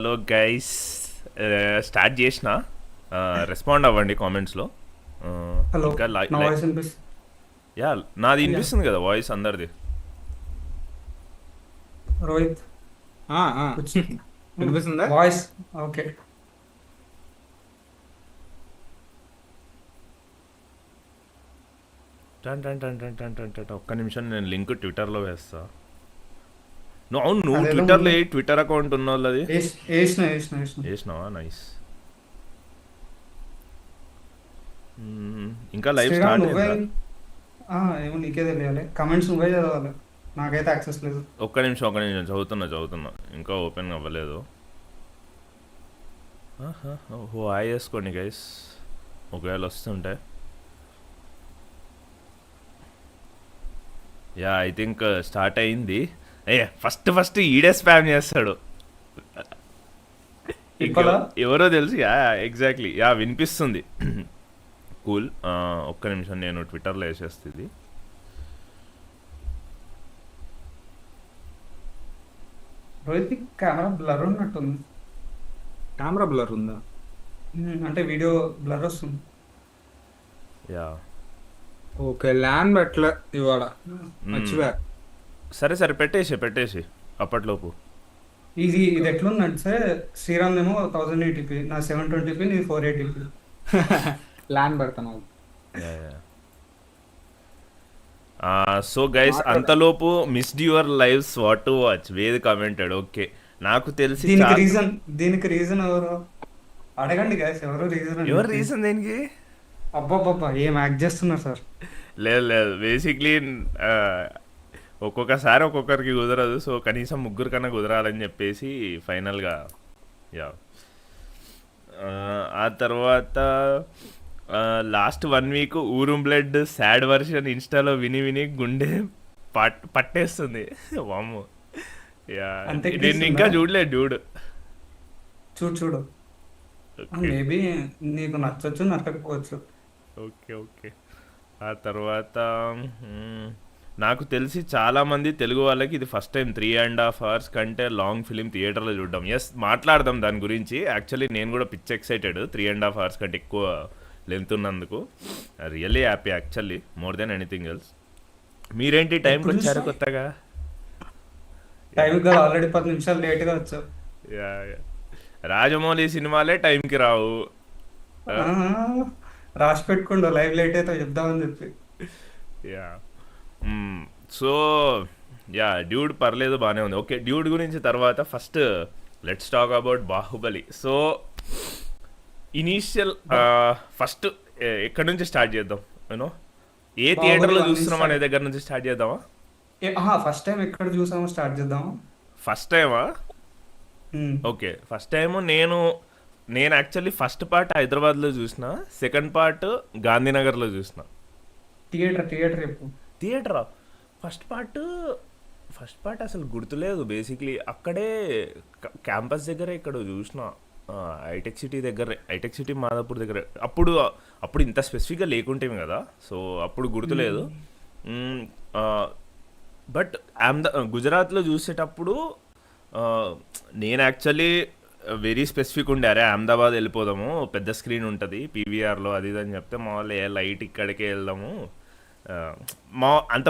Hello guys, start చేసిన. Respond అవ్వండి కామెంట్స్లో. హలో, ఇంకా నా వాయిస్ వినిపిస్తుంది. యా, నాది యా, వినిపిస్తుంది కదా వాయిస్ అందరిది. రోహిత్ ఆ, ఆ, వినిపిస్తుందా? Voice okay. టన్ టన్ టన్ టన్ టన్ టన్ టన్. ఒక్క నిమిషం, నేను లింక్ ట్విట్టర్లో వేస్తా. అవును, నువ్వు అదేదో ట్విట్టర్లో ముందు ట్విట్టర్ అకౌంట్ ఉన్న వాళ్ళది వేసిన వేసినావా? నైస్. ఇంకా లైవ్ శ్రీరామ్ స్టార్ట్ నువ్వే. అయిందా? ఏమో నీకే తెలియాలి, కమెంట్స్ నువ్వే చదవాలి, నాకైతే యాక్సెస్ లేదు. ఒక్క నిమిషం చదువుతున్నా. ఇంకా ఓపెన్ అవ్వలేదు. ఓహో, వేసుకోండి గైస్, ఒకవేళ వస్తుంటే. యా, ఐ థింక్ స్టార్ట్ అయింది. ఫస్ట్ ఈడే స్పామ్ చేస్తాడు. ఇప్పలా ఎవరో తెలుసు. Yeah, exactly. యా, వినిపిస్తుంది. కూల్. ఒక్క నిమిషం, నేను ట్విట్టర్లో వేసేస్తుంది. రోహిత్ కెమెరా బ్లర్ ఉన్నట్టుంది. కెమెరా బ్లర్ ఉందా? అంటే వీడియో బ్లర్ వస్తుంది. యా, ఓకే, ల్యాండ్ పెట్టలే ఇవాళ, మర్చిపోయా. సరే పెట్టేసి అప్పట్లోపు. ఇది ఎట్లుందంటే శ్రీరామ్ ఏమో 1080p, నా 720p, నీ 480p. ల్యాండ్ పెడతాను. సో గైస్, అంతలోపు missed your lives what to watch Ved commented. Okay, నాకు తెలిసి దీనికి రీజన్ ఎవరు అడగండి గైస్, ఎవరు ఎవరు రీజన్ దేనికి? అబ్బాబ్బా ఏం యాక్ట్ చేస్తున్నారు సార్. లేదు, బేసిక్లీ ఒక్కొక్కసారి ఒక్కొక్కరికి కుదరదు. సో కనీసం ముగ్గురు కన్నా కుదరాలని చెప్పేసి ఫైనల్గా. యా, ఆ తర్వాత లాస్ట్ 1 వీక్ ఊరుం బ్లడ్ సాడ్ వర్షన్ ఇన్స్టాలో విని గుండె పట్టేస్తుంది. వామ్మో. యా, నేను ఇంకా చూడలేదు డ్యూడ్. చూడు మేబీ నీకు నచ్చొచ్చు, నచ్చకపోవచ్చు. ఓకే. ఆ తర్వాత నాకు తెలిసి చాలామంది తెలుగు వాళ్ళకి ఇది ఫస్ట్ టైం 3.5 hours కంటే లాంగ్ ఫిలిం థియేటర్లో చూడడం. ఎస్, మాట్లాడదాం దాని గురించి. యాక్చువల్లీ నేను కూడా పిచ్ ఎక్సైటెడ్ 3.5 hours కంటే ఎక్కువ లెంత్ ఉన్నందుకు. Really happy actually, more than anything else. మీరేంటి టైంకి వచ్చారు కొత్తగా? టైంకి ఆల్రెడీ 10 నిమిషాలు లేట్గా వచ్చావు. యా, రాజమౌళి సినిమాలే టైంకి రావు. రాసి పెట్టుకుంటూ లైవ్ లేట్ అయితే చెప్దామని చెప్పి. యా, సో యా, డ్యూడ్ పర్లేదు, బాగానే ఉంది. ఓకే, డ్యూడ్ గురించి తర్వాత first let's talk about Baahubali. So initial first ఎక్కడి నుంచి స్టార్ట్ చేద్దాం? యూనో, ఏ థియేటర్లో చూస్తున్నాం అనే దగ్గర నుంచి స్టార్ట్ చేద్దామా? ఫస్ట్ టైం ఎక్కడ చూసామో స్టార్ట్ చేద్దామా? ఫస్ట్ టైమా? ఓకే, ఫస్ట్ టైము నేను యాక్చువల్లీ ఫస్ట్ పార్ట్ హైదరాబాద్లో చూసిన, సెకండ్ పార్ట్ గాంధీనగర్లో చూసిన. థియేటర్ ఎప్పుడు? థియేటరా? ఫస్ట్ పార్ట్ అసలు గుర్తులేదు. బేసిక్లీ అక్కడే క్యాంపస్ దగ్గర ఇక్కడ చూసిన, హైటెక్ సిటీ మాదాపూర్ దగ్గర. అప్పుడు ఇంత స్పెసిఫిక్గా లేకుంటేమి కదా, సో అప్పుడు గుర్తులేదు. బట్ గుజరాత్లో చూసేటప్పుడు నేను యాక్చువల్లీ వెరీ స్పెసిఫిక్ ఉండే, అరే అహ్మదాబాద్ వెళ్ళిపోదాము, పెద్ద స్క్రీన్ ఉంటుంది పీవీఆర్లో, అది ఇది అని చెప్తే మా వాళ్ళు లైట్ ఇక్కడికే వెళ్దాము. అంత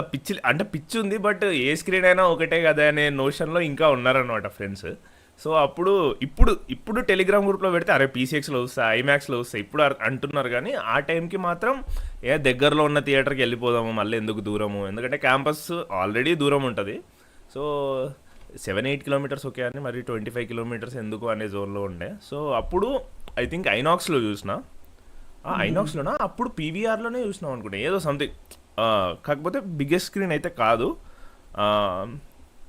పిచ్చి ఉంది, బట్ ఏ స్క్రీన్ అయినా ఒకటే కదా అనే నోషన్లో ఇంకా ఉన్నారనమాట ఫ్రెండ్స్. సో ఇప్పుడు టెలిగ్రామ్ గ్రూప్లో పెడితే అరే పీసీఎక్స్లో వస్తాయి, ఐమాక్స్లో వస్తాయి ఇప్పుడు అంటున్నారు. కానీ ఆ టైంకి మాత్రం దగ్గరలో ఉన్న థియేటర్కి వెళ్ళిపోదాము, మళ్ళీ ఎందుకు దూరము, ఎందుకంటే క్యాంపస్ ఆల్రెడీ దూరం ఉంటుంది. సో 7-8 kilometers ఓకే అని, మరి 25 kilometers ఎందుకు అనే జోన్లో ఉండే. సో అప్పుడు ఐ థింక్ ఐనాక్స్లో చూసిన. ఐనాక్స్లోనా? అప్పుడు పీవీఆర్లోనే చూసినాం అనుకుంటా, ఏదో సంథింగ్. కాకపోతే బిగ్గెస్ట్ స్క్రీన్ అయితే కాదు.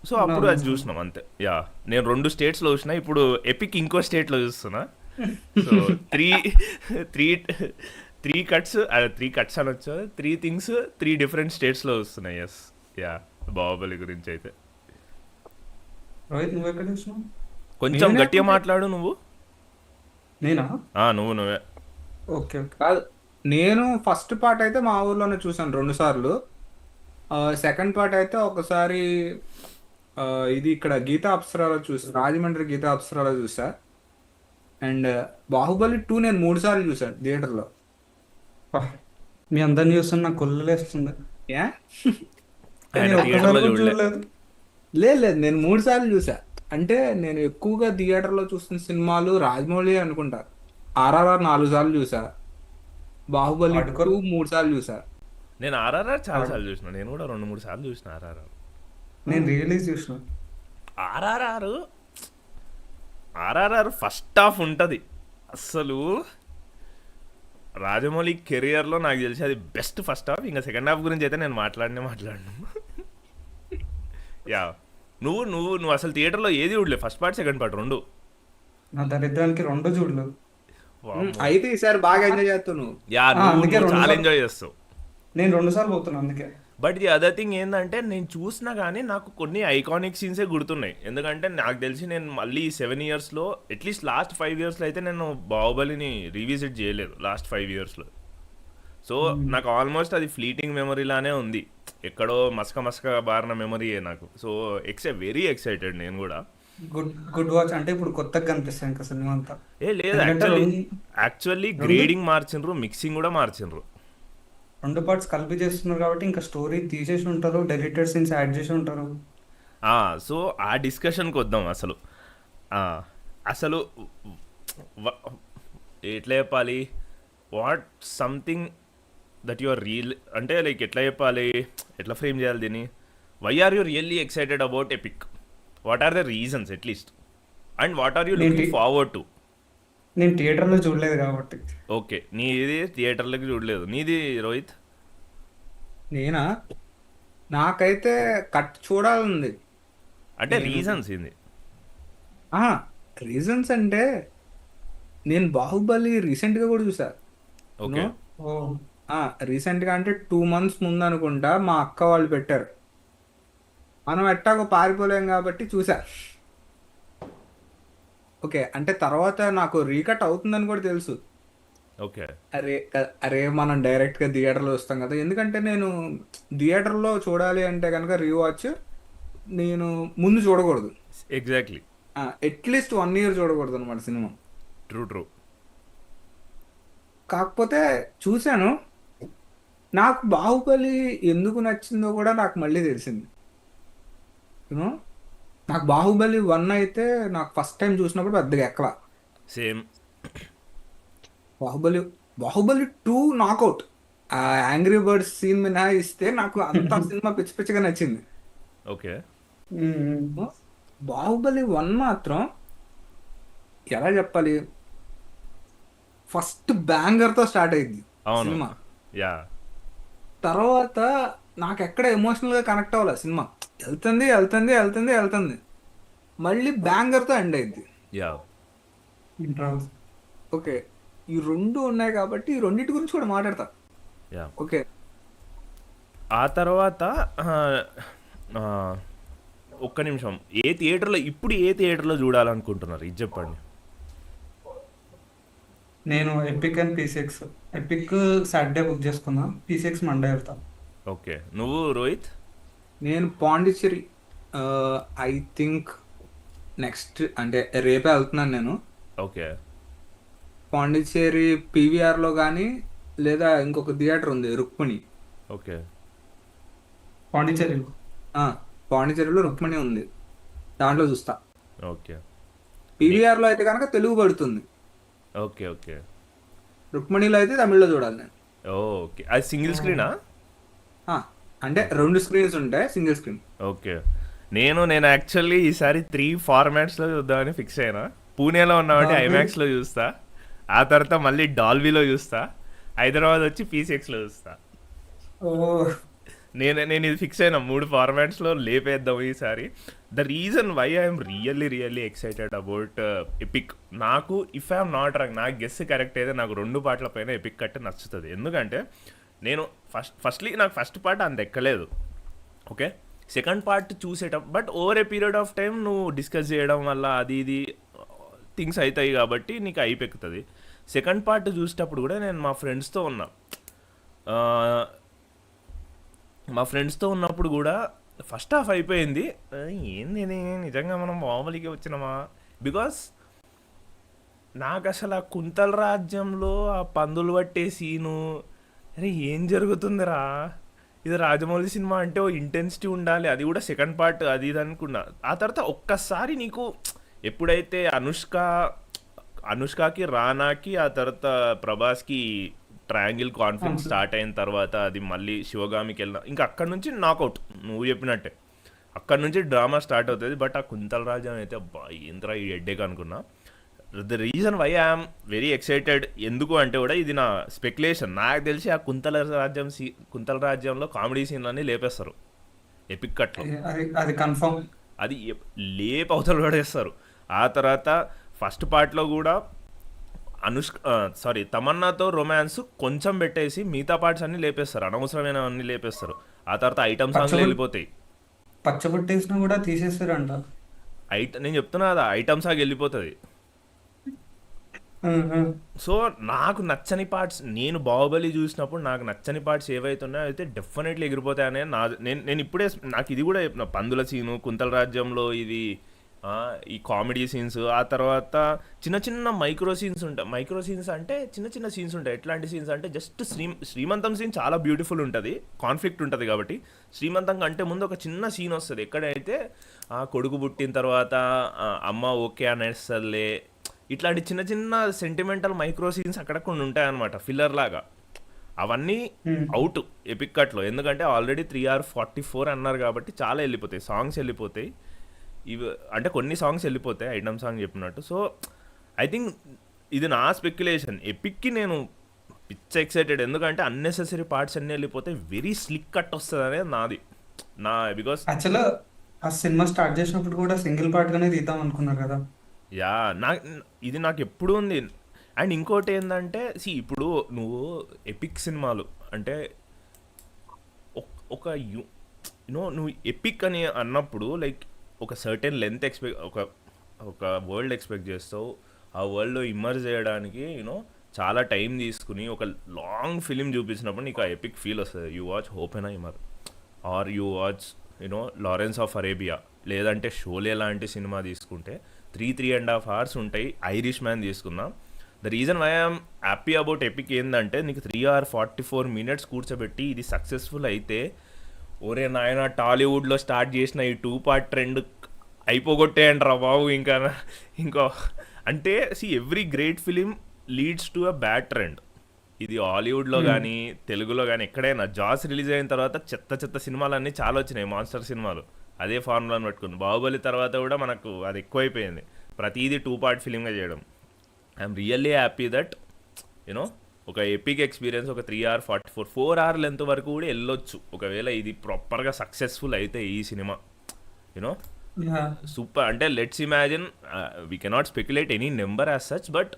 సో అప్పుడు అది చూసినాం అంతే. యా, నేను 2 స్టేట్స్లో చూసిన, ఇప్పుడు ఎపిక్ ఇంకో స్టేట్లో చూస్తున్నా. సో త్రీ కట్స్ అని వచ్చా, 3 things 3 different స్టేట్స్లో వస్తున్నాయి. ఎస్, యా, బాహుబలి గురించి అయితే. రోహిత్, నువ్వు ఎక్కడ చూసినావు? కొంచెం గట్టిగా మాట్లాడు నువ్వు. నేనా? నువ్వే. ఓకే. కాదు, నేను ఫస్ట్ పార్ట్ అయితే మా ఊర్లోనే చూసాను 2 సార్లు. సెకండ్ పార్ట్ అయితే ఒకసారి ఇది ఇక్కడ గీతా అప్సరాలో చూసా, రాజమండ్రి గీతా అప్సరాలో చూసా. అండ్ బాహుబలి 2 నేను 3 సార్లు చూసాను థియేటర్లో. మీ అందరిని చూస్తున్న నాకు కొల్లేస్తుంది. ఏ ఆయన నేను ఒక్కసారి థియేటర్లో కూడా చూడలే. చూడలేదు. లేదు లేదు, నేను 3 సార్లు చూసా. అంటే నేను ఎక్కువగా థియేటర్లో చూసిన సినిమాలు రాజమౌళి అనుకుంటా. ఆర్ఆర్ఆర్ 4 సార్లు చూసా. బాహుబలి Hardcore. 2 3 సార్లు చూసా. నేను ఆర్ఆర్ఆర్ చాలా సార్లు చూసిన, నేను కూడా 2-3 సార్లు చూసిన ఆర్ఆర్ఆర్. నేను రిలీజ్ చూసిన. ఆర్ఆర్ఆర్ ఆర్ఆర్ఆర్ ఫస్ట్ హాఫ్ ఉంటుంది అస్సలు. రాజమౌళి కెరియర్లో నాకు తెలిసి అది బెస్ట్ ఫస్ట్ హాఫ్. ఇంకా సెకండ్ హాఫ్ గురించి అయితే నేను మాట్లాడను. యా, నువ్వు నువ్వు నువ్వు అసలు థియేటర్లో ఏది చూడలే, ఫస్ట్ పార్ట్ సెకండ్ పార్ట్ రెండు. నా దరిద్రానికి 2 చూడలేదు. అయితే ఈసారి బాగా ఎంజాయ్ చేస్తావు నువ్వు. యా, అందుకే నువ్వు చాలా 2 ఎంజాయ్ చేస్తావు. నేను 2 సార్లు పోతున్నా అందుకే. బట్ ది అదర్ థింగ్ ఏంటంటే, నేను చూసినా కానీ నాకు కొన్ని ఐకానిక్ సీన్సే గుర్తున్నాయి. ఎందుకంటే నాకు తెలిసి నేను మళ్ళీ 7 ఇయర్స్లో అట్లీస్ట్ లాస్ట్ 5 ఇయర్స్లో అయితే నేను బాహుబలిని రీవిజిట్ చేయలేదు లాస్ట్ 5 ఇయర్స్లో. సో నాకు ఆల్మోస్ట్ అది ఫ్లీటింగ్ మెమరీలానే ఉంది, ఎక్కడో మసక బారిన మెమరీయే నాకు. సో వెరీ ఎక్సైటెడ్ నేను కూడా. Good watch. అంటే ఇప్పుడు కొత్తగా కనిపిస్తాయి ఇంకా సినిమా అంతా. లేదు, యాక్చువల్లీ గ్రేడింగ్ మార్చిండ్రు, మిక్సింగ్ కూడా మార్చిండ్రు. 2 పార్ట్స్ కలిపి చేస్తున్నారు కాబట్టి ఇంకా స్టోరీ తీసేసి ఉంటారు, డెలిటెడ్ సీన్స్ యాడ్ చేసి ఉంటారు. సో ఆ డిస్కషన్కి వద్దాం అసలు. అసలు ఎట్లా చెప్పాలి, what something that your real అంటే లైక్ ఎట్లా చెప్పాలి, ఎట్లా ఫ్రేమ్ చేయాలి దీన్ని. Why are you really excited about epic? What are the reasons at least, and what are you looking forward to? నేను థియేటర్లో చూడలేదు కాబట్టి. ఓకే, నీది థియేటర్లకి చూడలేదు, నీది రోహిత్? నేనా, నాకైతే కట్ చూడాలంది. అంటే రీజన్స్ ఏంది? రీజన్స్ అంటే నేను బాహుబలి రీసెంట్గా కూడా చూసా. ఓకే. ఓ రీసెంట్గా అంటే 2 months ముందు అనుకుంటా మా అక్క వాళ్ళు పెట్టారు. మనం ఎట్టాగో పారిపోలేం కాబట్టి చూసా. ఓకే, అంటే తర్వాత నాకు రీకట్ అవుతుందని కూడా తెలుసు. ఓకే. అరే మనం డైరెక్ట్గా థియేటర్లో వస్తాం కదా, ఎందుకంటే నేను థియేటర్లో చూడాలి అంటే కనుక రీవాచ్ నేను ముందు చూడకూడదు. ఎగ్జాక్ట్లీ. అట్లీస్ట్ 1 year చూడకూడదు అనమాట సినిమా. ట్రూ. కాకపోతే చూశాను, నాకు బాహుబలి ఎందుకు నచ్చిందో కూడా నాకు మళ్ళీ తెలిసింది. యూనో, నాకు బాహుబలి 1 అయితే నాకు ఫస్ట్ టైం చూసినప్పుడు పెద్దగా ఎక్కలా. సేమ్. బాహుబలి 2 నాకౌట్. ఆ యాంగ్రీ బర్డ్స్ సీన్ మినహాయిస్తే నాకు అంత సినిమా పిచ్చి పిచ్చిగా నచ్చింది. ఓకే. బాహుబలి 1 మాత్రం ఎలా చెప్పాలి, ఫస్ట్ బ్యాంగర్తో స్టార్ట్ అయింది అవును. సినిమా. యా. తర్వాత నాకు ఎక్కడ ఎమోషనల్గా కనెక్ట్ అవ్వాలి సినిమా. వెళ్తుంది మళ్ళీ బ్యాంగర్తో ఎండ్ అయింది. యా. ఓకే, ఈ 2 ఉన్నాయి కాబట్టి ఈ రెండింటి గురించి కూడా మాట్లాడతా. యా. ఓకే, ఆ తర్వాత ఒక్క నిమిషం, ఏ థియేటర్లో చూడాలనుకుంటున్నారు ఇది చెప్పండి. నేను epic and PCX. Epic Saturday book చేసుకున్నా, పీసీఎక్స్ మండే వెళ్తా. ఓకే, నువ్వు రోహిత్? నేను పాండిచ్చేరి ఐ థింక్ నెక్స్ట్ అంటే రేపే వెళ్తున్నాను నేను. ఓకే. పాండిచ్చేరి పీవీఆర్లో కానీ లేదా ఇంకొక థియేటర్ ఉంది రుక్మిణి. ఓకే. పాండిచ్చేరిలో. పాండిచ్చేరిలో రుక్మిణి ఉంది, దాంట్లో చూస్తా. ఓకే. పీవీఆర్లో అయితే కనుక తెలుగు పడుతుంది, ఓకే. రుక్మిణిలో అయితే తమిళ్లో చూడాలి నేను. ఓకే, అది సింగిల్ స్క్రీనా? అంటే 2 screens ఉంటాయి, సింగిల్ స్క్రీన్. ఓకే. నేను యాక్చువల్లీ ఈసారి 3 ఫార్మాట్స్లో చూద్దామని ఫిక్స్ అయినా. పూణేలో ఉన్నామంటే ఐమాక్స్లో చూస్తా, ఆ తర్వాత మళ్ళీ డాల్బీలో చూస్తా, హైదరాబాద్ వచ్చి పీసీఎక్స్లో చూస్తా. నేను ఇది ఫిక్స్ అయినా 3 ఫార్మాట్స్లో లేపేద్దాం ఈసారి. The reason why I'm really excited about epic, నాకు ఇఫ్ ఐఎమ్ నాట్ రాంగ్, నాకు గెస్ కరెక్ట్ అయితే నాకు 2 పార్ట్ల పైన ఎపిక్ కట్టే నచ్చుతుంది. ఎందుకంటే నేను ఫస్ట్లీ నాకు ఫస్ట్ పార్ట్ అంత ఎక్కలేదు. ఓకే, సెకండ్ పార్ట్ చూసేటప్పుడు but over a period of time నువ్వు డిస్కస్ చేయడం వల్ల అది ఇది థింగ్స్ అవుతాయి కాబట్టి నీకు అయిపెక్కుతుంది. సెకండ్ పార్ట్ చూసేటప్పుడు కూడా నేను మా ఫ్రెండ్స్తో ఉన్నప్పుడు కూడా ఫస్ట్ హాఫ్ అయిపోయింది. ఏంది ఇది నిజంగా మనం బాహుబలికి వచ్చినామా? బికాస్ నాకు అసలు ఆ కుంతల రాజ్యంలో ఆ పందులు పట్టే సీను, అరే ఏం జరుగుతుందిరా, ఇది రాజమౌళి సినిమా అంటే ఓ ఇంటెన్సిటీ ఉండాలి, అది కూడా సెకండ్ పార్ట్ అది ఇది అనుకున్నా. ఆ తర్వాత ఒక్కసారి నీకు ఎప్పుడైతే అనుష్కకి రానాకి ఆ తర్వాత ప్రభాస్కి ట్రయాంగిల్ కాన్ఫ్లిక్ట్ కాన్ఫ్లిక్ట్. స్టార్ట్ అయిన తర్వాత అది మళ్ళీ శివగామికి వెళ్ళిన ఇంకా అక్కడ నుంచి నాకౌట్, నువ్వు చెప్పినట్టే అక్కడ నుంచి డ్రామా స్టార్ట్ అవుతుంది. బట్ ఆ కుంతల రాజ్యం అయితే అబ్బా ఏంద్రా ఈ హెడ్డేక్ అనుకున్నా. The reason why I'm very excited ఎందుకు అంటే కూడా ఇది నా స్పెక్యులేషన్. నాకు తెలిసి ఆ కుంతల రాజ్యంలో కామెడీ సీన్లన్నీ లేపేస్తారు ఎపిక్ కట్లో. అది అది కన్ఫర్మ్. అది లేపు అవతల పడేస్తారు. ఆ తర్వాత ఫస్ట్ పార్ట్లో కూడా తమన్నాతో రొమాన్స్ కొంచెం పెట్టేసి మిగతా పార్ట్స్ అన్ని లేపేస్తారు, అనవసరమైనవన్నీ లేపేస్తారు. ఆ తర్వాత ఐటమ్ సాంగ్లు పచ్చబొట్ వెళ్ళిపోతాయి. పచ్చబొట్టేసినా కూడా తీసేస్తారంట. నేను చెప్తున్నా కదా ఐటమ్ సాంగ్ వెళ్ళిపోతుంది. ఉమ్, ఉమ్. సో నాకు నచ్చని పార్ట్స్, నేను బాహుబలి చూసినప్పుడు నాకు నచ్చని పార్ట్స్ ఏవైతే ఉన్నాయో అయితే డెఫినెట్లీ ఎగిరిపోతాయనే నేను ఇప్పుడే నాకు ఇది కూడా చెప్పిన, పందుల సీను కుంతల రాజ్యంలో ఇది ఈ కామెడీ సీన్స్, ఆ తర్వాత చిన్న చిన్న మైక్రో సీన్స్ అంటే చిన్న చిన్న సీన్స్ ఉంటాయి. ఎట్లాంటి సీన్స్ అంటే జస్ట్ శ్రీమంతం సీన్ చాలా బ్యూటిఫుల్ ఉంటుంది, కాన్ఫ్లిక్ట్ ఉంటుంది కాబట్టి. శ్రీమంతం కంటే ముందు ఒక చిన్న సీన్ వస్తుంది ఎక్కడైతే ఆ కొడుకు పుట్టిన తర్వాత అమ్మ ఓకే అనేస్తలే, ఇట్లాంటి చిన్న చిన్న సెంటిమెంటల్ మైక్రో సీన్స్ అక్కడ కొన్ని ఉంటాయన్నమాట ఫిల్లర్ లాగా. అవన్నీ ఉమ్. అవుట్ ఎపిక్ కట్లో, ఎందుకంటే ఆల్రెడీ 3 hours 44 అన్నారు కాబట్టి చాలా వెళ్ళిపోతాయి, సాంగ్స్ వెళ్ళిపోతాయి. ఇవి అంటే కొన్ని సాంగ్స్ వెళ్ళిపోతాయి ఐటమ్ సాంగ్ చెప్పినట్టు. సో ఐ థింక్ ఇది నా స్పెక్యులేషన్. ఎపిక్కి నేను పిచ్చ ఎక్సైటెడ్, ఎందుకంటే అన్నెసెసరీ పార్ట్స్ అన్నీ వెళ్ళిపోతాయి, వెరీ స్లిక్ కట్ వస్తుంది అనేది నాది బికాస్ యాక్చువల్గా ఆ సినిమా స్టార్ట్ చేసినప్పుడు కూడా సింగిల్ పార్ట్ గానే తీద్దాం అనుకున్నారు కదా. యా ఇది నాకు ఎప్పుడు ఉంది. అండ్ ఇంకోటి ఏంటంటే ఇప్పుడు నువ్వు ఎపిక్ సినిమాలు అంటే ఒక నువ్వు ఎపిక్ అని అన్నప్పుడు లైక్ ఒక సర్టెన్ లెంత్ ఒక వరల్డ్ ఎక్స్పెక్ట్ చేస్తావు. ఆ వరల్డ్లో ఇమ్మర్స్ చేయడానికి చాలా టైం తీసుకుని ఒక లాంగ్ ఫిలిం చూపించినప్పుడు నీకు ఆ ఎపిక్ ఫీల్ వస్తుంది. You watch Oppenheimer or you watch Lawrence of Arabia, లేదంటే షోలే లాంటి సినిమా తీసుకుంటే 3.5 hours ఉంటాయి. ఐరిష్ మ్యాన్ తీసుకున్నా. The reason why I'm happy about epic ఏంటంటే నీకు 3 hours 44 minutes కూర్చోబెట్టి ఇది సక్సెస్ఫుల్ అయితే, ఒరే నాయన టాలీవుడ్లో స్టార్ట్ చేసిన ఈ 2 part ట్రెండ్ అయిపోగొట్టేయండి రా బాబు. ఇంకో అంటే every great film leads to a bad trend. ఇది హాలీవుడ్లో ఉమ్. కానీ తెలుగులో కానీ ఎక్కడైనా జాస్ రిలీజ్ అయిన తర్వాత చెత్త చెత్త సినిమాలన్నీ చాలా వచ్చినాయి, మాన్స్టర్ సినిమాలు. అదే ఫార్ములాని పట్టుకుంది. బాహుబలి తర్వాత కూడా మనకు అది ఎక్కువైపోయింది, ప్రతిదీ 2 part ఫిలింగా చేయడం. ఐఎమ్ రియల్లీ హ్యాపీ దట్ ఒక ఎపిక్ ఎక్స్పీరియన్స్ ఒక 3 hours 44 లెంత్ వరకు కూడా వెళ్ళొచ్చు ఒకవేళ ఇది ప్రాపర్గా సక్సెస్ఫుల్ అయితే ఈ సినిమా. You know yeah. సూపర్. అంటే let's imagine, we cannot speculate any number as such, but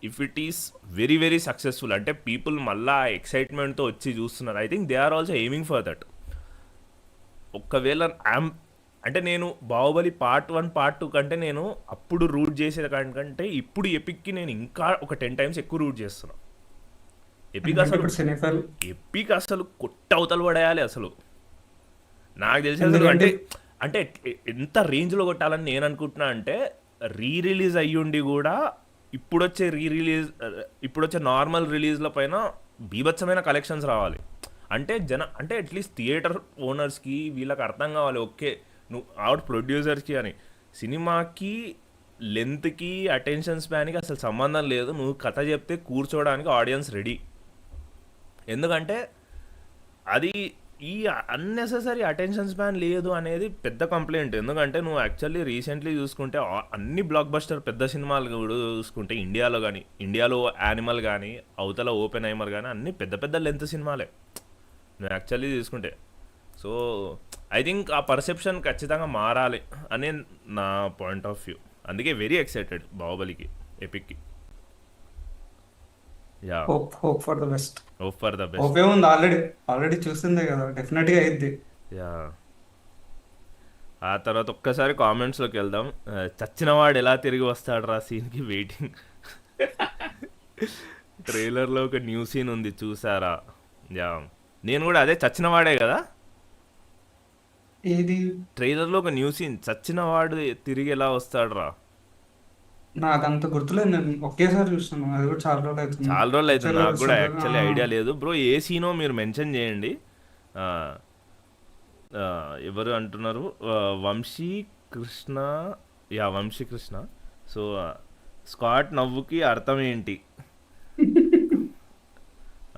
if it is very very successful అంటే పీపుల్ మళ్ళా ఎక్సైట్మెంట్తో వచ్చి చూస్తున్నారు. I think they are also aiming for that. ఒక్కవేళ అంటే నేను బాహుబలి పార్ట్ 1 పార్ట్ 2 కంటే నేను అప్పుడు రూట్ చేసే కంటే ఇప్పుడు ఎపిక్కి నేను ఇంకా ఒక 10 times ఎక్కువ రూట్ చేస్తున్నా. ఎపిక్ ఎందుకంటే అసలు ఇప్పుడు సినిఫర్. కొట్ట అవతల పడేయాలి అసలు. నాకు తెలిసి అసలు ఎందుకంటే అంటే ఎంత రేంజ్లో కొట్టాలని నేను అనుకుంటున్నా అంటే, రిలీజ్ అయ్యుండి కూడా ఇప్పుడొచ్చే నార్మల్ రిలీజ్ల పైన బీభత్సమైన కలెక్షన్స్ రావాలి. అంటే అట్లీస్ట్ థియేటర్ ఓనర్స్కి వీళ్ళకి అర్థం కావాలి, ఓకే నువ్వు అవుట్ ప్రొడ్యూసర్స్కి అని, సినిమాకి లెంత్కి అటెన్షన్ స్పాన్కి అసలు సంబంధం లేదు, నువ్వు కథ చెప్తే కూర్చోవడానికి ఆడియన్స్ రెడీ. ఎందుకంటే అది ఈ అన్నెసెసరీ అటెన్షన్ స్పాన్ లేదు అనేది పెద్ద కంప్లైంట్. ఎందుకంటే నువ్వు యాక్చువల్లీ రీసెంట్లీ చూసుకుంటే అన్ని బ్లాక్ బస్టర్ పెద్ద సినిమాలు కూడా చూసుకుంటే ఇండియాలో యానిమల్ కానీ అవతల ఓపెన్హైమర్ కానీ అన్ని పెద్ద పెద్ద లెంత్ సినిమాలే నువ్వు యాక్చువల్లీ చూసుకుంటే. సో ఐ థింక్ ఆ పర్సెప్షన్ ఖచ్చితంగా మారాలి అనే నా పాయింట్ ఆఫ్ వ్యూ. అందుకే వెరీ ఎక్సైటెడ్ బాహుబలికి ఎపిక్కి. Yeah, hope for the best. Hope for the best. Hope ఏముంది, ఆల్రెడీ చూసిందే కదా, డెఫినెట్ గా అయింది. యా. ఆ తర్వాత ఒక్కసారి కామెంట్స్లోకి వెళ్దాం. చచ్చినవాడు ఎలా తిరిగి వస్తాడు రా సీన్కి వెయిటింగ్. ట్రైలర్లో ఒక న్యూ సీన్ ఉంది చూసారా? యా, నేను కూడా అదే చచ్చినవాడే కదా. ఏది? ట్రైలర్లో ఒక న్యూ సీన్, చచ్చిన వాడు తిరిగి ఎలా వస్తాడు రా. నాకు అంత గుర్తులేదు, నేను ఒకేసారి చూస్తున్నాను, అది కూడా చాలా రోజులు అవుతుంది. చాలా రోజులు అవుతుంది, ఫ్యూచర్లో నాకు కూడా చూస్తాను కదా. యాక్చువల్లీ ఐడియా లేదు బ్రో. ఏ సీనో మీరు మెన్షన్ చేయండి. ఆ, ఆ, ఎవరు అంటున్నారు? వంశీ కృష్ణ. యా, వంశీ కృష్ణ. సో స్కాట్ నవ్వుకి అర్థం ఏంటి?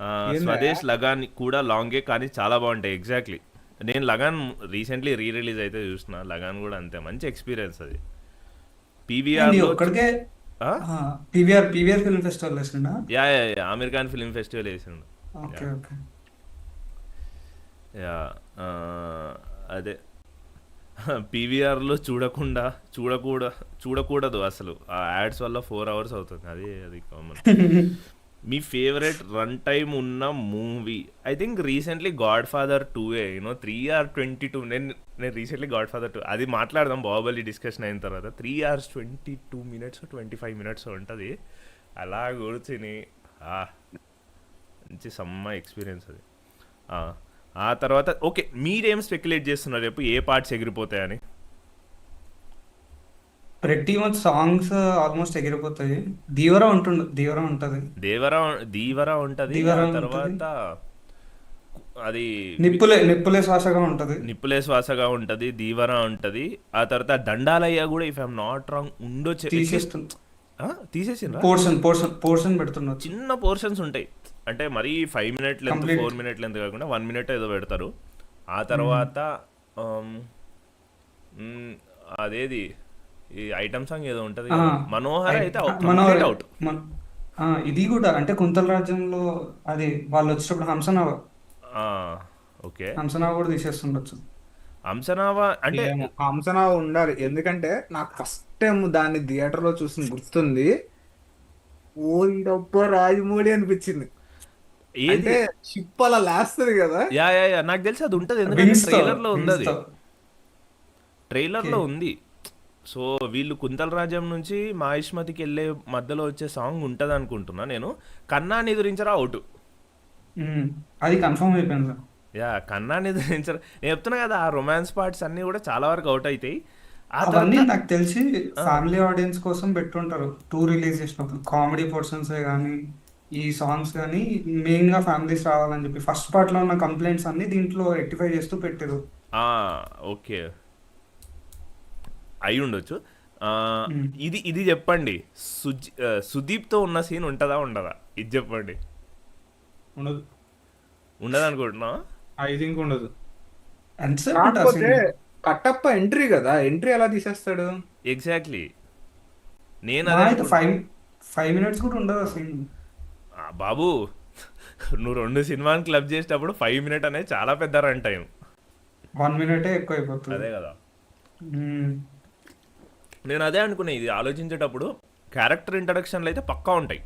ఏందా? స్వదేశ్ లగాన్ కూడా లాంగే కానీ చాలా బాగుంటాయి. ఎగ్జాక్ట్లీ, నేను లగాన్ రీసెంట్లీ రీ రిలీజ్ అయితే చూసిన. లగాన్ కూడా అంతే మంచి ఎక్స్పీరియన్స్ అది. నీ పీవీఆర్లో ఒక్కడికే పీవీఆర్ ఫిల్మ్ ఫెస్టివల్ వేసిండా? Yeah yeah yeah, Aamir Khan film festival వేసిండు. Okay yeah okay. యా ఆ, అదే పీవీఆర్లో చూడకూడదు అసలు. ఆ యాడ్స్ వల్ల 4 hours అవుతుంది. అది కామన్. మీ ఫేవరెట్ రన్ టైమ్ ఉన్న movie? I think recently God father 2 you know 3 hours 22. నేను రీసెంట్లీ గాడ్ ఫాదర్ 2 అది మాట్లాడదాం బాహుబలి డిస్కషన్ అయిన తర్వాత. 3 hours 22 minutes 25 minutes ఉంటుంది. అలా కూర్చుని ఆ, మంచి సమ్మ ఎక్స్పీరియన్స్ అది. ఆ, ఆ తర్వాత ఓకే, మీరేం స్పెక్యులేట్ చేస్తున్నారు రేపు ఏ పార్ట్స్ ఎగిరిపోతాయని? ప్రతి మచ్ సాంగ్స్ ఆల్మోస్ట్ ఎగిరిపోతాయి. దీవరా ఉంటది. దేవరా దీవరా ఉంటుంది. ఆ దీవరా ఉంటది. తర్వాత అది నిప్పులే శ్వాసగా ఉంటది. నిప్పులే శ్వాసగా ఉంటుంది, దీవరా ఉంటుంది. ఆ తర్వాత దండాలయ్య కూడా ఇఫ్ ఐఎమ్ నాట్ రాంగ్ ఉండొచ్చు అట్లీస్ట్. తీసేస్తుంది. తీసేసిండ్రా? పోర్షన్ పెడుతుండొచ్చు. చిన్న పోర్షన్స్ ఉంటాయి, అంటే మరీ 5 minute length complete. 4 minute length కాకుండా 1 minute ఏదో పెడతారు. ఆ తర్వాత ఆమ్, అదేది ఈ ఐటమ్ సాంగ్ ఏదో ఉంటుంది ఆ, కదా, మనోహర ఐ- అయితే మనోహర్ కంప్లీట్ అవుట్. మన- ఇది కూడా అంటే కుంతల రాజ్యంలో అది వాళ్ళు వచ్చేటప్పుడు ఓకే, హంసనావ కూడా తీసేస్తుండొచ్చు. అంశనావా అంటే ఏమో హంసనా ఉండాలి, ఎందుకంటే నాకు ఫస్ట్ టైం దాన్ని థియేటర్ లో చూసిన గుర్తుంది. ఓ డబ్బా రాజమౌళి అనిపించింది. ఏది? అంటే షిప్ అలా లేస్తుంది కదా. యా యా యా, నాకు తెలిసి అది ఉంటుంది, ఎందుకంటే వింగ్స్ తో ట్రైలర్లో ఉంది. వింగ్స్ అది తో ఓకే. ట్రైలర్లో ఉంది. సో వీళ్ళు కుంతల రాజ్యం నుంచి మాహిష్మతికి వెళ్ళే మధ్యలో వచ్చే సాంగ్ ఉంటుంది అనుకుంటున్నా నేను. కన్నాని ఎదురించరా అవుట్. ఉమ్, అది కన్ఫర్మ్ అయిపోయింది. యా, కన్నాని ఎదురించరా. నేను చెప్తున్నా కదా, ఆ రొమాన్స్ పార్ట్స్ అన్నీ కూడా చాలా వరకు అవుట్ అవుతాయి. ఆ అవన్నీ తర్వాత నాకు తెలిసి ఆ, ఫ్యామిలీ ఆడియన్స్ కోసం పెట్టుంటారు. టూ రిలీజ్ చేసినప్పుడు కామెడీ పోర్షన్స్ కానీ ఈ సాంగ్స్ కానీ మెయిన్ గా ఫ్యామిలీస్ రావాలని చెప్పి ఫస్ట్ పార్ట్ లో ఉన్న కంప్లైంట్స్ అన్ని దీంట్లో రెక్టిఫై చేస్తూ పెట్టారు. ఆ, ఓకే, అయి ఉండొచ్చు. ఆ, ఉమ్. ఇది చెప్పండి, సుదీప్తో ఉన్న సీన్ ఉంటుందా ఉండదా? ఇది చెప్పండి. ఉండదు, ఉండదు అనుకుంటున్నా. ఐ థింక్ ఉండదు. ఎంతసేపు ఉంటుంది ఆ కాకపోతే సీన్? కట్టప్ప ఎంట్రీ కదా, ఎంట్రీ ఎలా తీసేస్తాడు? ఎగ్జాక్ట్లీ, నేను మా అదే అయితే అనుకుంటున్నా. 5 minutes కూడా ఉండదు ఆ సీన్. బాబు, నువ్వు 2 సినిమాని క్లబ్ చేసేటప్పుడు 5 minute అనేది చాలా పెద్ద రన్ టైం. 1 minute ఎక్కువ అయిపోతుంది. అదే కదా, ఉమ్. నేను అదే అనుకున్నా. ఇది ఆలోచించేటప్పుడు క్యారెక్టర్ ఇంట్రడక్షన్లు అయితే పక్కా ఉంటాయి.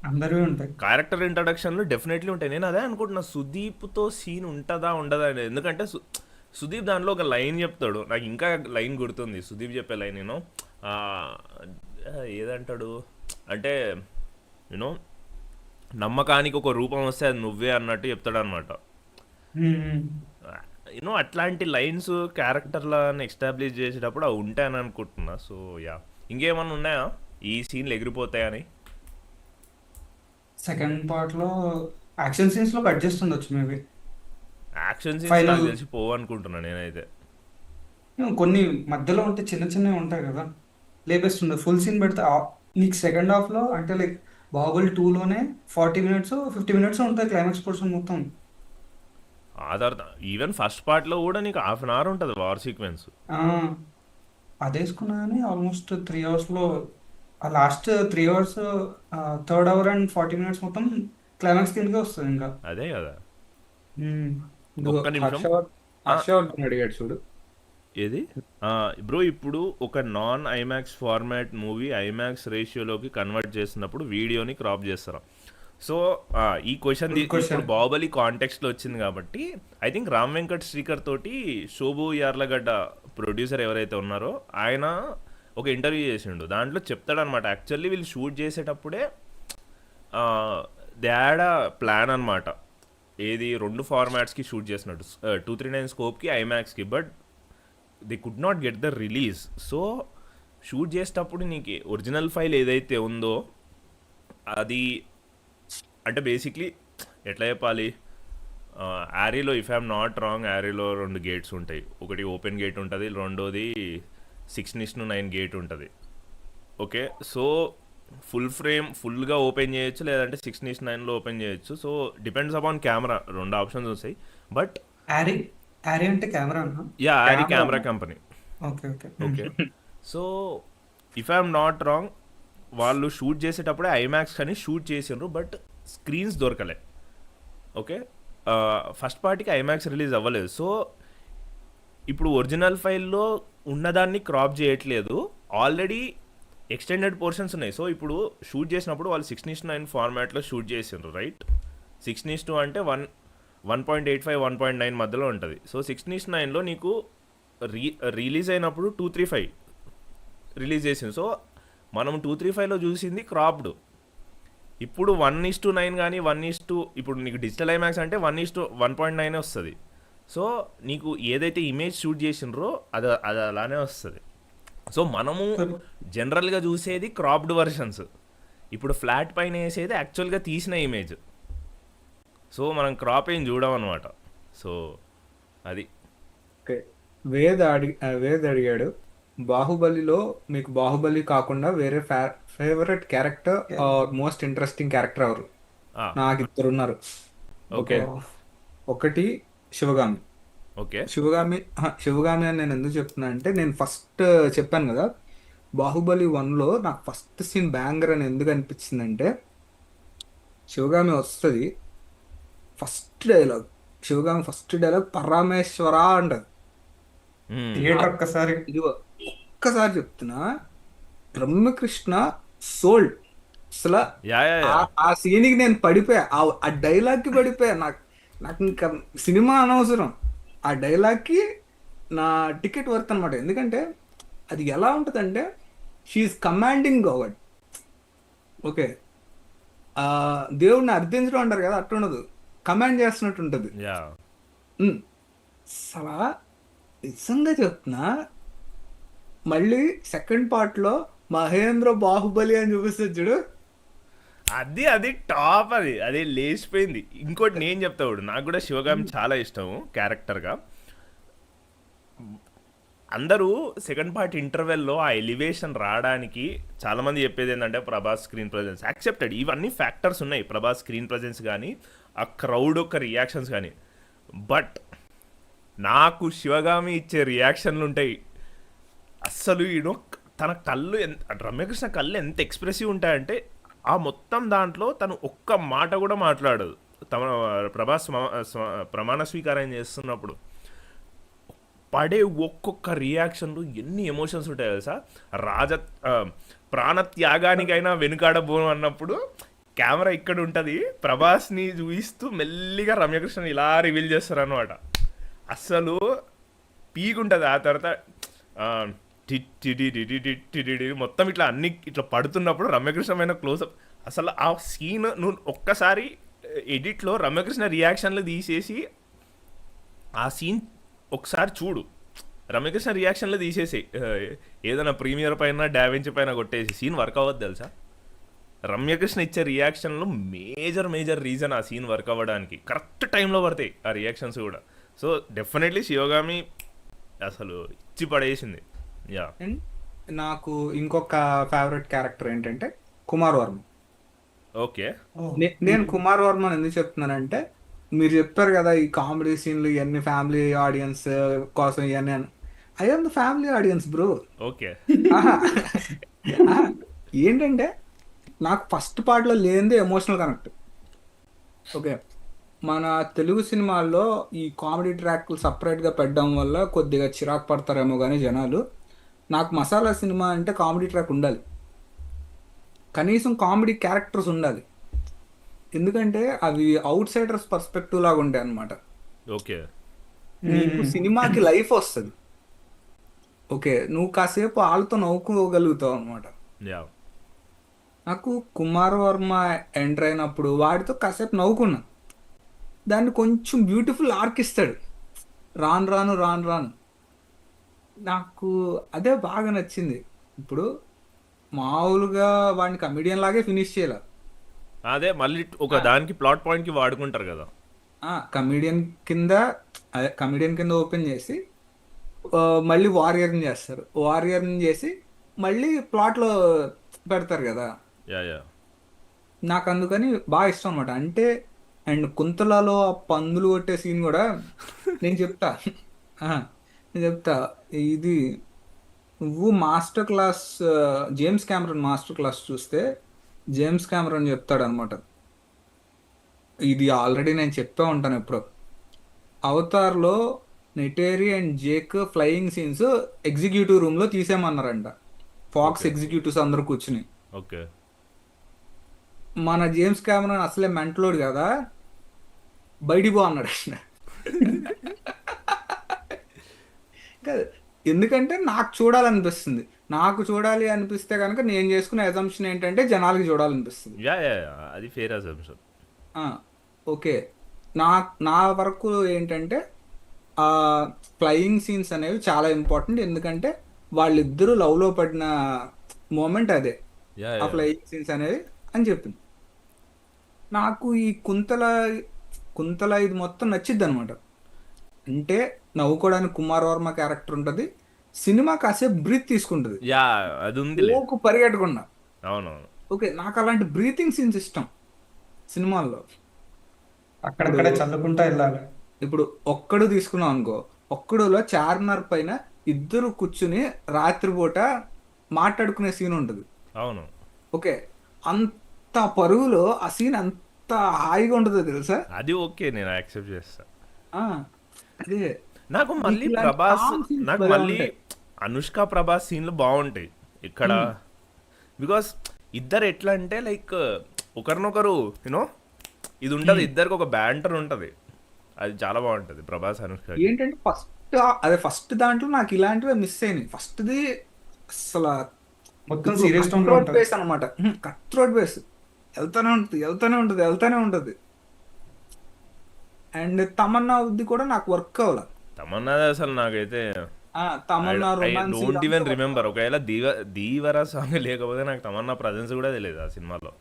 అందరివి ఉంటాయి. క్యారెక్టర్ ఇంట్రడక్షన్లు డెఫినెట్లీ ఉంటాయి. నేను అదే అనుకుంటున్నా, సుదీప్తో సీన్ ఉంటుందా ఉండదా అనేది. ఎందుకంటే సుదీప్ దాంట్లో ఒక లైన్ చెప్తాడు, నాకు ఇంకా లైన్ గుర్తుంది. సుదీప్ చెప్పే లైన్ నేను ఏదంటాడు అంటే, యూనో నమ్మకానికి ఒక రూపం వస్తే అది నువ్వే అన్నట్టు చెప్తాడు అనమాట. ఉమ్. యూనో అట్లాంటి లైన్స్ క్యారెక్టర్లను ఎస్టాబ్లిష్ చేసేటప్పుడు అవి ఉంటాయని అనుకుంటున్నా. సో యా, ఇంకేమన్నా ఉన్నాయా ఈ సీన్లు ఎగిరిపోతాయని? సెకండ్ పార్ట్ లో యాక్షన్ సీన్స్ లో కట్ చేస్తుండొచ్చు మేబీ. యాక్షన్ సీన్స్ నాకు ఫైనల్ తెలిసి పోవు అనుకుంటున్నా నేనైతే. కొన్ని మధ్యలో ఉంటే చిన్న చిన్నవి ఉంటాయి కదా, లేపేస్తుండే ఫుల్ సీన్ పెడితే నీకు సెకండ్ హాఫ్ లో అంటే లైక్ బాహుబలి 2 లోనే 40 minutes 50 minutes ఉంటుంది క్లైమాక్స్ పోర్షన్ మొత్తం. ఆ తర్వాత ఈవెన్ ఫస్ట్ పార్ట్లో కూడా నీకు 1/2 hour ఉంటుంది వార్ సీక్వెన్స్. ఆ, అదేసుకున్నా కానీ ఆల్మోస్ట్ 3 hours లో ఆ last 3 hours, third hour and 40 minutes మొత్తం క్లైమాక్స్ కిందకే వస్తుంది ఇంకా. అదే కదా. ఉమ్. ఇదిగో ఒక్క నిమిషం. ఆ, హర్షవర్ధన్ అడిగాడు చూడు. ఏది? బ్రో, ఇప్పుడు ఒక non IMAX format movie IMAX రేషియోలోకి కన్వర్ట్ చేసినప్పుడు వీడియోని క్రాప్ చేస్తారా? సో ఈ క్వశ్చన్ గుడ్ ఇప్పుడు క్వశ్చన్. బాహుబలి కాంటెక్స్ట్లో వచ్చింది కాబట్టి ఐ థింక్ రామ్ వెంకట్ శ్రీకర్ తోటి శోభు యార్లగడ్డ ప్రొడ్యూసర్ ఎవరైతే ఉన్నారో ఆయన ఒక ఇంటర్వ్యూ చేసిండు. దాంట్లో చెప్తాడనమాట, యాక్చువల్లీ వీళ్ళు షూట్ చేసేటప్పుడే దే హ్యాడ్ అ ప్లాన్ అనమాట. ఏది 2 ఫార్మాట్స్కి షూట్ చేసినట్టు 239 స్కోప్కి ఐమాక్స్కి. But they could not get the release. So shoot చేసేటప్పుడు నీకు ఒరిజినల్ ఫైల్ ఏదైతే ఉందో అది అంటే బేసిక్లీ ఎట్లా చెప్పాలి, యారీలో ఇఫ్ ఐఎమ్ నాట్ రాంగ్ యారీలో 2 గేట్స్ ఉంటాయి. ఒకటి ఓపెన్ గేట్ ఉంటుంది, రెండోది 6:9 గేట్ ఉంటుంది. ఓకే, సో ఫుల్ ఫ్రేమ్ ఫుల్గా ఓపెన్ చేయొచ్చు, లేదంటే 6:9లో ఓపెన్ చేయొచ్చు. So depends upon camera, 2 options వస్తాయి. బట్ యారీ యారీ అంటే కెమెరా అన్నా? Yeah Arri camera camera company. Okay okay. Okay, so if I'm not wrong వాళ్ళు షూట్ చేసేటప్పుడే ఐమాక్స్ కానీ షూట్ చేసిండ్రు, బట్ స్క్రీన్స్ దొరకలే. ఓకే, ఫస్ట్ పార్టీకి ఐమాక్స్ రిలీజ్ అవ్వలేదు. సో ఇప్పుడు ఒరిజినల్ ఫైల్లో ఉన్నదాన్ని క్రాప్ చేయట్లేదు, ఆల్రెడీ ఎక్స్టెండెడ్ పోర్షన్స్ ఉన్నాయి. సో ఇప్పుడు షూట్ చేసినప్పుడు వాళ్ళు 6:9 ఫార్మాట్లో షూట్ చేసిండ్రు, రైట్? 6:2 అంటే 1.85 1.9 మధ్యలో ఉంటుంది. సో 6:9లో నీకు రిలీజ్ అయినప్పుడు 235 రిలీజ్ చేసింది. సో మనం 235లో చూసింది క్రాప్డ్. ఇప్పుడు 1:9 కానీ ఇప్పుడు నీకు డిజిటల్ ఐమాక్స్ అంటే 1:1.9 వస్తుంది. సో నీకు ఏదైతే ఇమేజ్ షూట్ చేసిండ్రో అది అది అలానే వస్తుంది. సో మనము జనరల్గా చూసేది క్రాప్డ్ వర్షన్స్, ఇప్పుడు ఫ్లాట్ పైన వేసేది యాక్చువల్గా తీసిన ఇమేజ్. సో మనం క్రాప్ ఏం చూడమన్నమాట. సో అది ఓకే. వేద్ అడిగాడు, బాహుబలిలో మీకు బాహుబలి కాకుండా వేరే favourite character are most interesting character ఎవరు? ఆ, నాకు 2 ఉన్నారు. ఓకే ఒకటి శివగామి. ఓకే శివగామి అని నేను ఎందుకు చెప్తున్నా అంటే, నేను ఫస్ట్ చెప్పాను కదా, బాహుబలి 1లో నాకు ఫస్ట్ సీన్ బ్యాంగర్ అని ఎందుకు అనిపించిందంటే, శివగామి వస్తుంది శివగామి ఫస్ట్ డైలాగ్ పరమేశ్వర అంటది. థియేటర్ ఒక్కసారి ఇదిగో ఒక్కసారి చెప్తున్నా, బ్రహ్మకృష్ణ సోల్డ్ అసలు. యా యా యా ఆ సీన్కి నేను పడిపోయా, ఆ డైలాగ్కి పడిపోయా. నాకు ఇంకా సినిమా అనవసరం, ఆ డైలాగ్కి నా టికెట్ వర్త్ అనమాట. ఎందుకంటే అది ఎలా ఉంటుందంటే, షీఈస్ కమాండింగ్ గాడ్. ఓకే, దేవుడిని అర్థించడం అంటారు కదా, అట్లుండదు, కమాండ్ చేస్తున్నట్టు ఉంటుంది. యా అసలు నిజంగా చెప్తున్నా, మళ్ళీ సెకండ్ పార్ట్లో మహేంద్ర బాహుబలి అని చూపిస్తుంది చూడు, అది టాప్, అది లేచిపోయింది. ఇంకోటి నేను చెప్తా చూడు, నాకు కూడా శివగామి చాలా ఇష్టం క్యారెక్టర్గా. అందరూ సెకండ్ పార్ట్ ఇంటర్వెల్లో ఆ ఎలివేషన్ రావడానికి చాలామంది చెప్పేది ఏంటంటే ప్రభాస్ స్క్రీన్ ప్రజెన్స్ యాక్సెప్టెడ్, ఇవన్నీ ఫ్యాక్టర్స్ ఉన్నాయి, ప్రభాస్ స్క్రీన్ ప్రజెన్స్ కానీ ఆ క్రౌడ్ యొక్క రియాక్షన్స్ కానీ. బట్ నాకు శివగామి ఇచ్చే రియాక్షన్లు ఉంటాయి అస్సలు. తన కళ్ళు రమ్యకృష్ణ కళ్ళు ఎంత ఎక్స్ప్రెసివ్ ఉంటాయంటే, ఆ మొత్తం దాంట్లో తను ఒక్క మాట కూడా మాట్లాడదు. తమ ప్రభాస్ ప్రమాణ స్వీకారం చేస్తున్నప్పుడు పడే ఒక్కొక్క రియాక్షన్లు ఎన్ని ఎమోషన్స్ ఉంటాయి తెలుసా. ప్రాణత్యాగానికైనా వెనుకాడబోను అన్నప్పుడు కెమెరా ఇక్కడ ఉంటుంది, ప్రభాస్ని చూపిస్తూ మెల్లిగా రమ్యకృష్ణని ఇలా రివీల్ చేస్తారు అనమాట. అస్సలు పీక్ ఉంటుంది. ఆ తర్వాత మొత్తం ఇట్లా అన్ని ఇట్లా పడుతున్నప్పుడు రమ్యకృష్ణమైన క్లోజప్, అసలు ఆ సీన్ నువ్వు ఒక్కసారి ఎడిట్లో రమ్యకృష్ణ రియాక్షన్లు తీసేసి ఆ సీన్ ఒకసారి చూడు, రమ్యకృష్ణ రియాక్షన్లు తీసేసి ఏదైనా ప్రీమియర్ పైన డావెంచి పైన కొట్టేసి సీన్ వర్క్ అవ్వద్దు తెలుసా. రమ్యకృష్ణ ఇచ్చే రియాక్షన్లు మేజర్ రీజన్ ఆ సీన్ వర్క్ అవ్వడానికి. కరెక్ట్ టైంలో పడతాయి ఆ రియాక్షన్స్ కూడా. సో డెఫినెట్లీ శివగామి అసలు ఇచ్చి పడేసింది. యా, అండ్ నాకు ఇంకొక ఫేవరెట్ క్యారెక్టర్ ఏంటంటే కుమార్ వర్మ. ఓకే నేను కుమార్ వర్మ ఎందుకు చెప్తున్నానంటే, మీరు చెప్పారు కదా ఈ కామెడీ సీన్లు ఇవన్నీ ఫ్యామిలీ ఆడియన్స్ కోసం ఇవన్నీ అని. I am the family audience bro. Okay ఏంటంటే నాకు ఫస్ట్ పార్ట్లో లేనిదే ఎమోషనల్ కనెక్ట్. ఓకే, మన తెలుగు సినిమాల్లో ఈ కామెడీ ట్రాక్లు సపరేట్గా పెట్టడం వల్ల కొద్దిగా చిరాకు పడతారేమో కానీ జనాలు, నాకు మసాలా సినిమా అంటే కామెడీ ట్రాక్ ఉండాలి, కనీసం కామెడీ క్యారెక్టర్స్ ఉండాలి. ఎందుకంటే అవి అవుట్ సైడర్స్ పర్స్పెక్టివ్ లాగా ఉంటాయి అన్నమాట. ఓకే నీకు సినిమాకి లైఫ్ వస్తుంది. ఓకే, నువ్వు కాసేపు వాళ్ళతో నవ్వుకోగలుగుతావు అనమాట. యా, నాకు కుమార్ వర్మ ఎంటర్ అయినప్పుడు వాడితో కాసేపు నవ్వుకున్నా. దాన్ని కొంచెం బ్యూటిఫుల్ ఆర్క్ ఇస్తాడు. రాను రాను రాను రాను నాకు అదే బాగా నచ్చింది. ఇప్పుడు మామూలుగా వాడిని కమిడియన్ లాగే ఫినిష్ చేయాల. అదే మళ్ళీ ఒక దానికి ప్లాట్ పాయింట్కి వాడుకుంటారు కదా. కమిడియన్ కింద అదే కమిడియన్ కింద ఓపెన్ చేసి ఆ, మళ్ళీ వారియర్ని చేస్తారు. వారియర్ని చేసి మళ్ళీ ప్లాట్లో పెడతారు కదా. యా యా నాకు అందుకని బాగా ఇష్టం అనమాట. అంటే అండ్ కుంతలలో ఆ పందులు కొట్టే సీన్ కూడా నేను చెప్తా. ఆ, నేను చెప్తా. ఇది నువ్వు master class James Cameron master class చూస్తే జేమ్స్ కెమెరన్ చెప్తాడు అనమాట. ఇది ఆల్రెడీ నేను చెప్తా ఉంటాను ఎప్పుడో. అవతార్లో Neytiri and Jake flying scenes executive room లో తీసేయమన్నారంట, ఫాక్స్ ఓకే ఎగ్జిక్యూటివ్స్ అందరూ కూర్చుని. ఓకే మన జేమ్స్ కెమెరాన్ అసలే మెంటలోడు కదా, బయటికి పో అన్నాడు. కాదు, ఎందుకంటే నాకు చూడాలనిపిస్తుంది. నాకు చూడాలి అనిపిస్తే కనుక నేను చేసుకునే అజంప్షన్ ఏంటంటే జనాలకి చూడాలనిపిస్తుంది. యా యా యా, అది ఫేర్ అసంప్షన్. ఆ, ఓకే. నా నా వరకు ఏంటంటే ఆ ఫ్లయింగ్ సీన్స్ అనేవి చాలా ఇంపార్టెంట్. ఎందుకంటే వాళ్ళిద్దరూ లవ్లో పడిన మూమెంట్ అదే, యా ఆ యా ఫ్లయింగ్ సీన్స్ అనేవి అని చెప్పింది. నాకు ఈ కుంతల కుంతల ఇది మొత్తం నచ్చిద్ది అనమాట. అంటే నవ్వుకోవడానికి కుమార్ వర్మ క్యారెక్టర్ ఉంటుంది, సినిమా కాసేపు బ్రీత్ తీసుకుంటుంది, యా, అది ఉందిలే. ఓకు పరిగెట్టకుండా. అవునవును. ఓకే, నాకు అలాంటి బ్రీతింగ్ సీన్స్ ఇష్టం సినిమాల్లో. ఇప్పుడు అక్కడక్కడే చల్లుకుంటా వెళ్ళాలి. ఇప్పుడు ఒక్కడు తీసుకున్నాం అనుకో, ఒక్కడులో చార్మినార్ పైన ఇద్దరు కూర్చుని రాత్రిపూట మాట్లాడుకునే సీన్ ఉంటుంది. అవును. ఓకే, అంత పరుగులో ఆ సీన్ అంత హాయిగా ఉంటుందో తెలుసా. అది ఓకే, నేను యాక్సెప్ట్ చేస్తా. ఆ, అదే నాకు నీకు మళ్ళీ ఇలాంటి ప్రభాస్, కామ్ సీన్స్ నాకు భలే మళ్ళీ ఉంటాయి. అనుష్క ప్రభాస్ సీన్లు బాగుంటాయి ఇక్కడ. ఉమ్, బికాస్ ఇద్దరు ఎట్లా అంటే లైక్ ఒకరినొకరు యూనో ఇది ఉంటుంది, ఉమ్. ఇద్దరికి ఒక బ్యాంటర్ ఉంటుంది. అది చాలా బాగుంటుంది ప్రభాస్ అనుష్కకి. ఏంటంటే ఫస్ట్ దాంట్లో నాకు ఇలాంటివే మిస్ అయినాయి. ఫస్ట్ది అసలు మొత్తం ఇప్పుడు సీరియస్ కట్ టోన్ లో థ్రోట్ ఉంటది. బేస్ అనమాట. కట్ థ్రోట్ బేస్ వెళ్తానే ఉంటుంది, వెళ్తానే ఉంటుంది, వెళ్తానే ఉంటుంది. అండ్ తమన్నా ఉద్ది కూడా నాకు వర్క్ అవ్వాలి. తమన్నాది అసలు నాకైతే తమన్నా ఐ రొమాన్స్ డోంట్ ఇదంతా ఈవెన్ వర్క్ రిమెంబర్. ఒకవేళ దీవరా సాంగ్ లేకపోతే నాకు తమన్నా ప్రజెన్స్ కూడా తెలియదు ఆ సినిమాలో.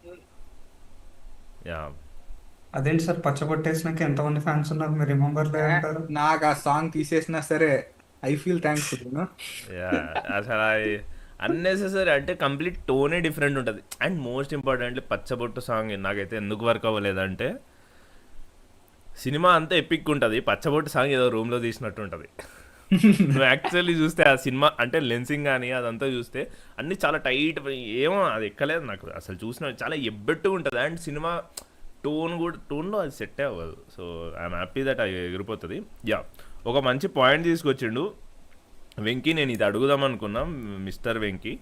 యా అవ్వాలి. అదేంటి సార్, పచ్చబొట్టేసినాక ఎంతమంది ఫ్యాన్స్ ఉన్నారు, మీరు రిమెంబర్ లే అంటారు. నాకు ఆ సాంగ్ తీసేసినా సరే ఐ ఫీల్ థ్యాంక్ఫుల్. యా అసలు అన్నెసెసరీ అంటే కంప్లీట్ టోనే డిఫరెంట్ ఉంటుంది. అండ్ మోస్ట్ ఇంపార్టెంట్లీ పచ్చబొట్టు సాంగ్ నాకైతే ఎందుకు వర్క్ అవ్వలేదంటే, సినిమా అంతా ఎపిక్ ఉంటుంది, పచ్చబొట్టు సాంగ్ ఏదో రూమ్లో తీసినట్టు ఉంటుంది. నువ్వు యాక్చువల్లీ చూస్తే ఆ సినిమా అంటే లెన్సింగ్ కానీ అదంతా చూస్తే అన్నీ చాలా టైట్, ఏమో అది ఎక్కలేదు నాకు అసలు. చూసిన చాలా ఎబ్బెట్టుగా ఉంటుంది. అండ్ సినిమా టోన్లో అది సెట్ అవ్వదు. సో ఐఎమ్ హ్యాపీ దట్ అది ఎగిరిపోతుంది. యా, ఒక మంచి పాయింట్ తీసుకొచ్చిండు వెంకీ. నేను ఇది అడుగుదాం అనుకున్నా మిస్టర్ వెంకీ.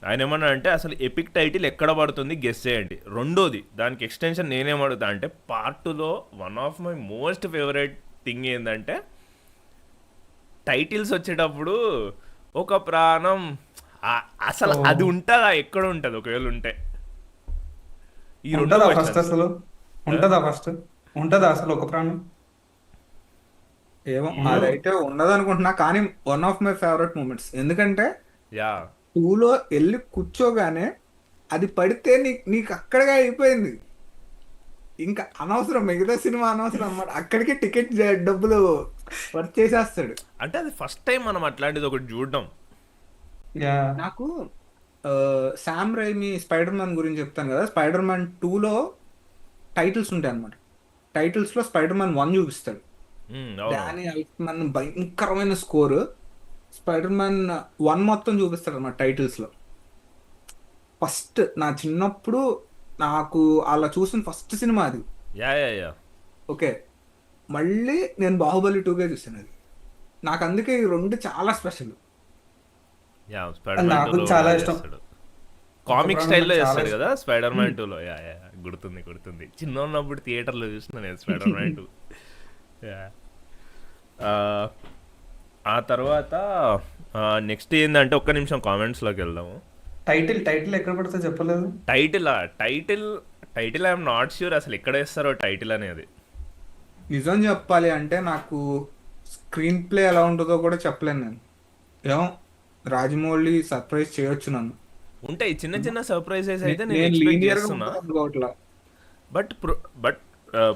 ఆయన ఏమన్నా అంటే అసలు ఎపిక్ టైటిల్ ఎక్కడ పడుతుంది గెస్ చేయండి. రెండోది దానికి ఎక్స్టెన్షన్ నేనేమడుగుతా అంటే, పార్ట్ 2లో one of my most favourite thing ఏంటంటే, టైటిల్స్ వచ్చేటప్పుడు ఒక ప్రాణం అసలు ఓ, అది ఉంటుందా, ఎక్కడ ఉంటుంది ఒకవేళ ఉంటే? ఈ రెండు ఉంటదా ఫస్ట్ క్వశ్చన్స్. అసలు? ఉంటదా ఫస్ట్? ఉంటదా అసలు ఒక ప్రాణం? ఏమో ఉండదు. అదైతే ఉండదు అనుకుంటున్నా, కానీ one of my favourite moments. ఎందుకంటే యా టూలో వెళ్ళి కూర్చోగానే అది పడితే నీకు అక్కడగా అయిపోయింది, ఇంకా అనవసరం, మిగతా సినిమా అనవసరం అన్నమాట. అక్కడికి టికెట్ డబ్బులు వర్క్ చేసేస్తాడు. అంటే అది ఫస్ట్ టైం మనం అట్లాంటిది ఒకటి చూడడం. యా, నాకు శామ్ రైమీ స్పైడర్ మ్యాన్ గురించి చెప్తాను కదా. స్పైడర్ మ్యాన్ 2లో టైటిల్స్ ఉంటాయి అనమాట. టైటిల్స్లో స్పైడర్ మ్యాన్ 1 చూపిస్తాడు. అవును. డానీ ఎల్ఫ్మన్ భయంకరమైన స్కోరు. స్పైడర్ మ్యాన్ 1 మొత్తం చూపిస్తాడు అనమాట టైటిల్స్లో. ఫస్ట్ నా చిన్నప్పుడు నాకు అలా చూసిన ఫస్ట్ సినిమా అది. యా యా యా ఓకే, మళ్ళీ నేను బాహుబలి 2గా చూసాను అది. నాకు అందుకే ఈ రెండు చాలా స్పెషల్. యా స్పైడర్ మ్యాన్ నాకు 2లో చాలా కూడా ఇష్టం. చేస్తాడు, ఒక కామిక్ ప్రాణం స్టైల్లో నాకు చాలా చేస్తాడు ఇష్టం. కదా స్పైడర్ మ్యాన్ 2లో. యా యా గుర్తుంది. చిన్న ఉన్నప్పుడు థియేటర్లో చూసిన నేను స్పైడర్ మ్యాన్ 2. యా ఆ తర్వాత నెక్స్ట్ ఏంటంటే, ఒక్క నిమిషం కామెంట్స్లోకి వెళ్దాము. టైటిల్ టైటిల్ ఎక్కడ పడితే చెప్పలేదు. టైటిల్ ఐఎమ్ నాట్ ష్యూర్ అసలు ఎక్కడ వేస్తారో టైటిల్ అనేది. నిజం చెప్పాలి అంటే నాకు స్క్రీన్ ప్లే ఎలా ఉంటుందో కూడా చెప్పలేను నేను. ఏమో, రాజమౌళి సర్ప్రైజ్ చేయొచ్చు నన్ను. ఉంటాయి చిన్న చిన్న సర్ప్రైజెస్ అయితే నేను నేను ఎక్స్పెక్ట్ లీనియర్ గా చేస్తున్నా. ఉంటుంది అనుకోవట్లా. బట్ బట్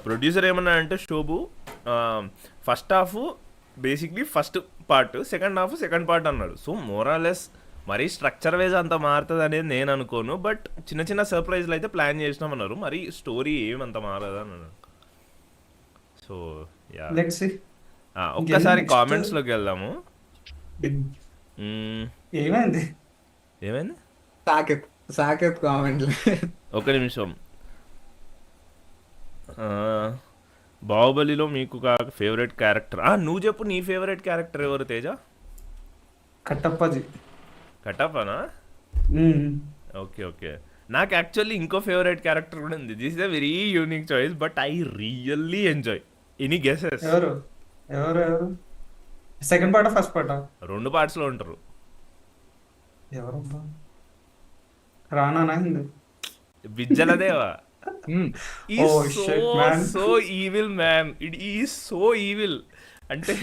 ప్రొడ్యూసర్ ఏమన్నా అంటే Shobu first half basically first part, second part అన్నాడు. సో మోరాలెస్ మరీ స్ట్రక్చర్ వైజ్ అంత మారుతుంది అనేది నేను అనుకోను. బట్ చిన్న చిన్న సర్ప్రైజ్లు అయితే ప్లాన్ చేసినామన్నారు. మరి స్టోరీ ఏమంత మారదా అని అన్నాడు. సో యా, లెట్స్ సి ఒక్కసారి నెక్స్ట్ కామెంట్స్లోకి వెళ్దాము. మ్మ్, ఏమైంది. ఏమైంది సాకేత్ సాకేత్ కామెంట్లు. ఒక నిమిషం. ఆ, బాహుబలిలో మీకు ఫేవరెట్ క్యారెక్టర్ నువ్వు చెప్పు. నీ ఫేవరెట్ క్యారెక్టర్ ఎవరు తేజ? కట్టప్పజీ. కట్టప్పనా? మ్మ్. Okay okay. నాకు యాక్చువల్లీ ఇంకో ఫేవరెట్ క్యారెక్టర్ కూడా ఉంది. This is a very unique choice but I really enjoy. Any guesses? ఎవరు ఎవరు ఎవరు సెకండ్ పార్టా ఫస్ట్ పార్టా? రెండు పార్ట్స్లో ఉంటారు. ఎవరు రానా హిందీ? బిజ్జలదేవా. ఈ ఓ so shit man. So evil man. It is so evil అంటే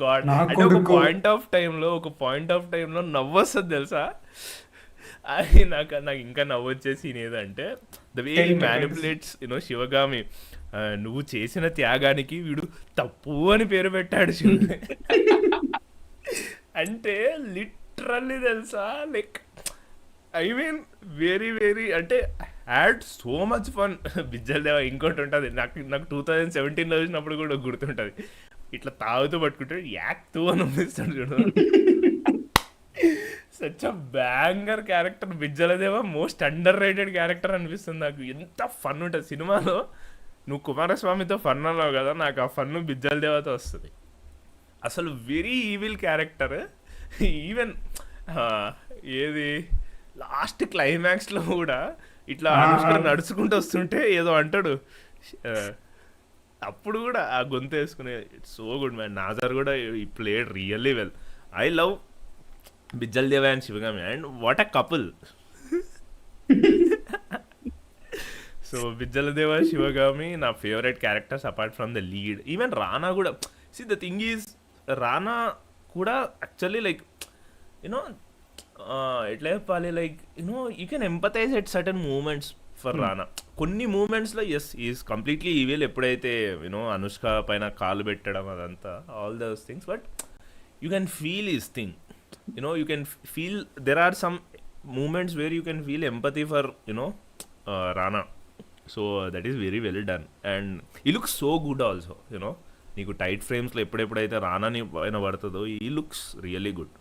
గాడ్. నా అంటే ఒక కొడుకు. పాయింట్ ఆఫ్ టైంలో నవ్వొస్తుంది తెలుసా. అది నాకు నాకు ఇంకా నవ్వొచ్చే సీన్ ఏదంటే ద వే హీ మ్యానిపులేట్స్ శివగామి. నువ్వు చేసిన త్యాగానికి వీడు తప్పు అని పేరు పెట్టాడు శివుని. అంటే లిటరల్లీ తెలుసా, like I mean very very అంటే హ్యాడ్ సో మచ్ ఫన్. బిజ్జల్ దేవా ఇంకోటి ఉంటుంది, నాకు 2017లో చూసినప్పుడు కూడా గుర్తుంటుంది. ఇట్లా తాగుతూ పట్టుకుంటే యాక్తూ అని అనిపిస్తాడు చూడు. Such a banger character Bijjaladeva. Most underrated character అనిపిస్తుంది నాకు. ఎంత ఫన్ ఉంటుంది సినిమాలో. నువ్వు కుమారస్వామితో ఫన్ అన్నావు కదా, నాకు ఆ ఫన్ బిజ్జలదేవాతో వస్తుంది. అసలు వెరీ ఈవిల్ క్యారెక్టర్. ఈవెన్ ఏది లాస్ట్ క్లైమాక్స్లో కూడా ఇట్లా అనుష్క నడుచుకుంటూ వస్తుంటే ఏదో అంటాడు. అప్పుడు కూడా ఆ గొంతు వేసుకునే it's so good man. Nassar కూడా ఈ played really well. I love Bijjaladeva and Sivagami and what a couple. So Bijjaladeva, Sivagami నా favourite characters apart from the lead. Even Rana కూడా. See the thing is Rana కూడా యాక్చువల్లీ లైక్ యునో ఎట్లా చెప్పాలి, like you can empathise at certain moments for Rana. కొన్ని మూమెంట్స్లో ఎస్ is completely evil. ఎప్పుడైతే అనుష్క పైన కాలు పెట్టడం అదంతా all those things. But you can feel this thing. You can feel there are some moments where you can feel empathy for Rana. So that is very well done and he looks so good also. నీకు tight ఫ్రేమ్స్లో ఎప్పుడెప్పుడైతే రానాని పైన పడుతుందో ఈ looks really good.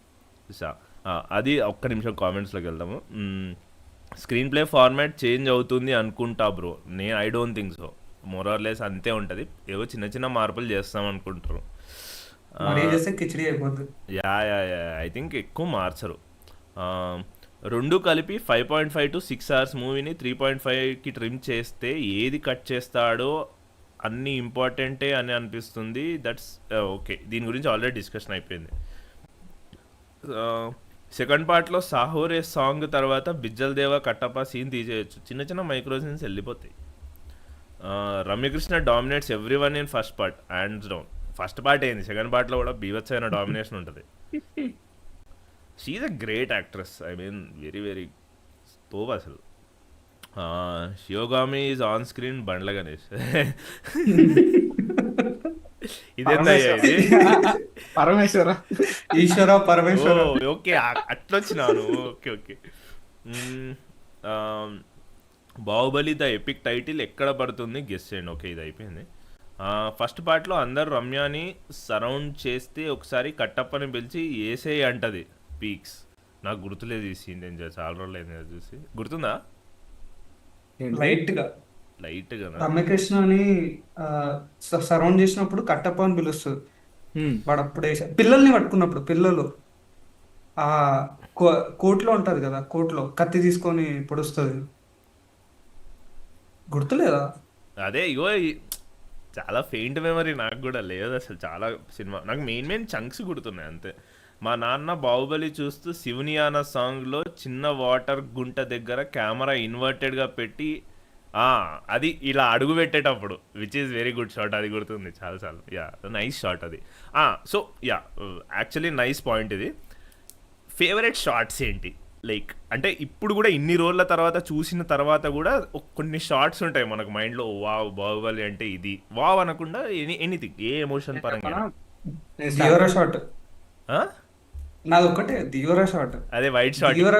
అది ఒక్క నిమిషం కామెంట్స్లోకి వెళ్దాము. స్క్రీన్ ప్లే ఫార్మాట్ చేంజ్ అవుతుంది అనుకుంటా bro. I don't think so. More or less అంతే ఉంటుంది. ఏవో చిన్న చిన్న మార్పులు చేస్తాం అనుకుంటారు. కిచడీ అయిపోతుంది. Yeah yeah yeah I think ఎక్కువ మార్చరు. రెండు కలిపి 5.5 to 6 hours మూవీని 3.5కి ట్రిమ్ చేస్తే ఏది కట్ చేస్తాడో అన్నీ ఇంపార్టెంటే అని అనిపిస్తుంది. That's okay. దీని గురించి ఆల్రెడీ డిస్కషన్ అయిపోయింది. సెకండ్ పార్ట్లో సాహోరే సాంగ్ తర్వాత బిజ్జల్ దేవా కట్టప్ప సీన్ తీసేయచ్చు. చిన్న చిన్న మైక్రో సీన్స్ వెళ్ళిపోతాయి. Ramya Krishna dominates everyone in first part hands down. First part అయింది, సెకండ్ పార్ట్లో కూడా బీభత్సమైన డామినేషన్ ఉంటుంది. She's a great actress. I mean very very తోవ అసలు. Sivagami is on screen Bandla Ganesh. ఇదేందయ్యా ఇది? పరమేశ్వర ఈశ్వర పరమేశ్వర. ఓకే అట్లొచ్చినాను. Okay okay. Baahubali the epic title ఎక్కడ పడుతుంది గెస్ చేయండి. ఓకే ఇది అయిపోయింది. ఫస్ట్ పార్ట్లో అందరు రమ్యాని సరౌండ్ చేస్తే ఒకసారి కట్టప్పని పిలిచి ఏసే అంటది పీక్స్. నాకు గుర్తులేదు ఈ సీన్. నేను చాలా రోజులు అయింది చూసి. గుర్తుందా? లైట్గా రమ్యకృష్ణని సరౌండ్ చేసినప్పుడు కట్టప్ప అని పిలుస్తుంది. వాడు అప్పుడే పిల్లల్ని పట్టుకున్నప్పుడు పిల్లలు ఆ కోర్టులో ఉంటుంది కదా, కోర్టులో కత్తి తీసుకొని పొడుస్తుంది. గుర్తులేదా? అదే ఇగో చాలా ఫెయింట్ మెమరీ నాకు కూడా లేదు అసలు. చాలా సినిమా నాకు మెయిన్ చంక్స్ గుర్తున్నాయి అంతే. మా నాన్న బాహుబలి చూస్తూ శివునియానా సాంగ్లో చిన్న వాటర్ గుంట దగ్గర కెమెరా ఇన్వర్టెడ్గా పెట్టి అది ఇలా అడుగు పెట్టేటప్పుడు which is very good shot, అది గుర్తుంది చాలాసార్లు. యా నైస్ షాట్ అది. So yeah actually nice point ఇది. ఫేవరెట్ షార్ట్స్ ఏంటి? లైక్ అంటే ఇప్పుడు కూడా ఇన్ని రోజుల తర్వాత చూసిన తర్వాత కూడా కొన్ని షార్ట్స్ ఉంటాయి మనకు మైండ్లో, వావ్ బాహుబలి అంటే ఇది, వావ్ అనకుండా ఎనీథింగ్, ఏ ఎమోషన్ పరంగా. దియోరా షాట్ నాది ఒకటే, దియోరా షాట్. అదే వైట్ షాట్. దియోరా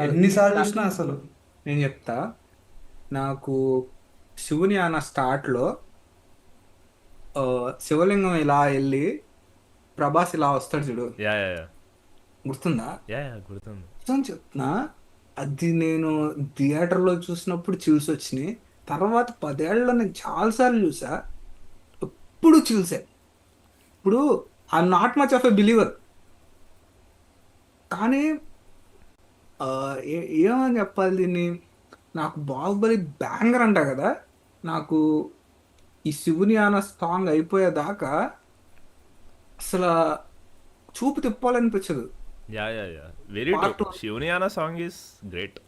ఎన్నిసార్లు చూసినా అసలు. నేను చెప్తా, నాకు శివుని అన్న స్టార్ట్లో శివలింగం ఇలా వెళ్ళి ప్రభాస్ ఇలా వస్తాడు చూడు, యా యా యా గుర్తుందా? యా యా గుర్తుంది. అని చెప్తున్నా, అది నేను థియేటర్లో చూసినప్పుడు చిల్స్ వచ్చినాయి. తర్వాత 10 ఏళ్ళలో నేను చాలాసార్లు చూసా, ఎప్పుడు చిల్సే. ఇప్పుడు I not much of a believer, కానీ ఏమని చెప్పాలి దీన్ని, నాకు బాహుబలి బ్యాంగర్ అంట కదా, నాకు ఈ శివుని అన్న సాంగ్ అయిపోయేదాకా అసలు చూపు తిప్పాలనిపించదు. Yeah yeah yeah very true. శివుని అన్న సాంగ్ ఈస్ గ్రేట్.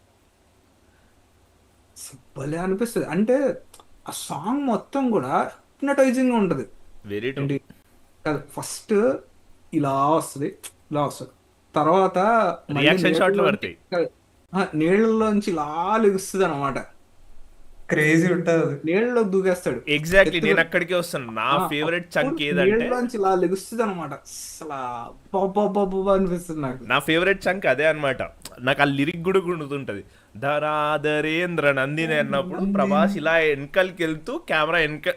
భలే అనిపిస్తుంది. అంటే ఆ సాంగ్ మొత్తం కూడా హిప్నటైజింగ్ ఉంటుంది. Very true. ఫస్ట్ ఇలా వస్తుంది, ఇలా వస్తుంది, తర్వాత రియాక్షన్ షాట్లు పడతాయి, నీళ్ళలోంచి ఇలా లెగుస్తుంది అనమాట. క్రేజీ ఉంటుంది, నీళ్ళలో దూకేస్తాడు. ఎగ్జాక్ట్లీ నేను అక్కడికే వస్తాను. నా ఫేవరెట్ చంక్ ఏదంటే నీళ్ళలోంచి ఇలా లెగుస్తుంది అనమాట. అసలు అనిపిస్తుంది నాకు. నా ఫేవరెట్ చంక్ అదే అనమాట. నాకు ఆ లిరిక్ కూడా గుర్తుంటది, ధరాధరేంద్ర నందిని అన్నప్పుడు ప్రభాస్ ఇలా వెనకాలకి వెళ్తూ కెమెరా వెనక,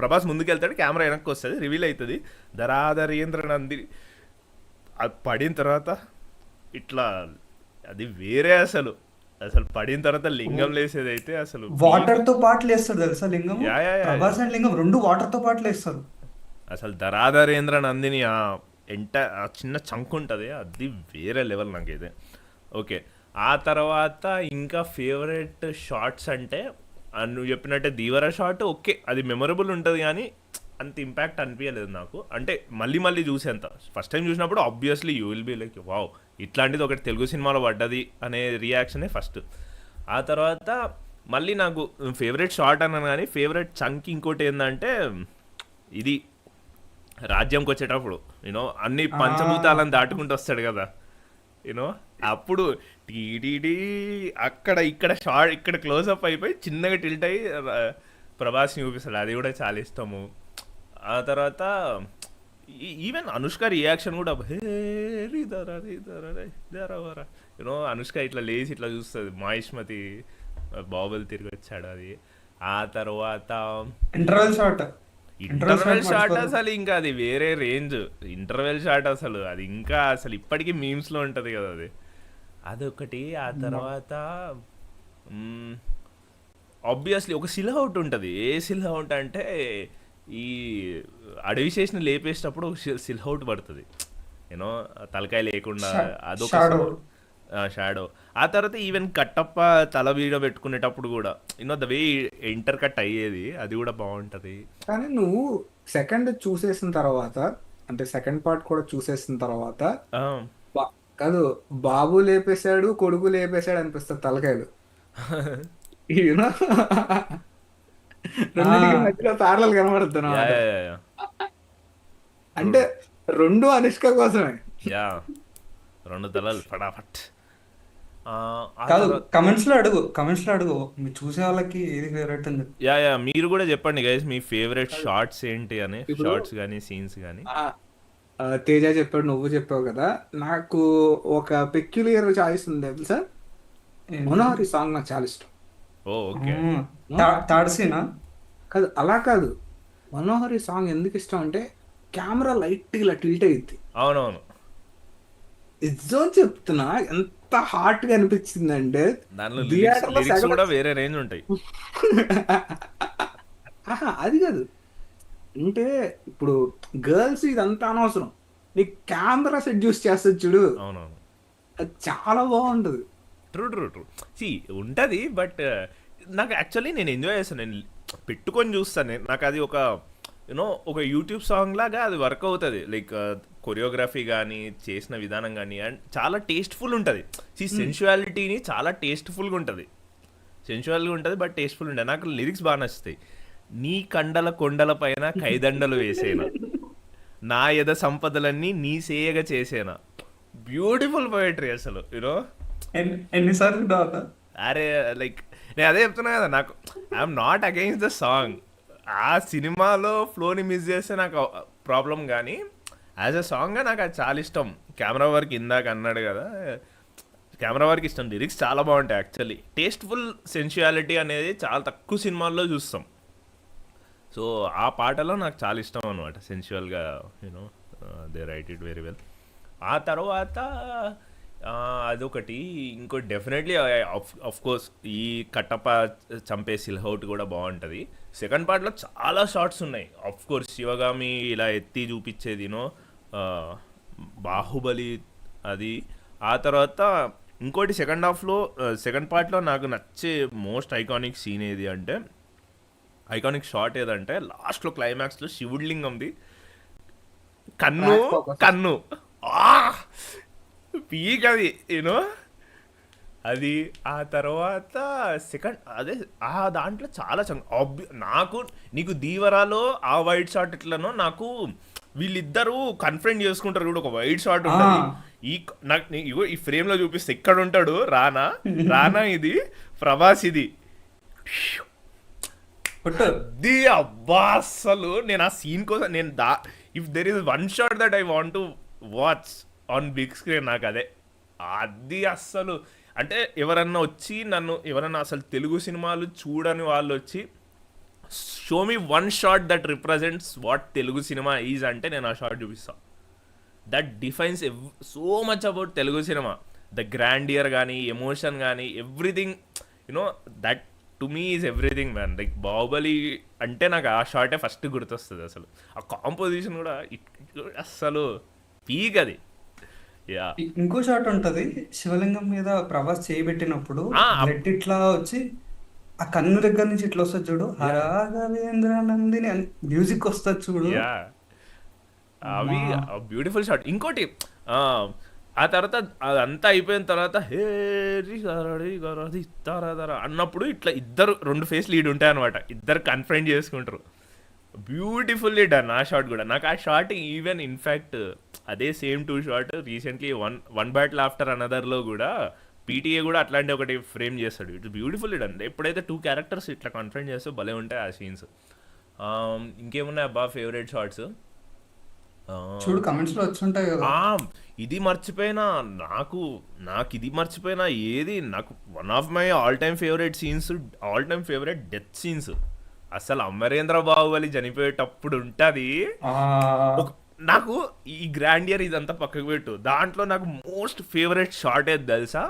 ప్రభాస్ ముందుకు వెళ్తాడు, కెమెరా వెనక్కి వస్తుంది, రివీల్ అవుతుంది ధరాధరేంద్ర నందిని. అది పడిన తర్వాత ఇట్లా అది వేరే. అసలు అసలు పడిన తర్వాత లింగం లేసేది అయితే అసలు వాటర్ తో పాటు లేస్తాడు తెలుసా లింగం. Yeah yeah yeah. Prabhas and లింగం రెండు వాటర్ తో పాటు లేస్తారు. అసలు ధరాధరేంద్ర నందిని ఆ చిన్న చంక్ ఉంటుంది, అది వేరే లెవెల్ నాకైతే. ఓకే, ఆ తర్వాత ఇంకా ఫేవరెట్ షార్ట్స్ అంటే నువ్వు చెప్పినట్టే ధీవర షాట్. ఓకే, అది మెమొరబుల్ ఉంటుంది కానీ అంత ఇంపాక్ట్ అనిపించలేదు నాకు. అంటే మళ్ళీ మళ్ళీ చూసేంత, ఫస్ట్ టైం చూసినప్పుడు obviously you will be like wow ఇట్లాంటిది ఒకటి తెలుగు సినిమాలో పడ్డది అనే రియాక్షనే ఫస్ట్. ఆ తర్వాత మళ్ళీ నాకు ఫేవరెట్ షార్ట్ అన్నాను కానీ ఫేవరెట్ చంక్ ఇంకోటి ఏంటంటే ఇది రాజ్యంకి వచ్చేటప్పుడు యూనో అన్ని పంచభూతాలను దాటుకుంటూ వస్తాడు కదా యూనో, అప్పుడు టీడీడీ అక్కడ ఇక్కడ షార్ట్ ఇక్కడ క్లోజప్ అయిపోయి చిన్నగా టిల్ట్ అయ్యి ప్రభాస్ని చూపిస్తాడు, అది కూడా చాలా ఇష్టము. ఆ తర్వాత ఈవెన్ అనుష్క రియాక్షన్ కూడా యూనో అనుష్క ఇట్లా లేచి ఇట్లా చూస్తుంది, మహేష్మతి బాహుబలి తిరిగి వచ్చాడు అది. ఆ తర్వాత ఇంటర్వెల్ షాట్, ఇంటర్వెల్ షాట్ అసలు ఇంకా అది వేరే రేంజ్. ఇంటర్వెల్ షాట్ అసలు అది ఇంకా అసలు ఇప్పటికీ మీమ్స్ లో ఉంటది కదా అది, అదొకటి. ఆ తర్వాత ఆబ్వియస్లీ ఒక సిల్హౌట్ ఉంటుంది. ఏ సిల్హౌట్ అంటే ఈ అడవి చేసిన లేపేసేటప్పుడు ఒక సిల్హౌట్ పడుతుంది యూనో, తలకాయ లేకుండా, అదొక షాడో. ఆ తర్వాత ఈవెన్ కట్టప్ప తల వీడియో పెట్టుకునేటప్పుడు కూడా you know the way inter cut అయ్యేది, అది కూడా బాగుంటది. కానీ నువ్వు సెకండ్ చూసేసిన తర్వాత, అంటే సెకండ్ పార్ట్ కూడా చూసేసిన తర్వాత కాదు బాబు లేపేశాడు కొడుకు లేపేశాడు అనిపిస్తుంది తలకాయలు. యూనో రెండింటికి మధ్యలో ప్యారలల్ కనబడుతున్నా, అంటే రెండు అనుష్క కోసమే. యా రెండు తలలు ఫటాఫట్. కాదు కమెంట్స్ లో అడుగు మీరు చూసే వాళ్ళకి ఏది ఫేవరెట్ అని చెప్పి. యా యా మీరు కూడా చెప్పండి గైస్ మీ ఫేవరెట్ షార్ట్స్ ఏంటి అని, షార్ట్స్ కానీ సీన్స్ కానీ. తేజ చెప్పాడు, నువ్వు చెప్పావు కదా, నాకు ఒక పెక్యులియర్ చాయిస్ ఉంది తెలుసా, మనోహరి సాంగ్ నాకు చాలా ఇష్టం. ఓకే, థర్డ్ సీనా? కాదు అలా కాదు, మనోహరి సాంగ్ ఎందుకు ఇష్టం అంటే కెమెరా లైట్ ఇలా టిల్ట్ అయ్యింది. అవునవును నిజం చెప్తున్నా, ఎంత హార్ట్ గా అనిపించింది అంటే లిరిక్స్ కూడా వేరే రేంజ్ ఉంటాయి. అది కాదు, అంటే ఇప్పుడు గర్ల్స్ ఇదంతా అనవసరం, నీకు కెమెరా సెట్ చూసి చేస్తుంది చూడు, అవునవును అది చాలా బాగుంటది. ట్రూ ట్రూ ట్రూ సి ఉంటుంది. బట్ నాకు యాక్చువల్లీ నేను ఎంజాయ్ చేస్తాను, నేను పెట్టుకొని చూస్తాను. నాకు అది ఒక యూనో ఒక యూట్యూబ్ సాంగ్ లాగా అది వర్క్ అవుతుంది. లైక్ కొరియోగ్రఫీ కానీ చేసిన విధానం కానీ అండ్ చాలా టేస్ట్ఫుల్ ఉంటుంది. సెన్షువాలిటీని చాలా టేస్ట్ఫుల్గా ఉంటుంది, సెన్షువల్గా ఉంటుంది బట్ టేస్ట్ఫుల్ ఉంటుంది. నాకు లిరిక్స్ బాగా నచ్చుతాయి. నీ కండల కొండల పైన కైదండలు వేసేనా, నా ఎద సంపదలన్నీ నీ సేయగా చేసేనా. బ్యూటిఫుల్ పోయిటరీ అసలు యూనో. ఎన్నిసార్లు డాకా అరే లైక్ నేను అదే చెప్తున్నా కదా, నాకు I'm not against the song. ఆ సినిమాలో ఫ్లోని మిస్ చేస్తే నాకు ప్రాబ్లం, కానీ యాజ్ అ సాంగ్గా నాకు అది చాలా ఇష్టం. కెమెరా వర్క్ ఇందాక అన్నాడు కదా, కెమెరా వర్క్ ఇష్టం. లిరిక్స్ చాలా బాగుంటాయి యాక్చువల్లీ. టేస్ట్ఫుల్ సెన్షువాలిటీ అనేది చాలా తక్కువ సినిమాల్లో చూస్తాం. సో ఆ పాటలో నాకు చాలా ఇష్టం అనమాట, సెన్షువల్గా you know they write it very well. ఆ తర్వాత అదొకటి. ఇంకో డెఫినెట్లీ ఆఫ్ కోర్స్ ఈ కట్టప్ప చంపే సిల్హౌట్ కూడా బాగుంటుంది. సెకండ్ పార్ట్లో చాలా షార్ట్స్ ఉన్నాయి. ఆఫ్ కోర్స్ శివగామి ఇలా ఎత్తి చూపించేది యూనో, బాహుబలి అది. ఆ తర్వాత ఇంకోటి సెకండ్ పార్ట్లో నాకు నచ్చే మోస్ట్ ఐకానిక్ సీన్ ఏది అంటే, ఐకానిక్ షాట్ ఏదంటే లాస్ట్లో క్లైమాక్స్లో శివుడ్లింగంది కన్ను కన్ను పీక్ అది యూనో అది. ఆ తర్వాత సెకండ్ అదే ఆ దాంట్లో చాలా నాకు నీకు దీవరాలో ఆ వైట్ షాట్ ఎట్లనో నాకు వీళ్ళిద్దరూ కన్ఫరెంట్ చేసుకుంటారు కూడా, ఒక వైట్ షాట్ ఉంటుంది. నాకు ఈ ఫ్రేమ్ లో చూపిస్తే ఇక్కడ ఉంటాడు రానా ఇది ప్రభాస్ ఇది అది. అబ్బా అస్సలు నేను ఆ సీన్ కోసం నేను if there is one shot that I want to watch on big screen నాకు అదే. అది అస్సలు అంటే ఎవరన్నా అసలు తెలుగు సినిమాలు చూడని వాళ్ళు వచ్చి show me one shot that represents what Telugu cinema is అంటే నేను ఆ షాట్ చూపిస్తాను. That defines so much about Telugu cinema. The grandeur కానీ ఎమోషన్ కానీ everything you know that to me is everything man. Like Baahubali అంటే నాకు ఆ షార్టే ఫస్ట్ గుర్తొస్తుంది. అసలు ఆ కాంపోజిషన్ కూడా అస్సలు పీక్ అది. యా ఇంకో షాట్ ఉంటది, శివలింగం మీద ప్రభాస్ చేయబెట్టినప్పుడు బ్లడ్ ఇట్లా వచ్చి ఆ కన్ను దగ్గర నుంచి ఇట్లా వస్తుంది చూడు, రాఘవేంద్ర నందిని అని మ్యూజిక్ వస్తుంది చూడు. యా అవి బ్యూటిఫుల్ షాట్. ఇంకోటి ఆ తర్వాత అదంతా అయిపోయిన తర్వాత హే అన్నప్పుడు ఇట్లా ఇద్దరు రెండు ఫేస్ లీడ్ ఉంటాయి అనమాట, ఇద్దరు కన్ఫరెంట్ చేసుకుంటారు. బ్యూటిఫుల్లీ డన్ ఆ షాట్ కూడా. నాకు ఆ షాట్ ఈవెన్ ఇన్ఫ్యాక్ట్ అదే same two shot recently one battle after అనదర్లో కూడా పీటీఏ కూడా అట్లాంటి ఒకటి ఫ్రేమ్ చేస్తాడు. It's beautifully done. ఎప్పుడైతే టూ క్యారెక్టర్స్ ఇట్లా కన్ఫరెంట్ చేస్తే భలే ఉంటాయి ఆ సీన్స్. ఇంకేమున్నాయి అబ్బా ఫేవరెట్ షార్ట్స్? చూడు కమెంట్స్ లో వచ్చుంటాయి కదా. ఇది మర్చిపోయినా నాకు ఇది మర్చిపోయినా ఏది నాకు one of my all time favourite scenes, all time favourite death scenes అసలు అమరేంద్ర బాహుబలి చనిపోయేటప్పుడు ఉంటుంది. నాకు ఈ గ్రాండియర్ ఇదంతా పక్కకు పెట్టు, దాంట్లో నాకు మోస్ట్ ఫేవరెట్ షార్ట్ ఏది తెలుసా?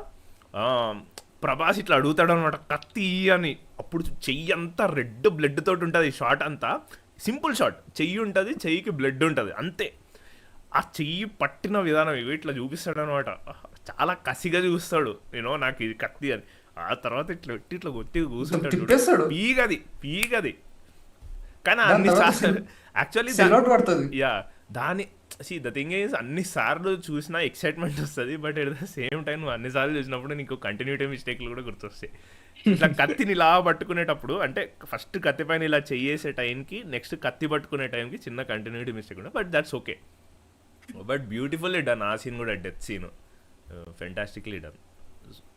ప్రభాస్ ఇట్లా అడుగుతాడు అనమాట కత్తి అని, అప్పుడు చెయ్యి అంతా రెడ్ బ్లడ్ తోటి ఉంటుంది షార్ట్ అంతా. సింపుల్ షాట్, చెయ్యి ఉంటుంది, చెయ్యికి బ్లడ్ ఉంటుంది అంతే. ఆ చెయ్యి పట్టిన విధానం ఇట్లా చూపిస్తాడు అనమాట, చాలా కసిగా చూస్తాడు నేను నాకు ఇది కత్తి అని. ఆ తర్వాత ఇట్లా పెట్టి ఇట్లా కొద్దిగా కూర్చుంటాడు, పీగది. కానీ అన్నిసార్లు యాక్చువల్లీ యా దాని ద థింగ్ ఈజ్ అన్నిసార్లు చూసినా ఎక్సైట్మెంట్ వస్తుంది, but at the same time నువ్వు అన్నిసార్లు చూసినప్పుడు నీకు కంటిన్యూటీ మిస్టేక్లు కూడా గుర్తొస్తాయి. ఇట్లా కత్తిని ఇలా పట్టుకునేటప్పుడు అంటే ఫస్ట్ కత్తి పైన ఇలా చెయ్యేసే టైంకి నెక్స్ట్ కత్తి పట్టుకునే టైంకి చిన్న కంటిన్యూటీ మిస్టేక్ ఉంటుంది, but that's okay. But beautifully done ఆ సీన్ కూడా, డెత్ సీన్ ఫెంటాస్టిక్లీ డన్.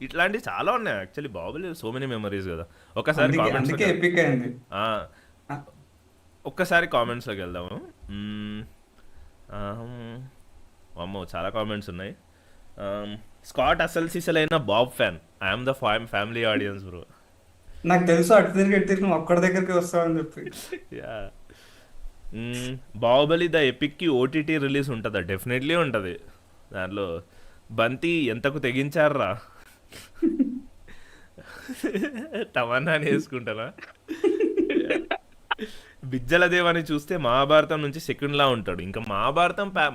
ఇట్లాంటివి చాలా ఉన్నాయి actually. Baahubali so many memories కదా. ఒక్కసారి కామెంట్స్లోకి వెళ్దాము. అమ్మో చాలా కామెంట్స్ ఉన్నాయి. స్కాట్ అసలు సిసలైన బాబ్ fan, I'm the family audience bro. నాకు తెలుసు అటు తిరిగి నువ్వు ఒక్కడి దగ్గరికి వస్తావని చెప్పి. యా బాహుబలి ద ఎపిక్కి ఓటీటీ రిలీజ్ ఉంటుందా? డెఫినెట్లీ ఉంటుంది. దాంట్లో బంతి ఎంతకు తెగించారా తమన్నా వేసుకుంటారా? బిజ్జలదేవాన్ని చూస్తే మహాభారతం నుంచి సెకండ్లా ఉంటాడు. ఇంకా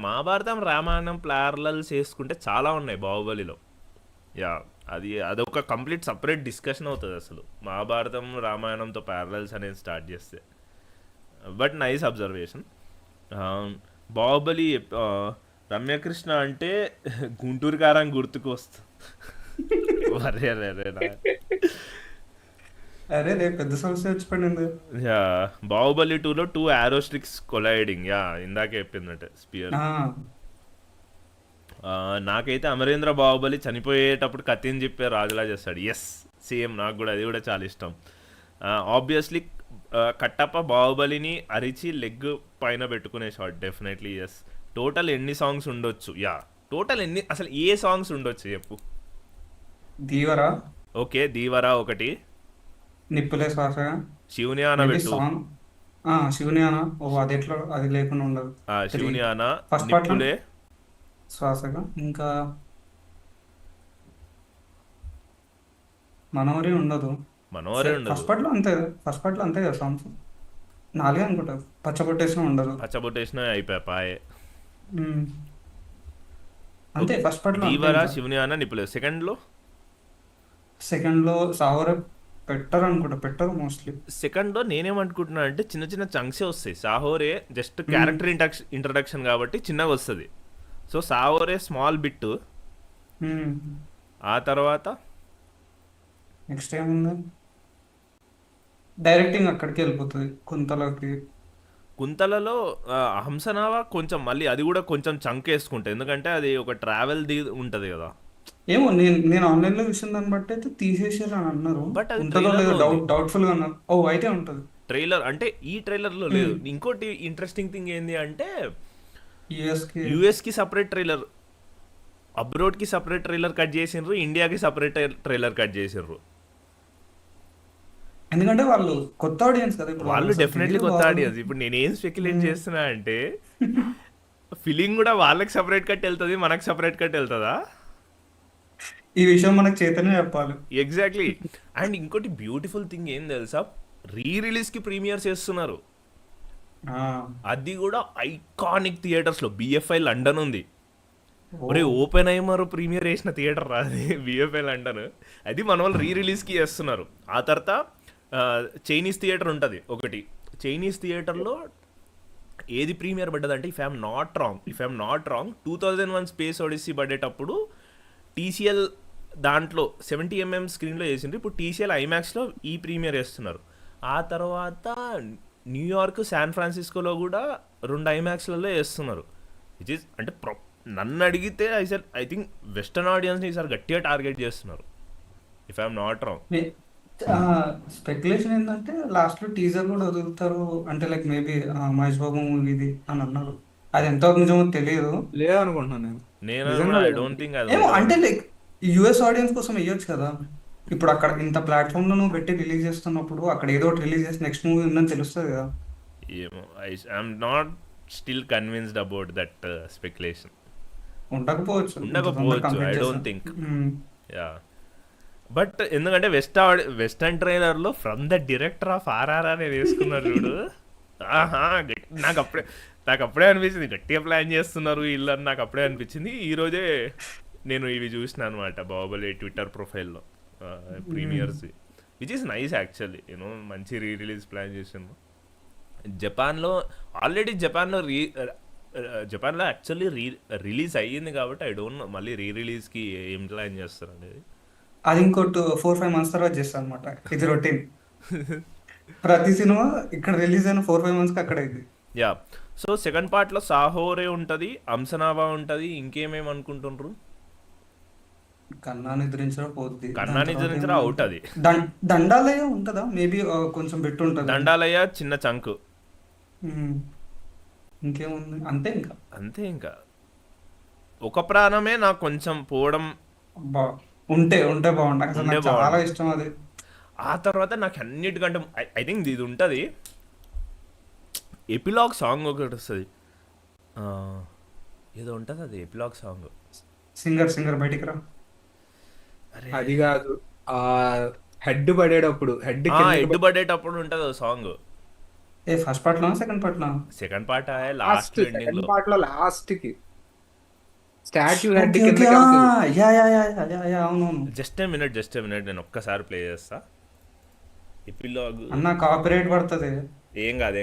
మహాభారతం రామాయణం ప్యారలల్స్ చేసుకుంటే చాలా ఉన్నాయి బాహుబలిలో. యా అదొక కంప్లీట్ సపరేట్ డిస్కషన్ అవుతుంది అసలు మహాభారతం రామాయణంతో ప్యారలల్స్ అనేది స్టార్ట్ చేస్తే. But nice observation. Baahubali Ramya Krishna అంటే గుంటూరు కారం గుర్తుకు వస్తుంది. అరే అరే అరే అరే రే పెద్ద సమస్య వచ్చి పడింది. యా, బాహుబలి 2లో 2 ఆరో స్టిక్స్ కొలైడింగ్. యా, ఇందాకే చెప్పిందంటే స్పియర్. ఆ, నాకైతే అమరేంద్ర బాహుబలి చనిపోయేటప్పుడు కత్తిని చెప్పే రాజులా చేస్తాడు. ఎస్, సేమ్ నాకు కూడా అది కూడా చాలా ఇష్టం. ఆబ్వియస్లీ కట్టప్ప బాహుబలిని అరిచి లెగ్ పైన పెట్టుకునే షాట్ డెఫినెట్లీ. ఎస్. టోటల్ ఎన్ని సాంగ్స్ ఉండొచ్చు? యా, టోటల్ ఎన్ని, అసలు ఏ సాంగ్స్ ఉండొచ్చు చెప్పు. దీవరా, ఓకే, దీవరా ఒకటి, నిప్పులే శ్వాసగా, శివుని ఆన మేబీ పెట్టు. సాంగ్ శివుని అన. ఓ అది ఎట్లా, అది లేకుండా ఉండదు. త్రీ, శివుని ఆన, ఫస్ట్ పార్ట్లో నిప్పులే, శ్వాసగా, ఇంకా మనోరి ఉండదు. మనోరే ఉండదు. ఫస్ట్ పార్ట్లో అంతే, ఫస్ట్ పార్ట్లో అంతే కదా సాంగ్స్. నాలుగే అనుకుంటా, పచ్చబొట్టేసిన ఉండదు. పచ్చబొట్టేసిన అయిపోయా పాయే. ఉమ్, అంతే ఓకే, ఫస్ట్ పార్ట్లో అంతే. దీవరా, ఇంకా శివుని ఆన, నిప్పులే. సెకండ్లో, సెకండ్లో సావరే పెట్టరు అనుకుంటా, పెట్టరు మోస్ట్లీ. సెకండ్లో నేనేమనుకుంటున్నా అంటే చిన్న చిన్న చంక్సే వస్తాయి. సాహోరే జస్ట్ క్యారెక్టర్ ఇంట్రడక్షన్ కాబట్టి చిన్నగా వస్తుంది. So Saahore small bit. ఆ తర్వాత నెక్స్ట్ ఏముంది, డైరెక్టింగ్ అక్కడికి వెళ్ళిపోతుంది కుంతలోకి. కుంతలలో హంసనావా కొంచెం మళ్ళీ అది కూడా కొంచెం చంక్ వేసుకుంటుంది, ఎందుకంటే అది ఒక ట్రావెల్ది ఉంటుంది కదా. ఏమో నేను నేను ఆన్లైన్లో చూసిన దాన్ని బట్టి అయితే తీసేసారు అని అన్నారు. బట్ అది ఉంటుందో లేదో ట్రైలర్లో ఉంది. డౌట్ఫుల్గా అన్నారు. ఓ అయితే ఉంటుంది. ట్రైలర్ అంటే ఈ ట్రైలర్లో లేదు. ఇంకోటి ఇంట్రెస్టింగ్ థింగ్ ఏంది అంటే యూఎస్కి యూఎస్కి సపరేట్ ట్రైలర్, అబ్రోడ్కి సపరేట్ ట్రైలర్ కట్ చేసిండ్రు, ఇండియాకి సపరేట్ ట్రైలర్ కట్ చేసిండ్రు. ఎందుకంటే వాళ్ళు కొత్త ఆడియన్స్ కదా ఇప్పుడు. వాళ్ళు అసలు డెఫినెట్లీ తెలియదు కొత్త బాబు. ఆడియన్స్. ఇప్పుడు నేనేం స్పెక్యులేట్ చేస్తున్నా అంటే ఫిలిం కూడా వాళ్ళకి సపరేట్ కట్ వెళ్తుంది, మనకు సపరేట్ కట్ వెళ్తుందా? ఈ విషయం మనకు చైతన్య చెప్పాలి. ఎగ్జాక్ట్లీ. అండ్ ఇంకోటి బ్యూటిఫుల్ థింగ్ ఏం తెలుసా, రిలీజ్కి ప్రీమియర్స్ చేస్తున్నారు. ఆ, అది కూడా ఐకానిక్ థియేటర్స్లో. బిఎఫ్ఐ లండన్ ఉంది. ఓ, ఒరే, ఓపెన్ ఐమర్ ప్రీమియర్ చేసిన థియేటర్ రాది బిఎఫ్ఐ లండన్. అది మన వాళ్ళు రిలీజ్కి చేస్తున్నారు. ఆ తర్వాత చైనీస్ థియేటర్ ఉంటుంది ఒకటి. చైనీస్ థియేటర్లో ఏది ప్రీమియర్ పడ్డదంటే if I'm not wrong 2001 Space Odyssey పడేటప్పుడు టీసీఎల్ దాంట్లో 70mm స్క్రీన్లో వేసిండ్రు. ఇప్పుడు టీసీఎల్ ఐమాక్స్లో ఈ ప్రీమియర్ వేస్తున్నారు. ఆ తర్వాత న్యూయార్క్, శాన్ ఫ్రాన్సిస్కోలో కూడా 2 ఐమాక్స్లలో వేస్తున్నారు. విచ్ ఈస్ అంటే నన్ను అడిగితే ఐ థింక్ వెస్టర్న్ ఆడియన్స్ని ఈసారి గట్టిగా టార్గెట్ చేస్తున్నారు if I'm not wrong. Speculation ఏంటంటే లాస్ట్లో టీజర్ కూడా వదులుతారు అంటే లైక్ మేబీ మహేష్ బాబు మూవీది అని అన్నారు. అది ఎంతవరకు నిజమో తెలియదు. లేదనుకుంటున్నాను నేను. నేను నిజంగా ఐ లేదు. డోంట్ థింక్ అది ఏమో అంటే ఉంటుంది. లైక్ యుఎస్ ఆడియన్స్ కోసం వేయొచ్చు కదా. ఇప్పుడు అక్కడ ఇంత ప్లాట్ఫామ్లో నువ్వు పెట్టి రిలీజ్ చేస్తున్నప్పుడు అక్కడ ఏదో ఒకటి రిలీజ్ చేసి నెక్స్ట్ మూవీ ఉందని తెలుస్తుంది కదా. ఏమో, I'm not still convinced about that speculation. ఉండకపోవచ్చు, ఇంత తొందరగా ఉండకపోవచ్చు, ఐ కంప్లీట్ డోంట్ చేస్తారు. థింక్. మ్మ్. యా, బట్ ఎందుకంటే వెస్టర్న్ ట్రైలర్లో from the director of RR అని వేసుకున్నారు చూడు. ఆహా, నాకు అప్పుడే అనిపించింది గట్టిగా ప్లాన్ చేస్తున్నారు వీళ్ళు అని. నాకు అప్పుడే అనిపించింది. ఈరోజే నేను ఇవి చూసిన అనమాట బాహుబలి ట్విట్టర్ ప్రొఫైల్లో premieres, which is nice actually. You know మంచి రిలీజ్ ప్లాన్ చేసాను. ఆల్రెడీ జపాన్లో యాక్చువల్లీ రిలీజ్ అయ్యింది కాబట్టి ఐ డోంట్ నో మళ్ళీ రిలీజ్కి ఏం ప్లాన్ చేస్తారు అనేది. అది ఇంకోటి 4-5 months తర్వాత చేస్తా అనమాట. ఇది రొటీన్. ప్రతి సినిమా ఇక్కడ రిలీజ్ అయిన 4-5 monthsకి అక్కడ అయింది. యా, సో సెకండ్ పార్ట్లో సాహోరే ఉంటుంది, అంసనావా ఉంటుంది, ఇంకేమేమి అనుకుంటుండ్రు? కన్నా నిద్రించడం పోద్ది. దాని కన్నాని తర్వాత జరించరా అవుట్ ఏముంది? అది. దండాలయ ఉంటుందా మేబీ, కొంచెం బెట్టు ఉంటుంది. దండాలయ్య చిన్న చంకు, మ్మ్. ఇంకేముంది అంతే ఇంకా. అంతే. ఇంకా ఒక ప్రాణమే నాకు కొంచెం పోవడం బా ఉంటే ఉంటే బాగుంటుంది. అసలు ఉండే నాకు చాలా బాగుండు. ఇష్టం అది. ఆ తర్వాత నాకు అన్నిటికంటే ఐ థింక్ ఇది ఉంటుంది, ఎపిలాగ్ సాంగ్ ఒకటి వస్తుంది. ఏదో ఉంటుంది అది ఎపిలాగ్ సాంగ్. సింగర్ బయటికి రా. అరే, అది కాదు, ఆ హెడ్ పడేటప్పుడు హెడ్ ఎడ్డు పడేటప్పుడు ఉంటుంది సాంగ్. ఏ ఫస్ట్ పార్ట్లో సెకండ్ పార్ట్లో? Second part last last ending second లో. పార్ట్ లో లాస్ట్ కి స్టాచ్యూ హెడ్ ఓకే ఓకే, కిందకి వెళ్తుంది. యా అవునవును. జస్ట్ ఏ మినిట్ నేను ఒక్కసారి ప్లే చేస్తా. ఎపిలాగ్ అన్న కాపీరైట్ పడుతుంది. ఏం కాదు.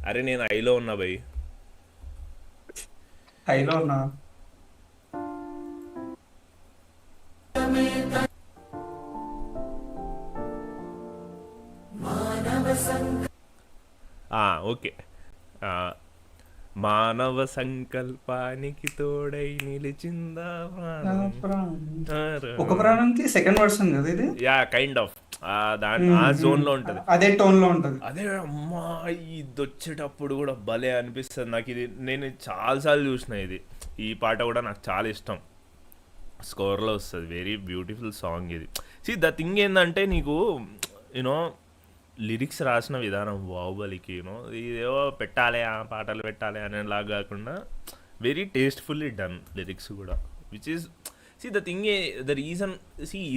అరే నేను ఐలో ఉన్నా భయ్. హైలో ఉన్నా. ఓకే. ఆ, మానవ సంకల్పానికి తోడై నిలిచిందా నా వానం. ప్రాణం. ఒక తారా. ప్రాణంకి సెకండ్ వర్షన్ కదా ఇది. యా కైండ్ ఆఫ్ ఆ జోన్లో ఉంటుంది. అదే టోన్ లో ఉంటది. అదే అమ్మా, ఇది వచ్చేటప్పుడు కూడా భలే అనిపిస్తుంది నాకు. ఇది నేను చాలాసార్లు చూసిన. ఈ పాట కూడా నాకు చాలా ఇష్టం. స్కోర్లో వస్తుంది, వెరీ బ్యూటిఫుల్ సాంగ్ ఇది. ద థింగ్ ఏంటంటే నీకు యూనో లిరిక్స్ రాసిన విధానం బాహుబలికి ఇదేవో పెట్టాలి పాటలు పెట్టాలి అనేలాగా కాకుండా వెరీ టేస్ట్ఫుల్లీ డన్ లిరిక్స్ కూడా, which is the thing. The reason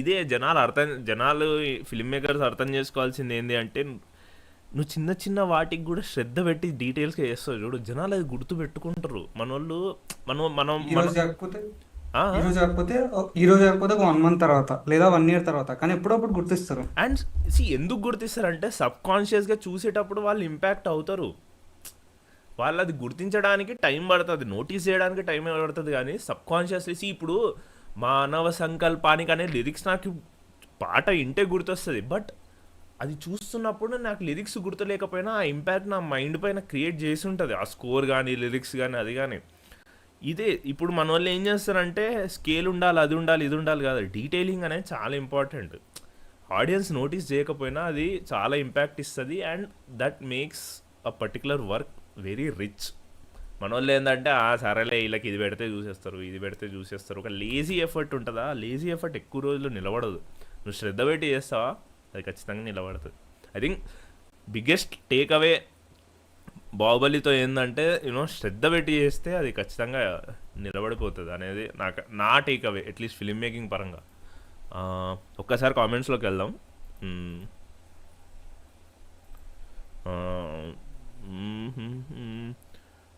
ఇదే జనాలు ఫిల్మ్ మేకర్స్ అర్థం చేసుకోవాల్సింది ఏంటి అంటే, నువ్వు చిన్న చిన్న వాటికి కూడా శ్రద్ధ పెట్టి డీటెయిల్స్గా చేస్తావు చూడు, జనాలు అది గుర్తు పెట్టుకుంటారు. మన వాళ్ళు మనం మనం ఈ మన రోజు కాకపోతే ఈ రోజు కాకపోతే ఒక 1 month తర్వాత లేదా 1 year తర్వాత, కానీ ఎప్పుడప్పుడు గుర్తిస్తారు. అండ్ ఎందుకు గుర్తిస్తారంటే సబ్ కాన్షియస్గా చూసేటప్పుడు వాళ్ళు ఇంపాక్ట్ అవుతారు. వాళ్ళు అది గుర్తించడానికి టైం పడుతుంది, నోటీస్ చేయడానికి టైం పడుతుంది. కానీ సబ్ కాన్షియస్లీ ఇప్పుడు మానవ సంకల్పానికి అనే లిరిక్స్ నాకు పాట ఇంటే గుర్తొస్తుంది, బట్ అది చూస్తున్నప్పుడు నాకు లిరిక్స్ గుర్తులేకపోయినా ఆ ఇంపాక్ట్ నా మైండ్ పైన క్రియేట్ చేసి ఉంటుంది. ఆ స్కోర్ కానీ లిరిక్స్ కానీ అది కానీ. ఇదే ఇప్పుడు మన వాళ్ళు ఏం చేస్తారంటే స్కేల్ ఉండాలి, అది ఉండాలి, ఇది ఉండాలి కాదు, డీటెయిలింగ్ అనేది చాలా ఇంపార్టెంట్. ఆడియన్స్ నోటీస్ చేయకపోయినా అది చాలా ఇంపాక్ట్ ఇస్తుంది. And that makes a particular work very rich. మన వాళ్ళు ఏంటంటే సరేలే వీళ్ళకి ఇది పెడితే చూసేస్తారు, ఇది పెడితే చూసేస్తారు. ఒక లేజీ ఎఫర్ట్ ఉంటుందా, లేజీ ఎఫర్ట్ ఎక్కువ రోజులు నిలబడదు. నువ్వు శ్రద్ధ పెట్టి చేస్తావా అది ఖచ్చితంగా నిలబడుతుంది. I think biggest takeaway బాహుబలితో ఏంటంటే శ్రద్ధ పెట్టి చేస్తే అది ఖచ్చితంగా నిలబడిపోతుంది అనేది నా takeaway, at least filmmaking పరంగా. ఒక్కసారి కామెంట్స్లోకి వెళ్దాం.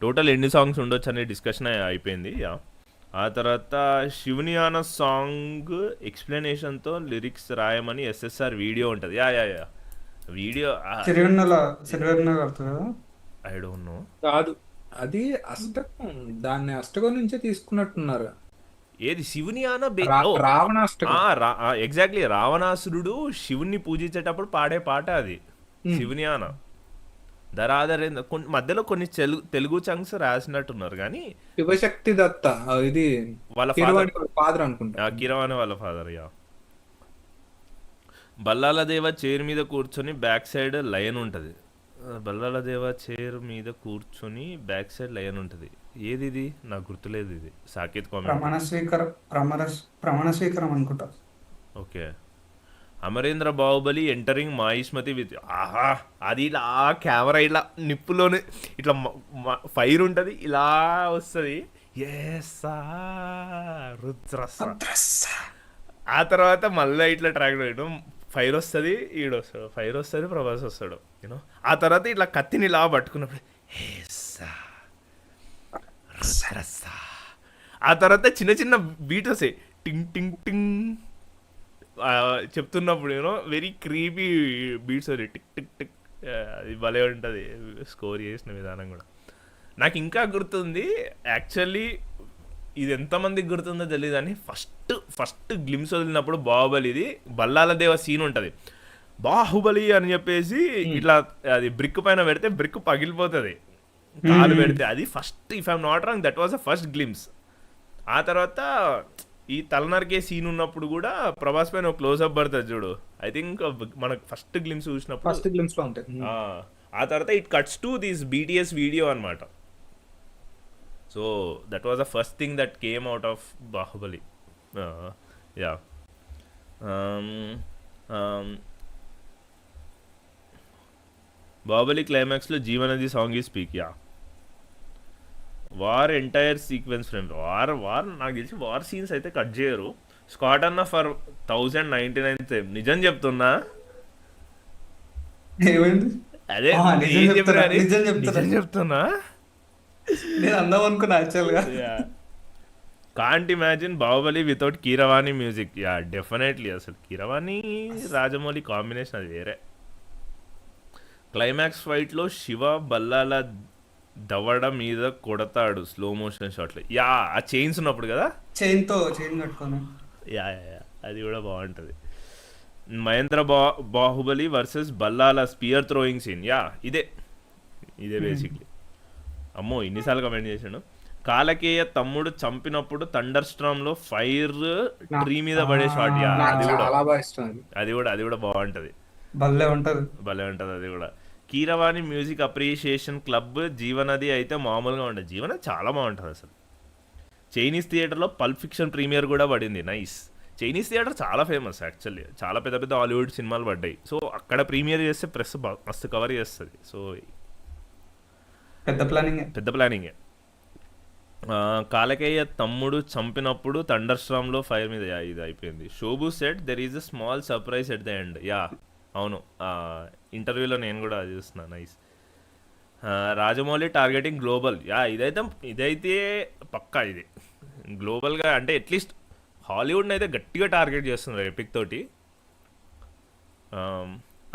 టోటల్ ఎన్ని సాంగ్స్ ఉండొచ్చు అనే డిస్కషన్ అయిపోయింది. ఆ తర్వాత శివునియాన సాంగ్ ఎక్స్ప్లెనేషన్తో లిరిక్స్ రాయమని ఎస్ఎస్ఆర్ వీడియో ఉంటుంది. యా వీడియో సిరివెన్నెల కడుతుంది కదా. I don't no. కాదు, అది అష్టకం, దాన్ని అష్టకం నుంచే తీసుకున్నట్టున్నారు. ఏది శివునియాన రావణాష్టకం. ఎగ్జాక్ట్లీ, రావణాసురుడు శివుణ్ణి పూజించేటప్పుడు పాడే పాట అది శివునియాన. ధరాధరేంద్ర మధ్యలో కొన్ని తెలుగు చంక్స్ రాసినట్టున్నారు కానీ శివశక్తి దత్త ఇది వాళ్ళ ఫాదర్ అనుకుంటా. కిరవాణి వాళ్ళ ఫాదర్. బల్లాల దేవ చైర్ మీద కూర్చొని బ్యాక్ సైడ్ లయన్ ఉంటుంది. బల్లాల దేవ చైర్ మీద కూర్చొని బ్యాక్ సైడ్ లయన్ ఉంటుంది. ఏది ఇది నాకు గుర్తులేదు. ఇది సాకేత్ ప్రమాణ స్వీకారం అనుకుంటా. Okay. Amarendra Baahubali entering Mahishmati with అది ఇలా కెమెరా ఇలా నిప్పులోనే ఇట్లా ఫైర్ ఉంటుంది, ఇలా వస్తుంది. ఆ తర్వాత మళ్ళీ ఇట్లా ట్రాక్ వేయడం, ఫైర్ వస్తుంది, ఈడొస్తాడు, ఫైర్ వస్తుంది, ప్రభాస్ వస్తాడు. ఆ తర్వాత ఇట్లా కత్తిని ఇలా పట్టుకున్నప్పుడు ఆ తర్వాత చిన్న చిన్న బీట్ వస్తాయి, టింగ్ టింగ్ టింగ్ చెప్తున్నప్పుడు వెరీ క్రీపీ బీట్స్ అది టిక్ టిక్ టిక్. అది భలే ఉంటుంది స్కోర్ చేసిన విధానం కూడా. నాకు ఇంకా గుర్తుంది యాక్చువల్లీ, ఇది ఎంతమందికి గుర్తుందో తెలియదు కానీ ఫస్ట్ గ్లిమ్స్ వదిలినప్పుడు బాహుబలిది బల్లాల దేవ సీన్ ఉంటుంది. బాహుబలి అని చెప్పేసి ఇట్లా అది బ్రిక్ పైన పెడితే బ్రిక్ పగిలిపోతుంది కాలు పెడితే. అది first, if I'm not wrong, that was the first glimpse. ఆ తర్వాత ఈ తలనరికే సీన్ ఉన్నప్పుడు కూడా ప్రభాస్ పైన క్లోజ్అప్ పడుతుంది చూడు. ఐ థింక్ మనకు ఫస్ట్ గ్లిమ్స్ చూసినప్పుడు ఆ తర్వాత it cuts to this BTS video అనమాట. So that was the first thing that came out of Baahubali. Yeah Baahubali క్లైమాక్స్లో జీవనది సాంగ్ ఈ స్పీక్. Yeah war entire sequence frame. War నాకు తెలిసి వార్ సీన్స్ అయితే కట్ చేయరు. స్కాట్ అన్న ఫర్ 1099 నిజం చెప్తున్నా. అదే నిజం చెప్తున్నా. నేను అందాం అనుకున్నా యాక్చువల్గా. Can't imagine Baahubali without Keeravani music. Yeah definitely, అసలు కీరవాణి రాజమౌళి కాంబినేషన్ అది వేరే. క్లైమాక్స్ ఫైట్లో శివ బల్లాల దవడ మీద కొడతాడు స్లో మోషన్ షాట్లు. యా ఆ చైన్స్ ఉన్నప్పుడు కదా. చైన్ కట్టుకొని. యా యా యా అది కూడా బాగుంటుంది. Mahendra Baahubali versus Ballala spear throwing scene. Yeah ఇదే బేసిక్లీ. అమ్మో ఇన్నిసార్లు కమెంట్ చేశాడు. కాలకేయ తమ్ముడు చంపినప్పుడు థండర్ స్ట్రామ్ లో ఫైర్ ట్రీ మీద పడే షాట్. యా నాకు అది కూడా చాలా బాగా ఇష్టం అది. అది కూడా బాగుంటది. భలే ఉంటది. భలే ఉంటుంది అది కూడా. కీరవాణి మ్యూజిక్ అప్రిషియేషన్ క్లబ్ జీవనది అయితే మామూలుగా ఉంటుంది. జీవనది చాలా బాగుంటుంది అసలు. చైనీస్ థియేటర్లో పల్ప్ ఫిక్షన్ ప్రీమియర్ కూడా పడింది. నైస్. చైనీస్ థియేటర్ చాలా ఫేమస్ యాక్చువల్లీ. చాలా పెద్ద పెద్ద హాలీవుడ్ సినిమాలు పడ్డాయి. సో అక్కడ ప్రీమియర్ చేస్తే ప్రెస్ మస్తు కవర్ చేస్తుంది. సో పెద్ద ప్లానింగే. కాలకేయ తమ్ముడు చంపినప్పుడు థండర్ స్ట్రామ్లో ఫైర్ మీద. యా ఇది అయిపోయింది. Shobu set there is a small surprise at the end. Yeah అవును ఇంటర్వ్యూలో నేను కూడా అది చూస్తున్నా. Nice. Rajamouli targeting global. Yeah ఇదైతే పక్కా. ఇది గ్లోబల్గా అంటే అట్లీస్ట్ హాలీవుడ్ని అయితే గట్టిగా టార్గెట్ చేస్తున్నారు ఎపిక్ తోటి.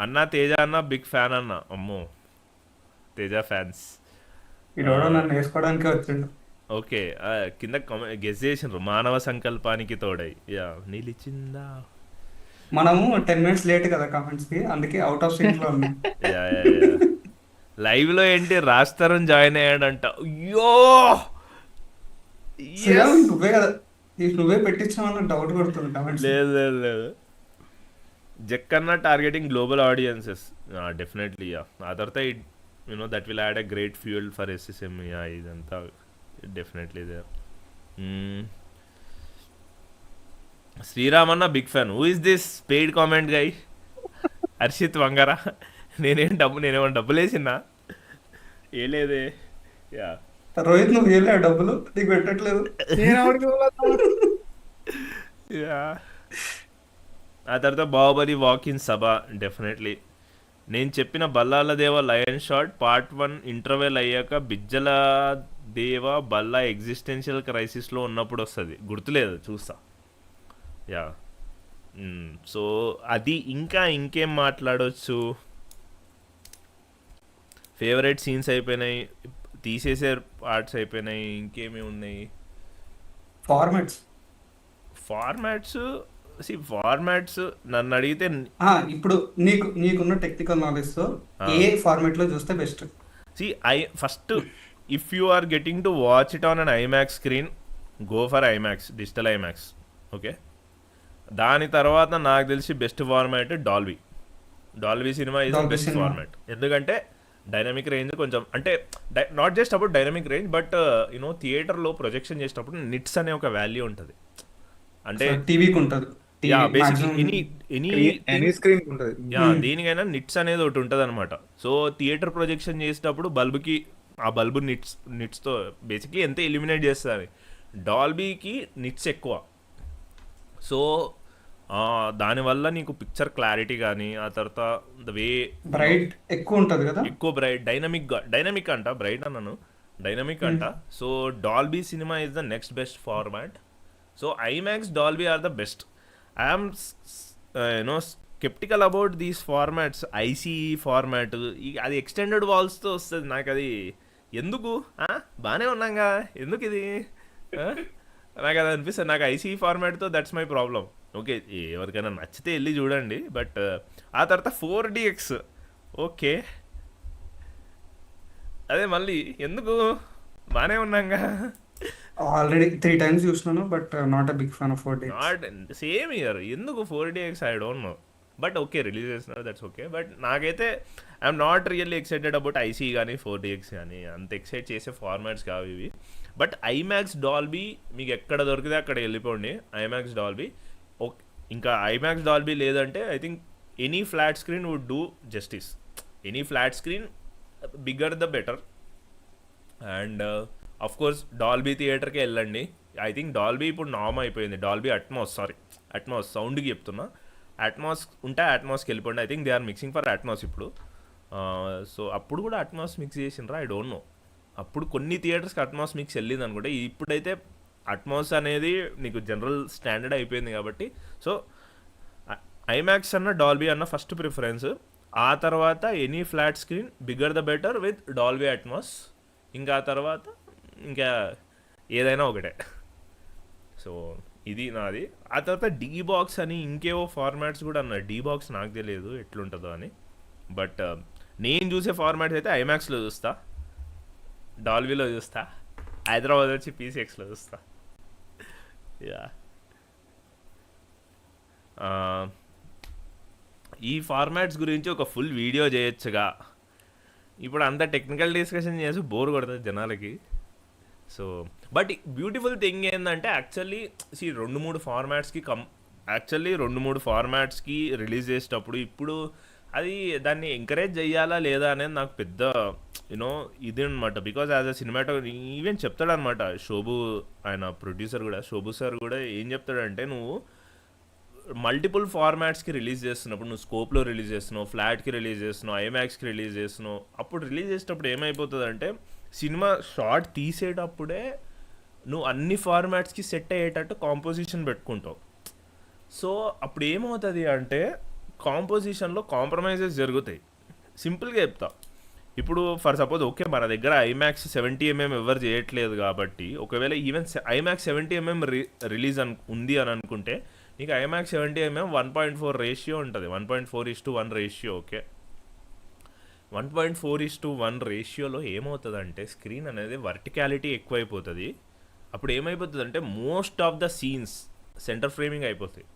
అన్న తేజ అన్న బిగ్ ఫ్యాన్ అన్న. అమ్మో తేజ ఫ్యాన్స్. ఇడోడో నన్ను వేసుకోవడానికి వచ్చిండు. ఓకే కింద గెస్ చేసినారు. మానవ సంకల్పానికి తోడై. యా నిలిచిందా. మనము 10 minutes లేట్ కదా కామెంట్స్ కి, అందుకే అవుట్ ఆఫ్ సింక్ లో ఉన్నాం. యా లైవ్ లో ఏంటి రాస్తారం జాయిన్ అయ్యాడంట. అయ్యో శ్రీరామ్ నువ్వే కదా, నువ్వే పెట్టించామన్న డౌట్ కొడుతుంది కామెంట్స్. లేదు Jakkanna targeting global audiences. Definitely yeah. ఆ తర్వాత that will add a great fuel for SSM. Yeah ఇదంతా డెఫినెట్లీ దే. శ్రీరామన్న big fan. Who is this paid comment guy? Harshith Vangara. నేనేమో డబ్బులు వేసినా ఏ లేదే. యా రోహిత్ నువ్వు వేయలే డబ్బులు, నీకు పెట్టట్లేదు. యా ఆ తర్వాత Baahubali walk in Sabha. Definitely. నేను చెప్పిన బల్లాల దేవ లయన్ షాట్ పార్ట్ 1 ఇంటర్వెల్ అయ్యాక బిజ్జల దేవ బల్లా ఎగ్జిస్టెన్షియల్ క్రైసిస్లో ఉన్నప్పుడు వస్తుంది. గుర్తులేదు చూస్తా. యా సో అది. ఇంకేం మాట్లాడవచ్చు. ఫేవరెట్ సీన్స్ అయిపోయినాయి, తీసేసే పార్ట్స్ అయిపోయినాయి. ఇంకేమి ఉన్నాయి. ఫార్మాట్స్ నన్ను అడిగితే ఇప్పుడు నీకున్న టెక్నికల్ నాలెడ్జ్ తో ఏ ఫార్మాట్ లో చూస్తే best? First if you are getting to watch it on an IMAX screen, go for IMAX, digital IMAX. Okay. దాని తర్వాత నాకు తెలిసి best format Dolby cinema is best format. ఎందుకంటే డైనమిక్ రేంజ్ కొంచెం, అంటే not just about dynamic range but థియేటర్లో projection చేసేటప్పుడు nits అనే ఒక వాల్యూ ఉంటుంది. అంటే టీవీకి ఉంటుంది. దేనికైనా నిట్స్ అనేది ఒకటి ఉంటుంది అనమాట. సో థియేటర్ ప్రొజెక్షన్ చేసేటప్పుడు బల్బుకి ఆ బల్బు నిట్స్తో బేసిక్లీ ఎంత ఎలిమినేట్ చేస్తుంది. డాల్బీకి నిట్స్ ఎక్కువ. సో దానివల్ల నీకు పిక్చర్ క్లారిటీ కానీ, ఆ తర్వాత ద వే బ్రైట్ ఎక్కువ ఉంటుంది కదా, ఎక్కువ బ్రైట్ డైనమిక్ అంట, బ్రైట్ అన్నాను, డైనమిక్ అంట. So Dolby cinema is the next best format. So IMAX, Dolby are the best. I'm sceptical about these formats. ICE format అది ఎక్స్టెండెడ్ వాల్స్తో వస్తుంది. నాకు అది ఎందుకు, బాగానే ఉన్నాగా ఎందుకు ఇది, నాకు అది అనిపిస్తుంది. నాకు ఐసీఈ ఫార్మాట్తో దట్స్ మై ప్రాబ్లం. ఓకే ఎవరికైనా నచ్చితే వెళ్ళి చూడండి. బట్ ఆ తర్వాత 4DX ఓకే, అదే మళ్ళీ ఎందుకు, బాగానే ఉన్నాగా. ఆల్రెడీ 3 times చూసినాను but not a big fan of 4DX. Not same year ఎందుకు 4DX I don't know. But okay release చేస్తున్నారు, దట్స్ ఓకే. బట్ నాకైతే I'm not really excited about ICE కానీ 4DX కానీ. అంత ఎక్సైట్ చేసే ఫార్మాట్స్ కావు ఇవి. బట్ ఐమాక్స్ డాల్బీ మీకు ఎక్కడ దొరికితే అక్కడ వెళ్ళిపోండి. IMAX Dolby okay. ఇంకా ఐమాక్స్ డాల్బీ లేదంటే I think any flat screen would do justice. Any flat screen, bigger the better. And of course Dolby థియేటర్కి వెళ్ళండి. ఐ థింక్ డాల్బీ ఇప్పుడు నార్మ్ అయిపోయింది. డాల్బీ అట్మాస్ సౌండ్కి చెప్తున్నా. అట్మాస్ ఉంటే అట్మాస్కి వెళ్ళిపోండి. I think they are mixing for Atmos ఇప్పుడు. సో అప్పుడు కూడా అట్మాస్ మిక్స్ చేసిండ్రా ఐ డోంట్ నో. అప్పుడు కొన్ని థియేటర్స్కి అట్మాస్ మిక్స్ వెళ్ళింది అనుకుంటే. ఇప్పుడైతే అట్మాస్ అనేది నీకు జనరల్ స్టాండర్డ్ అయిపోయింది కాబట్టి. సో ఐమాక్స్ అన్న డాల్బీ అన్న ఫస్ట్ ప్రిఫరెన్స్. ఆ తర్వాత any flat screen, bigger the better with Dolby Atmos. ఇంకా తర్వాత ఇంకా ఏదైనా ఒకటే. సో ఇది నాది. ఆ తర్వాత డీ బాక్స్ అని ఇంకేవో ఫార్మాట్స్ కూడా అన్నారు. డీ బాక్స్ నాకు తెలియదు ఎట్లుంటుందో అని. బట్ నేను చూసే ఫార్మాట్స్ అయితే ఐమాక్స్లో చూస్తా, డాల్బీలో చూస్తా, హైదరాబాద్ వచ్చి పీసీఎక్స్లో చూస్తా. యా ఈ ఫార్మాట్స్ గురించి ఒక ఫుల్ వీడియో చేయొచ్చుగా. ఇప్పుడు అంత టెక్నికల్ డిస్కషన్ చేసి బోర్ కొడుతుంది జనాలకి. సో బట్ బ్యూటిఫుల్ థింగ్ ఏంటంటే యాక్చువల్లీ రెండు మూడు ఫార్మాట్స్కి రిలీజ్ చేసేటప్పుడు ఇప్పుడు అది దాన్ని ఎంకరేజ్ చేయాలా లేదా అనేది నాకు పెద్ద ఇది అనమాట. Because as a cinematography even చెప్తాడనమాట శోభు, ఆయన ప్రొడ్యూసర్ కూడా, శోభు సార్ కూడా ఏం చెప్తాడంటే, నువ్వు మల్టిపుల్ ఫార్మాట్స్కి రిలీజ్ చేస్తున్నప్పుడు, నువ్వు స్కోప్లో రిలీజ్ చేస్తున్నావు, ఫ్లాట్కి రిలీజ్ చేస్తున్నావు, ఐమాక్స్కి రిలీజ్ చేస్తున్నావు, అప్పుడు రిలీజ్ చేసేటప్పుడు ఏమైపోతుంది అంటే సినిమా షార్ట్ తీసేటప్పుడే నువ్వు అన్ని ఫార్మాట్స్కి సెట్ అయ్యేటట్టు కాంపోజిషన్ పెట్టుకుంటావు. సో అప్పుడు ఏమవుతుంది అంటే కాంపోజిషన్లో కాంప్రమైజెస్ జరుగుతాయి. సింపుల్గా చెప్తా, ఇప్పుడు ఫర్ సపోజ్ ఓకే మన దగ్గర ఐమాక్స్ 70mm ఎవరు చేయట్లేదు కాబట్టి, ఒకవేళ ఈవెన్ ఐమాక్స్ 70mm రిలీజ్ ఉంది అని అనుకుంటే నీకు ఐమాక్స్ 70mm 1.4 రేషియో ఉంటుంది, 1.4:1 రేషియో. ఓకే, 1.4:1 రేషియోలో ఏమవుతుందంటే స్క్రీన్ అనేది వర్టికాలిటీ ఎక్కువైపోతుంది. అప్పుడు ఏమైపోతుంది అంటే most of the scenes centre framing అయిపోతాయి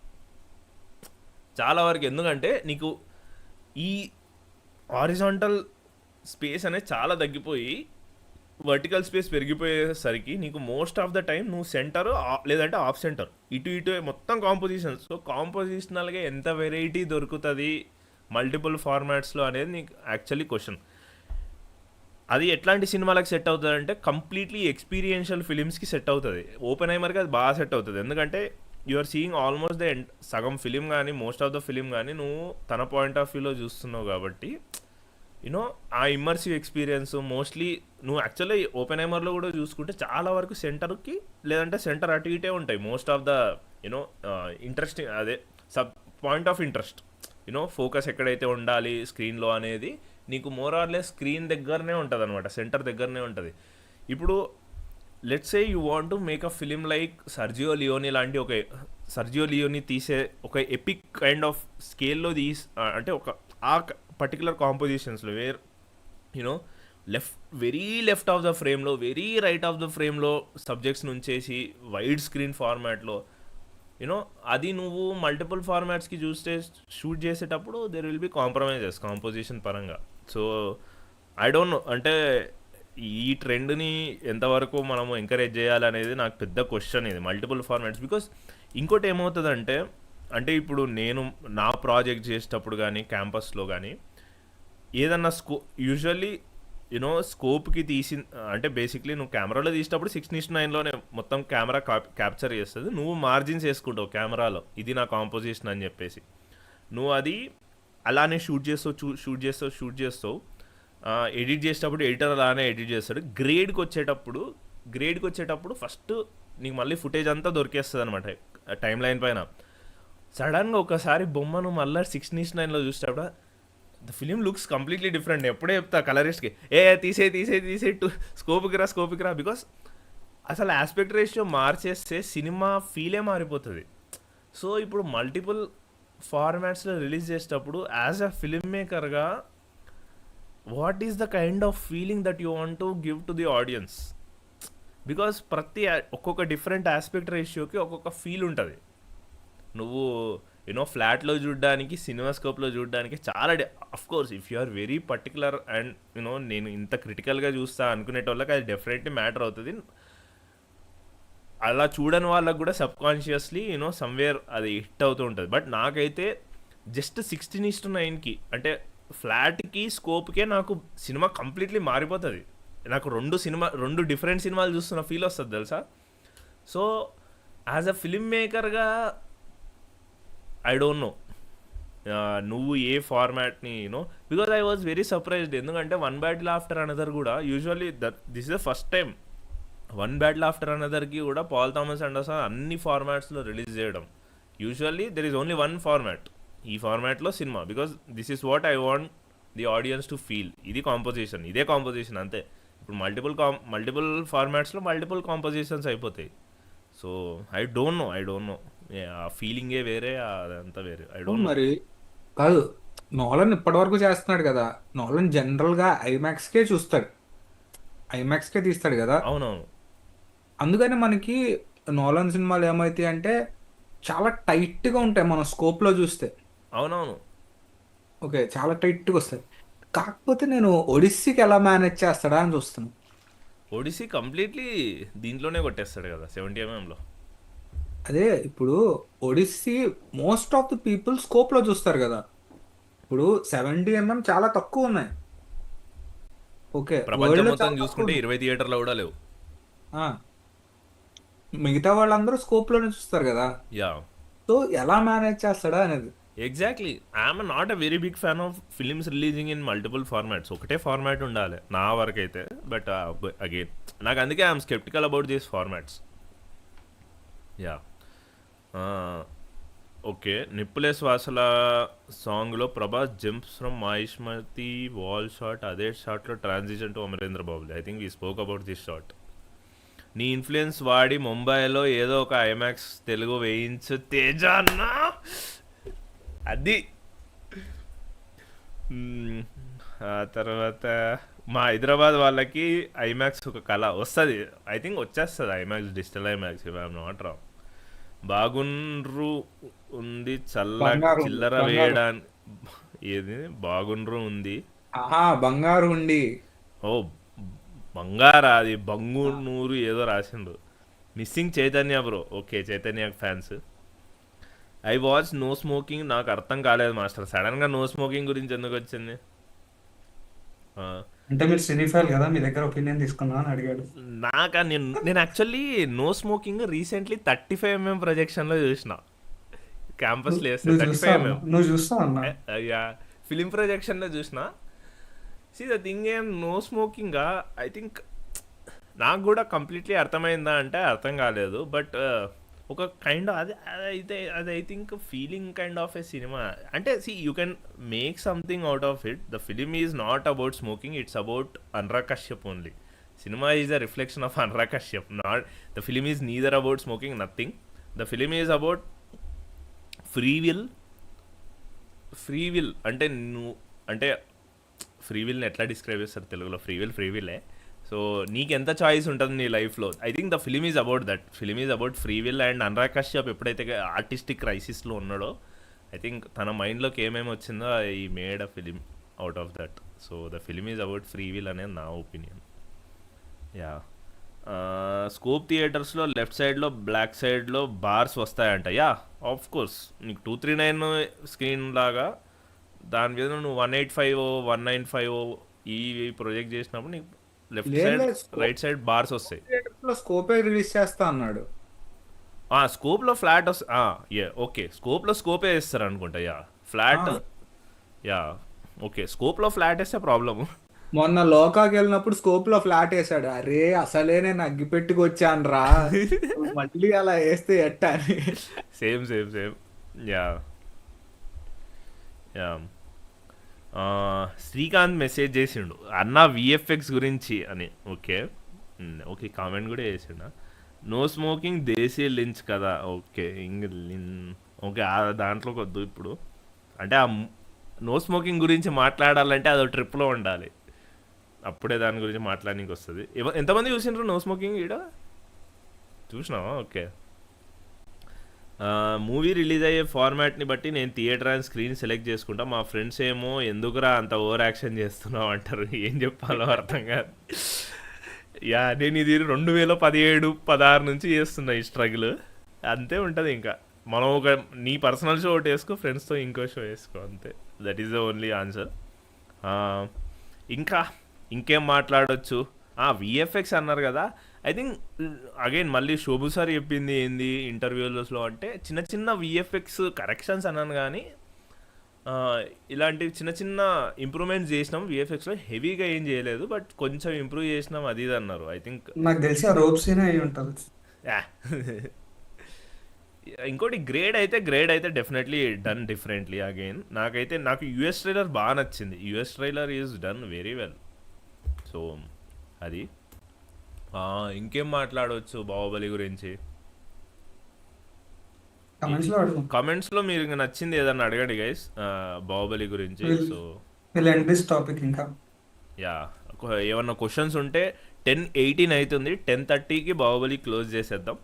చాలా వరకు. ఎందుకంటే నీకు ఈ హారిజాంటల్ స్పేస్ అనేది చాలా తగ్గిపోయి వర్టికల్ స్పేస్ పెరిగిపోయేసరికి నీకు మోస్ట్ ఆఫ్ ద టైం నువ్వు సెంటర్ లేదంటే ఆఫ్ సెంటర్ ఇటు మొత్తం కాంపోజిషన్. సో కాంపోజిషనల్గా ఎంత వెరైటీ దొరుకుతుంది మల్టిపుల్ ఫార్మాట్స్లో అనేది నీకు యాక్చువల్లీ క్వశ్చన్. అది ఎట్లాంటి సినిమాలకు సెట్ అవుతుంది అంటే కంప్లీట్లీ ఎక్స్పీరియన్షియల్ ఫిలిమ్స్కి సెట్ అవుతుంది. ఓపెన్హైమర్కి అది బాగా సెట్ అవుతుంది. ఎందుకంటే you are seeing almost the సగం ఫిలిం కానీ మోస్ట్ ఆఫ్ ద ఫిలిం కానీ నువ్వు తన పాయింట్ ఆఫ్ వ్యూలో చూస్తున్నావు కాబట్టి ఆ ఇమ్మర్సివ్ ఎక్స్పీరియన్స్ మోస్ట్లీ నువ్వు యాక్చువల్లీ ఓపెన్హైమర్లో కూడా చూసుకుంటే చాలా వరకు సెంటర్కి లేదంటే సెంటర్ అటు ఇటే ఉంటాయి మోస్ట్ ఆఫ్ ద ఇంట్రెస్టింగ్, అదే sub point of interest, focus ఎక్కడైతే ఉండాలి స్క్రీన్లో అనేది నీకు మోర్ ఆర్ లెస్ స్క్రీన్ దగ్గరనే ఉంటుంది అనమాట, సెంటర్ దగ్గరనే ఉంటుంది. ఇప్పుడు let's say you want to make a film like Sergio Leone లాంటి సర్జియో లియోని తీసే ఒక ఎపిక్ కైండ్ ఆఫ్ స్కేల్లో అంటే ఆ పర్టికులర్ కాంపోజిషన్స్లో where very left of the ఫ్రేమ్లో, వెరీ రైట్ ఆఫ్ ద ఫ్రేమ్లో సబ్జెక్ట్స్ నుంచేసి వైడ్ స్క్రీన్ ఫార్మాట్లో అది నువ్వు మల్టిపుల్ ఫార్మాట్స్కి షూట్ చేసేటప్పుడు there will be compromises composition పరంగా. సో ఐ డోంట్ నో, అంటే ఈ ట్రెండ్ని ఎంతవరకు మనము ఎంకరేజ్ చేయాలనేది నాకు పెద్ద క్వశ్చన్ ఇది, మల్టిపుల్ ఫార్మాట్స్. బికాస్ ఇంకోటి ఏమవుతుందంటే, అంటే ఇప్పుడు నేను నా ప్రాజెక్ట్ చేసేటప్పుడు కానీ క్యాంపస్లో కానీ ఏదన్నా యూజువల్లీ స్కోప్కి అంటే బేసిక్లీ నువ్వు కెమెరాలో తీసేటప్పుడు 6:9లోనే మొత్తం కెమెరా క్యాప్చర్ చేస్తుంది. నువ్వు మార్జిన్స్ వేసుకుంటావు కెమెరాలో, ఇది నా కాంపోజిషన్ అని చెప్పేసి. నువ్వు అది అలానే షూట్ చేస్తావు ఎడిట్ చేసేటప్పుడు ఎడిటర్ అలానే ఎడిట్ చేస్తాడు. గ్రేడ్కి వచ్చేటప్పుడు ఫస్ట్ నీకు మళ్ళీ ఫుటేజ్ అంతా దొరికేస్తుంది అనమాట టైం లైన్ పైన. సడన్గా ఒకసారి బొమ్మను మళ్ళీ 6:9లో చూసేటప్పుడు the film looks completely different. ఎప్పుడే చెప్తా కలరిస్ట్కి, తీసే స్కోప్కి రా. బికాస్ అసలు ఆస్పెక్ట్ రేషియో మార్చేస్తే సినిమా ఫీలే మారిపోతుంది. సో ఇప్పుడు మల్టిపుల్ ఫార్మాట్స్లో రిలీజ్ చేసేటప్పుడు యాజ్ అ ఫిలిం మేకర్గా what is the kind of feeling that you want to give to the audience? Because ఒక్కొక్క డిఫరెంట్ ఆస్పెక్ట్ రేషియోకి ఒక్కొక్క ఫీల్ ఉంటుంది. నువ్వు ఫ్లాట్లో చూడడానికి, సినిమాస్కోప్లో చూడడానికి చాలా of course if you are very particular and నేను ఇంత క్రిటికల్గా చూస్తా అనుకునేటోళ్ళకి అది డెఫినెట్లీ మ్యాటర్ అవుతుంది. అలా చూడని వాళ్ళకు కూడా సబ్కాన్షియస్లీ సమ్వేర్ అది హిట్ అవుతూ ఉంటుంది. బట్ నాకైతే జస్ట్ 16:9కి అంటే ఫ్లాట్కి స్కోప్కే నాకు సినిమా కంప్లీట్లీ మారిపోతుంది. నాకు రెండు డిఫరెంట్ సినిమాలు చూస్తున్న ఫీల్ వస్తుంది తెలుసా. సో యాజ్ అ ఫిలిం మేకర్గా ఐ డోంట్ నో నువ్వు ఏ ఫార్మాట్ని because I was very surprised. ఎందుకంటే వన్ బ్యాటిల్ ఆఫ్టర్ అనదర్ కూడా usually this is the first time one battle after అనదర్కి కూడా పాల్ థామస్ అండర్సన్ అన్ని ఫార్మాట్స్లో రిలీజ్ చేయడం. Usually there is only one format, ఈ ఫార్మాట్లో cinema. Because this is what I want the audience to feel. ఇదే composition అంతే. ఇప్పుడు మల్టిపుల్ ఫార్మాట్స్లో మల్టిపుల్ కాంపోజిషన్స్ అయిపోతాయి. సో ఐ డోంట్ నో ఆ ఫీలింగే వేరే, అదంతా వేరే. ఐ అవును డోంట్ నో. మరి. కాదు, నోలన్ ఇప్పటివరకు చేస్తున్నాడు కదా. నోలన్ జనరల్గా ఐమాక్స్కే చూస్తాడు, ఐమాక్స్కే తీస్తాడు కదా. అవునవును. అందుకని మనకి నోలన్ సినిమాలు ఏమవుతాయి అంటే చాలా టైట్గా ఉంటాయి మన స్కోప్లో చూస్తే. అవునవును. ఓకే, చాలా టైట్గా వస్తాయి. కాకపోతే నేను ఒడిస్సీకి ఎలా మేనేజ్ చేస్తాడా అని చూస్తున్నాను. ఒడిసీ కంప్లీట్లీ దీంట్లోనే కొట్టేస్తాడు కదా 70mm. అదే ఇప్పుడు Odyssey most of the people స్కోప్లో చూస్తారు కదా. ఇప్పుడు 70mm చాలా తక్కువ ఉన్నాయి. ఓకే, ప్రపంచం వరల్డ్లో మొత్తం చాలా తక్కువ చూసుకుంటే ఉన్నాయి. 20 థియేటర్లో కూడా లేవు. ఆ, మిగతా వాళ్ళందరూ స్కోప్లోనే చూస్తారు కదా. యా, సో ఎలా మేనేజ్ చేస్తాడా అనేది. Exactly. I'm not a very big fan of films releasing in multiple formats. ఒకటే ఫార్మాట్ ఉండాలి నా వరకు అయితే. బట్ అగైన్ నాకు అందుకే I'm sceptical about these formats. Yeah. Okay, నిప్పులే శ్వాసల సాంగ్లో Prabhas jumps from Mahishmati wall shot, అదే షాట్లో transition to Amarendra Baahubali. I think we spoke about this shot. నీ ఇన్ఫ్లుయెన్స్ వాడి ముంబైలో ఏదో ఒక ఐమాక్స్ తెలుగు వేయించు తేజ అన్న. అది ఆ తర్వాత మా హైదరాబాద్ వాళ్ళకి ఐమాక్స్ ఒక కళ వస్తుంది. ఐ థింక్ వచ్చేస్తుంది IMAX, digital IMAX, if I'm not wrong. బాగుండ్రు ఉంది బంగారు చిల్లర బంగారు వేయడానికి. ఏది బాగుండ్రు ఉంది? ఆహా, బంగారు ఉండి. ఓ బంగారా, అది బంగునూరు ఏదో రాసిండు. Missing Chaitanya bro. Okay, Chaitanya fans. I watch no smoking. నాకు అర్థం కాలేదు మాస్టర్, సడన్గా నో స్మోకింగ్ గురించి ఎందుకు వచ్చింది? అంటే మీరు సినీఫైల్ కదా, మీ దగ్గర ఒపీనియన్ తీసుకుందాం అని అడిగాడు. నేను actually no smoking recently 35mm ప్రొజెక్షన్లో చూసిన. క్యాంపస్లో వేస్తే 35mm నువ్వు చూస్తా అన్నా. ఫిలిం ప్రొజెక్షన్లో చూసిన. సి ద థింగ్ ఏం నో స్మోకింగ్ ఐ థింక్ నాకు కూడా కంప్లీట్లీ అర్థమైందా అంటే అర్థం కాలేదు. బట్ ఒక కైండ్ అది I think feeling kind of a cinema. అంటే see you can make something out of it. The film is not about smoking, it's about Anurag Kashyap only. Cinema is a reflection of Anurag Kashyap. Not the film is neither about smoking, nothing. The film is about free will. అంటే free విల్ని ఎట్లా describe చేస్తారు తెలుగులో? Free will. So నీకు ఎంత choice ఉంటుంది నీ లైఫ్లో. I think the film is about that. Film is about free will. And Anurag Kashyap ఎప్పుడైతే ఆర్టిస్టిక్ క్రైసిస్లో ఉన్నాడో, ఐ థింక్ తన మైండ్లోకి ఏమేమి వచ్చిందో ఈ made a film out of that. So the film is about free will అనేది నా ఒపీనియన్. యా. స్కోప్ థియేటర్స్లో లెఫ్ట్ సైడ్లో బ్లాక్ సైడ్లో బార్స్ వస్తాయంట. Yeah, of course. నీకు 239 స్క్రీన్ లాగా దాని మీద నువ్వు 185 195 ఈ ప్రొజెక్ట్ చేసినప్పుడు నీకు left side right side bars వస్తాయి. స్కోపే రిలీజ్ చేస్తా అన్నాడు. స్కోప్లో ఫ్లాట్ ఓకే, స్కోప్లో స్కోపే వేస్తారు అనుకుంటా. Yeah, flat. యా, ఓకే, స్కోప్లో ఫ్లాట్ వేస్తే ప్రాబ్లము. మొన్న లోకాకి వెళ్ళినప్పుడు స్కోప్ లో ఫ్లాట్ వేసాడు. అరే అసలే నేను అగ్గి పెట్టుకొచ్చాను రా, మళ్ళీ అలా వేస్తే ఎట్టా అని. సేమ్. యా. శ్రీకాంత్ మెసేజ్ చేసిండు అన్న విఎఫ్ఎక్స్ గురించి అని. ఓకే, కామెంట్ కూడా చేసిండ. నో స్మోకింగ్ దేశీ లించ్ కదా. ఓకే, ఓకే, దాంట్లోకి వద్దు ఇప్పుడు. అంటే ఆ నో స్మోకింగ్ గురించి మాట్లాడాలంటే అదో ట్రిప్లో ఉండాలి, అప్పుడే దాని గురించి మాట్లాడడానికి వస్తుంది. ఎంతమంది చూసిండ్రు నో స్మోకింగ్? ఈడ చూసినావా? ఓకే. మూవీ రిలీజ్ అయ్యే ఫార్మాట్ని బట్టి నేను థియేటర్ అండ్ స్క్రీన్ సెలెక్ట్ చేసుకుంటా. మా ఫ్రెండ్స్ ఏమో ఎందుకురా అంత ఓవర్ యాక్షన్ చేస్తున్నావు అంటారు. ఏం చెప్పాలో అర్థం కాదు. యా, నేను ఇది 2017-16 నుంచి చేస్తున్నా ఈ స్ట్రగుల్. అంతే ఉంటుంది. ఇంకా మనం నీ పర్సనల్ షో ఒకటి వేసుకో, ఫ్రెండ్స్తో ఇంకో షో వేసుకో, అంతే. That is the only answer. ఇంకేం మాట్లాడవచ్చు? విఎఫ్ఎక్స్ అన్నారు కదా. ఐ థింక్ అగైన్ మళ్ళీ శోభు సార్ చెప్పింది ఏంది ఇంటర్వ్యూస్లో అంటే, చిన్న విఎఫ్ఎక్స్ కరెక్షన్స్ అన్నాను కానీ ఇలాంటి చిన్న ఇంప్రూవ్మెంట్స్ చేసినాం విఎఫ్ఎక్స్లో. హెవీగా ఏం చేయలేదు, బట్ కొంచెం ఇంప్రూవ్ చేసినాం అది ఇది అన్నారు. ఐ థింక్ నాకు తెలిసి ఆ రోప్ సీన్ అయి ఉంటుంది. ఇంకోటి గ్రేడ్ అయితే డెఫినెట్లీ డన్ డిఫరెంట్లీ. అగైన్ నాకు యూఎస్ ట్రైలర్ బాగా నచ్చింది. US trailer is done very well. So అది ఇంకేం మాట్లాడవచ్చు బాహుబలి గురించి. కమెంట్స్లో అడుగు. కమెంట్స్లో మీరు ఇంకా నచ్చింది ఏదన్నా అడగండి గైస్ బాహుబలి గురించి. Will so will end this topic ఇంకా. యా, ఏమన్నా క్వశ్చన్స్ ఉంటే 10:18 అవుతుంది, 10:30కి బాహుబలి క్లోజ్ చేసేద్దాం.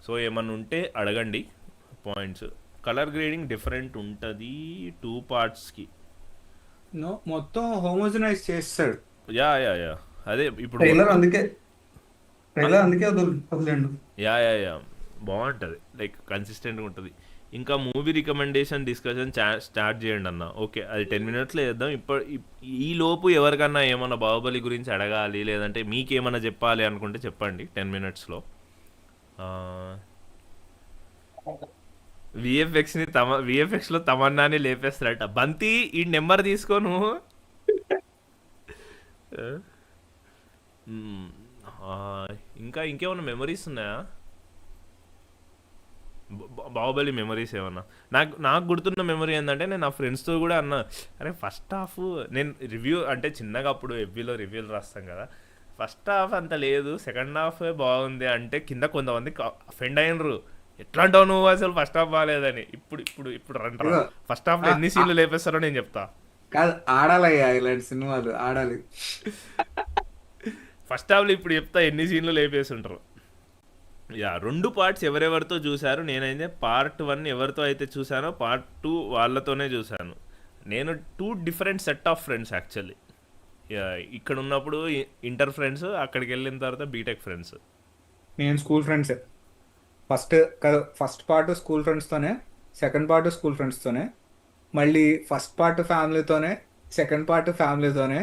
సో ఏమన్నా ఉంటే అడగండి పాయింట్స్. కలర్ గ్రేడింగ్ డిఫరెంట్ ఉంటుంది 2 పార్ట్స్కి. మొత్తం హోమోజనైజ్ చేస్తాడు. యా యా యా అదే ఇప్పుడు ట్రైలర్ అందుకే వదిలేండు. యా యా యా బాగుంటుంది, లైక్ కన్సిస్టెంట్గా ఉంటుంది. ఇంకా మూవీ రికమెండేషన్ డిస్కషన్ స్టార్ట్ చేయండి అన్న. ఓకే, అది 10 minutesలో వేద్దాం. ఈ లోపు ఎవరికన్నా ఏమన్నా బాహుబలి గురించి అడగాలి, లేదంటే మీకేమన్నా చెప్పాలి అనుకుంటే చెప్పండి 10 minutesలో. విఎఫ్ఎక్స్లో తమన్నాని లేపేస్తారట. బంతి ఈ నెంబర్ తీసుకోను. ఇంకేమన్నా మెమరీస్ ఉన్నాయా బాహుబలి మెమరీస్ ఏమన్నా? నాకు గుర్తున్న మెమరీ ఏంటంటే, నేను నా ఫ్రెండ్స్తో కూడా అన్నా, అరే ఫస్ట్ హాఫ్ నేను రివ్యూ అంటే చిన్నగా అప్పుడు ఎఫ్బీలో రివ్యూలు రాస్తాం కదా, ఫస్ట్ హాఫ్ అంత లేదు, సెకండ్ హాఫ్ బాగుంది అంటే కింద కొంతమంది ఫెండ్ అయినరు. ఎట్లా అంటావు నువ్వు అసలు ఫస్ట్ హాఫ్ బాగాలేదని. ఇప్పుడు రంటారా ఫస్ట్ హాఫ్లో ఎన్ని సీన్లు లేపేస్తారో నేను చెప్తా. కాదు, ఆడాలయ్యా ఇలాంటి సినిమాలు ఆడాలి. ఫస్ట్ హాఫ్లో ఇప్పుడు చెప్తా ఎన్ని సీన్లు లేపేస్తుంటారు. యా, 2 పార్ట్స్ ఎవరెవరితో చూశారు. నేనైతే పార్ట్ 1 ఎవరితో అయితే చూశానో పార్ట్ 2 వాళ్ళతోనే చూశాను. నేను 2 different set of friends actually. ఇక్కడ ఉన్నప్పుడు ఇంటర్ ఫ్రెండ్స్, అక్కడికి వెళ్ళిన తర్వాత బీటెక్ ఫ్రెండ్స్. నేను స్కూల్ ఫ్రెండ్సే. ఫస్ట్ పార్ట్ స్కూల్ ఫ్రెండ్స్తోనే, సెకండ్ పార్ట్ స్కూల్ ఫ్రెండ్స్తోనే, మళ్ళీ ఫస్ట్ పార్ట్ ఫ్యామిలీతోనే, సెకండ్ పార్ట్ ఫ్యామిలీతోనే,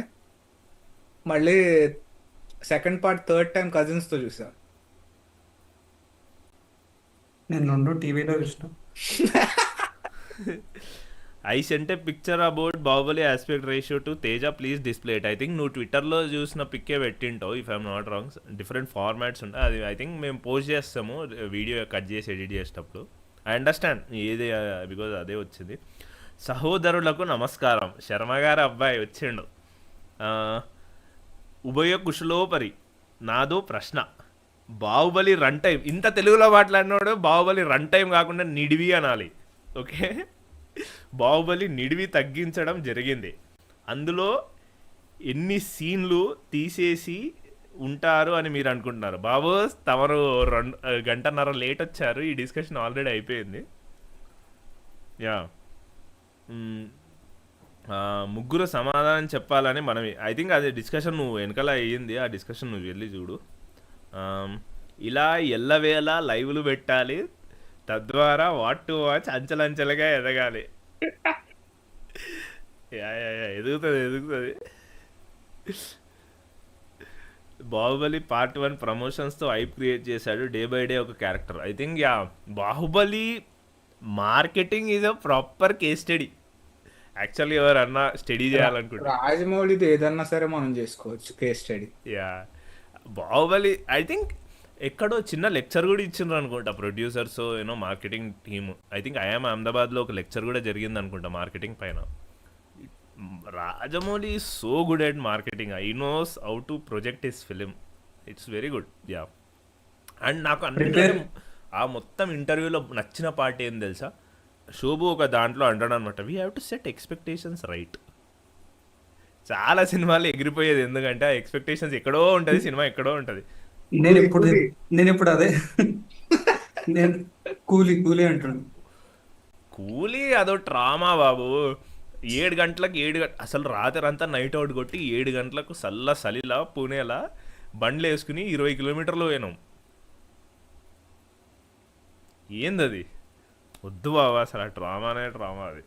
మళ్ళీ సెకండ్ పార్ట్ థర్డ్ టైం కజిన్స్తో చూసాను. నేను 2 టీవీలో చూసిన. I sent a picture about Baahubali aspect ratio to Teja, please display it. I think నువ్వు ట్విట్టర్లో చూసిన పిక్కే పెట్టింటావు, if I'm not wrong. Different formats ఉంటాయి, అది ఐ థింక్ మేము పోస్ట్ చేస్తాము వీడియో కట్ చేసి ఎడిట్ చేసేటప్పుడు. ఐ అండర్స్టాండ్ ఏది, బికాజ్ అదే వచ్చింది. సహోదరులకు నమస్కారం. శర్మ గారు అబ్బాయి వచ్చిండు. ఉభయ కుశలోపరి. నాదో ప్రశ్న, బాహుబలి రన్ టైం, ఇంత తెలుగులో మాట్లాడినాడు, బాహుబలి రన్ టైం కాకుండా నిడివి అనాలి. ఓకే, బాహుబలి నిడివి తగ్గించడం జరిగింది. అందులో ఎన్ని సీన్లు తీసేసి ఉంటారు అని మీరు అనుకుంటున్నారు? బాబు తమరు 2 గంటన్నర లేట్ వచ్చారు, ఈ డిస్కషన్ ఆల్రెడీ అయిపోయింది. యా, ముగ్గురు సమాధానం చెప్పాలని మనవి. ఐ థింక్ అదే డిస్కషన్ నువ్వు వెనకాల అయ్యింది, ఆ డిస్కషన్ నువ్వు వెళ్ళి చూడు. ఇలా ఎల్లవేళ లైవ్లు పెట్టాలి, తద్వారా వాట్ టు వాచ్ అంచెలంచెలుగా ఎదగాలి. ఎదుగుతుంది. బాహుబలి పార్ట్ 1 ప్రమోషన్స్తో హైప్ క్రియేట్ చేశాడు, డే బై డే ఒక character. I think yeah, Baahubali marketing is a proper case study. Actually ఎవరన్నా స్టడీ చేయాలనుకుంటే రాజమౌళిది ఏదన్నా సరే మనం చేసుకోవచ్చు case study. Yeah, Baahubali I think ఎక్కడో చిన్న లెక్చర్ కూడా ఇచ్చిండ్రు అనుకుంటా producers, marketing team. I think I'm అహ్మదాబాద్లో ఒక లెక్చర్ కూడా జరిగింది అనుకుంటా మార్కెటింగ్ పైన. Rajamouli is so good at marketing. I knows how to project his film. It's very good. Yeah, and నాకు అన్నింటిలో ఆ మొత్తం ఇంటర్వ్యూలో నచ్చిన పార్ట్ ఏం తెలుసా, శోభు ఒక దాంట్లో అంటాడు అనమాట, we have to set expectations right. చాలా సినిమాలు ఎగిరిపోయేది ఎందుకంటే ఆ ఎక్స్పెక్టేషన్స్ ఎక్కడో ఉంటుంది, సినిమా ఎక్కడో ఉంటుంది. నేను ఇప్పుడు అదే నేను కూలీ అంటాను. కూలీ అదో డ్రామా బాబు. 7 గంటలకు అసలు రాత్రి అంతా నైట్ అవుట్ కొట్టి 7 గంటలకు సలిలా పూణేలా బండ్లు వేసుకుని 20 కిలోమీటర్లు పోయినాం. ఏంది అది? వద్దు బాబా, అసలు ఆ డ్రామానే డ్రామా అది.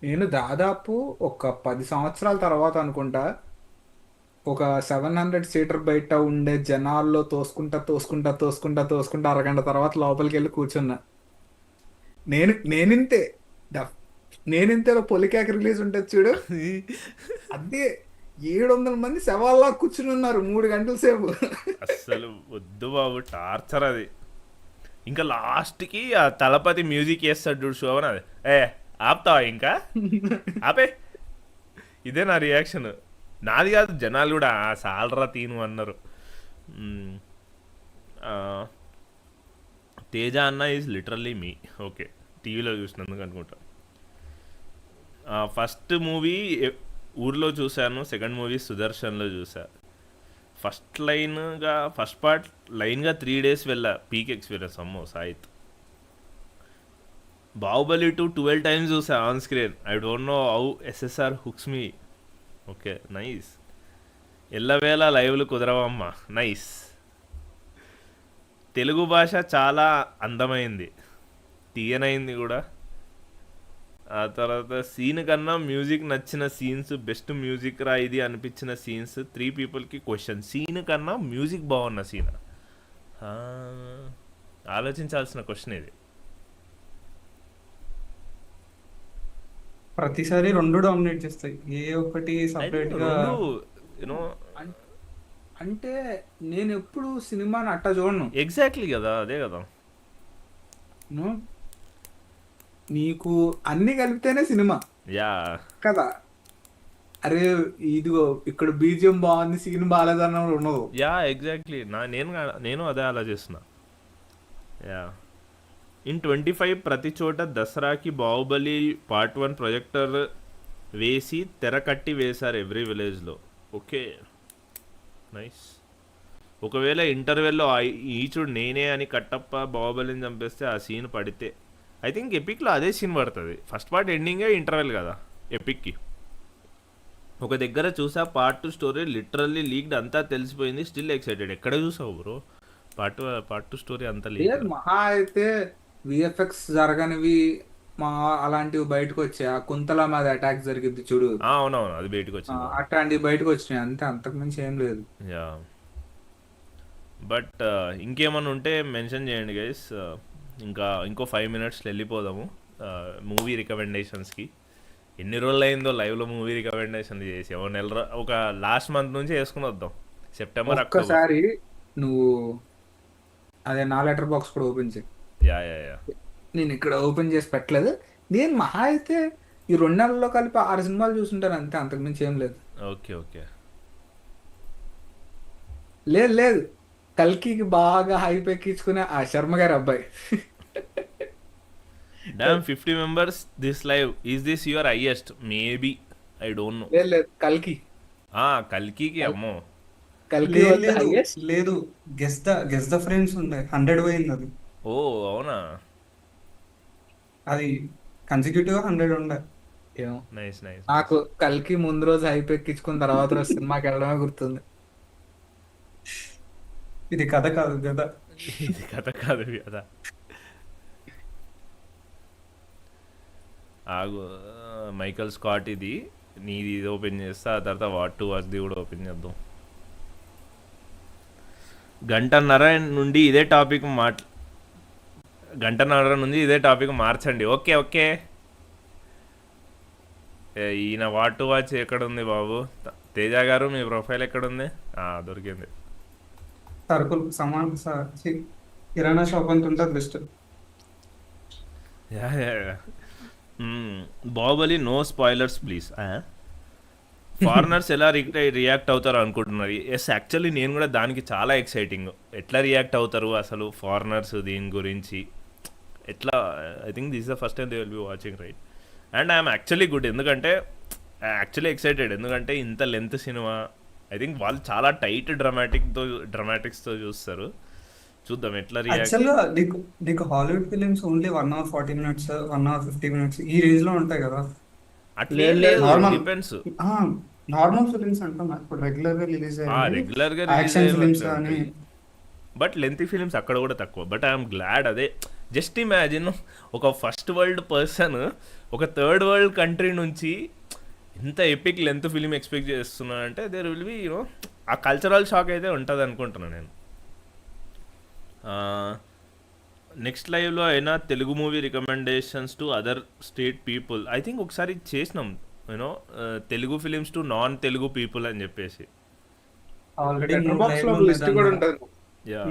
నేను దాదాపు ఒక 10 సంవత్సరాల తర్వాత అనుకుంటా, ఒక 700 సీటర్ బయట ఉండే జనాల్లో తోసుకుంటా అరగంట తర్వాత లోపలికి వెళ్ళి కూర్చున్నా. నేనింతే పొలికాక రిలీజ్ ఉంటుంది చూడు, అదే 700 మంది శవాల్లా కూర్చుని ఉన్నారు 3 గంటల సేపు. అసలు వద్దు బాబు, టార్చర్ అది. ఇంకా లాస్ట్కి ఆ తలపతి మ్యూజిక్ వేస్తాడు చూడు, శోభన్, అది ఆపుతావా ఇంకా ఆపే. ఇదే నా రియాక్షన్. నాది కాదు, జనాలు కూడా సాలరా తీను అన్నారు. మ్మ్. ఆ, తేజ అన్న ఈజ్ లిటరల్లీ మీ. ఓకే, టీవీలో చూసినందుకు అనుకుంటా. ఫస్ట్ మూవీ ఊర్లో చూశాను, సెకండ్ మూవీ సుదర్శన్లో చూసా. ఫస్ట్ పార్ట్ లైన్గా 3 days వెళ్ళా, పీక్ ఎక్స్పీరియన్స్ అమ్మో సాయిత్. బాహుబలి 2 12 times చూసా on screen. I don't know how SSR hooks me. Okay, nice. ఎల్లవేళ లైవ్లు కుదరవమ్మా, నైస్. తెలుగు భాష చాలా అందమైంది, తీయనైంది కూడా. ఆ తర్వాత సీన్ కన్నా మ్యూజిక్ నచ్చిన సీన్స్, బెస్ట్ మ్యూజిక్ రా ఇది అనిపించిన సీన్స్. 3 peopleకి క్వశ్చన్, సీన్ కన్నా మ్యూజిక్ బాగున్న సీన్. ఆలోచించాల్సిన క్వశ్చన్ ఇది. ప్రతిసారి రెండు డామినేట్ చేస్తాయి, ఏ ఒక్కటి I సపరేట్ think గా. రెండు యూనో అన్- అంటే నేను ఎప్పుడు సినిమాని అట్ట చూడను. ఎగ్జాక్ట్లీ కదా, అదే కదా. ను? నీకు అన్ని కలిపితేనే సినిమా యా, కదా. అరే ఇదిగో ఇక్కడ బీజియం బాగుంది, సీన్ బాగాలేదన్న ఉండదు. Yeah exactly. నేను అదే ఆలోచిస్తున్నా. యా, ఇన్ 25 ప్రతి చోట దసరాకి బాహుబలి పార్ట్ 1 ప్రొజెక్టర్ వేసి తెర కట్టి వేశారు ఎవ్రీ విలేజ్లో. Okay, nice. ఒకవేళ ఇంటర్వెల్లో ఈచుడు నేనే అని కట్టప్ప బాహుబలిని చంపేస్తే ఆ సీన్ పడితే ఐ థింక్ ఎపిక్లో అదే సీన్ పడుతుంది. ఫస్ట్ పార్ట్ ఎండింగే ఇంటర్వెల్ కదా ఎపిక్కి. ఒక దగ్గర చూసా పార్ట్ 2 స్టోరీ లిటరల్లీ లీక్డ్, అంతా తెలిసిపోయింది, స్టిల్ ఎక్సైటెడ్. ఎక్కడ చూసావు బ్రో పార్ట్ 2 స్టోరీ అంతా లీక్? లేదు మహా అయితే విఎఫ్ఎక్స్ జరగనివి మా అలాంటివి బయటకు వచ్చాయి. ఆ కుంతల మీద అటాక్ జరిగింది చూడు, అవునవును, అది బయటకు వచ్చింది. అట్లాంటివి బయటకు వచ్చినాయి అంతే, అంతకు మించి ఏం లేదు. యా, బట్ ఇంకేమన్నా ఉంటే మెన్షన్ చేయండి గైస్. ఇంకో 5 minutes వెళ్ళిపోదాము మూవీ రికమెండేషన్స్కి. ఎన్ని రోజులు అయిందో లైవ్లో మూవీ రికమెండేషన్ చేసి, ఒక లాస్ట్ మంత్ నుంచి వేసుకుని వద్దాం, సెప్టెంబర్ అక్టోబర్. ఒక్కసారి నువ్వు అదే నా లెటర్ బాక్స్ కూడా ఓపెన్ చేయి. యా యా యా, నేను ఇక్కడ ఓపెన్ చేసి పెట్టలేదు. నేను మహా అయితే ఈ 2 నెలల్లో కలిపి 6 సినిమాలు చూసుంటాను అంతే, అంతకు మించి ఏం లేదు. Okay okay. లేదు లేదు, కల్కికి బాగా హైప్ ఎక్కించుకునే ఆ శర్మ గారి అబ్బాయి. Damn 50 members this live. Is this your highest? Maybe, I don't know. లేదు లేదు, కల్కి కల్కికి అమ్మో. కల్కి లేదు was the లేదు highest. లేదు, గెస్ ద ఫ్రేమ్స్ ఉండే 100 పోయింది అది. ఓ అవునా, అది కన్సిక్యూటివ్ 100 ఉండే. ఏమో, నైస్ నైస్. నాకు కల్కి ముందు రోజు హైప్ ఎక్కించుకున్న తర్వాత రోజు సినిమాకి వెళ్ళడమే గుర్తుంది. ఇది కథ కాదు కదా. ఇది కథ కాదు కదా. ఆగు, మైకల్ స్కాట్ ఇది నీది, ఇది ఓపెన్ చేస్తా. ఆ తర్వాత వాట్ టు వాచ్ది కూడా ఓపెన్ చేద్దాం. గంటన్నర నుండి ఇదే టాపిక్ మార్చండి. Okay okay. ఈయన వాట్ టు వాచ్ ఎక్కడుంది బాబు? తేజ గారు మీ ప్రొఫైల్ ఎక్కడుంది? దొరికింది. సరుకులు కిరాణా షాప్ అంత ఉంటుంది best. Yeah yeah yeah. Baahubali no spoilers please. Foreigners ఎలా రియాక్ట్ అవుతారు అనుకుంటున్నారు? ఎస్, యాక్చువల్లీ నేను కూడా దానికి చాలా ఎక్సైటింగ్. ఎట్లా రియాక్ట్ అవుతారు అసలు ఫారినర్స్ దీని గురించి ఎట్లా? I think this the first time they will be watching, right? And I'm actually good, ఎందుకంటే యాక్చువల్లీ ఎక్సైటెడ్, ఎందుకంటే ఇంత లెంత్ సినిమా. ఐ థింక్ వాళ్ళు చాలా టైట్ డ్రామాటిక్స్తో చూస్తారు. చూద్దాం ఎట్లా రియాక్ట్. యాక్చువల్గా నీకు Hollywood films only 1 hour 40 minutes 1 hour 50 minutes ఈ రేంజ్ లో ఉంటాయి కదా. అట్లే లేదు, నార్మల్ డిపెండ్స్. నార్మల్ ఫిలిమ్స్ అంటున్నా, ఇప్పుడు రెగ్యులర్ గా రిలీజ్ రెగ్యులర్గా యాక్షన్ ఫిలిమ్స్ కానీ. బట్ లెంతీ ఫిలిమ్స్ అక్కడ కూడా తక్కువ. But I'm glad. అదే జస్ట్ ఇమాజిన్, ఒక ఫస్ట్ వరల్డ్ పర్సన్ ఒక థర్డ్ వరల్డ్ కంట్రీ నుంచి ఇంత ఎపిక్ లెంత్ ఫిలిం ఎక్స్పెక్ట్ చేస్తున్నానంటే దేర్ విల్ బి యూనో ఆ కల్చరల్ షాక్ అయితే ఉంటుంది అనుకుంటున్నాను నేను. నెక్స్ట్ లైవ్లో అయినా Telugu movie recommendations to other state people. I think ఒకసారి చేసినాం you know, Telugu films to non Telugu people అని చెప్పేసి. ఆల్రెడీ లెటర్ బాక్స్ లో లిస్ట్ కూడా ఉంటుంది. యా.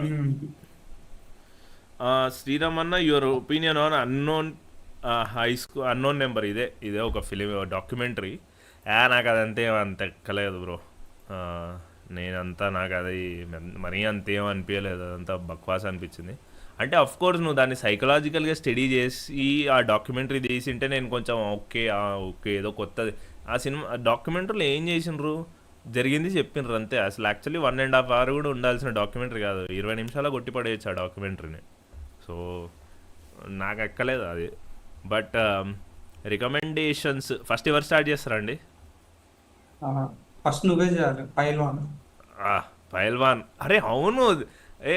శ్రీరామ్ అన్న, your opinion on unknown number. ఇదే ఒక ఫిలిం డాక్యుమెంటరీ. నాకు అదంతే అంత ఎక్కలేదు బ్రో. నేనంతా నాకు అది మరీ అంతేం అనిపించలేదు, అదంతా బక్వాస్ అనిపించింది. అంటే అఫ్ కోర్స్ నువ్వు దాన్ని సైకలాజికల్గా స్టడీ చేసి ఆ డాక్యుమెంటరీ తీసింటే నేను కొంచెం ఓకే ఓకే ఏదో కొత్తది. ఆ సినిమా డాక్యుమెంటరీలో ఏం చేసిండ్రు, జరిగింది చెప్పిండ్రు అంతే. అసలు యాక్చువల్లీ 1.5 hour కూడా ఉండాల్సిన డాక్యుమెంటరీ కాదు, 20 నిమిషాలు కొట్టి పడేయచ్చు ఆ డాక్యుమెంటరీని. సో నాకు ఎక్కలేదు అది. బట్ రికమెండేషన్స్ ఫస్ట్ ఎవరు స్టార్ట్ చేస్తారండి? ఫస్ట్ నువ్వే చేయాలి పైల్వాన్. పైల్వాన్, అరే అవును. ఏ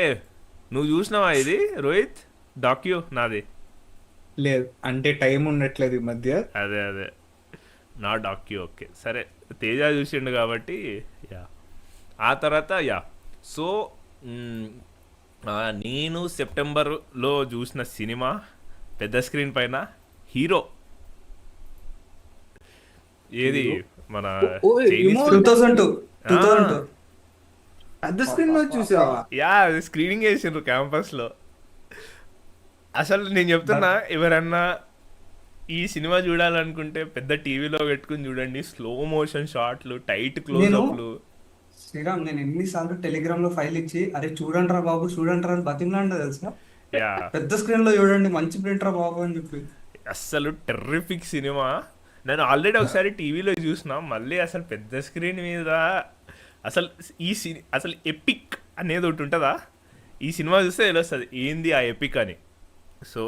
నువ్వు చూసినావా ఇది రోహిత్ డాక్యూ నాది? లేదు అంటే టైం ఉండట్లేదు ఈ మధ్య. అదే నా డాక్యూ. ఓకే సరే, తేజ చూసిండు కాబట్టి యా. ఆ తర్వాత యా. సో నేను సెప్టెంబర్లో చూసిన సినిమా పెద్ద స్క్రీన్ పైన హీరో. ఏది మన ఓ, చైనీస్ emo- 2002. 2002. పెద్ద స్క్రీన్ లో చూసావా? యా స్క్రీనింగ్ చేసిండ్రు క్యాంపస్లో. అసలు నేను చెప్తున్నా, ఎవరన్నా ఈ సినిమా చూడాలనుకుంటే పెద్ద టీవీలో పెట్టుకుని చూడండి. స్లో మోషన్ షాట్లు, టైట్ క్లోజ్అప్లు. శ్రీరామ్, నేను ఎన్నిసార్లు టెలిగ్రామ్ లో ఫైల్ ఇచ్చి అరే చూడండి రా బాబు చూడండి రా అని బతిమలాంటి తెలుసా, యా పెద్ద స్క్రీన్ లో చూడండి మంచి ప్రింట్ రా బాబు అని చెప్పి. అస్సలు టెర్రిఫిక్ సినిమా. నేను ఆల్రెడీ ఒకసారి టీవీలో చూసిన, మళ్ళీ అసలు పెద్ద స్క్రీన్ మీద అసలు అసలు ఎపిక్ అనేది ఒకటి ఉంటుందా, ఈ సినిమా చూస్తే తెలుస్తుంది ఏంది ఆ ఎపిక్ అని. సో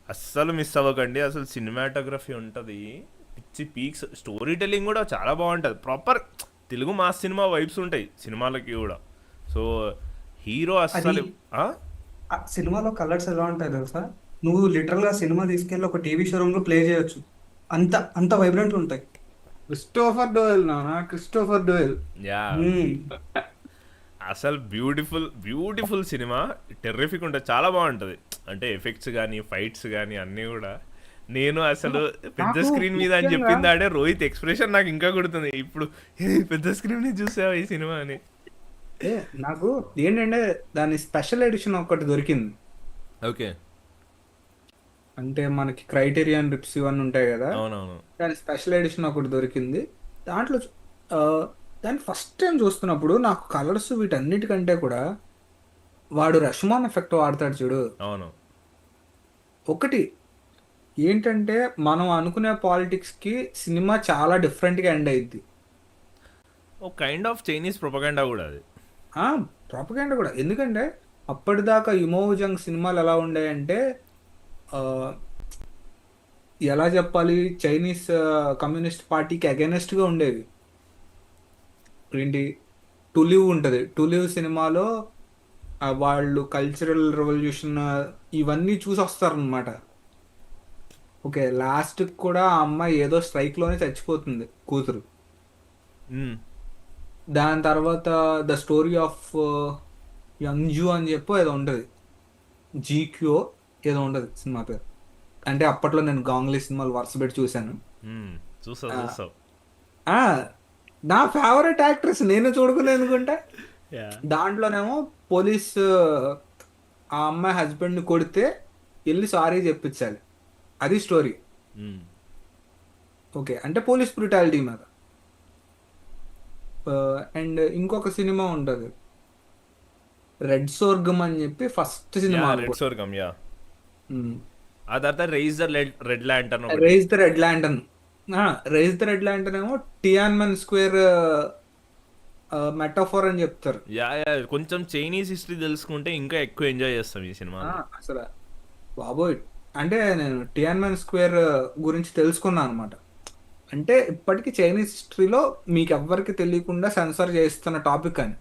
అస్సలు మిస్ అవ్వకండి. అసలు సినిమాటోగ్రఫీ ఉంటుంది పిచ్చి పీక్స్, స్టోరీ టెల్లింగ్ కూడా చాలా బాగుంటుంది. Proper Telugu mass cinema vibes ఉంటాయి సినిమాలకి కూడా. సో హీరో అస్సలు ఆ సినిమాలో కలర్స్ ఎలా ఉంటాయి తెలుసా, నువ్వు లిటరల్ గా సినిమా తీసుకెళ్ళి ఒక టీవీ షోరూమ్ లో ప్లే చేయొచ్చు, అంత అంత వైబ్రెంట్ ఉంటాయి. క్రిస్టోఫర్ డోయల్ నానా, క్రిస్టోఫర్ డోయల్. యా అసలు బ్యూటిఫుల్ సినిమా, టెర్రిఫిక్ ఉంటుంది, చాలా బాగుంటుంది. అంటే ఎఫెక్ట్స్ కానీ ఫైట్స్ కానీ అన్నీ కూడా. నేను అసలు పెద్ద నాకు స్క్రీన్ మీద అని ముఖ్యంగా చెప్పింది ఆడే రోహిత్ ఎక్స్ప్రెషన్ నాకు ఇంకా గుర్తుంది ఇప్పుడు, పెద్ద స్క్రీన్ మీద చూసావా ఈ సినిమా అని. నాకు ఏంటంటే దాని స్పెషల్ ఎడిషన్ ఒకటి దొరికింది. ఓకే అంటే మనకి క్రైటీరియన్ రిప్స్ ఇవన్నీ ఉంటాయి కదా, అవునవును. దాని స్పెషల్ ఎడిషన్ ఒకటి దొరికింది. దాంట్లో ఆ, దాన్ని ఫస్ట్ టైం చూస్తున్నప్పుడు నాకు కలర్స్ వీటన్నిటికంటే కూడా వాడు రష్మాన్ ఎఫెక్ట్ వాడతాడు చూడు. అవును ఒకటి ఏంటంటే మనం అనుకునే పాలిటిక్స్కి సినిమా చాలా డిఫరెంట్గా ఎండ్ అయ్యిద్ది. ఒక కైండ్ ఆఫ్ చైనీస్ ప్రొపగండా కూడా అది. ప్రాపగండా కూడా. ఎందుకంటే అప్పటిదాకా ఇమోజంగ్ సినిమాలు ఎలా ఉండేయంటే ఆ, ఎలా చెప్పాలి, చైనీస్ కమ్యూనిస్ట్ పార్టీకి అగెనెస్ట్గా ఉండేవి. ఏంటి, టు లివ్ ఉంటుంది, టు లివ్ సినిమాలో వాళ్ళు కల్చరల్ రెవల్యూషన్ ఇవన్నీ చూసి వస్తారనమాట. ఓకే, లాస్ట్కి కూడా ఆ అమ్మాయి ఏదో స్ట్రైక్లోనే చచ్చిపోతుంది కూతురు. మ్మ్. దాని తర్వాత ద స్టోరీ ఆఫ్ యంగ్జూ అని చెప్పి ఏదో ఉంటుంది, జీక్యో ఏదో ఉంటుంది సినిమా పేరు. అంటే అప్పట్లో నేను గాంగ్లీ సినిమాలు వరుస పెట్టి చూశాను. మ్మ్. చూసావు ఆ, చూసావు. ఆ, నా ఫేవరెట్ యాక్ట్రెస్, నేను చూడుకునే ఎందుకుంటే యా దాంట్లోనేమో పోలీస్ ఆ అమ్మాయి హస్బెండ్ని కొడితే వెళ్ళి సారీ చెప్పించాలి, అది స్టోరీ. మ్మ్. ఓకే, అంటే పోలీస్ బ్రూటాలిటీ మీద. అండ్ ఇంకొక సినిమా ఉంటుంది రెడ్ సోర్గం అని చెప్పి, first cinema red sorghum. Yeah అనుకో. ఆ తర్వాత రైజ్ ద రెడ్ ల్యాంటర్న్ ఒకటి. Raise the red lantern. Raise the red lantern ఏమో టియాన్మెన్ స్క్వేర్ మెటాఫోర్ అని చెప్తారు. యా కొంచెం చైనీస్ హిస్టరీ తెలుసుకుంటే ఇంకా ఎక్కువ ఎంజాయ్ చేస్తాం ఈ సినిమా. అసలు బాబోయ్, అంటే నేను టియాన్మెన్ స్క్వేర్ గురించి తెలుసుకున్నాను అనమాట. అంటే ఇప్పటికీ చైనీస్ హిస్టరీలో మీకు ఎవ్వరికి తెలియకుండా సెన్సర్ చేస్తున్న టాపిక్ అని.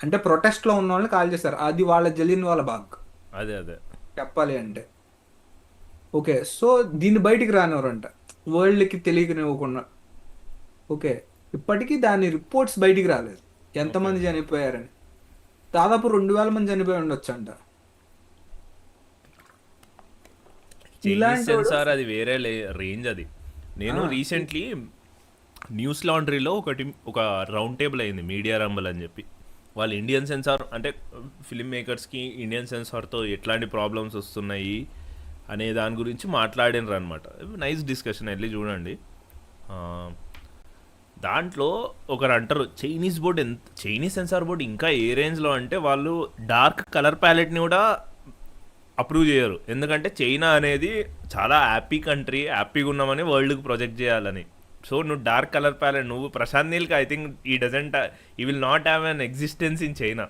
అంటే ప్రొటెస్ట్లో ఉన్న వాళ్ళని కాల్ చేశారు, అది వాళ్ళ జలియన్ వాళ్ళ బాగ్ అదే చెప్పాలి అంటే. ఓకే, సో దీన్ని బయటికి రానివ్వరంట, వరల్డ్కి తెలియకనివ్వకుండా. ఓకే, ఇప్పటికీ దాని రిపోర్ట్స్ బయటికి రాలేదు ఎంతమంది చనిపోయారని. దాదాపు 2000 మంది చనిపోయి ఉండొచ్చు అంట. చైనీస్ ఇలాంటి సెన్సార్ అది వేరే రేంజ్ అది. నేను రీసెంట్లీ న్యూస్ లాండ్రీలో ఒక రౌండ్ టేబుల్ అయింది, మీడియా రంబల్ అని చెప్పి. వాళ్ళు ఇండియన్ సెన్సార్ అంటే ఫిల్మ్ మేకర్స్కి ఇండియన్ సెన్సార్తో ఎట్లాంటి ప్రాబ్లమ్స్ వస్తున్నాయి అనే దాని గురించి మాట్లాడినరు అనమాట. నైస్ డిస్కషన్, వెళ్ళి చూడండి. దాంట్లో ఒకరు అంటారు చైనీస్ సెన్సార్ బోర్డ్ ఇంకా ఏ రేంజ్లో అంటే వాళ్ళు డార్క్ కలర్ ప్యాలెట్ని కూడా అప్రూవ్ చేయరు. ఎందుకంటే చైనా అనేది చాలా హ్యాపీ కంట్రీ, హ్యాపీగా ఉన్నామని వరల్డ్కి ప్రొజెక్ట్ చేయాలని. సో నువ్వు డార్క్ కలర్ ప్యాలెట్, నువ్వు ప్రశాంత్ నీల్కి ఐ థింక్ ఈ will not have an existence in China.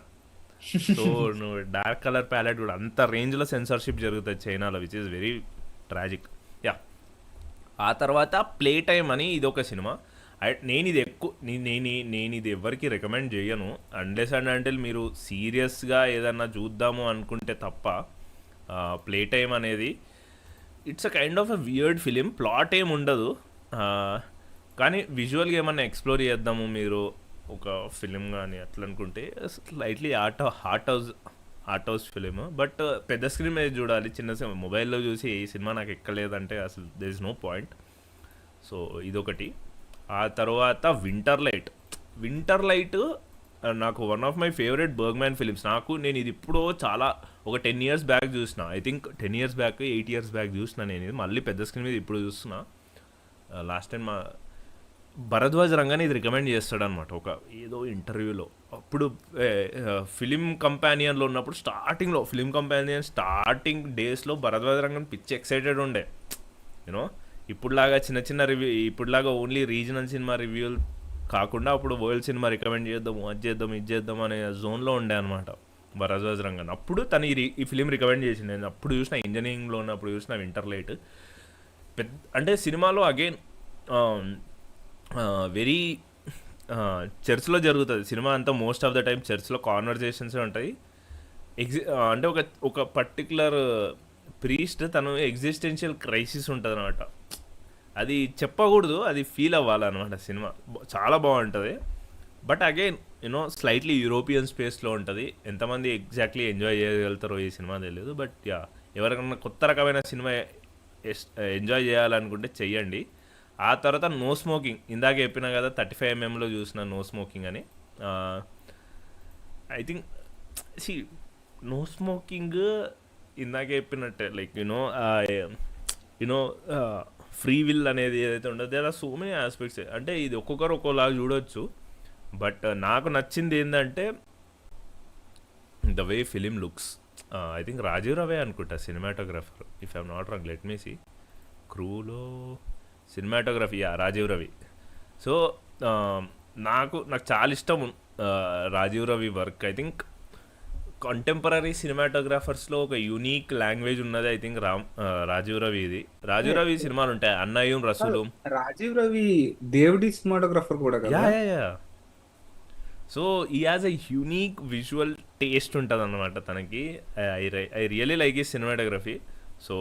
So నువ్వు డార్క్ కలర్ ప్యాలెట్ కూడా అంత రేంజ్లో సెన్సార్షిప్ జరుగుతుంది చైనాలో, which is very tragic. Yeah, ఆ తర్వాత ప్లే టైమ్ అని ఇది ఒక సినిమా. నేను ఇది ఎక్కువ నేను ఇది ఎవరికి రికమెండ్ చేయను అన్లెస్ అండ్ అంటిల్ మీరు సీరియస్గా ఏదన్నా చూద్దాము అనుకుంటే తప్ప. ప్లే టైమ్ అనేది it's a kind of a weird film. Plot ఏం ఉండదు, కానీ విజువల్గా ఏమన్నా ఎక్స్ప్లోర్ చేద్దాము మీరు ఒక ఫిలిం కానీ అట్లా అనుకుంటే slightly art house film. But పెద్ద స్క్రీన్ మీద చూడాలి. మొబైల్లో చూసి ఈ సినిమా నాకు ఎక్కలేదంటే అసలు there is no point. So ఇదొకటి. ఆ తర్వాత వింటర్ లైట్ నాకు one of my favourite Bergman films. నేను ఇది ఇప్పుడు ఒక 10 years బ్యాక్ చూసిన. ఐ థింక్ 10 years బ్యాక్ 8 years బ్యాక్ చూసిన నేను ఇది. మళ్ళీ పెద్ద స్క్రీన్ మీద ఇప్పుడు చూస్తున్నా. లాస్ట్ టైం మా భరద్వాజ్ రంగానే ఇది రికమెండ్ చేస్తాడనమాట ఒక ఏదో ఇంటర్వ్యూలో. అప్పుడు ఫిలిం కంపానియన్లో ఉన్నప్పుడు స్టార్టింగ్ డేస్లో భరద్వాజ్ రంగన్ పిచ్చి ఎక్సైటెడ్ ఉండే. యూనో ఇప్పుడులాగా ఇప్పుడులాగా ఓన్లీ రీజనల్ సినిమా రివ్యూలు కాకుండా అప్పుడు వరల్డ్ సినిమా రికమెండ్ చేద్దాము, ఇది చేద్దాం అనే జోన్లో ఉండే అనమాట భరద్వాజ్ రంగన్. అప్పుడు తను ఈ ఫిలిం రికమెండ్ చేసింది. నేను అప్పుడు చూసిన, ఇంజనీరింగ్లో ఉన్నప్పుడు చూసిన వింటర్ లైట్. అంటే సినిమాలో అగైన్ వెరీ చర్చ్లో జరుగుతుంది సినిమా అంతా. మోస్ట్ ఆఫ్ ద టైం చర్చ్లో కాన్వర్జేషన్సే ఉంటాయి. అంటే ఒక పర్టికులర్ ప్రీస్ట్ తను ఎగ్జిస్టెన్షియల్ క్రైసిస్ ఉంటుంది అనమాట. అది చెప్పకూడదు, అది ఫీల్ అవ్వాలన్నమాట. సినిమా చాలా బాగుంటుంది. బట్ అగైన్ స్లైట్లీ యూరోపియన్ స్పేస్లో ఉంటుంది. ఎంతమంది ఎగ్జాక్ట్లీ ఎంజాయ్ చేయగలుగుతారో ఈ సినిమా తెలియదు. బట్ యా, ఎవరికన్నా కొత్త రకమైన సినిమా ఎంజాయ్ చేయాలనుకుంటే చెయ్యండి. ఆ తర్వాత నో స్మోకింగ్, ఇందాక చెప్పినా కదా 35mm చూసిన నో స్మోకింగ్ అని. ఐ థింక్ నో స్మోకింగ్ ఇందాక చెప్పినట్టే లైక్ ఫ్రీ విల్ అనేది ఏదైతే ఉండదో there are so many aspects. అంటే ఇది ఒక్కొక్కరు ఒక్కోలాగా చూడొచ్చు. బట్ నాకు నచ్చింది ఏంటంటే the way film looks. I think Rajeev Ravi అనుకుంటా cinematographer, if I'm not wrong. Let me see క్రూలో సినిమాటోగ్రఫీ, రాజీవ్ రవి. సో నాకు చాలా ఇష్టం Rajeev Ravi work. I think contemporary సినిమాటోగ్రాఫర్స్లో ఒక యూనిక్ లాంగ్వేజ్ ఉన్నది ఐ థింక్ రాజీవ్ రవి. రాజీవ్ రవి సినిమాలు ఉంటాయి, అన్నయ్యం రసూలు. రాజీవ్ రవి దేవుడి సినిమాటోగ్రఫర్ కూడా కదా. యా. సో ఈ has a unique visual taste ఉంటుంది అన్నమాట తనకి. ఐ రియలీ లైక్ ఈ సినిమాటోగ్రఫీ. సో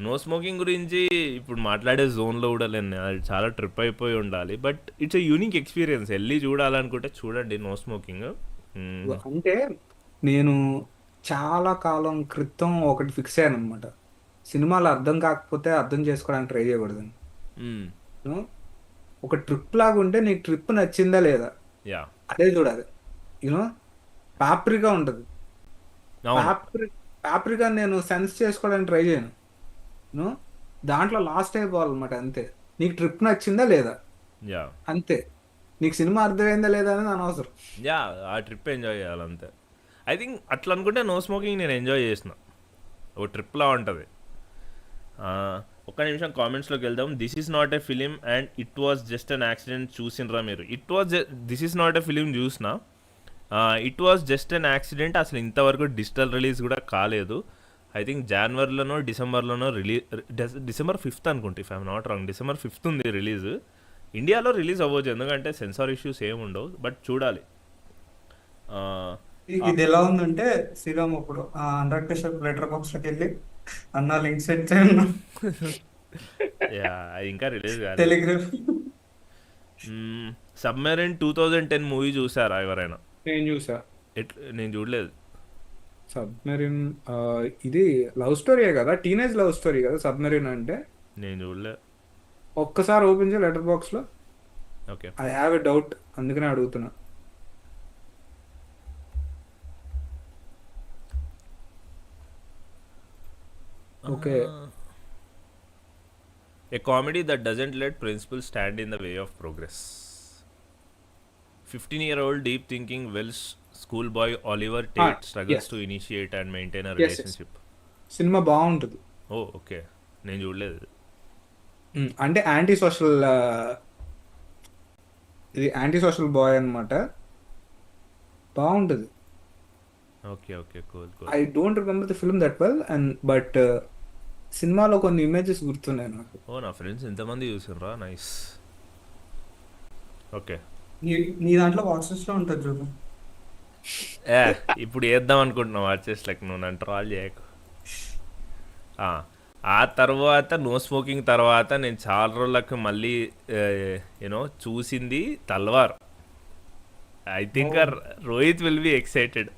నో స్మోకింగ్ గురించి ఇప్పుడు మాట్లాడే జోన్లో కూడా లేను, అది చాలా ట్రిప్ అయిపోయి ఉండాలి. But it's a unique experience. వెళ్ళి చూడాలనుకుంటే చూడండి నో స్మోకింగ్. అంటే నేను చాలా కాలం క్రితం ఒకటి ఫిక్స్ అయ్యాను అనమాట. సినిమాలు అర్థం కాకపోతే అర్థం చేసుకోవడానికి ట్రై చేయకూడదని. ఒక ట్రిప్ లాగా ఉంటే నీకు ట్రిప్ నచ్చిందా లేదా అదే చూడాలి. యూనో పాప్రికా ఉంటుంది, పాప్రికా నేను సెన్స్ చేసుకోవడానికి ట్రై చేయను. దాంట్లో లాస్ట్ అయిపోవాలన్నమాట. అంతే, నీకు ట్రిప్ నచ్చిందా లేదా అంతే. నీకు సినిమా అర్థమైందా లేదా అనేది అనవసరం. ఆ ట్రిప్ ఎంజాయ్ చేయాలి అంతే. ఐ థింక్ అట్లా అనుకుంటే నో స్మోకింగ్ నేను ఎంజాయ్ చేసిన, ఒక ట్రిప్లా ఉంటుంది. ఒక్క నిమిషం కామెంట్స్లోకి వెళ్దాం. This is not a film and it was just an accident చూసినరా మీరు? This is not a film చూసిన, it was just an accident. అసలు ఇంతవరకు డిజిటల్ రిలీజ్ కూడా కాలేదు. ఐ థింక్ జనవరిలోనో డిసెంబర్లోనో డిసెంబర్ 5th అనుకుంటా, if I'm not wrong. December 5th ఉంది రిలీజ్. ఇండియాలో రిలీజ్ అవ్వచ్చు ఎందుకంటే సెన్సార్ ఇష్యూస్ ఏమి ఉండవు. బట్ చూడాలి. ఇది ఎలా ఉందంటే శ్రీరామ్ అప్పుడు అనురాగ్ కశ్యప్ లెటర్ బాక్స్లోకి వెళ్ళి అన్న లింక్ సెట్ చేయను ఇంకా రిలీజ్ కాదు. టెలిగ్రాఫ్. సబ్మెరైన్ 2010 మూవీ చూసారా ఎవరైనా? నేను చూసా. నేను చూడలేదు. సబ్మెరీన్ ఇది లవ్ స్టోరీయే కదా, టీనేజ్ లవ్ స్టోరీ కదా సబ్మెరీన్ అంటే. నేను చూడలేదు. ఒక్కసారి ఓపెన్ చేయ లెటర్ బాక్స్లో. Okay, I have a doubt, అందుకనే అడుగుతున్నా. Okay, A comedy that doesn't let principles stand in the way of progress. 15-year-old deep thinking Welsh schoolboy Oliver Tate struggles ఎస్ to initiate and maintain a ఎస్ ఎస్ relationship. Cinema బాగుంటుంది. Oh okay, నేను చూడలేదు. అంటే anti social, ఇది anti social boy అనమాట. బాగుంటుంది. Okay okay, cool cool. I don't remember the film that well and but సినిమాలో కొన్ని ఇమేజెస్ గుర్తున్నాయి నాకు. ఓ నా ఫ్రెండ్స్ ఎంతమంది చూసారా, నైస్. ఓకే, నీ దాంట్లో వాట్సాప్స్లో ఉంటుంది చూడు. ఏ ఇప్పుడు వేద్దాం అనుకుంటున్నావు వాచెస్ లైక్, నువ్వు నన్ను ట్రాల్ చేయకు. ఆ తర్వాత నో స్మోకింగ్ తర్వాత నేను చాలా రోజులకు మళ్ళీ యూనో చూసింది Talvar. I think Rohit will be excited.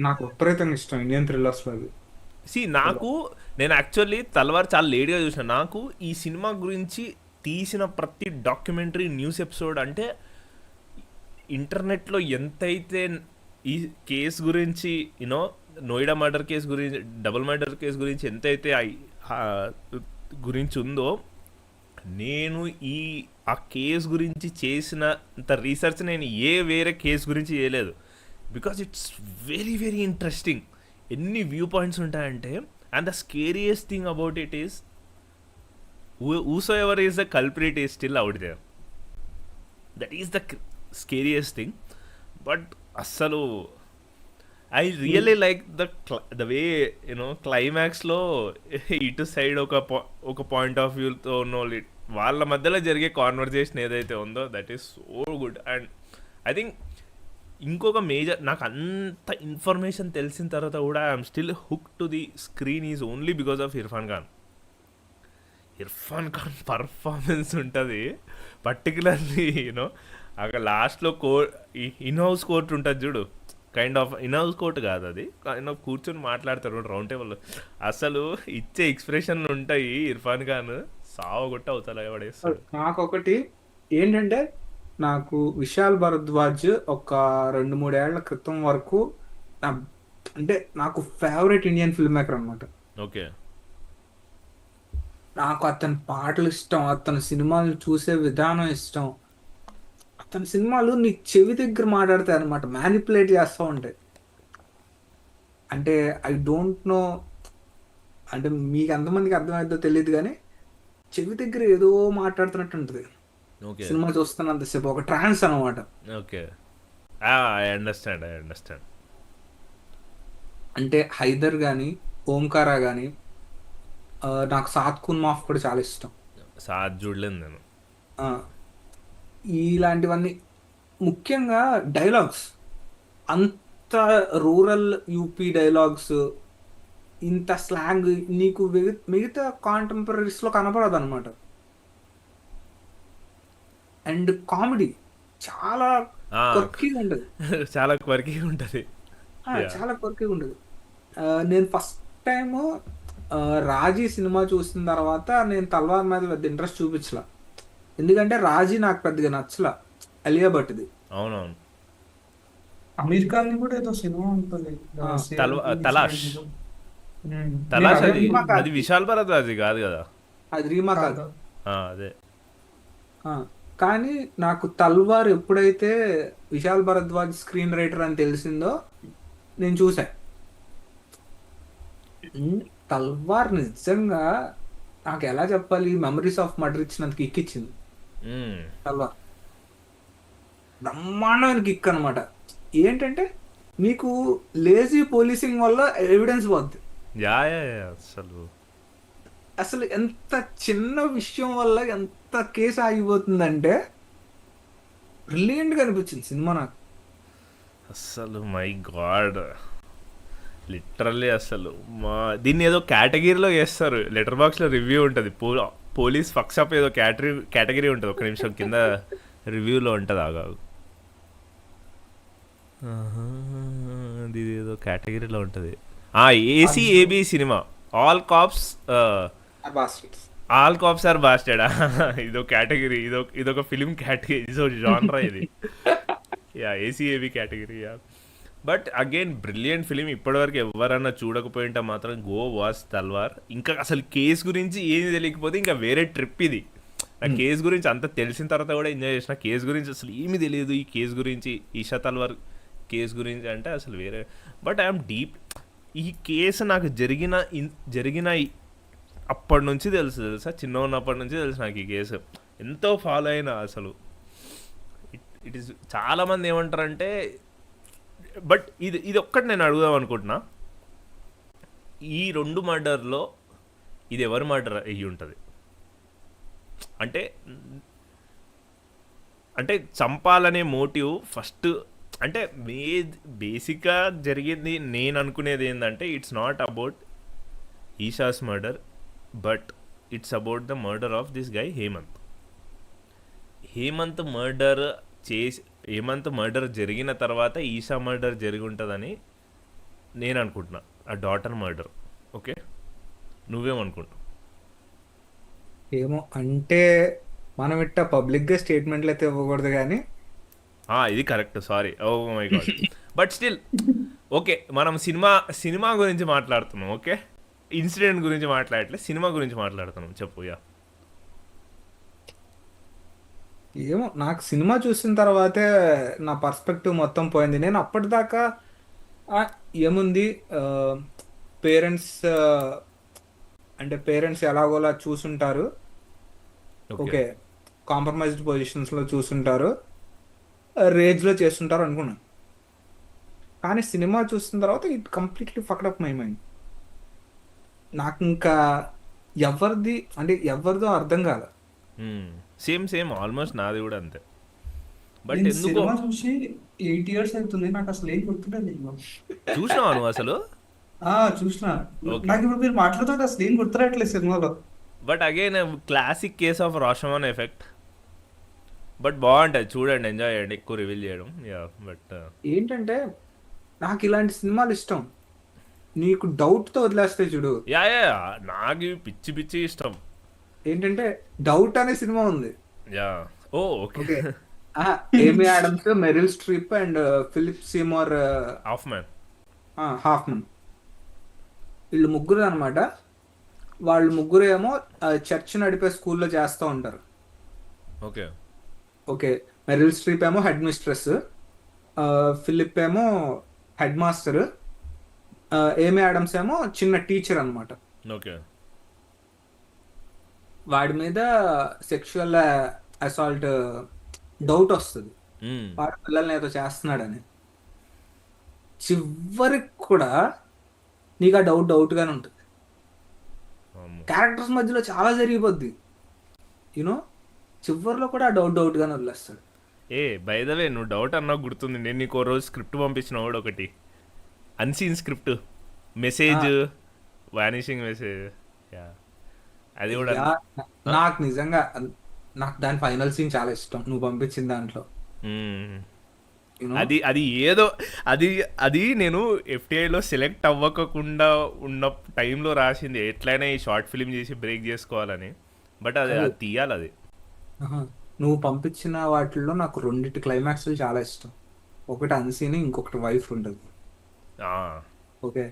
నాకు విపరీతంగా ఇష్టం ఇండియన్ థ్రిల్లర్స్ లో. నాకు నేను యాక్చువల్లీ తల్వార్ చాలా లేట్గా చూసిన. నాకు ఈ సినిమా గురించి తీసిన ప్రతి డాక్యుమెంటరీ, న్యూస్ ఎపిసోడ్, అంటే ఇంటర్నెట్లో ఎంతైతే ఈ కేసు గురించి, యూనో నోయిడా మర్డర్ కేసు గురించి, డబుల్ మర్డర్ కేసు గురించి ఎంతైతే గురించి ఉందో, నేను ఆ కేసు గురించి చేసినంత రీసెర్చ్ నేను వేరే కేసు గురించి చేయలేదు. Because it's very very interesting. ఎన్ని వ్యూ పాయింట్స్ ఉంటాయంటే, and the scariest thing about it is whosoever is the culprit is still out there. That is the scariest thing. But అస్సలు I really like the way you know క్లైమాక్స్లో ఇటు side ఒక point of వ్యూతో ఉన్న వాళ్ళ మధ్యలో జరిగే conversation ఏదైతే ఉందో, that is so good. And I think ఇంకొక మేజర్, నాకు అంత ఇన్ఫర్మేషన్ తెలిసిన తర్వాత కూడా I'm still hook to the screen is only because of Irfan Khan performance ఉంటుంది. పర్టికులర్లీ యూనో అక్కడ లాస్ట్లో ఇన్ హౌస్ కోర్ట్ ఉంటుంది చూడు, kind of in house court కాదు అది, కైండ్ ఆఫ్ కూర్చొని మాట్లాడతారు రౌండ్ టేబుల్లో. అసలు ఇచ్చే ఎక్స్ప్రెషన్లు ఉంటాయి. ఇర్ఫాన్ ఖాన్ సావగొట్ట అవుతాయి పడేస్తాడు. నాకొకటి ఏంటంటే, నాకు విశాల్ భరద్వాజ్ ఒక 2-3 ఏళ్ల క్రితం వరకు అంటే నాకు ఫేవరెట్ ఇండియన్ ఫిల్మ్ మేకర్ అనమాట. ఓకే, నాకు అతని పాటలు ఇష్టం, అతని సినిమాలు చూసే విధానం ఇష్టం. అతని సినిమాలు నీ చెవి దగ్గర మాట్లాడతాయి అనమాట, మ్యానిపులేట్ చేస్తూ ఉంటాయి. అంటే ఐ డోంట్ నో, అంటే మీకు ఎంతమందికి అర్థమైందో తెలియదు కానీ చెవి దగ్గర ఏదో మాట్లాడుతున్నట్టు ఉంటుంది సినిమా చూస్తున్నంతసేపు. ఒక ట్రాన్స్ అనమాట. Okay, I understand. అంటే హైదర్ కానీ, ఓంకారా కానీ, నాకు సాత్ కున్ మాఫ్ కూడా చాలా ఇష్టం. సాత్ చూడలేదు నేను. ఇలాంటివన్నీ ముఖ్యంగా డైలాగ్స్, అంత రూరల్ యూపీ డైలాగ్స్, ఇంత స్లాంగ్ నీకు మిగతా కాంటెంపరీస్లో కనపడదు అనమాట. అండ్ కామెడీ చాలా క్వర్కీగా ఉంటుంది. చాలా క్వర్కీగా ఉంటుంది. చాలా క్వర్కీగా ఉంటుంది. నేను ఫస్ట్ టైము రాజీ సినిమా చూసిన తర్వాత నేను తల్వార్ మీద పెద్ద ఇంట్రెస్ట్ చూపించలా, ఎందుకంటే రాజీ నాకు పెద్దగా నచ్చలా, అలియా భట్ది. అవునవును. అమీర్ ఖాన్ కూడా ఏదో సినిమా ఉంటుంది, తలాష్. అది విశాల్ భరద్వాజ్ కాదు కదా, అది రీమా కాదు. అదే. కానీ నాకు తల్వార్ ఎప్పుడైతే విశాల్ భరద్వాజ్ స్క్రీన్ రైటర్ అని తెలిసిందో నేను చూసా. తల్వార్ నిజంగా నాకు ఎలా చెప్పాలి, మెమరీస్ ఆఫ్ మర్డర్ ఇచ్చినందుకు ఇచ్చింది. తల్వార్ బ్రహ్మాండమైన కిక్ అనమాట. ఏంటంటే మీకు లేజీ పోలీసింగ్ వల్ల ఎవిడెన్స్ పోద్ది. అసలు ఎంత చిన్న విషయం వల్ల ఎంత కేసు ఆగిపోతుందంటే బ్రిలియంట్గా అనిపించింది సినిమా నాకు. అసలు మై గాడ్, లిటరల్లీ అసలు దీన్ని ఏదో కేటగిరీలో వేస్తారు. లెటర్ బాక్స్లో రివ్యూ ఉంటుంది, పోలీస్ ఫక్సప్ ఏదో కేటగిరీ ఉంటుంది. ఒక నిమిషం కింద రివ్యూలో ఉంటుంది. ఆగాగు, ఇది ఏదో కేటగిరీలో ఉంటుంది. ACAB cinema, all cops are bastards. ఇదో కేటగిరీ, ఇదొక ఫిలిం కేటగిరీ, ఇదో జానరా ఇది. ACAB category. But again brilliant film. ఇప్పటివరకు ఎవరన్నా చూడకపోయింటే మాత్రం గో వాచ్ తల్వార్. ఇంకా అసలు కేసు గురించి ఏమి తెలియకపోతే ఇంకా వేరే ట్రిప్ ఇది. నాకు కేసు గురించి అంత తెలిసిన తర్వాత కూడా ఎంజాయ్ చేసిన. కేసు గురించి అసలు ఏమీ తెలియదు, ఈ కేసు గురించి, ఈషా తల్వార్ కేసు గురించి అంటే అసలు వేరే. But I'm deep. ఈ కేసు నాకు జరిగిన అప్పటి నుంచి తెలుసా, చిన్న ఉన్నప్పటి నుంచి తెలుసు నాకు ఈ కేసు. ఎంతో ఫాలో అయినా అసలు. ఇట్ ఈస్ చాలామంది ఏమంటారంటే, బట్ ఇది ఒక్కటి నేను అడుగుదాం అనుకుంటున్నా, ఈ 2 మర్డర్లో ఇది ఎవరి మర్డర్ అయ్యి ఉంటుంది? అంటే చంపాలనే మోటివ్ ఫస్ట్ అంటే బేసిక్గా జరిగింది. నేను అనుకునేది ఏంటంటే, it's not about Eesha's murder, but it's about the murder of this guy Hemanth. Hemanth murder జరిగిన తర్వాత ఈషా మర్డర్ జరిగి ఉంటుందని నేను అనుకుంటున్నా. ఆ డాటర్ మర్డర్. ఓకే, నువ్వేమనుకుంటావు? ఏమో అంటే మనం ఇట్ట పబ్లిక్గా స్టేట్మెంట్లు అయితే ఇవ్వకూడదు కానీ ఇది correct, sorry, oh my God. But still okay, మనం సినిమా గురించి మాట్లాడుతున్నాం. ఓకే, ఇన్సిడెంట్ గురించి మాట్లాడట్లే, సినిమా గురించి మాట్లాడుతున్నాం. చెప్పు. ఏమో నాకు సినిమా చూసిన తర్వాతే నా పర్స్పెక్టివ్ మొత్తం పోయింది. నేను అప్పటిదాకా ఏముంది, పేరెంట్స్ అంటే పేరెంట్స్ ఎలాగోలా చూసుంటారు, ఓకే, కాంప్రమైజ్డ్ పొజిషన్స్లో చూసుంటారు, రేజ్లో చేస్తుంటారు అనుకున్నాను. కానీ సినిమా చూసిన తర్వాత it completely fucked up my mind. నాకు ఇంకా ఎవరిదో అర్థం కాదు. సేమ్ ఆల్మోస్ట్ నాది కూడా అంతే. బట్ నేను ఎందుకో సినిమా చూసి 8 years అవుతుంది, నాకు అసలు ఏం గుర్తులేదు. చూసినావా నువ్వు అసలు? చూసిన. Okay. నాకు ఇప్పుడు మీరు మాట్లాడుతుంటే అసలు ఏం గుర్తురాట్లేదు సినిమాలో. But again classic case of Rashomon effect. But బాగుంటుంది, చూడండి, ఎంజాయ్ చేయండి, ఎక్కువ రివీల్ చేయడం. బట్ ఏంటంటే నాకు ఇలాంటి సినిమాలు ఇష్టం, నీకు డౌట్తో వదిలేస్తే చూడు. యా నాకు ఇవి పిచ్చి ఇష్టం. ఏంటంటే డౌట్ అనే సినిమా ఉంది. Okay. Amy Adams, Meryl Streep and Philip Seymour Hoffman, వీళ్ళు ముగ్గురు అనమాట. వాళ్ళు ముగ్గురు ఏమో చర్చ్ నడిపే స్కూల్లో చేస్తూ ఉంటారు. ఓకే, మెరిల్ స్ట్రీప్ ఏమో హెడ్ మిస్ట్రెస్, ఫిలిప్ ఏమో హెడ్ మాస్టర్, ఏమీ ఆడమ్స్ ఏమో చిన్న టీచర్ అనమాట. వాడి మీద సెక్షువల్ అసాల్ట్ డౌట్ వస్తుంది, వాడు పిల్లల్ని ఏదో చేస్తున్నాడని. చివరికి కూడా నీకు ఆ డౌట్గానే ఉంటుంది. క్యారెక్టర్స్ మధ్యలో చాలా జరిగిపోద్ది, యూనో, చివరిలో కూడా ఆ డౌట్గానే వదిలేస్తాడు. బై ద వే, నువ్వు డౌట్ అన్నా గుర్తుంది, నేను నీకు రోజు స్క్రిప్ట్ పంపించిన వాడు ఒకటి, unseen script, message, vanishing message. అది కూడా నాకు నిజంగా నాకు దాని ఫైనల్ సీన్ చాలా ఇష్టం, నువ్వు పంపించిన దాంట్లో. అది ఏదో అది నేను FTIలో సెలెక్ట్ అవ్వకుండా ఉన్న టైంలో రాసింది, ఎట్లయినా ఈ షార్ట్ ఫిలిం చేసి బ్రేక్ చేసుకోవాలని. బట్ అది తీయాలి. అది నువ్వు పంపించిన వాటిల్లో నాకు 2 క్లైమాక్స్లు చాలా ఇష్టం. ఒకటి అన్సీన్, ఇంకొకటి వైఫ్ ఉంటుంది. ఓకే,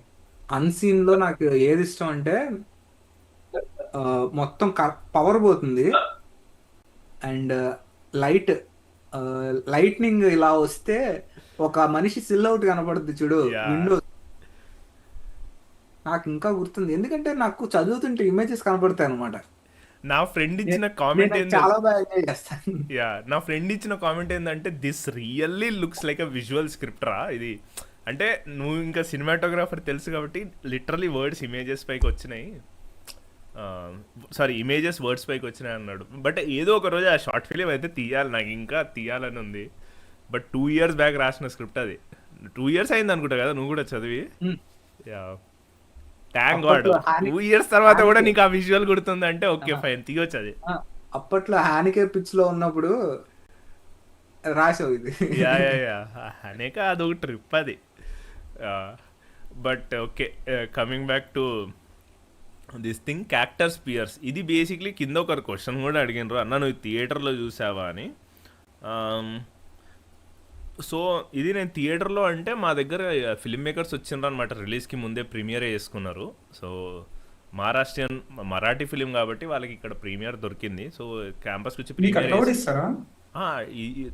అన్సీన్లో నాకు ఏది ఇష్టం అంటే మొత్తం పవర్ పోతుంది అండ్ లైట్నింగ్ ఇలా వస్తే ఒక మనిషి సిల్ అవుట్ కనపడుతుంది చూడు విండో. నాకు ఇంకా గుర్తుంది, ఎందుకంటే నాకు చదువుతుంటే ఇమేజెస్ కనపడతాయి అనమాట. నా ఫ్రెండ్ ఇచ్చిన కామెంట్ చాలా బాగా ఎంజాయ్ చేస్తాను. నా ఫ్రెండ్ ఇచ్చిన కామెంట్ ఏంటంటే, this really looks like a visual script రా ఇది. అంటే నువ్వు ఇంకా సినిమాటోగ్రాఫర్ తెలుసు కాబట్టి లిటరలీ వర్డ్స్ ఇమేజెస్ పైకి వచ్చినాయి, ఇమేజెస్ వర్డ్స్ పైకి వచ్చినాయి అన్నాడు. బట్ ఏదో ఒక రోజు ఆ షార్ట్ ఫిలిం అయితే తీయాలి, నాకు ఇంకా తీయాలని ఉంది. బట్ 2 years బ్యాక్ రాసిన స్క్రిప్ట్ అది. 2 years అయింది అనుకుంటా కదా నువ్వు కూడా చదివి. థ్యాంక్ గాడ్ 2 years తర్వాత కూడా నీకు ఆ విజువల్ గుర్తుంది అంటే ఓకే ఫైన్, తీయొచ్చు అది. అప్పట్లో హానికే పిచ్ లో ఉన్నప్పుడు రాసావు ఇది. అనేక అదొక ట్రిప్ అది. But okay, coming back to this thing, Cactus Pears. ఇది బేసిక్లీ కింద ఒకరు క్వశ్చన్ కూడా అడిగినారు, అన్న నువ్వు థియేటర్లో చూసావా అని. సో ఇది నేను థియేటర్లో అంటే మా దగ్గర ఫిల్మ్ మేకర్స్ వచ్చిండ్రు అనమాట, రిలీజ్కి ముందే ప్రీమియరే చేసుకున్నారు. సో మహారాష్ట్రియన్ మరాఠీ ఫిలిం కాబట్టి వాళ్ళకి ఇక్కడ ప్రీమియర్ దొరికింది. సో క్యాంపస్కి వచ్చి మీకు ప్రీమియర్ అట్లా కూడా ఇస్తారా?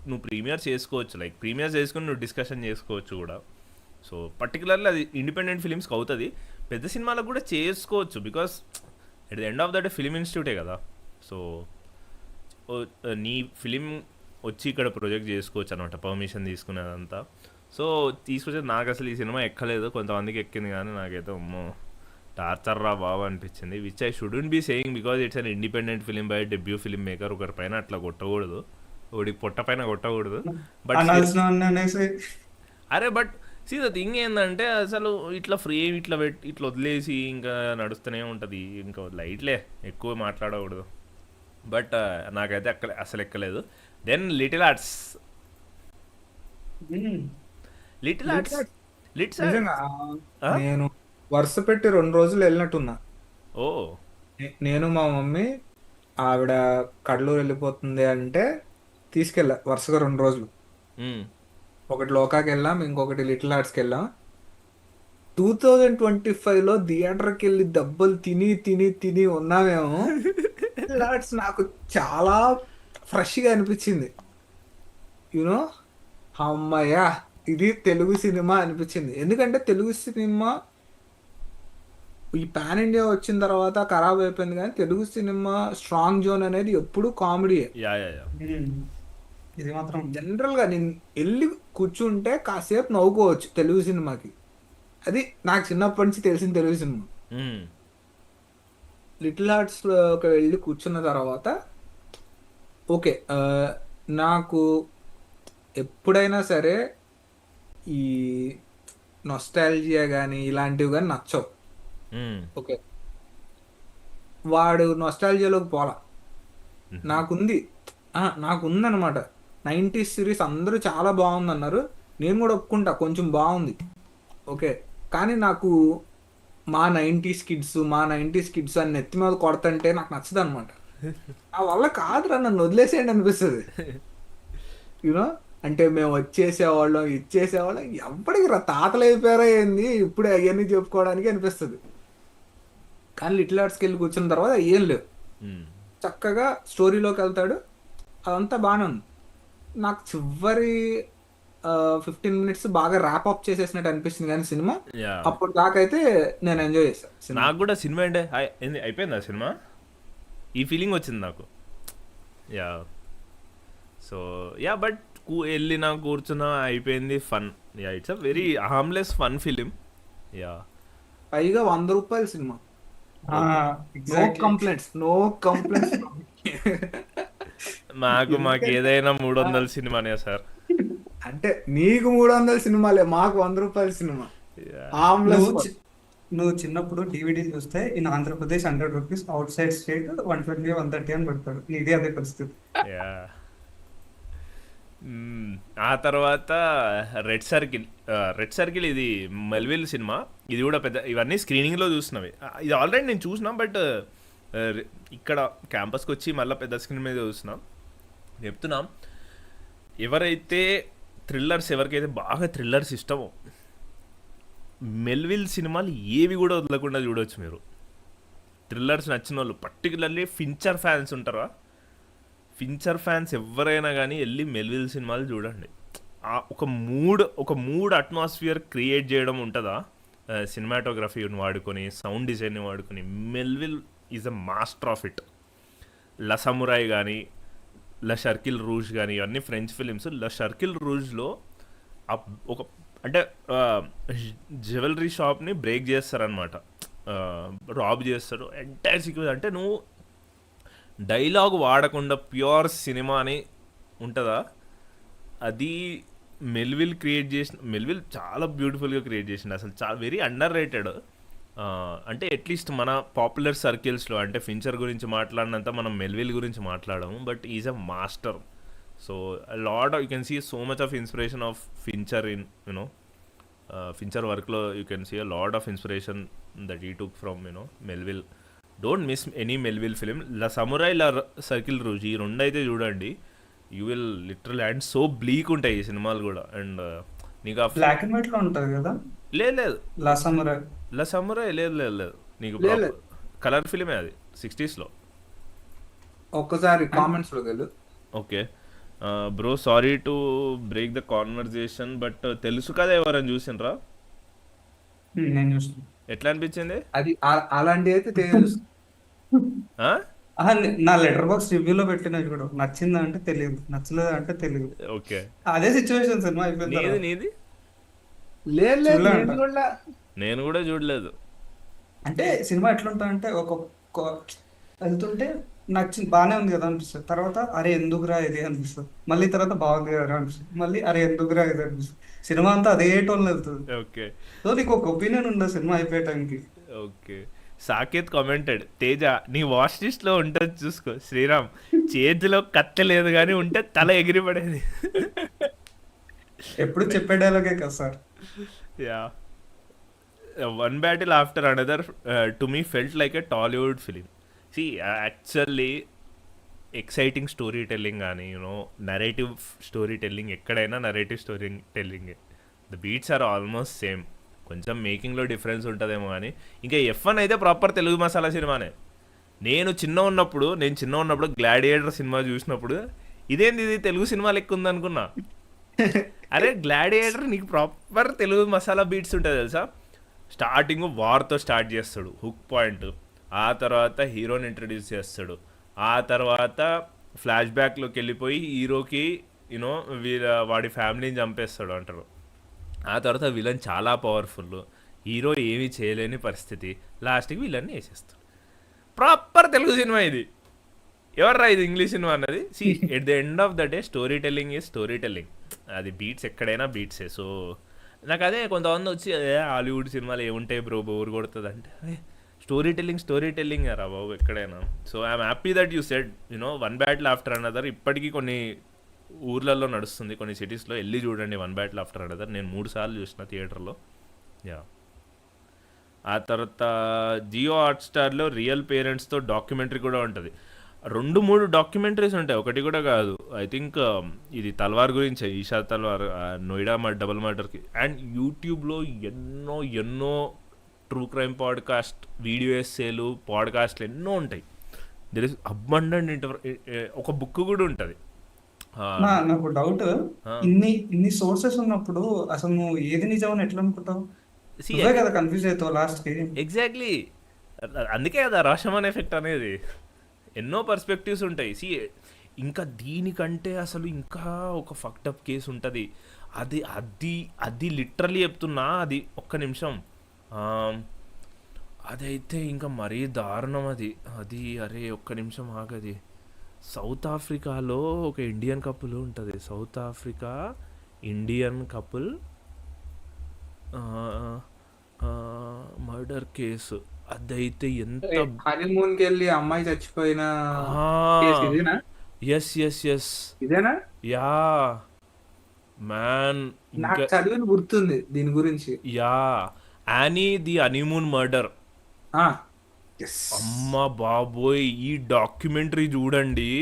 నువ్వు ప్రీమియర్ చేసుకోవచ్చు, లైక్ ప్రీమియర్ చేసుకుని నువ్వు డిస్కషన్ చేసుకోవచ్చు కూడా. సో పర్టికులర్లీ అది ఇండిపెండెంట్ ఫిలిమ్స్కి అవుతుంది, పెద్ద సినిమాలకు కూడా చేసుకోవచ్చు. Because at the end of the day film ఇన్స్టిట్యూటే కదా. సో నీ ఫిలిం వచ్చి ఇక్కడ ప్రొజెక్ట్ చేసుకోవచ్చు అనమాట, పర్మిషన్ తీసుకునేదంతా. సో తీసుకొచ్చేది నాకు అసలు ఈ సినిమా ఎక్కలేదు, కొంతమందికి ఎక్కింది కానీ నాకైతే అమ్మో టార్చర్ రా బాబు అనిపించింది. Which I shouldn't be saying because it's an independent film by debut film maker. ఒకరి పైన అట్లా కొట్టకూడదు, ఒకడికి పొట్ట పైన కొట్టకూడదు. బట్ అనాల్సిన అనేసి అరే బట్ సీ ద థింగ్ ఏంటంటే అసలు ఇట్లా ఫ్రేమ్ ఇట్లా ఇట్లా వదిలేసి ఇంకా నడుస్తూనే ఉంటుంది, ఇంకా లైట్లే ఎక్కువ మాట్లాడకూడదు. బట్ నాకైతే అసలు ఎక్కలేదు. దెన్ లిటిల్ ఆర్ట్స్ లిటిల్ ఆర్ట్స్ లిట్స్ నిజంగా నేను వరుస పెట్టి 2 రోజులు వెళ్ళినట్టున్నా. ఓ నేను మా మమ్మీ ఆవిడ కడలూరు వెళ్ళిపోతుంది అంటే తీసుకెళ్ళా వరుసగా 2 రోజులు. ఒకటి లోకాకి వెళ్ళాం, ఇంకొకటి లిటిల్ ఆర్ట్స్కి వెళ్ళాం. 2025లో థియేటర్కి వెళ్ళి దెబ్బలు తిని తిని తిని ఉన్నామేమో. లిటిల్ ఆర్ట్స్ నాకు చాలా ఫ్రెష్గా అనిపించింది. యూనో అమ్మయ్యా ఇది తెలుగు సినిమా అనిపించింది. ఎందుకంటే తెలుగు సినిమా ఈ పాన్ ఇండియా వచ్చిన తర్వాత ఖరాబ్ అయిపోయింది, కానీ తెలుగు సినిమా స్ట్రాంగ్ జోన్ అనేది ఎప్పుడు కామెడీయే. యా యా యా ఇది మాత్రం జనరల్గా నేను వెళ్ళి కూర్చుంటే కాసేపు నవ్వుకోవచ్చు తెలుగు సినిమాకి. అది నాకు చిన్నప్పటి నుంచి తెలిసిన తెలుగు సినిమా. లిటిల్ ఆర్ట్స్లోకి వెళ్ళి కూర్చున్న తర్వాత ఓకే, నాకు ఎప్పుడైనా సరే ఈ నొస్టాల్జియా కానీ ఇలాంటివి కానీ నచ్చవు. ఓకే, వాడు నొస్టాల్జియాలోకి పోలా. నాకుందనమాట 90s సిరీస్ అందరూ చాలా బాగుంది అన్నారు, నేను కూడా ఒప్పుకుంటా కొంచెం బాగుంది. ఓకే, కానీ నాకు మా 90s కిడ్స్ అని నెత్తి మీద కొడతంటే నాకు నచ్చదు అనమాట. ఆ వల్ల కాదురా, నన్ను వదిలేసేయండి అనిపిస్తుంది. యూనో అంటే మేము వచ్చేసేవాళ్ళం ఇచ్చేసేవాళ్ళం, ఎప్పటికి రా తాతలు అయిపోయారా ఏంది ఇప్పుడు అవన్నీ చెప్పుకోవడానికి అనిపిస్తుంది. కానీ లిటిల్ ఆర్ట్స్కి వెళ్ళి కూర్చున్న తర్వాత ఏం లేవు, చక్కగా స్టోరీలోకి వెళ్తాడు, అదంతా బాగానే ఉంది. నాకు చివరి 15 minutes బాగా ర్యాప్ అప్ చేసేసినట్టు అనిపిస్తుంది, కానీ సినిమా అప్పుడు దాకైతే నేను ఎంజాయ్ చేశాను. నాకు కూడా సినిమా అంటే అయిపోయిందా సినిమా, ఈ ఫీలింగ్ వచ్చింది నాకు. యా సో యా బట్ వెళ్ళినా కూర్చున్నా అయిపోయింది, fun. Yeah it's a very harmless fun film. Yeah పైగా 100 రూపాయల సినిమా, నో కంప్లైంట్స్. మాకు ఏదైనా 300 సినిమానే సార్. అంటే నీకు 300 సినిమాలే, మాకు 100 రూపాయల సినిమా. నువ్వు చిన్నప్పుడు డివిడి చూస్తే in Andhra Pradesh 100 rupees, out side state 120 130 అని పెడతాడు. ఇది అదే పరిస్థితి. ఆ తర్వాత రెడ్ సర్కిల్ ఇది మెల్విల్ సినిమా. ఇది కూడా పెద్ద, ఇవన్నీ స్క్రీనింగ్లో చూసినవి. ఇది ఆల్రెడీ నేను చూసినా, బట్ ఇక్కడ క్యాంపస్కి వచ్చి మళ్ళీ పెద్ద స్క్రీన్ మీద చూసినాం. చెప్తున్నాం, ఎవరైతే ఎవరికైతే బాగా థ్రిల్లర్స్ ఇష్టమో మెల్విల్ సినిమాలు ఏవి కూడా వదలకుండా చూడవచ్చు మీరు. థ్రిల్లర్స్ నచ్చిన వాళ్ళు, పర్టికులర్లీ ఫించర్ ఫ్యాన్స్ ఉంటారా, ఫించర్ ఫ్యాన్స్ ఎవరైనా కానీ వెళ్ళి మెల్విల్ సినిమాలు చూడండి. ఒక మూడ్ అట్మాస్ఫియర్ క్రియేట్ చేయడం ఉంటుందా సినిమాటోగ్రఫీని వాడుకొని, సౌండ్ డిజైన్ని వాడుకొని. Melville is a master of it. Le Samourai కానీ, ల సర్కిల్ రూజ్ కానీ, ఇవన్నీ ఫ్రెంచ్ ఫిలిమ్స్. ల సర్కిల్ రూజ్లో ఒక అంటే జ్యువెలరీ షాప్ని బ్రేక్ చేస్తారనమాట, రాబ్ చేస్తారు. ఎంటైర్ సీక్వెన్స్ అంటే నువ్వు డైలాగ్ వాడకుండా ప్యూర్ సినిమా అని ఉంటుందా, అది మెల్విల్ చాలా బ్యూటిఫుల్గా క్రియేట్ చేసిండు. అసలు చాలా వెరీ అండర్ రేటెడ్. అంటే అట్లీస్ట్ మన పాపులర్ సర్కిల్స్లో అంటే ఫించర్ గురించి మాట్లాడినంత మనం మెల్విల్ గురించి మాట్లాడము, but is a master. So lot you can see so much of inspiration of Fincher in Fincher వర్క్లో you can see a lot of inspiration that he took from Melville. Don't miss any Melville film. Le Samourai, Le circle rouge, ఈ 2 అయితే చూడండి. You will literal and so bleak ఉంటాయి ఈ సినిమాలు కూడా. And నీకు ఆ బ్లాక్ అండ్ వైట్ లో ఉంటది కదా లేదు లేదు లా సమురాయ్. లా సమురాయ్ లేదు లేదు లేదు, నీకు లేదు, ప్రాపర్ కలర్ ఫిలిమే అది 60s. ఒక్కసారి కామెంట్స్ లోకి వెళ్ళు. Okay bro, sorry to break the conversation, but తెలుసు కదా ఎవరైనా చూసిండ్రా? నేను చూస్తాను. ఎట్లా అనిపించింది? అది అలాంటి అయితే తెలుసు. ఆ? నా లెటర్ బాక్స్ రివ్యూలో పెట్టిన ఇప్పుడు నచ్చిందా అంటే తెలియదు, నచ్చలేదా అంటే తెలియదు. ఓకే, అదే సిచ్యువేషన్ సినిమా అయిపోయిన నీది తర్వాత. నీది లేదు లేదు, చూడలే నేను అంట. కూడా నేను కూడా చూడలేదు. అంటే సినిమా ఎట్లుంటా అంటే వెళ్తుంటే నచ్చింది, బాగానే ఉంది కదా అనిపిస్తుంది. తర్వాత అరే ఎందుకురా ఇది అనిపిస్తుంది. మళ్ళీ తర్వాత బాగుంది కదా అనిపిస్తుంది. మళ్ళీ అరే ఎందుకురా ఇది అనిపిస్తుంది. సినిమా అంతా అదే టోన్లో వెళ్తుంది. ఓకే సో నీకు ఒక ఒపీనియన్ ఉండదు సినిమా అయిపోయే టైంకి. ఓకే, సాకేత్ కామెంటెడ్, తేజ నీ వాచ్ లిస్ట్ లో ఉంటుంది చూసుకో. శ్రీరామ్, చేతిలో కత్తి లేదు కానీ ఉంటే తల ఎగిరిపడేది. ఎప్పుడు చెప్పే డైలాగే కదా sir. Yeah, one battle after another to me felt like a Tollywood film. సి యాక్చువల్లీ ఎక్సైటింగ్ స్టోరీ టెల్లింగ్ కానీ నరేటివ్ స్టోరీ టెల్లింగ్, ఎక్కడైనా నరేటివ్ స్టోరీ టెల్లింగే. The beats are almost same, కొంచెం మేకింగ్లో డిఫరెన్స్ ఉంటుందేమో కానీ. ఇంకా F1 అయితే ప్రాపర్ తెలుగు మసాలా సినిమానే. నేను చిన్న ఉన్నప్పుడు గ్లాడియేటర్ సినిమా చూసినప్పుడు ఇదేంది ఇది తెలుగు సినిమా లెక్క ఉందనుకున్నా. అరే గ్లాడియేటర్ నీకు ప్రాపర్ తెలుగు మసాలా బీట్స్ ఉంటుంది తెలుసా. స్టార్టింగ్ వార్తో స్టార్ట్ చేస్తాడు, హుక్ పాయింట్. ఆ తర్వాత హీరోని ఇంట్రడ్యూస్ చేస్తాడు. ఆ తర్వాత ఫ్లాష్ బ్యాక్లోకి వెళ్ళిపోయి హీరోకి వాడి ఫ్యామిలీని చంపేస్తాడు అంటారు. ఆ తర్వాత విలన్ చాలా పవర్ఫుల్, హీరో ఏమీ చేయలేని పరిస్థితి, లాస్ట్కి విలన్ని వేసేస్తాడు. ప్రాపర్ తెలుగు సినిమా ఇది. ఎవర్రా ఇది ఇంగ్లీష్ సినిమా అన్నది? See at the end of the day story telling is story telling. అది బీట్స్ ఎక్కడైనా బీట్సే. సో నాకు అదే కొంతమంది వచ్చి హాలీవుడ్ సినిమాలు ఏముంటాయి బ్రో బోర్ కొడుతుంది అంటే, స్టోరీ టెల్లింగ్ రా బాబు ఎక్కడైనా. So I'm happy that you said one battle after another. ఇప్పటికీ కొన్ని ఊర్లలో నడుస్తుంది, కొన్ని సిటీస్లో. వెళ్ళి చూడండి వన్ బ్యాటిల్ ఆఫ్టర్ అనదర్. నేను 3 సార్లు చూసిన థియేటర్లో. యా, ఆ తర్వాత జియో హాట్స్టార్లో రియల్ పేరెంట్స్తో డాక్యుమెంటరీ కూడా ఉంటుంది. 2-3 డాక్యుమెంటరీస్ ఉంటాయి, ఒకటి కూడా కాదు. ఐ థింక్ ఇది తల్వార్ గురించే, ఈషా తల్వార్ నోయిడా డబుల్ మర్డర్కి. అండ్ యూట్యూబ్లో ఎన్నో ట్రూ క్రైమ్ పాడ్కాస్ట్, వీడియో ఎస్సేలు, పాడ్కాస్ట్లు ఎన్నో ఉంటాయి. దెర్ ఇస్ అబండెంట్ ఒక బుక్ కూడా ఉంటుంది. నాకు డౌట్, ఇన్ని సోర్సెస్ ఉన్నప్పుడు అసలు నువ్వు ఏది నిజమని ఎట్లా అనుకుంటావు? నువ్వే కదా కన్ఫ్యూజ్ అవుతావు లాస్ట్ కి. ఎగ్జాక్ట్లీ, అందుకే కదా రాషమన్ ఎఫెక్ట్ అనేది. ఎన్నో పర్స్పెక్టివ్స్ ఉంటాయి. సి ఇంకా దీనికంటే అసలు ఇంకా ఒక ఫక్టప్ కేసు ఉంటుంది. అది అది అది లిటరల్లీ చెప్తున్నా, అది ఒక్క నిమిషం. అదైతే ఇంకా మరీ దారుణం. అది అరే ఒక్క నిమిషం ఆగది. సౌత్ ఆఫ్రికాలో ఒక ఇండియన్ కపుల్ ఉంటుంది. South Africa Indian couple murder case. అదైతే ఎంత హనీమూన్ కి వెళ్ళి అమ్మాయి చచ్చిపోయిన కేసు ఇదేనా? ఎస్ ఇదేనా? యా మ్యాన్, నాకు చదివిన గుర్తుంది దీని గురించి. Yeah, Anni the honeymoon murder. Yes. అమ్మ బాబోయ్, ఈ డాక్యుమెంటరీ చూడండి.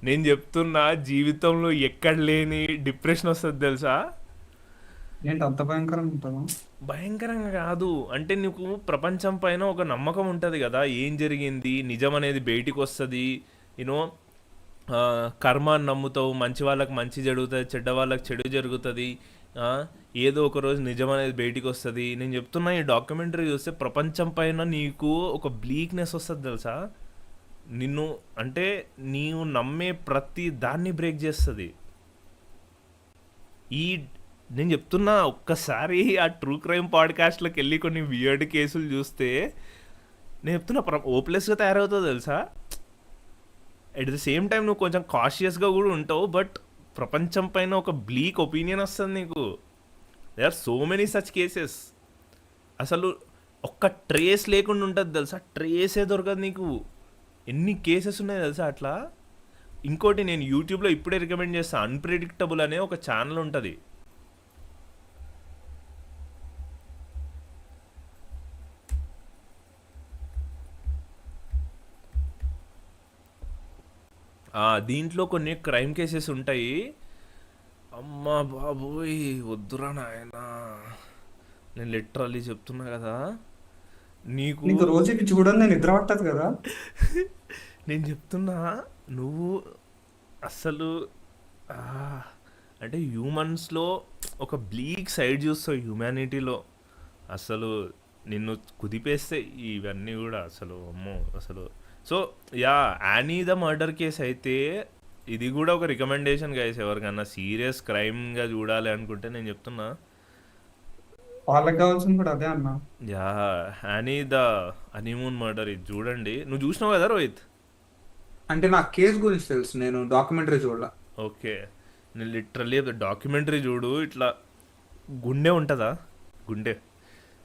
నేను చెప్తున్నా, జీవితంలో ఎక్కడ లేని డిప్రెషన్ వస్తుంది తెలుసా. ఏంటి అంత భయంకరంగా ఉంటుందా? భయంకరంగా కాదు, అంటే నీకు ప్రపంచం పైన ఒక నమ్మకం ఉంటుంది కదా, ఏం జరిగింది నిజం అనేది బయటికి వస్తుంది. కర్మాన్ని నమ్ముతావు, మంచి వాళ్ళకి మంచి జరుగుతుంది, చెడ్డ వాళ్ళకి చెడు జరుగుతుంది. ఏదో ఒక రోజు నిజం అనేది బయటికి వస్తుంది. నేను చెప్తున్నా, ఈ డాక్యుమెంటరీ చూస్తే ప్రపంచం పైన నీకు ఒక బ్లీక్నెస్ వస్తుంది తెలుసా. నిన్ను అంటే నీవు నమ్మే ప్రతి దాన్ని బ్రేక్ చేస్తుంది. నేను చెప్తున్నా, ఒక్కసారి ఆ ట్రూ క్రైమ్ పాడ్కాస్ట్లోకి వెళ్ళి కొన్ని వియర్డ్ కేసులు చూస్తే నేను చెప్తున్నా ఓప్లెస్గా తయారవుతుంది తెలుసా. ఎట్ ద సేమ్ టైం నువ్వు కొంచెం కాషియస్గా కూడా ఉంటావు, బట్ ప్రపంచం పైన ఒక బ్లీక్ ఒపీనియన్ వస్తుంది నీకు. They are so many such cases. అసలు ఒక్క ట్రేస్ లేకుండా ఉంటుంది తెలుసా, ట్రేసే దొరకదు నీకు. ఎన్ని కేసెస్ ఉన్నాయి తెలుసా అట్లా. ఇంకోటి నేను యూట్యూబ్లో ఇప్పుడే రికమెండ్ చేస్తాను, అన్ప్రెడిక్టబుల్ అనే ఒక ఛానల్ ఉంటుంది. దీంట్లో కొన్ని క్రైమ్ కేసెస్ ఉంటాయి. అమ్మా బాబోయ్, వద్దురా నాయనా, నేను లిటరల్లీ చెప్తున్నా కదా నీకు. నీకు రోజు ఇవి చూడని నేను నిద్ర పట్టదు కదా. నేను చెప్తున్నా, నువ్వు అస్సలు ఆ, అంటే హ్యూమన్స్లో ఒక బ్లీక్ సైడ్ చూస్తావు హ్యూమానిటీలో. అసలు నిన్ను కుదిపేస్తే ఇవన్నీ కూడా అసలు అమ్మో అసలు. So yeah, Anni the murder case అయితే ఇది కూడా ఒక రికమెండేషన్ గైస్. ఎవరికన్నా సీరియస్ క్రైమ్గా చూడాలి అనుకుంటే నేను చెప్తున్నా, వాళ్ళకి కావాల్సింది కూడా అదే అన్న. Yeah, Anni the honeymoon murder ఇది చూడండి. నువ్వు చూసినావు కదా రోహిత్? అంటే నాకు కేసు గురించి తెలుసు, నేను డాక్యుమెంటరీ చూడాల. ఓకే, నేను లిటరల్లీ డాక్యుమెంటరీ చూడు. ఇట్లా గుండె ఉంటుందా, గుండె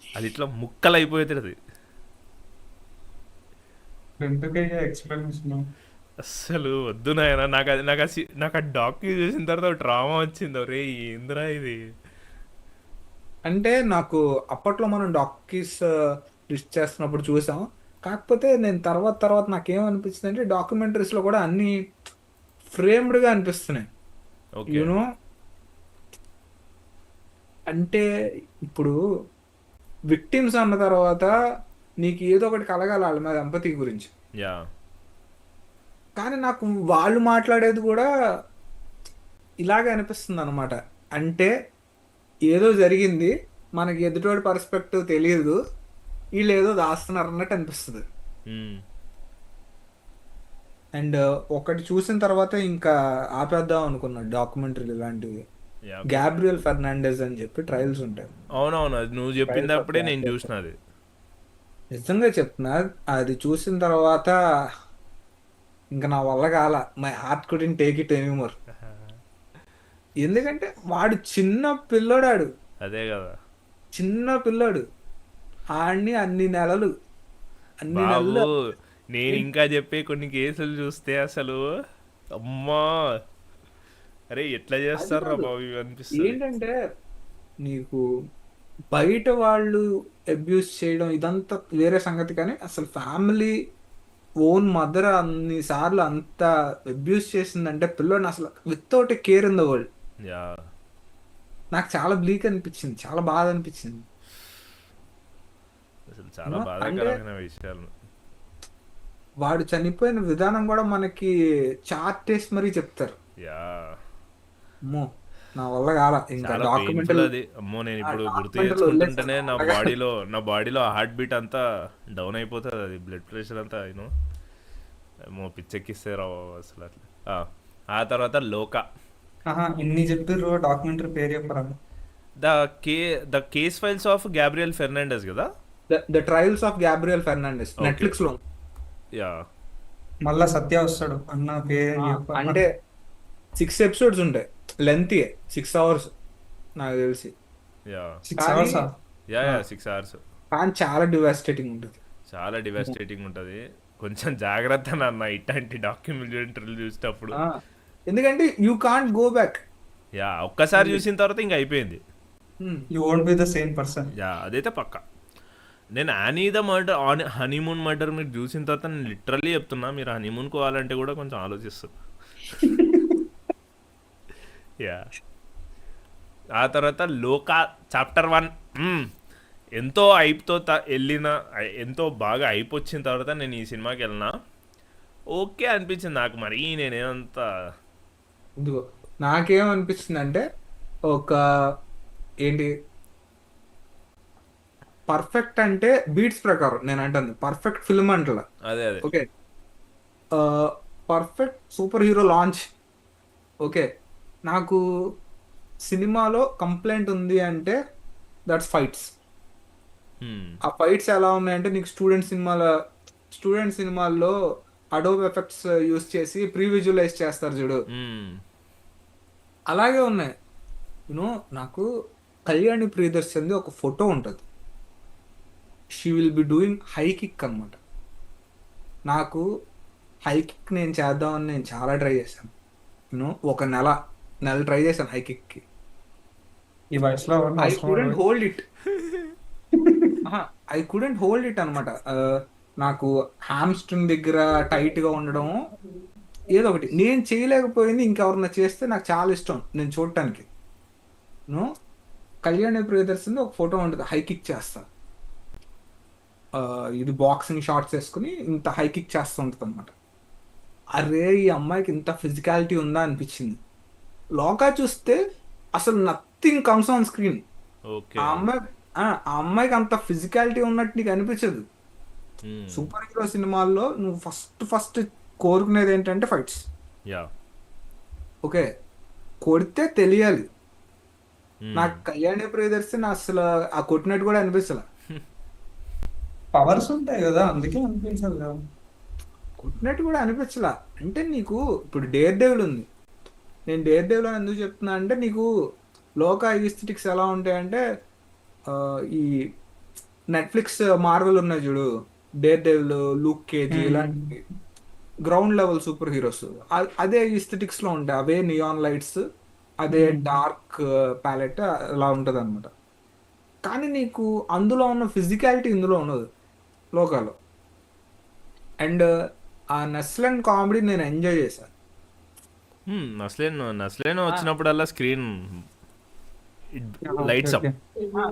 అది ఇట్లా ముక్కలు అయిపోతుంది. ఎందుకయ్యా ఎక్స్ప్లెనేషన్? అస్సలు వద్దు నాయన. నాకు ఆ డాక్యూ చూసిన తర్వాత డ్రామా వచ్చింది. ఒరే ఏందిరా ఇది. అంటే నాకు అప్పట్లో మనం డాక్కీస్ లిస్ట్ చేస్తున్నప్పుడు చూసాం. కాకపోతే నేను తర్వాత నాకేమనిపించింది అంటే డాక్యుమెంటరీస్లో కూడా అన్ని ఫ్రేమ్డ్గా అనిపిస్తున్నాయి. ఓకే, యూనో, అంటే ఇప్పుడు విక్టిమ్స్ అన్న తర్వాత నీకు ఏదో ఒకటి కలగాలి వాళ్ళ మీద ఎంపతి గురించి. యా, కానీ నాకు వాళ్ళు మాట్లాడేది కూడా ఇలాగే అనిపిస్తుంది అనమాట. అంటే ఏదో జరిగింది, మనకి ఎదుటోడి పర్స్పెక్టివ్ తెలియదు, వీళ్ళు ఏదో దాస్తున్నారు అన్నట్టు అనిపిస్తుంది. అండ్ ఒకటి చూసిన తర్వాత ఇంకా ఆపేద్దాం అనుకున్నా డాక్యుమెంటరీలు ఇలాంటివి. యా. గ్యాబ్రియల్ ఫెర్నాండెజ్ అని చెప్పి ట్రయల్స్ ఉంటాయి. అవునవును, అది నువ్వు చెప్పినప్పుడే నేను చూసిన అది. నిజంగా చెప్తున్నా, అది చూసిన తర్వాత ఇంకా నా వల్ల కాల, my heart couldn't take it anymore. ఎందుకంటే వాడు చిన్న పిల్లోడాడు, అదే కదా చిన్న పిల్లోడు, ఆడిని అన్ని నెలలు బాబు. నేను ఇంకా చెప్పే కొన్ని కేసులు చూస్తే అసలు అమ్మా, అరే ఎట్లా చేస్తారా బాబు ఇవి అనిపిస్తుంది. ఏంటంటే నీకు బయట వాళ్ళు అబ్యూస్ చేయడం ఇదంతా వేరే సంగతి, కానీ అసలు ఫ్యామిలీ ఓన్ మదర్ అన్ని సార్లు అంత అబ్యూస్ చేసిందంటే పిల్లోడిని అసలు without a care in the world. Yeah, నాకు చాలా బ్లీక్ అనిపించింది, చాలా బాధ అనిపించింది. అసలు చాలా అంటే బాధాకరమైన విషయాలు. వాడు చనిపోయిన విధానం కూడా మనకి చార్ట్ వేసి మరీ చెప్తారు. యా, అమ్మో, నా వల్ల కాల ఇంకా చాలా పెయిన్ఫుల్ డాక్యుమెంటరీ. అది. అమ్మో, నేను ఇప్పుడు గుర్తు డాక్యుమెంటరీలో చేసుకుంటుంటేనే వదిలేసాను. నా బాడీలో హార్ట్ బీట్ అంతా డౌన్ అయిపోతుంది. అది బ్లడ్ ప్రెషర్ అంతా యూనో ఏమో పిచ్చెక్కిస్తే రావు అసలు అట్లా. తర్వాత లోకా. ఇన్ని చెప్పిర్రు, డాక్యుమెంటరీ పేరు చెప్పరా? The the case files of Gabriel Fernandez కదా. The trials of Gabriel Fernandez Okay. Netflix లో. యా, మళ్ళా సత్య వస్తాడు అన్న పేరు చెప్పు. అంటే 6 ఎపిసోడ్స్ ఉంటాయి, లెంత్ 6 hours నాకు తెలిసి. యా, 6 కానీ- hours యా 6 hours. కానీ చాలా డివాస్టేటింగ్ ఉంటుంది. చాలా డివాస్టేటింగ్ ఉంటుంది. కొంచెం జాగ్రత్త నాన్న ఇట్లాంటి డాక్యుమెంటరీలు చూసేటప్పుడు. ఎందుకంటే you can't go back. Yeah, ఒక్కసారి చూసిన తర్వాత ఇంకా అయిపోయింది. You won't be the same person. Yeah, అదైతే పక్క. నేను Anni the murder honeymoon murder మీరు చూసిన తర్వాత నేను లిటరల్లీ చెప్తున్నా, మీరు హనీమూన్ కోవాలంటే కూడా కొంచెం ఆలోచిస్తారు. యా, ఆ తర్వాత లోకా చాప్టర్ 1 ఎంతో హైప్తో వెళ్ళిన, ఎంతో బాగా హైప్ వచ్చిన తర్వాత నేను ఈ సినిమాకి వెళ్ళినా ఓకే అనిపించింది నాకు. మరి నేనేమంత ఇదిగో నాకేమనిపిస్తుంది అంటే ఒక ఏంటి పర్ఫెక్ట్ అంటే బీట్స్ ప్రకారం నేను అంటాను, పర్ఫెక్ట్ ఫిల్మ్ అంటలా. అదే okay, perfect superhero launch. Okay, నాకు సినిమాలో కంప్లైంట్ ఉంది అంటే దట్స్ ఫైట్స్. ఆ ఫైట్స్ ఎలా ఉన్నాయంటే నీకు స్టూడెంట్ సినిమాల్లో అడోబ్ ఎఫెక్ట్స్ యూస్ చేసి ప్రీ విజువలైజ్ చేస్తారు చూడు, అలాగే ఉన్నాయి. యూనో, నాకు కళ్యాణి ప్రియదర్శన్ది ఒక ఫోటో ఉంటుంది, she will be doing high kick అనమాట. నాకు హై కిక్ నేను చేద్దామని నేను చాలా ట్రై చేశాను. యూనో, ఒక నెల ట్రై చేశాను హై కిక్కి. ఈ వయసులో ఐ కుడెంట్ హోల్డ్ ఇట్ అనమాట. నాకు హ్యామ్స్ట్రింగ్ దగ్గర టైట్ గా ఉండడం ఏదో ఒకటి నేను చేయలేకపోయింది ఇంకెవరన్నా చేస్తే నాకు చాలా ఇష్టం నేను చూడటానికి. నో కళ్యాణ్ ప్రియదర్శిని ఒక ఫోటో ఉంటుంది, హై కిక్ చేస్తా, ఆ, ఇది బాక్సింగ్ షార్ట్స్ వేసుకుని ఇంత హై కిక్ చేస్తూ ఉంటుంది అనమాట. అరే ఈ అమ్మాయికి ఇంత ఫిజికాలిటీ ఉందా అనిపించింది. లోకా చూస్తే అసలు nothing comes on screen. Okay. ఆ అమ్మాయి ఆ అమ్మాయికి అంత ఫిజికాలిటీ ఉన్నట్టు నీకు అనిపించదు. హ్మ్. సూపర్ హీరో సినిమాల్లో నువ్వు ఫస్ట్ ఫస్ట్ కోరుకునేది ఏంటంటే ఫైట్స్. యా. ఓకే, కొడితే తెలియాలి. హ్మ్. నాకు కళ్యాణి ప్రియదర్శిని అసలు ఆ కొట్టినట్టు కూడా అనిపించలే. పవర్స్ ఉంటాయి కదా, అందుకే అనిపించాలి కదా. కొట్టినట్టు కూడా అనిపించలా. అంటే నీకు ఇప్పుడు డేర్ డెవిల్ ఉంది. నేను డేర్ డెవిల్ అని ఎందుకు చెప్తున్నా అంటే నీకు లోక ఈస్థెటిక్స్ ఎలా ఉంటాయంటే ఆ, ఈ నెట్ఫ్లిక్స్ మార్వెల్ ఉన్నాయి చూడు, డేర్ డెవిల్, లూక్ కేజీ ఉమ్. ఇలాంటి గ్రౌండ్ లెవెల్ సూపర్ హీరోస్ అదే ఈస్థెటిక్స్ లో ఉంటాయి. అవే నియాన్ లైట్స్, అదే ఉమ్. డార్క్ ప్యాలెట్ అలా ఉంటది అనమాట. కానీ నీకు అందులో ఉన్న ఫిజికాలిటీ ఇందులో ఉండదు లోకాలో. అండ్ ఆ నెస్లెన్ కామెడీ నేను ఎంజాయ్ చేశాను. నస్లేన్ ఆ, వచ్చినప్పుడల్లా screen okay lights up. Okay. ఆ,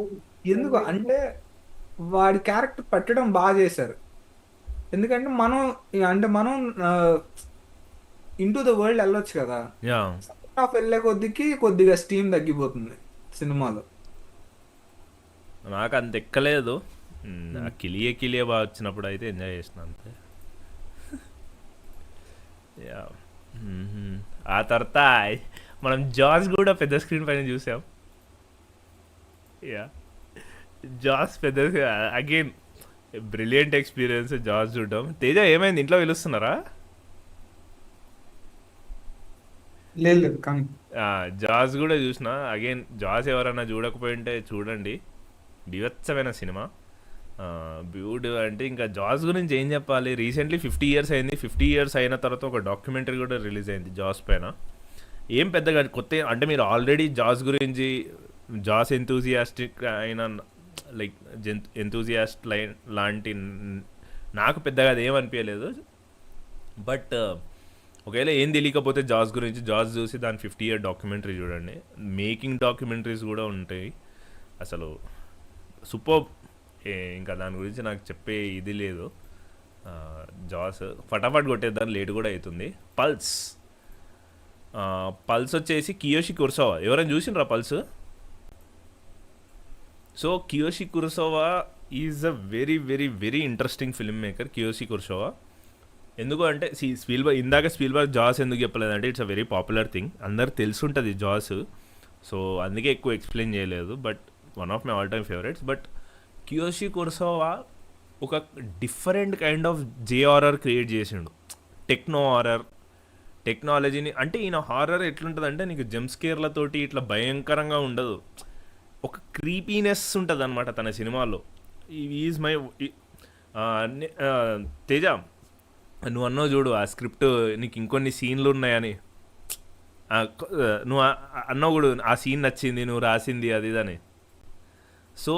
ఎందుకు అంటే వాడి క్యారెక్టర్ పెట్టడం బాగా చేశారు. ఎందుకంటే మనం అంటే మనం ఇంటూ ద వరల్డ్ వెళ్ళొచ్చు కదా. యా. సెకండ్ హాఫ్ వెళ్ళే కొద్దికి కొద్దిగా స్టీమ్ తగ్గిపోతుంది సినిమాలో. నాకు అంత ఎక్కలేదు. ఆ ఉమ్. కిలియే బాగా వచ్చినప్పుడు అయితే ఎంజాయ్ చేసిన అంతే. యా. మ్మ్. ఆ తర్వాత మనం జాస్ కూడా పెద్ద స్క్రీన్ పైన చూసాం. యా. జాస్ పెద్ద అగైన్ బ్రిలియంట్ ఎక్స్పీరియన్స్ జాస్ చూడడం. తేజ ఏమైంది, ఇంట్లో పిలుస్తున్నారా? లేదు లేదు కానీ. జాస్ కూడా చూసిన. అగైన్ జాస్ ఎవరైనా చూడకపోయి ఉంటే చూడండి, బీభత్సమైన సినిమా. బ్యూడ్ అంటే ఇంకా జాస్ గురించి ఏం చెప్పాలి. రీసెంట్లీ 50 ఇయర్స్ అయింది. 50 ఇయర్స్ అయిన తర్వాత ఒక డాక్యుమెంటరీ కూడా రిలీజ్ అయింది జాస్ పైన. ఏం పెద్దగా కొత్త అంటే మీరు ఆల్రెడీ జాస్ గురించి, జాస్ ఎంతూజియాస్టిక్ అయిన లైక్ ఎంతూజియాస్ట్ లాంటి నాకు పెద్దగా అది ఏమనిపించలేదు. బట్ ఒకవేళ ఏం తెలియకపోతే జాస్ గురించి, జాస్ చూసి దాని 50 ఇయర్ డాక్యుమెంటరీ చూడండి. మేకింగ్ డాక్యుమెంటరీస్ కూడా ఉంటాయి అసలు. సూపర్. ఇంకా దాని గురించి నాకు చెప్పే ఇది లేదు. ఆ, జాస్ ఫటాఫట్ కొట్టేద్దాం, లేట్ కూడా అవుతుంది. పల్స్. పల్స్ వచ్చేసి కియోషి కురసోవా. ఎవరైనా చూసిండ్రా Pulse? So Kiyoshi Kurosawa is a very very very interesting film maker Kiyoshi Kurosawa. ఎందుకు అంటే ఇందాక స్పీల్బర్గ్ జాస్ ఎందుకు చెప్పలేదంటే it's a very popular thing, అందరు తెలుసుంటుంది జాస్. సో అందుకే ఎక్కువ ఎక్స్ప్లెయిన్ చేయలేదు. But one of my all time favourites. But Kiyoshi Kurosawa ఒక different kind of J horror create చేసిండు. టెక్నో హారర్, టెక్నాలజీని అంటే ఈయన హారర్ ఎట్లుంటుందంటే నీకు జంప్స్కేర్లతోటి ఇట్లా భయంకరంగా ఉండదు, ఒక క్రీపీనెస్ ఉంటుంది అనమాట తన సినిమాలో. ఈజ్ మై తేజ, నువ్వు అన్నావు చూడు ఆ స్క్రిప్ట్ నీకు ఇంకొన్ని సీన్లు ఉన్నాయని. నువ్వు అన్నావు కూడా ఆ సీన్ నచ్చింది నువ్వు రాసింది అది ఇదని. సో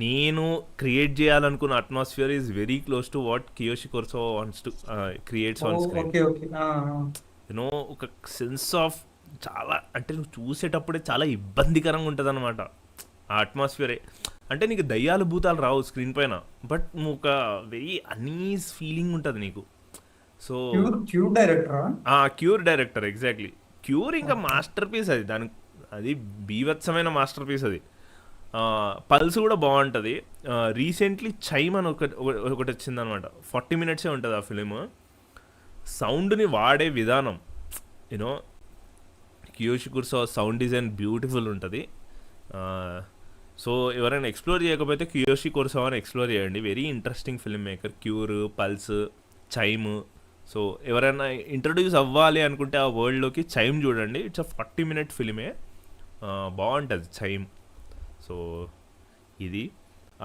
నేను క్రియేట్ చేయాలనుకున్న atmosphere is very close to what Kiyoshi Kurosawa wants to creates on screen. Okay okay. You know ఒక సెన్స్ ఆఫ్ చాలా అంటే నువ్వు చూసేటప్పుడే చాలా ఇబ్బందికరంగా ఉంటుంది అనమాట ఆ అట్మాస్ఫియరే. అంటే నీకు దయ్యాలు భూతాలు రావు స్క్రీన్ పైన, బట్ నువ్వు ఒక వెరీ అనీజ్ ఫీలింగ్ ఉంటుంది నీకు. సో క్యూర్ క్యూర్ డైరెక్టరా? Cure director, exactly. క్యూర్ ఇంకా మాస్టర్ పీస్ అది, అది బీభత్సమైన మాస్టర్ పీస్ అది. పల్స్ కూడా బాగుంటుంది. రీసెంట్లీ చైమ్ అని ఒకటి వచ్చిందనమాట. 40 మినిట్సే ఉంటుంది ఆ ఫిలిం. సౌండ్ని వాడే విధానం, you know Kiyoshi Kurosawa sound design beautiful ఉంటుంది. సో ఎవరైనా ఎక్స్ప్లోర్ చేయకపోతే కియోషి కురసోవాని ఎక్స్ప్లోర్ చేయండి. Very interesting film maker. Cure, Pulse, Chime. So ఎవరైనా ఇంట్రడ్యూస్ అవ్వాలి అనుకుంటే ఆ వరల్డ్లోకి చైమ్ చూడండి. ఇట్స్ అ 40 మినిట్ ఫిలిమే, బాగుంటుంది చైమ్. సో ఇది.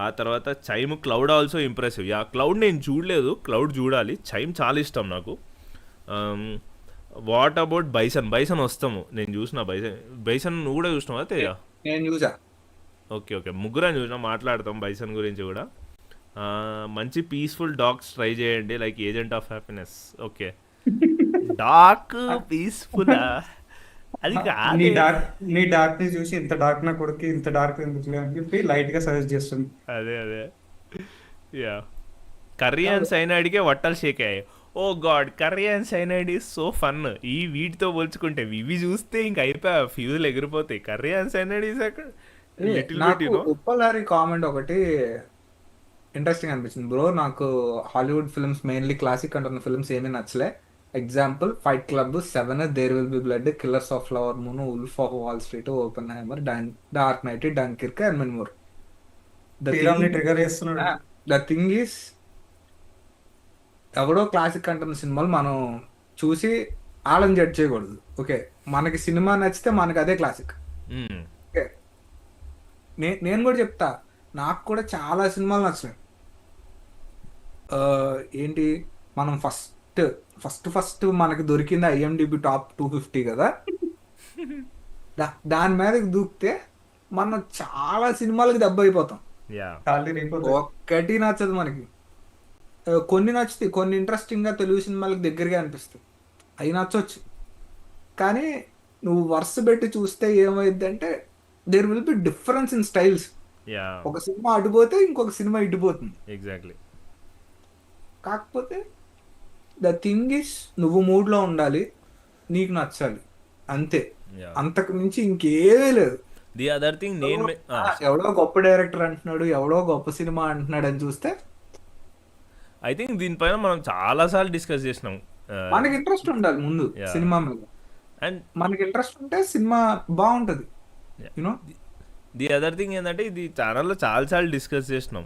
ఆ తర్వాత Chime Cloud also impressive. Cloud నేను చూడలేదు, క్లౌడ్ చూడాలి. చైమ్ చాలా ఇష్టం నాకు. What about bison? బైసన్ వస్తాము, నేను చూసిన బైసన్ నువ్వు కూడా చూసినావా తేజ? నేను చూసా. ఓకే ముగ్గురం చూసినా, మాట్లాడతాం బైసన్ గురించి కూడా. మంచి పీస్ఫుల్ డాగ్స్ ట్రై చేయండి, like agent of happiness. Okay dark peaceful అది నీ కాదే. డార్క్ నీ డార్క్ ని చూసి ఇంత డార్క్ నా కొడుకు ఇంత డార్క్ ఎందుకులే అని చెప్పి లైట్ గా సజెస్ట్ చేస్తుంది. అదే అదే యా కర్రీ అండ్ కాదు. సైనైడ్కే వట్టలు షేక్ అయ్యాయి. Oh God, curry and cyanide is so fun. ఈ వీటితో పోల్చుకుంటే ఇవి చూస్తే ఇంక అయిపోయా, ఫ్యూజులు ఎగిరిపోతాయి. కర్రీ అండ్ సైనైడ్ ఈజ్ అక్కడ లిటిల్ బిట్ నాకు యూనో. ఉప్పలారి కామెంట్ ఒకటి ఇంట్రెస్టింగ్ అనిపించింది బ్రో. నాకు హాలీవుడ్ ఫిల్మ్స్ మెయిన్లీ క్లాసిక్ అంటున్న ఫిల్మ్స్ ఏమీ నచ్చలే. Example fight club, seven, there will be blood, killers of flower moon, wolf of wall street, Oppenheimer, dark knight, Dunkirk and many more. The Sriram ని thing trigger చేస్తున్నాడు. The thing is ఎవడో classic అంటున్న సినిమాలు మనం చూసి వాళ్ళని judge చేయకూడదు. Okay, మనకి సినిమా నచ్చితే మనకి అదే క్లాసిక్. ఓకే, నేను కూడా చెప్తా, నాకు కూడా చాలా సినిమాలు నచ్చినాయి. ఆ, ఏంటి, మనం ఫస్ట్ మనకి దొరికింది IMDb టాప్ 250 కదా. దాని మీదకి దూకితే మనం చాలా సినిమాలకి దెబ్బ అయిపోతాం. యా ఖాళీ రీపోతాయి. ఒక్కటి నచ్చదు మనకి. కొన్ని నచ్చుతాయి, కొన్ని ఇంట్రెస్టింగ్ గా తెలుగు సినిమాలకు దగ్గరగా అనిపిస్తాయి, అవి నచ్చవచ్చు. కానీ నువ్వు వరుస పెట్టి చూస్తే ఏమైంది అంటే there will be difference in styles. Yeah ఒక సినిమా అడిపోతే ఇంకొక సినిమా ఇడిపోతుంది. ఎగ్జాక్ట్లీ. కాకపోతే ద థింగ్ ఇస్ నువ్వు మూడ్లో ఉండాలి, నీకు నచ్చాలి, అంతే. యా అంతకు మించి ఇంకేమీ లేదు. ది అదర్ థింగ్ నేను ఎవడో గొప్ప డైరెక్టర్ అంటున్నాడు, ఎవడో గొప్ప సినిమా అంటున్నాడు అని చూస్తే ఐ థింక్ దీనిపైన మనం చాలాసార్లు డిస్కస్ చేసినాం. మనకి ఇంట్రెస్ట్ ఉండాలి ముందు Yeah. సినిమా మీద. అండ్ మనకి ఇంట్రెస్ట్ ఉంటే సినిమా బాగుంటది, యూనో. ది అదర్ థింగ్ ఏంటంటే ఇది ఛానల్లో చాలాసార్లు డిస్కస్ చేసినాం.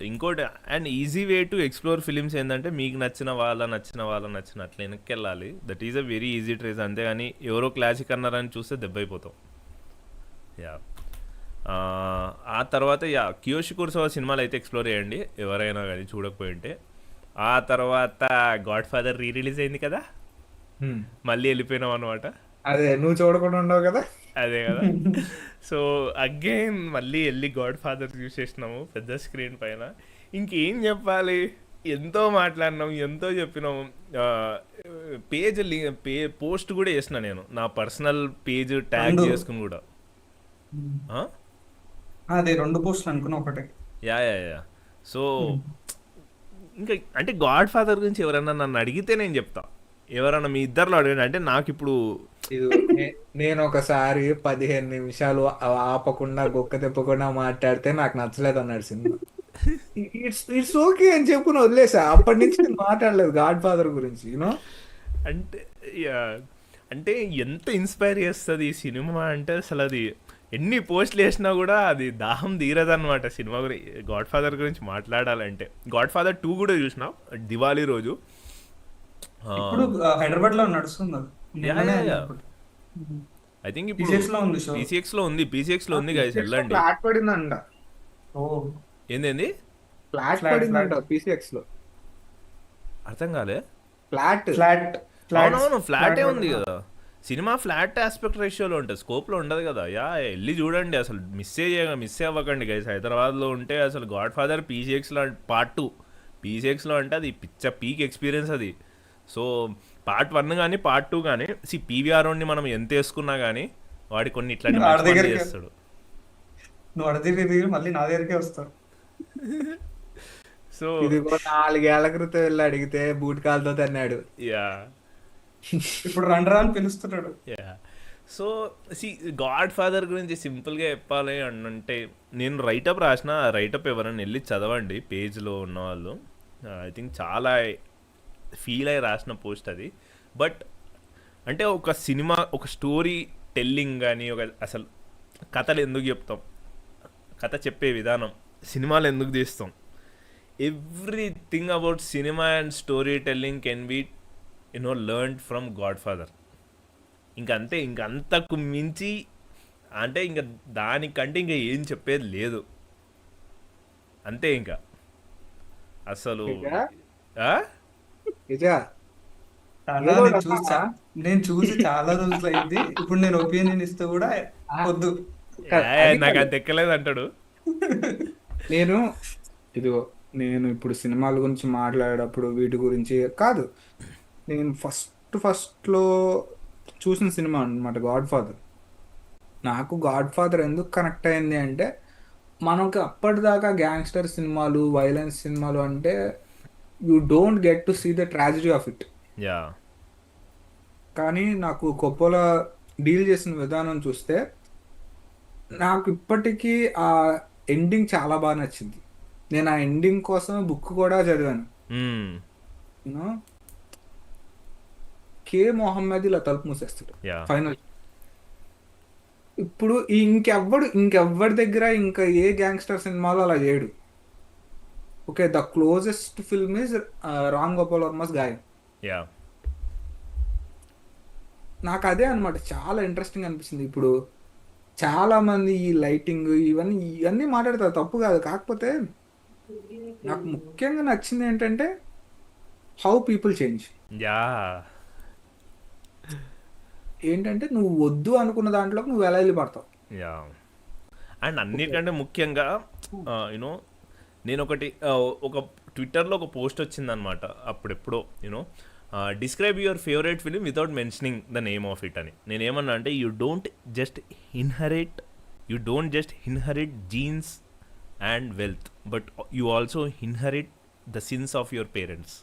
ఇంకోటి and easy way to explore films ఏంటంటే మీకు నచ్చిన నచ్చిన అట్లా వెనక్కి వెళ్ళాలి. That is a very easy trace. అంతేగాని ఎవరో క్లాసిక్ అన్నారని చూస్తే దెబ్బ అయిపోతాం. యా ఆ తర్వాత కియోషి కురోసావా సినిమాలు అయితే ఎక్స్ప్లోర్ చేయండి ఎవరైనా కానీ చూడకపోయింటే. ఆ తర్వాత గాడ్ ఫాదర్ రిలీజ్ అయింది కదా, మళ్ళీ వెళ్ళిపోయినాం అనమాట. అదే నువ్వు చూడకుండా ఉండవు కదా. అదే కదా. సో అగైన్ మళ్ళీ వెళ్ళి గాడ్ ఫాదర్ చూసేసినాము పెద్ద స్క్రీన్ పైన. ఇంకేం చెప్పాలి, ఎంతో మాట్లాడినాం, ఎంతో చెప్పినాము. పేజ్ పోస్ట్ కూడా చేసిన నేను, నా పర్సనల్ పేజ్ ట్యాగ్ చేసుకుని కూడా. అదే 2 పోస్టులు అనుకున్నా ఒకటే. యా యా యా సో ఇంకా అంటే గాడ్ ఫాదర్ గురించి ఎవరన్నా నన్ను అడిగితే నేను చెప్తా. ఎవరన్నా మీ ఇద్దరిలో అడగండి. అంటే నాకు ఇప్పుడు నేను ఒకసారి 15 నిమిషాలు ఆపకుండా గొక్క తిప్పకుండా మాట్లాడితే నాకు నచ్చలేదు అన్నాడు సినిమా. ఇట్స్ ఓకే అని చెప్పుకుని వదిలేసా. అప్పటి నుంచి నేను మాట్లాడలేదు గాడ్ ఫాదర్ గురించి, యూనో. అంటే అంటే ఎంత ఇన్స్పైర్ చేస్తుంది ఈ సినిమా అంటే అసలు అది ఎన్ని పోస్టులు వేసినా కూడా అది దాహం తీరదన్నమాట సినిమా గురించి. గాడ్ ఫాదర్ గురించి మాట్లాడాలంటే గాడ్ ఫాదర్ 2 కూడా చూసినా దివాళీ రోజు. ఇప్పుడు హైదరాబాద్ లో నడుస్తుంది అది. నిన్ననే అనుకుంటా. ఐ థింక్ ఇప్పుడు PCX లో ఉంది షో. PCX లో ఉంది గైస్, వెళ్ళండి. ఫ్లాట్ పడిందంట. ఓ ఏంది ఫ్లాట్ Flat, పడిందంట flat. PCX లో. అర్థం కాలే. ఫ్లాట్ ఫ్లాట్ అవునవును ఫ్లాటే ఉంది కదా. సినిమా ఫ్లాట్ ఆస్పెక్ట్ రేషియోలో ఉంటుంది, స్కోప్లో ఉండదు కదా. వెళ్ళి చూడండి, అసలు మిస్ అవ్వకండి గైస్. హైదరాబాద్లో ఉంటే అసలు గాడ్ ఫాదర్ PCXలో పార్ట్ 2 PCXలో అంటే అది పీక్ ఎక్స్పీరియన్స్ అది. సో పార్ట్ 1 కానీ పార్ట్ 2 కానీ PVR మనం ఎంత వేసుకున్నా కానీ వాడి కొన్ని ఇట్లాంటి వాడి మంచి పనులు దగ్గరికి చేస్తాడు. నువ్వు అడిగి మళ్ళీ నా దగ్గరికే వస్తావు. సో ఇది 4 ఏళ్ల క్రితం వెళ్ళి అడిగితే బూట్ కాలుతో తన్నాడు. యా ఇప్పుడు రండ్రా అని పిలుస్తున్నాడు. సో గాడ్ ఫాదర్ గురించి సింపుల్గా చెప్పాలి అంటే నేను రైటప్ రాసిన. రైటప్ ఎవరైనా వెళ్ళి చదవండి, పేజ్లో ఉన్నవాళ్ళు. ఐ థింక్ చాలా ఫీల్ అయ్యి రాసిన పోస్ట్ అది. బట్ అంటే ఒక సినిమా, ఒక స్టోరీ టెల్లింగ్ కానీ, అసలు కథలు ఎందుకు చెప్తాం, కథ చెప్పే విధానం, సినిమాలు ఎందుకు తీస్తాం, everything about cinema and story telling can be learned from God father. ఇంకంతే, ఇంకంతకు మించి అంటే ఇంకా దానికంటే ఇంకా ఏం చెప్పేది లేదు. అంతే ఇంకా అసలు. నేను చూసి చాలా రోజులు అయింది. ఇప్పుడు నేను ఒపీనియన్ ఇస్తే కూడా వద్దు, నాకు అది ఎక్కలేదు అంటాడు. నేను ఇప్పుడు సినిమాల గురించి మాట్లాడేటప్పుడు వీటి గురించి కాదు, నేను ఫస్ట్ ఫస్ట్లో చూసిన సినిమా అన్నమాట గాడ్ ఫాదర్. నాకు గాడ్ ఫాదర్ ఎందుకు కనెక్ట్ అయింది అంటే, మనకు అప్పటిదాకా గ్యాంగ్స్టర్ సినిమాలు, వైలెన్స్ సినిమాలు అంటే you don't get to see the tragedy of it. Yeah కానీ నాకు కొప్పోలా డీల్ చేసిన విధానం చూస్తే నాకు ఇప్పటికీ ఆ ఎండింగ్ చాలా బాగా నచ్చింది. నేను ఆ ఎండింగ్ కోసం బుక్ కూడా చదివాను. యూనో కే మొహమ్మద్ ఇలా తలుపు మూసేస్తాడు యా ఫైనల్. ఇప్పుడు ఇంకెవ్వడి దగ్గర ఇంకా ఏ గ్యాంగ్స్టర్ సినిమాలో అలా చేయడు. Okay, the closest film is Ram Gopal Varma's గాయం. యా నాకు అదే అన్నమాట చాలా ఇంట్రెస్టింగ్ అనిపించింది. ఇప్పుడు చాలా మంది ఈ లైటింగ్ ఇవన్నీ మాట్లాడతారు, తప్పు కాదు. కాకపోతే నాకు ముఖ్యంగా నచ్చింది ఏంటంటే హౌ పీపుల్ చేంజ్. యా ఏంటంటే నువ్వు వద్దు అనుకున్న దాంట్లోకి నువ్వు ఎలా వెళ్ళి పడతావు. యా అండ్ అన్నిటికంటే ముఖ్యంగా యూనో నేను ఒక ట్విట్టర్లో ఒక పోస్ట్ వచ్చిందనమాట అప్పుడెప్పుడో, you know describe your favourite film without mentioning the name of it అని. నేనేమన్నా అంటే you don't just inherit jeans and wealth, but you also inherit the sins of your parents,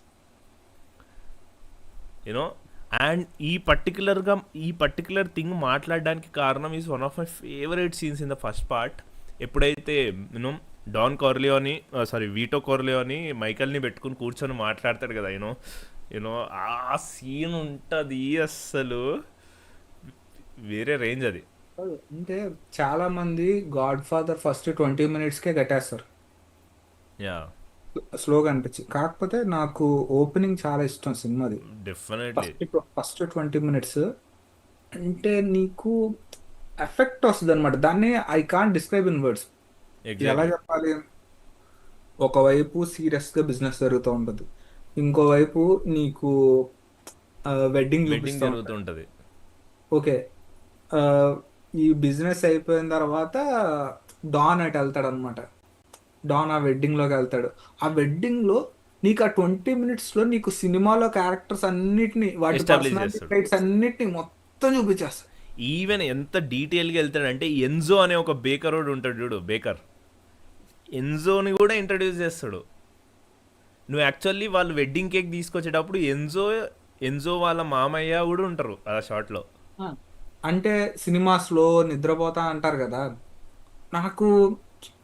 you know. And ఈ పర్టికులర్ థింగ్ మాట్లాడడానికి కారణం is one of my favourite scenes in the first part. ఎప్పుడైతే you know veto కార్లియోని మైకల్ని పెట్టుకుని కూర్చొని మాట్లాడతాడు కదా, you know ఆ scene ఉంటుంది అస్సలు వేరే రేంజ్ అది. అంటే చాలా మంది గాడ్ ఫాదర్ ఫస్ట్ 20 minutesకే కట్టేస్తారు, యా స్లోగా అనిపించి. కాకపోతే నాకు ఓపెనింగ్ చాలా ఇష్టం సినిమాది. డెఫినెట్లీ ఫస్ట్ 20 minutes అంటే నీకు ఎఫెక్ట్ వస్తుంది అనమాట. దాన్ని I can't describe in words. ఎలా ఎగ్జాక్ట్లీ చెప్పాలి, ఒకవైపు సీరియస్గా బిజినెస్ జరుగుతూ ఉంటుంది, ఇంకోవైపు నీకు వెడ్డింగ్ వెడ్డింగ్ చూపిస్తూ ఉంటారు. జరుగుతుంటుంది. ఓకే, ఆ, ఈ బిజినెస్ అయిపోయిన తర్వాత డాన్ అటు వెళ్తాడు అనమాట. డాన్ ఆ వెడ్డింగ్లోకి వెళ్తాడు. ఆ వెడ్డింగ్లో నీకు ఆ 20 minutesలో నీకు సినిమాలో క్యారెక్టర్స్ అన్నిటిని, వాటి ఎస్టాబ్లిష్ పర్సనాలిటీ చేస్తాడు. ట్రైట్స్ అన్నిటిని మొత్తం చూపించేస్తాడు. ఈవెన్ ఎంత డీటెయిల్గా వెళ్తాడంటే ఎన్జో అనే ఒక బేకర్ వాడు ఉంటాడు చూడు, ఎన్జోని కూడా ఇంట్రడ్యూస్ చేస్తాడు. నువ్వు యాక్చువల్లీ వాళ్ళు వెడ్డింగ్ కేక్ తీసుకొచ్చేటప్పుడు ఎన్జో వాళ్ళ మామయ్య కూడా ఉంటారు ఆ షాట్లో. ఆ, అంటే సినిమాస్లో నిద్రపోతా అంటారు కదా.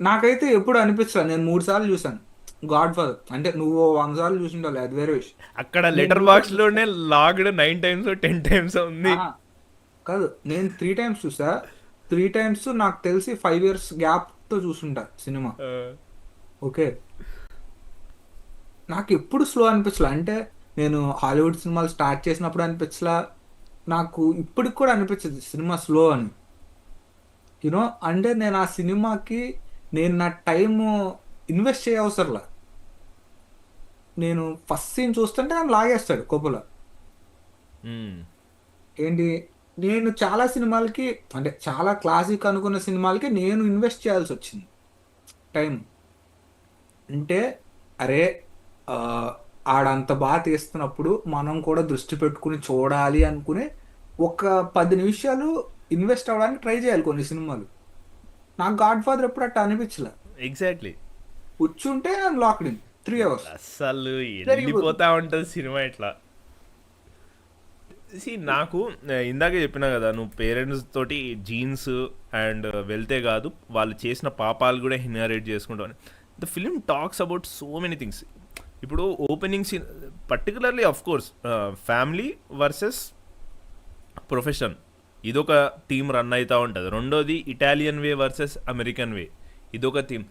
నాకైతే ఎప్పుడు అనిపించలేదు. నేను 3 సార్లు చూసాను గాడ్ ఫాదర్. అంటే నువ్వు 100 సార్లు చూసింటావు, అది వేరే విషయం. అక్కడ నేను లెటర్ 3 బాక్స్ times లోనే లాగ్డ్ 9 times 10 times ఉంది. ఆహా, కాదు, నేను 3 times చూసా. 3 times నాకు తెలిసి 5 years గ్యాప్తో చూసుంటా సినిమా. ఆ, ఓకే, నాకు ఎప్పుడు స్లో అనిపించలే. అంటే నేను హాలీవుడ్ సినిమాలు స్టార్ట్ చేసినప్పుడు అనిపించలా, నాకు ఇప్పటికి కూడా అనిపించదు సినిమా స్లో అని. యూనో అంటే నేను ఆ సినిమాకి నా టైము ఇన్వెస్ట్ చేయ అవసరంలా. నేను ఫస్ట్ సీన్ చూస్తుంటే నన్ను లాగేస్తాడు కొప్పుల. ఉమ్, ఏంటి, నేను చాలా సినిమాలకి, అంటే చాలా క్లాసిక్ అనుకున్న సినిమాలకి నేను ఇన్వెస్ట్ చేయాల్సి వచ్చింది టైం. అంటే అరే, ఆ, ఆడంత బాగా తీస్తున్నప్పుడు మనం కూడా దృష్టి పెట్టుకుని చూడాలి అనుకుని ఒక 10 నిమిషాలు ఇన్వెస్ట్ అవ్వడానికి ట్రై చేయాలి కొన్ని సినిమాలు. నాకు గాడ్ ఫాదర్ ఎప్పుడు అట్లా అనిపించలే. ఎగ్జాక్ట్లీ. కూర్చుంటే నేను లాక్డ్ ఇన్ 3 hours అస్సలు జరిగిపోతుంది. వెళ్ళిపోతా ఉంటుంది సినిమా ఇట్లా. నాకు ఇందాకే చెప్పినా కదా, నువ్వు పేరెంట్స్ తోటి జీన్స్ అండ్ వెళ్తే కాదు, వాళ్ళు చేసిన పాపాలు కూడా ఇన్హెరిట్ చేసుకుంటావు. The film talks about so many things. ఇప్పుడు opening scene particularly of course family versus profession, ఇదొక థీమ్ రన్ అవుతూ ఉంటుంది. రెండోది Italian way versus American way, ఇదొక థీమ్.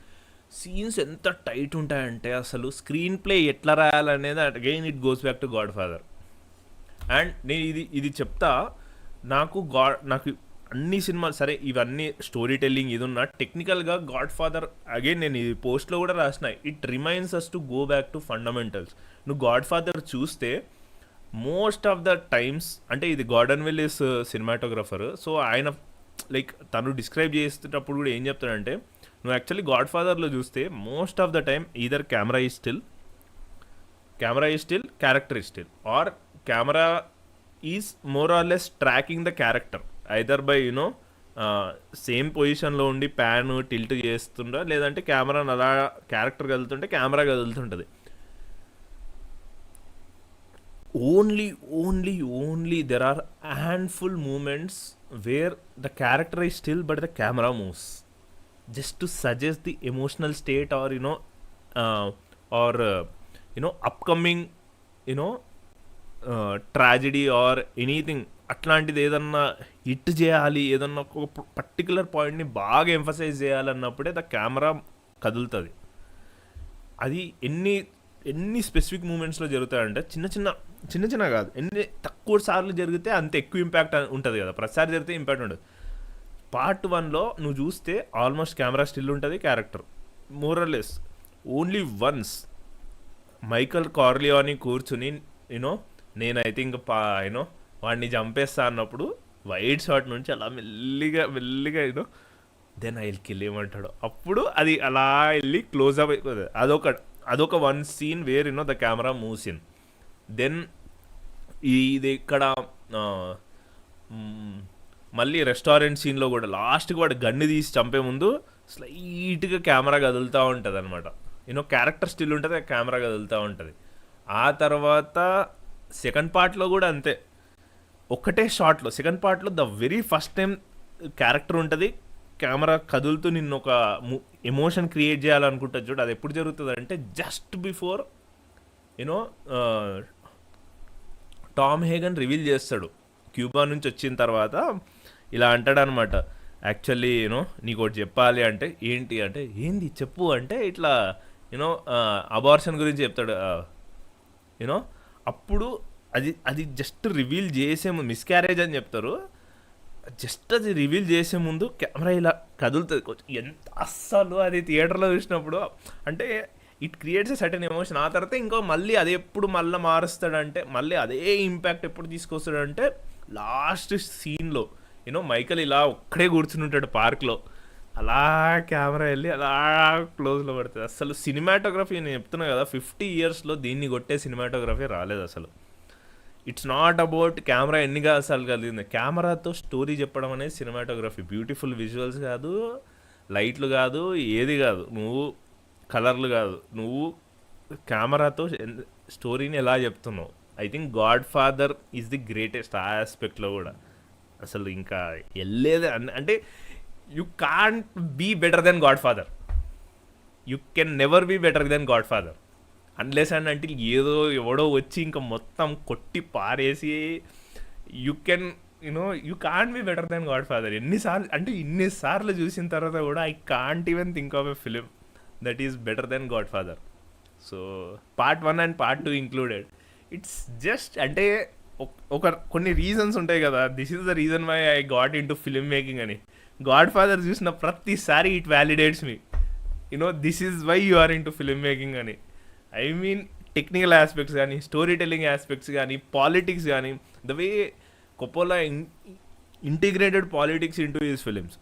సీన్స్ ఎంత టైట్ ఉంటాయంటే అసలు స్క్రీన్ ప్లే ఎట్లా రాయాలనేది again it goes back to Godfather. And నేను ఇది చెప్తా, నాకు అన్ని సినిమాలు సరే, ఇవన్నీ స్టోరీ టెల్లింగ్ ఇది ఉన్న టెక్నికల్గా గాడ్ ఫాదర్ అగైన్ నేను ఇది పోస్ట్లో కూడా రాసిన, it remains us to go back to fundamentals. నువ్వు గాడ్ ఫాదర్ చూస్తే మోస్ట్ ఆఫ్ ద టైమ్స్, అంటే ఇది గార్డన్ విల్లిస్ సినిమాటోగ్రఫర్, సో ఆయన లైక్ తను డిస్క్రైబ్ చేసేటప్పుడు కూడా ఏం చెప్తాడంటే, నువ్వు యాక్చువల్లీ గాడ్ ఫాదర్లో చూస్తే most of the time either camera is still, character is still, or camera is more or less tracking the character either by you know same పొజిషన్లో ఉండి ప్యాన్ టిల్ట్ చేస్తుండ్రా, లేదంటే కెమెరాని అలా క్యారెక్టర్ కదులుతుంటే కెమెరా కదులుతుంటుంది. Only there are handful moments where the character is still but the camera moves just to suggest the emotional state or or upcoming tragedy or anything అట్లాంటిది ఏదన్నా హిట్ చేయాలి, ఏదన్నా ఒక పర్టికులర్ పాయింట్ని బాగా ఎంఫసైజ్ చేయాలన్నప్పుడే ద కెమెరా కదులుతుంది. అది ఎన్ని స్పెసిఫిక్ మూమెంట్స్లో జరుగుతాయంటే చిన్న కాదు, ఎన్ని తక్కువ సార్లు జరిగితే అంత ఎక్కువ ఇంపాక్ట్ ఉంటుంది కదా. ప్రతిసారి జరిగితే ఇంపాక్ట్ ఉంటుంది. పార్ట్ 1లో నువ్వు చూస్తే ఆల్మోస్ట్ కెమెరా స్టిల్ ఉంటుంది, క్యారెక్టర్ మోరలెస్. ఓన్లీ వన్స్ మైకల్ కార్లియోని కూర్చుని నేను ఐ థింక్ వాడిని చంపేస్తా అన్నప్పుడు వైడ్ షాట్ నుంచి అలా మెల్లిగా దెన్ ఐ విల్ కిల్ ఏమంటాడు, అప్పుడు అది అలా వెళ్ళి క్లోజ్ అప్ అయిపోతుంది. అదొక one scene where the camera moves in. Then ఇది ఇక్కడ మళ్ళీ రెస్టారెంట్ సీన్లో కూడా లాస్ట్కి వాడు గన్ను తీసి చంపే ముందు స్లైట్గా కెమెరా కదులుతూ ఉంటుంది అనమాట. క్యారెక్టర్ స్టిల్ ఉంటుంది, కెమెరా కదులుతూ ఉంటుంది. ఆ తర్వాత సెకండ్ పార్ట్లో కూడా అంతే, ఒక్కటే షాట్లో సెకండ్ పార్ట్లో the very first time character ఉంటుంది, కెమెరా కదులుతూ నిన్ను ఒక ఎమోషన్ క్రియేట్ చేయాలనుకుంటుంది చూడు. అది ఎప్పుడు జరుగుతుంది అంటే just before Tom Hagen reveal చేస్తాడు క్యూబా నుంచి వచ్చిన తర్వాత. ఇలా అంటాడనమాట, యాక్చువల్లీ నీకు ఒకటి చెప్పాలి అంటే ఏంటి అంటే ఏంది చెప్పు అంటే ఇట్లా అబార్షన్ గురించి చెప్తాడు. అప్పుడు అది జస్ట్ రివీల్ చేసే ముందు మిస్క్యారేజ్ అని చెప్తారు. జస్ట్ అది రివీల్ చేసే ముందు కెమెరా ఇలా కదులుతుంది. ఎంత అస్సలు అది థియేటర్లో చూసినప్పుడు అంటే it creates a certain emotion. ఆ తర్వాత ఇంకో మళ్ళీ అది ఎప్పుడు మళ్ళీ మారుస్తాడంటే మళ్ళీ అదే ఇంపాక్ట్ ఎప్పుడు తీసుకొస్తాడంటే లాస్ట్ సీన్లో మైకల్ ఇలా ఒక్కడే కూర్చుని ఉంటాడు పార్క్లో, అలా కెమెరా వెళ్ళి అలా క్లోజ్లో పడుతుంది. అసలు సినిమాటోగ్రఫీ నేను చెప్తున్నా కదా, 50 yearsలో దీన్ని కొట్టే సినిమాటోగ్రఫీ రాలేదు అసలు. ఇట్స్ నాట్ అబౌట్ కెమెరా ఎన్నిగా అసలు కలిగింది, కెమెరాతో స్టోరీ చెప్పడం అనేది సినిమాటోగ్రఫీ. బ్యూటిఫుల్ విజువల్స్ కాదు, లైట్లు కాదు, ఏది కాదు, నువ్వు కలర్లు కాదు, నువ్వు కెమెరాతో స్టోరీని ఎలా చెప్తున్నావు. I think Godfather is the greatest ఆ ఆస్పెక్ట్లో కూడా. అసలు ఇంకా వెళ్ళేది అంటే you can't be better than Godfather, you can never be better than Godfather unless and అంటే ఎవడో వచ్చి ఇంకా మొత్తం కొట్టి పారేసి you can't be better than Godfather. ఇన్నిసార్లు చూసిన తర్వాత కూడా I can't even think of a film that is better than Godfather. So part 1 and part 2 included. It's just అంటే కొన్ని రీజన్స్ ఉంటాయి కదా, this is the reason why I got into filmmaking అని. Godfather చూసిన ప్రతిసారి it validates me, this is why you are into filmmaking అని. I mean technical aspects కానీ, storytelling aspects కానీ, politics కానీ, the way Coppola integrated politics into his films.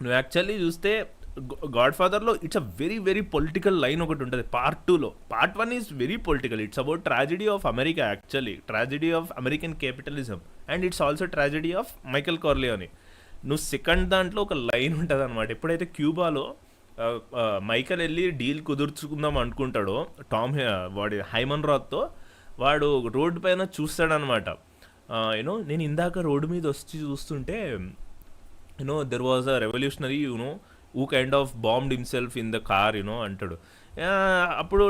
నువ్వు actually చూస్తే గాడ్ ఫాదర్లో it's a very very political line ఒకటి ఉంటుంది పార్ట్ 2లో. Part 1 is very political, it's about tragedy of America, actually tragedy of American capitalism, and it's also tragedy of Michael Corleone. నువ్వు second దాంట్లో ఒక లైన్ ఉంటుంది అనమాట, ఎప్పుడైతే క్యూబాలో మైకల్ వెళ్ళి డీల్ కుదుర్చుకుందాం అనుకుంటాడో వాడి హైమన్ రాత్తో, వాడు రోడ్డు పైన చూస్తాడనమాట. నేను ఇందాక రోడ్డు మీద వచ్చి చూస్తుంటే there was a revolutionary who kind of bombed himself in the car అంటాడు. అప్పుడు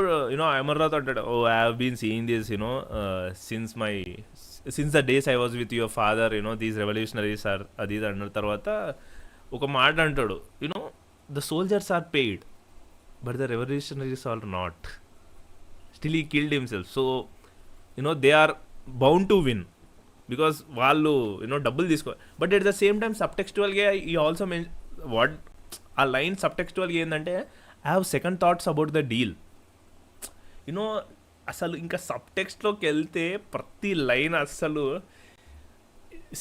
అమర్రాత్ అంటాడు, oh I have been seeing this since the days I was with your father these revolutionaries are అది అన్న తర్వాత ఒక మాట అంటాడు, the soldiers are paid but the revolutionaries are not, still he killed himself. So they are bound to win because వాళ్ళు డబ్బులు తీసుకో. But at the same time సబ్టెక్స్చువల్గా ఈ ఆల్సో వాట్ ఆ లైన్ సబ్టెక్స్చువల్గా ఏంటంటే I have second thoughts about the deal. అసలు ఇంకా సబ్టెక్స్ట్లోకి వెళ్తే ప్రతి లైన్ అస్సలు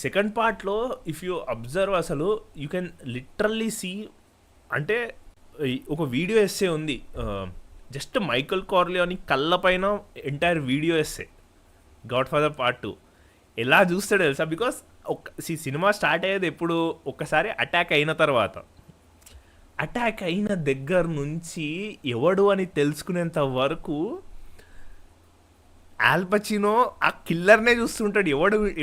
సెకండ్ పార్ట్లో ఇఫ్ యూ అబ్జర్వ్ అసలు యూ కెన్ లిటరల్లీ సీ, అంటే ఒక వీడియో ఎస్సే ఉంది జస్ట్ మైకల్ కార్లియోని కళ్ళ పైన entire video essay God father part 2. ఎలా చూస్తాడు తెలుసా, బికాస్ సినిమా స్టార్ట్ అయ్యేది ఎప్పుడు, ఒక్కసారి అటాక్ అయిన తర్వాత, అటాక్ అయిన దగ్గర నుంచి ఎవడు అని తెలుసుకునేంత వరకు ఆల్పచినో ఆ కిల్లర్నే చూస్తుంటాడు,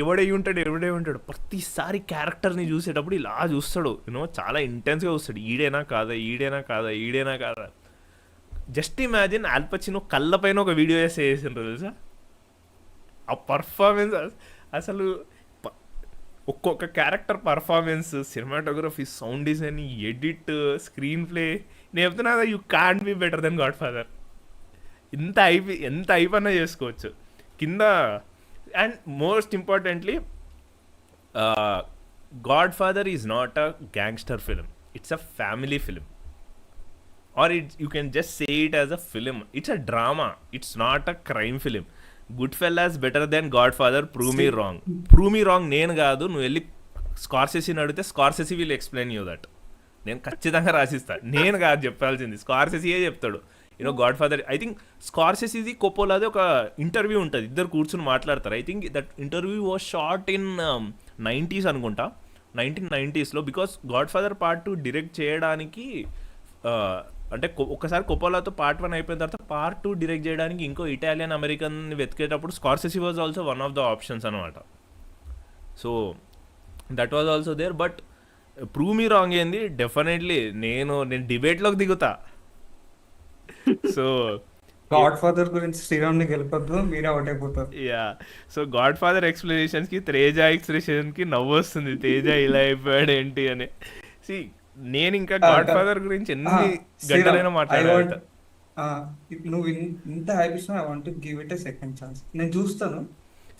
ఎవడై ఉంటాడు ప్రతిసారి క్యారెక్టర్ని చూసేటప్పుడు ఇలా చూస్తాడు, చాలా ఇంటెన్స్గా చూస్తాడు, ఈడేనా కాదా. జస్ట్ ఇమాజిన్ ఆల్పచినో కళ్ళపైన ఒక వీడియో చేసిండ్రు తెలుసా, ఆ పర్ఫార్మెన్స్ అసలు ఒక్కొక్క character performance, cinematography, sound design, edit, screenplay, నేను చెప్తున్నా you can't be better than Godfather. ఎంత అయిపోయినా చేసుకోవచ్చు కింద. And most importantly, Godfather is not a gangster film, it's a family film. Or you can just say it as a film. It's a drama. It's not a crime film. Goodfellas better than Godfather. Prove me wrong. Prove me wrong. నేను కాదు, నువ్వు వెళ్ళి స్కార్సెసీని అడిగితే Scorsese will explain you that. నేను ఖచ్చితంగా రాసిస్తాను, నేను కాదు చెప్పాల్సింది, స్కార్సెసీయే చెప్తాడు. గాడ్ ఫాదర్, ఐ థింక్ స్కార్సెసీది కొప్పోలాది ఒక ఇంటర్వ్యూ ఉంటుంది, ఇద్దరు కూర్చుని మాట్లాడతారు. I think that interview was short in 90s అనుకుంటా, 1990sలో. Because Godfather part 2 direct చేయడానికి అంటే ఒక్కసారి కొప్పోలాతో పార్ట్ 1 అయిపోయిన తర్వాత పార్ట్ 2 డిరెక్ట్ చేయడానికి ఇంకో ఇటాలియన్ అమెరికన్ వెతికేటప్పుడు Scorsese was also one of the options అనమాట. So that was also there. But prove me wrong ఏంది, డెఫినెట్లీ నేను డిబేట్లోకి దిగుతా. సో గాడ్ ఫాదర్ గురించి శ్రీరామ్ని గెలపద్దు, మీరే అవుట్ అయిపోతారు. యా, సో గాడ్ ఫాదర్ ఎక్స్ప్లెనేషన్స్కి తేజ ఎక్స్ప్రెషన్కి నవ్వు వస్తుంది, తేజ ఇలా అయిపోయాడు ఏంటి అని. సి నేను ఇంకా గాడ్ ఫాదర్ గురించి ఎన్ని గంటలైనా మాట్లాడాలి. నువ్వు ఇంత హైప్ ఇస్తున్నా, I want to give it a second chance. నేను చూస్తాను,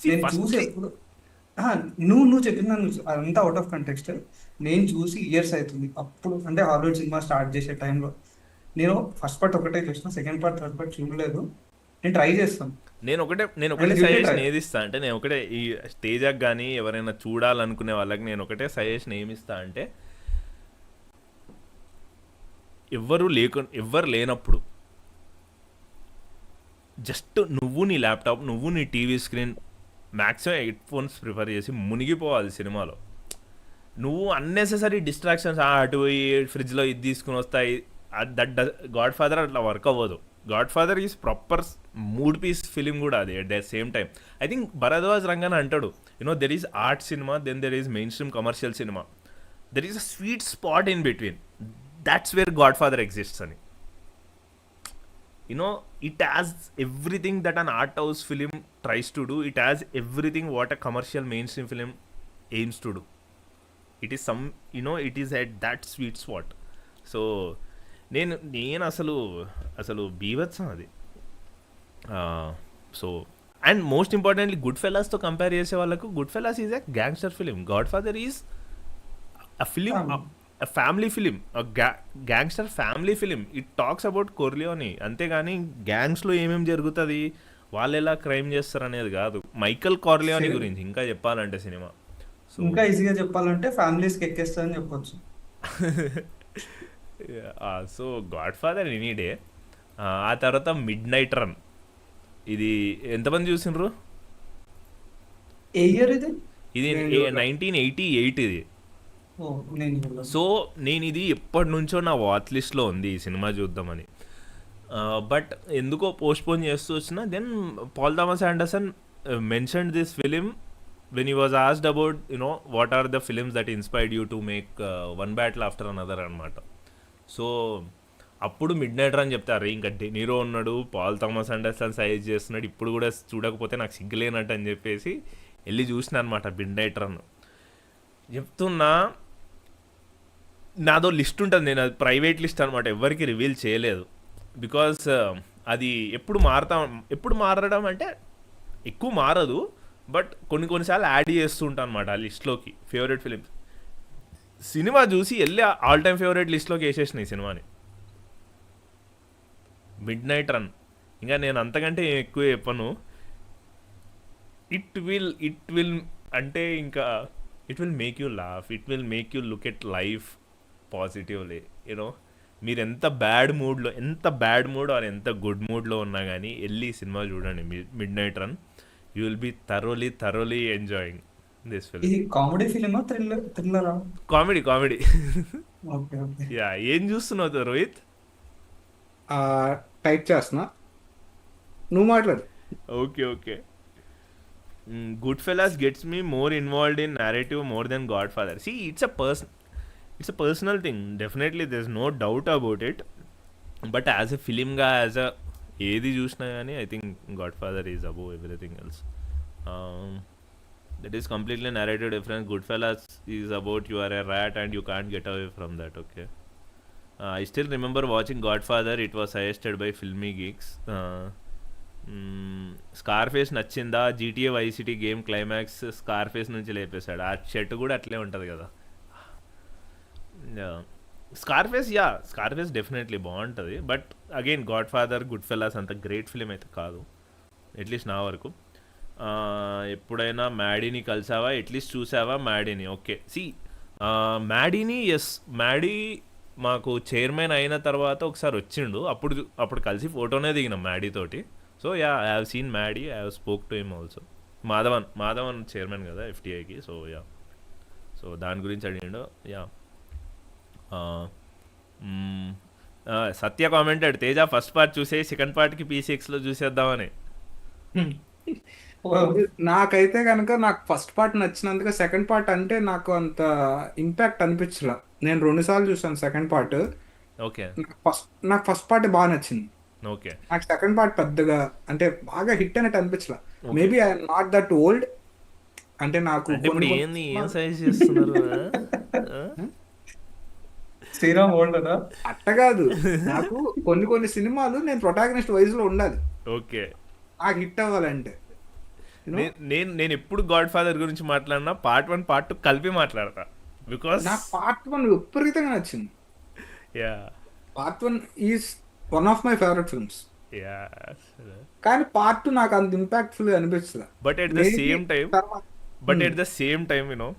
నేను చూసి ఎప్పుడు నువ్వు చెప్పిన అంతా అవుట్ ఆఫ్ కంటెక్స్ట్. నేను చూసి ఇయర్స్ అవుతుంది, అప్పుడు అంటే హాలీవుడ్ సినిమా స్టార్ట్ చేసే టైంలో. నేను ఫస్ట్ పార్ట్ ఒకటే చూసిన, సెకండ్ పార్ట్, థర్డ్ పార్ట్ చూడలేదు. నేను ట్రై చేస్తాను. నేను ఒకటే సజెషన్ ఏది ఇస్తా అంటే, నేను ఒకటే ఈ తేజకు కానీ ఎవరైనా చూడాలనుకునే వాళ్ళకి నేను ఒకటే సజెషన్ ఏమిస్తా అంటే, ఎవ్వరు లేనప్పుడు జస్ట్ నువ్వు నీ ల్యాప్టాప్, నువ్వు నీ TV screen, maximum head phones prefer చేసి మునిగిపోవాలి సినిమాలో. నువ్వు అన్నెసెసరీ డిస్ట్రాక్షన్స్, అటు పోయి ఫ్రిడ్జ్లో ఇది తీసుకుని వస్తాయి, గాడ్ ఫాదర్ అట్లా వర్క్ అవ్వదు. Godfather is proper mood piece film కూడా అది. At the same time I think Bharadwaj Rangan అంటాడు, there is art cinema, then there is mainstream commercial cinema, there is a sweet spot in between. That's where Godfather exists అని. It has everything that an art house film tries to do. It has everything what a commercial mainstream film aims to do. It is it is at that sweet spot. So నేను అసలు బీభత్సం అది. So and most importantly గుడ్ ఫెలాస్తో compare చేసే వాళ్ళకు Goodfellas is a gangster film, Godfather is a film, a family film, a gangster family film. It talks about Corleone, అంతేగాని గ్యాంగ్స్లో ఏమేమి జరుగుతుంది, వాళ్ళు ఎలా క్రైమ్ చేస్తారు అనేది కాదు. మైకల్ కార్లియోని గురించి ఇంకా చెప్పాలంటే సినిమా ఇంకా ఈజీగా చెప్పాలంటే ఫ్యామిలీస్కి ఎక్కేస్తారని చెప్పొచ్చు. So God father any day. ఆ తర్వాత మిడ్ నైట్ రన్, ఇది ఎంతమంది చూసిండ్రు? ఏ ఇయర్ ఇది? ఇది 1988 ఇది. సో నేను ఇది ఎప్పటి నుంచో నా వాచ్ లిస్ట్లో ఉంది ఈ సినిమా చూద్దామని. బట్ ఎందుకో పోస్ట్పోన్ చేస్తూ వచ్చిన. Then Paul Thomas Anderson mentioned this film when he was asked about what are the films that inspired you to make One battle after Another అనమాట. సో అప్పుడు మిడ్ నైట్ రన్ చెప్తారు, ఇంకా De Niro ఉన్నాడు, Paul Thomas Anderson suggest చేస్తున్నాడు, ఇప్పుడు కూడా చూడకపోతే నాకు సిగ్గులేనట్టు అని చెప్పేసి వెళ్ళి చూసిన అనమాట మిడ్ నైట్ రన్. చెప్తున్నా, నాదో లిస్ట్ ఉంటుంది, నేను అది ప్రైవేట్ లిస్ట్ అనమాట, ఎవరికి రివీల్ చేయలేదు. బికాస్ అది ఎప్పుడు మారడం అంటే ఎక్కువ మారదు, బట్ కొన్నిసార్లు యాడ్ చేస్తూ ఉంటాను అనమాట ఆ లిస్ట్లోకి ఫేవరెట్ ఫిలిమ్స్. సినిమా చూసి వెళ్ళి ఆల్ టైమ్ ఫేవరెట్ లిస్ట్లోకి వేసేసిన ఈ సినిమాని, మిడ్ నైట్ రన్. ఇంకా నేను అంతకంటే ఎక్కువ చెప్పను. ఇట్ విల్ అంటే ఇంకా it will make you laugh, it will make you look at life positively. మీరు ఎంత బ్యాడ్ మూడ్ ఆర్ ఎంత గుడ్ మూడ్లో ఉన్నా కానీ వెళ్ళి సినిమా చూడండి, mid night run. You will be thoroughly enjoying this film. ఇది కామెడీ ఫిలిమా థ్రిల్లరా? Comedy okay okay. యా. ఏం చూస్తున్నావు రోహిత్? టైప్ చేస్తున్నా, నువ్వు మాట్లాడు. Okay. Goodfellas gets me more involved in narrative more than Godfather. See, it's a personal thing. Definitely, there's no doubt about it. But as a film గా, as a ఏది చూసినా కానీ I think Godfather is above everything else. That is completely narrative difference. Goodfellas is about you are a rat and you can't get away from that. Okay. I still remember watching Godfather. It was suggested by Filmy Geeks. Scarface నచ్చిందా? GTA Vice City game climax Scarface నుంచి లేపేశాడు. ఆ shirt కూడా అట్లే ఉంటుంది కదా. Scarface definitely బాగుంటుంది. But again Godfather, good fellas అంత great film అయితే కాదు, అట్లీస్ట్ నా వరకు. ఎప్పుడైనా మ్యాడీని కలిసావా? అట్లీస్ట్ చూసావా మ్యాడీని? ఓకే. మ్యాడీని మ్యాడీ మాకు చైర్మన్ అయిన తర్వాత ఒకసారి వచ్చిండు, అప్పుడు కలిసి ఫోటోనే దిగినాం మ్యాడీ తోటి. So I have seen Maddy, I have spoke to him also. Madhavan chairman కదా FTIకి. సో దాని గురించి అడిగిండు. సత్య కామెంటెడ్, తేజ ఫస్ట్ పార్ట్ చూసే సెకండ్ పార్ట్కి P6లో చూసేద్దామని. నాకైతే కనుక నాకు ఫస్ట్ పార్ట్ నచ్చినందుకు సెకండ్ పార్ట్ అంటే నాకు అంత ఇంపాక్ట్ అనిపించలా. నేను 2 సార్లు చూసాను సెకండ్ పార్ట్. ఓకే. నాకు ఫస్ట్ పార్ట్ బాగా నచ్చింది. ఓకే. నాకు సెకండ్ పార్ట్ పెద్దగా అంటే బాగా హిట్ అయినట్టు అనిపించలా. Maybe I'm not that old, అంటే నాకు ఏం సజెస్ట్ చేస్తున్నారు? శ్రీరామ్ ఓల్డ్ కదా అట్ట కాదు, నాకు కొన్ని సినిమాలు నేను ప్రొటాగనిస్ట్ వైజ్ లో ఉండాలి. ఓకే. నాకు హిట్ అవ్వాలంటే నేను ఎప్పుడు Godfather గురించి మాట్లాడినా పార్ట్ 1 పార్ట్ 2 కలిపి మాట్లాడతా. బికాస్ నాకు పార్ట్ 1 విపరీతంగా నచ్చింది. Part 1 is one of my favourite films. కానీ పార్ట్ 2 నాకు అంత ఇంపాక్ట్ఫుల్ గా అనిపిస్తుంది. But at the same time you know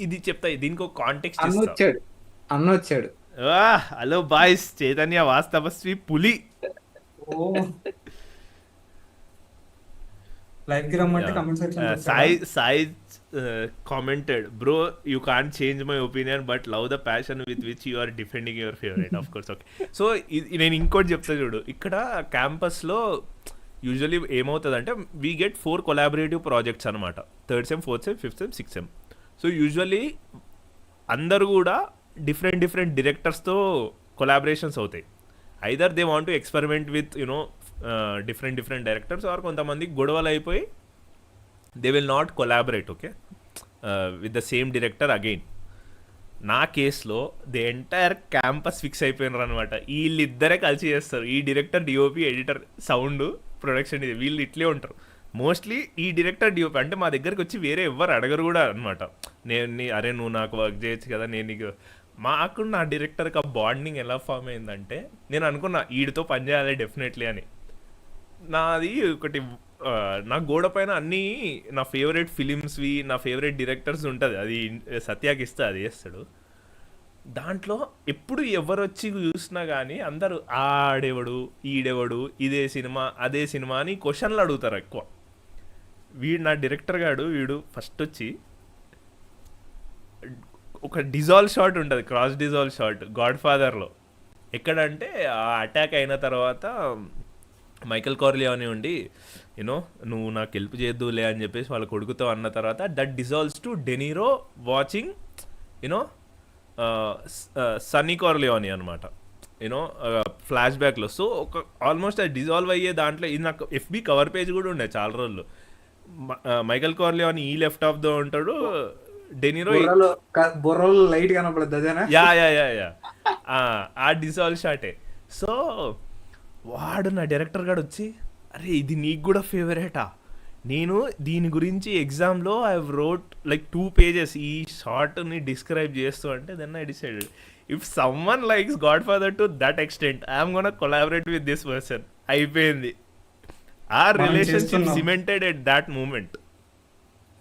ఇది చెప్తా, దీనికి ఒక కాంటెక్స్ట్ అన్న వచ్చాడు. హలో బాయ్స్, చైతన్య వాస్తవస్వి పులి. లైవ్ కి రమ్మంటే comment section Sai commented, bro, you can't change my opinion but love the passion with which you are defending your favorite. Of course. Okay. So నేను ఇంకోటి చెప్తా చూడు. ఇక్కడ క్యాంపస్లో యూజువల్లీ ఏమవుతుందంటే వీ గెట్ 4 కొలాబరేటివ్ ప్రాజెక్ట్స్ అనమాట. 3rd sem, 4th sem, 5th sem, 6th sem. So usually అందరు కూడా డిఫరెంట్ డైరెక్టర్స్తో కొలాబరేషన్స్ అవుతాయి. Either they want to experiment with different directors, or కొంతమంది గొడవలు అయిపోయి they will not collaborate. Okay, with the same director again. నా కేసులో the entire campus fix అయిపోయినారు అనమాట. వీళ్ళిద్దరే కలిసి చేస్తారు. ఈ director, DOP, editor, sound, production, ఇది వీళ్ళు ఇట్లే ఉంటారు మోస్ట్లీ. ఈ డైరెక్టర్, DOP అంటే మా దగ్గరికి వచ్చి వేరే ఎవ్వరు అడగరు కూడా అనమాట. అరే నువ్వు నాకు వర్క్ చేయొచ్చు కదా, నేను నీకు. మాకు నా డైరెక్టర్కి ఆ బాండింగ్ ఎలా ఫామ్ అయిందంటే నేను అనుకున్నా వీడితో పనిచేయాలి డెఫినెట్లీ అని. నాది ఒకటి, నా గోడ పైన అన్నీ నా ఫేవరెట్ ఫిలిమ్స్వి, నా ఫేవరెట్ డైరెక్టర్స్ ఉంటుంది. అది సత్యాకి ఇస్తే అది చేస్తాడు. దాంట్లో ఎప్పుడు ఎవరు వచ్చి చూసినా కానీ అందరూ ఆడేవాడు, ఈడేవాడు, ఇదే సినిమా అదే సినిమా అని క్వశ్చన్లు అడుగుతారు ఎక్కువ. వీడు నా డైరెక్టర్ గాడు, వీడు ఫస్ట్ వచ్చి ఒక డిజాల్వ్ షాట్ ఉంటుంది, క్రాస్ డిజాల్వ్ షాట్ Godfatherలో. ఎక్కడంటే ఆ అటాక్ అయిన తర్వాత మైకల్ కార్లియోని ఉండి నువ్వు నాకు హెల్ప్ చేద్దులే అని చెప్పేసి వాళ్ళ కొడుకుతో అన్న తర్వాత that dissolves to De Niro watching Sonny Corleone అనమాట ఫ్లాష్ బ్యాక్లో. సో ఒక ఆల్మోస్ట్ అది డిజాల్వ్ అయ్యే దాంట్లో ఇది నాకు FB కవర్ పేజ్ కూడా ఉండే చాలా రోజులు. మైకల్ కార్లియోని ఈ లెఫ్ట్ ఆఫ్ దో ఉంటాడు, డెనీరో బొర్రలో లైట్ కనపడదు. యా ఆ డిజాల్వ్ షాటే. సో వాడు నా డైరెక్టర్ గారు వచ్చి, అరే ఇది నీకు కూడా ఫేవరెటా? నేను దీని గురించి ఎగ్జామ్లో ఐ రోట్ లైక్ 2 pages ఈ షార్ట్ని డిస్క్రైబ్ చేస్తూ అంటే then I decided if someone likes Godfather to that extent I'm gonna collaborate with this person. అయిపోయింది. ఆ relationship cemented at that moment.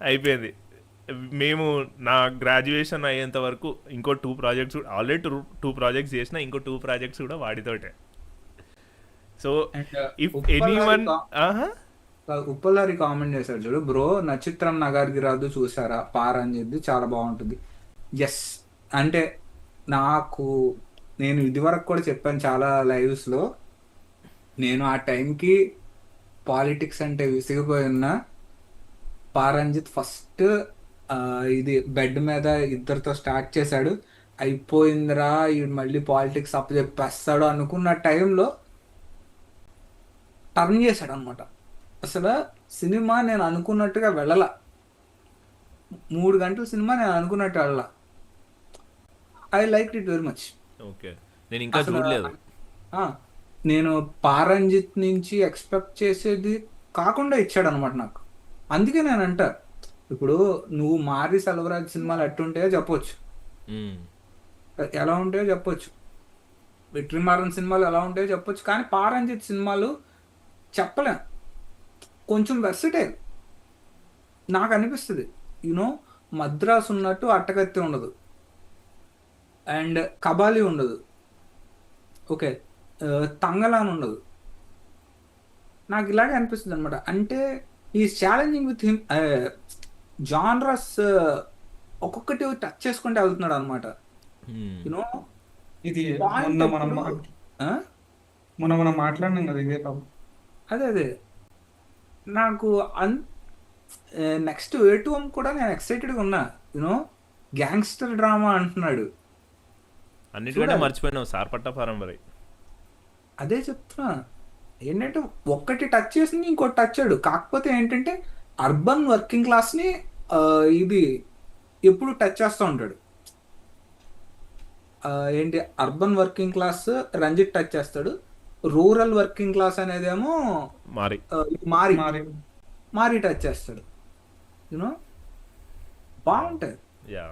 అయిపోయింది. మేము నా గ్రాడ్యుయేషన్ అయ్యేంత వరకు ఇంకో 2 ప్రాజెక్ట్స్ ఆల్రెడీ 2 ప్రాజెక్ట్స్ చేసిన, ఇంకో 2 ప్రాజెక్ట్స్ కూడా వాడితోటే. సో ఇఫ్ ఎనీవన్ ఉప్పలారి కామెంట్ చేశాడు చూడు బ్రో, నక్షత్రం నగర్కి రాదు చూసారా పారంజిత్ చాలా బాగుంటుంది. ఎస్, అంటే నాకు, నేను ఇదివరకు కూడా చెప్పాను చాలా లైవ్స్లో, నేను ఆ టైంకి పాలిటిక్స్ అంటే విసిగిపోయి ఉన్నా. పారంజిత్ ఫస్ట్ ఇది బెడ్ మీద ఇద్దరితో స్టార్ట్ చేశాడు, అయిపోయిందిరా ఈ మళ్ళీ పాలిటిక్స్ అప్పచెప్పేస్తాడు అనుకున్న టైంలో టర్న్ చేశాడు అనమాట. అసలు సినిమా నేను అనుకున్నట్టుగా వెళ్ళాల, 3 గంటల సినిమా నేను అనుకున్నట్టు వెళ్ళాల. I like it very much. Okay, నేను ఇంకా అసలు చూడలేదు. ఆ, నేను పారంజిత్ నుంచి ఎక్స్పెక్ట్ చేసేది కాకుండా ఇచ్చాడు అనమాట నాకు. అందుకే నేను అంట, ఇప్పుడు నువ్వు మారి సెల్వరాజ్ సినిమాలు ఎట్టుంటాయో చెప్పొచ్చు, మ్మ్. ఎలా ఉంటాయో చెప్పొచ్చు, విక్రమార్జన్ సినిమాలు ఎలా ఉంటాయో చెప్పొచ్చు, కానీ పారంజిత్ సినిమాలు చెప్పలేం, కొంచెం వెర్సిటైల్ నాకు అనిపిస్తుంది. యూనో, మద్రాస్ ఉన్నట్టు అట్టకత్తి ఉండదు, అండ్ కబాలి ఉండదు, ఓకే, తంగలాన్ ఉండదు. నాకు ఇలాగే అనిపిస్తుంది అనమాట. అంటే ఈ ఛాలెంజింగ్ విత్ హిమ్, జానరస్ ఒక్కొక్కటి టచ్ చేసుకుంటే వెళ్తున్నాడు అనమాట. మ్మ్. యూనో, ఇది పాయింట్ మొన్న మనం ఎప్పుడు మా- ఆ? మనం మాట్లాడినాం కదా ఇదే టాపిక్. అదే నాకు నెక్స్ట్ వేటువం కూడా నేను ఎక్సైటెడ్గా ఉన్నా. యూనో, గ్యాంగ్స్టర్ డ్రామా అంటున్నాడు, అన్నిటికంటే చూడాలి. మర్చిపోయినావు సార్ పట్ట పరంపర. అదే చెప్తున్నా, ఏంటంటే ఒక్కటి టచ్ చేసింది ఇంకోటి టచ్ అయ్యాడు. కాకపోతే ఏంటంటే అర్బన్ వర్కింగ్ క్లాస్ని ఇది ఎప్పుడు టచ్ చేస్తూ ఉంటాడు. ఏంటి, urban working class Ranjith touch చేస్తాడు, రూరల్ వర్కింగ్ క్లాస్ అనేదేమో మరి మారి మరి మారి టచ్ చేస్తాడు. యూనో, బాగుంటుంది. యా,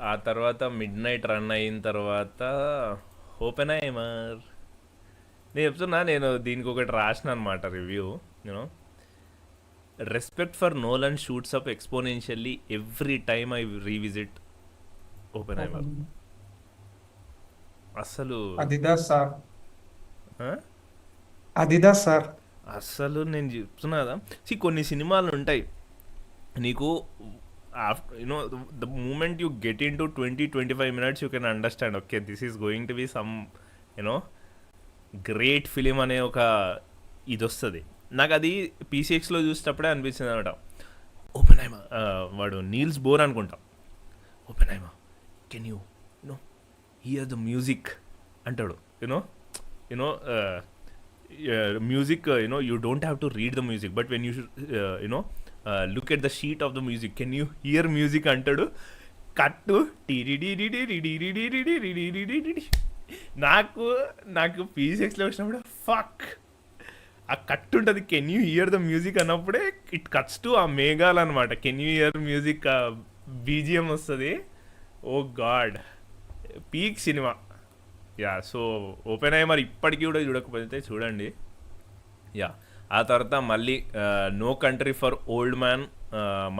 ఆ తర్వాత మిడ్ నైట్ రన్ అయిన తర్వాత ఓపెన్ అయ్యమర్. నేను చెప్తున్నా, నేను దీనికి ఒకటి రాసిన అనమాట review. You know, respect for Nolan shoots up exponentially every time I revisit Oppenheimer. అసలు అదిదా సార్, ఆ? అదిదా సార్. అసలు నేను చెప్తున్నా కదా, కొన్ని సినిమాలు ఉంటాయి నీకు, you know the moment you get into 20-25 minutes you can understand, okay this is going to be some you know great film అనే ఒక ఇది వస్తుంది. నాకు అది పీసీఎక్స్లో చూసేటప్పుడే అనిపించింది అనమాట. ఓపెన్ ఐమా, వాడు నీల్స్ బోర్ అనుకుంటా, Oppenheimer can you you know hear the music అంటాడు. You know music, you don't have to read the music, but when you look at the sheet of the music, can you hear music అంటాడు. కట్టు నాకు పీసీఎక్స్లో వచ్చినప్పుడు fuck ఆ cut ఉంటుంది, can you hear the music అన్నప్పుడే it cuts to ఆ మేఘాలు అనమాట. Can you hear music BGM వస్తుంది. Oh God, peak cinema. Yeah, so Oppenheimer మరి ఇప్పటికీ కూడా చూడకపోతే చూడండి. యా, ఆ తర్వాత మళ్ళీ No country for old Man,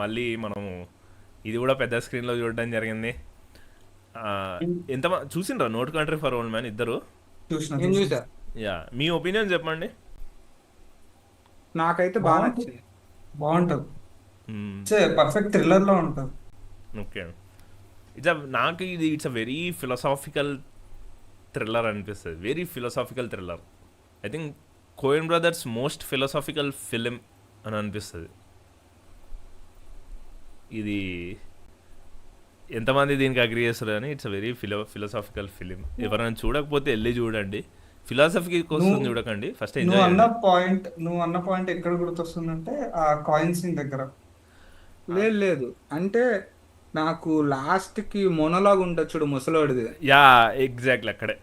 మళ్ళీ మనము ఇది కూడా పెద్ద స్క్రీన్లో చూడడం జరిగింది. ఎంత చూసిండ్రా no country for old man ఇద్దరు? నేను చూసా, యా, మీ ఒపీనియన్ చెప్పండి. నాకైతే బాగా నచ్చింది. బాగుంటుంది, పర్ఫెక్ట్ థ్రిల్లర్ లో ఉంటుంది. ఓకే, నాకు ఇది it's a very philosophical thriller అనిపిస్తుంది, very philosophical thriller. I think Coen brothers most philosophical film అని అనిపిస్తుంది ఇది. ఎంతమంది దీనికి అగ్రీ చేస్తారు కానీ it's a very philosophical film. ఎవరైనా చూడకపోతే వెళ్ళి చూడండి, ఫిలాసఫీ కోసం చూడకండి, ఫస్ట్ నువ్వు అన్న ఎంజాయ్. పాయింట్ ఎక్కడ గుర్తొస్తుందంటే ఆ కాయిన్స్ దగ్గర. లేదు, అంటే నాకు లాస్ట్కి మొనోలాగ్ ఉంటుంది చూడు ముసలోడిది. యా, ఎగ్జాక్ట్లీ అక్కడే.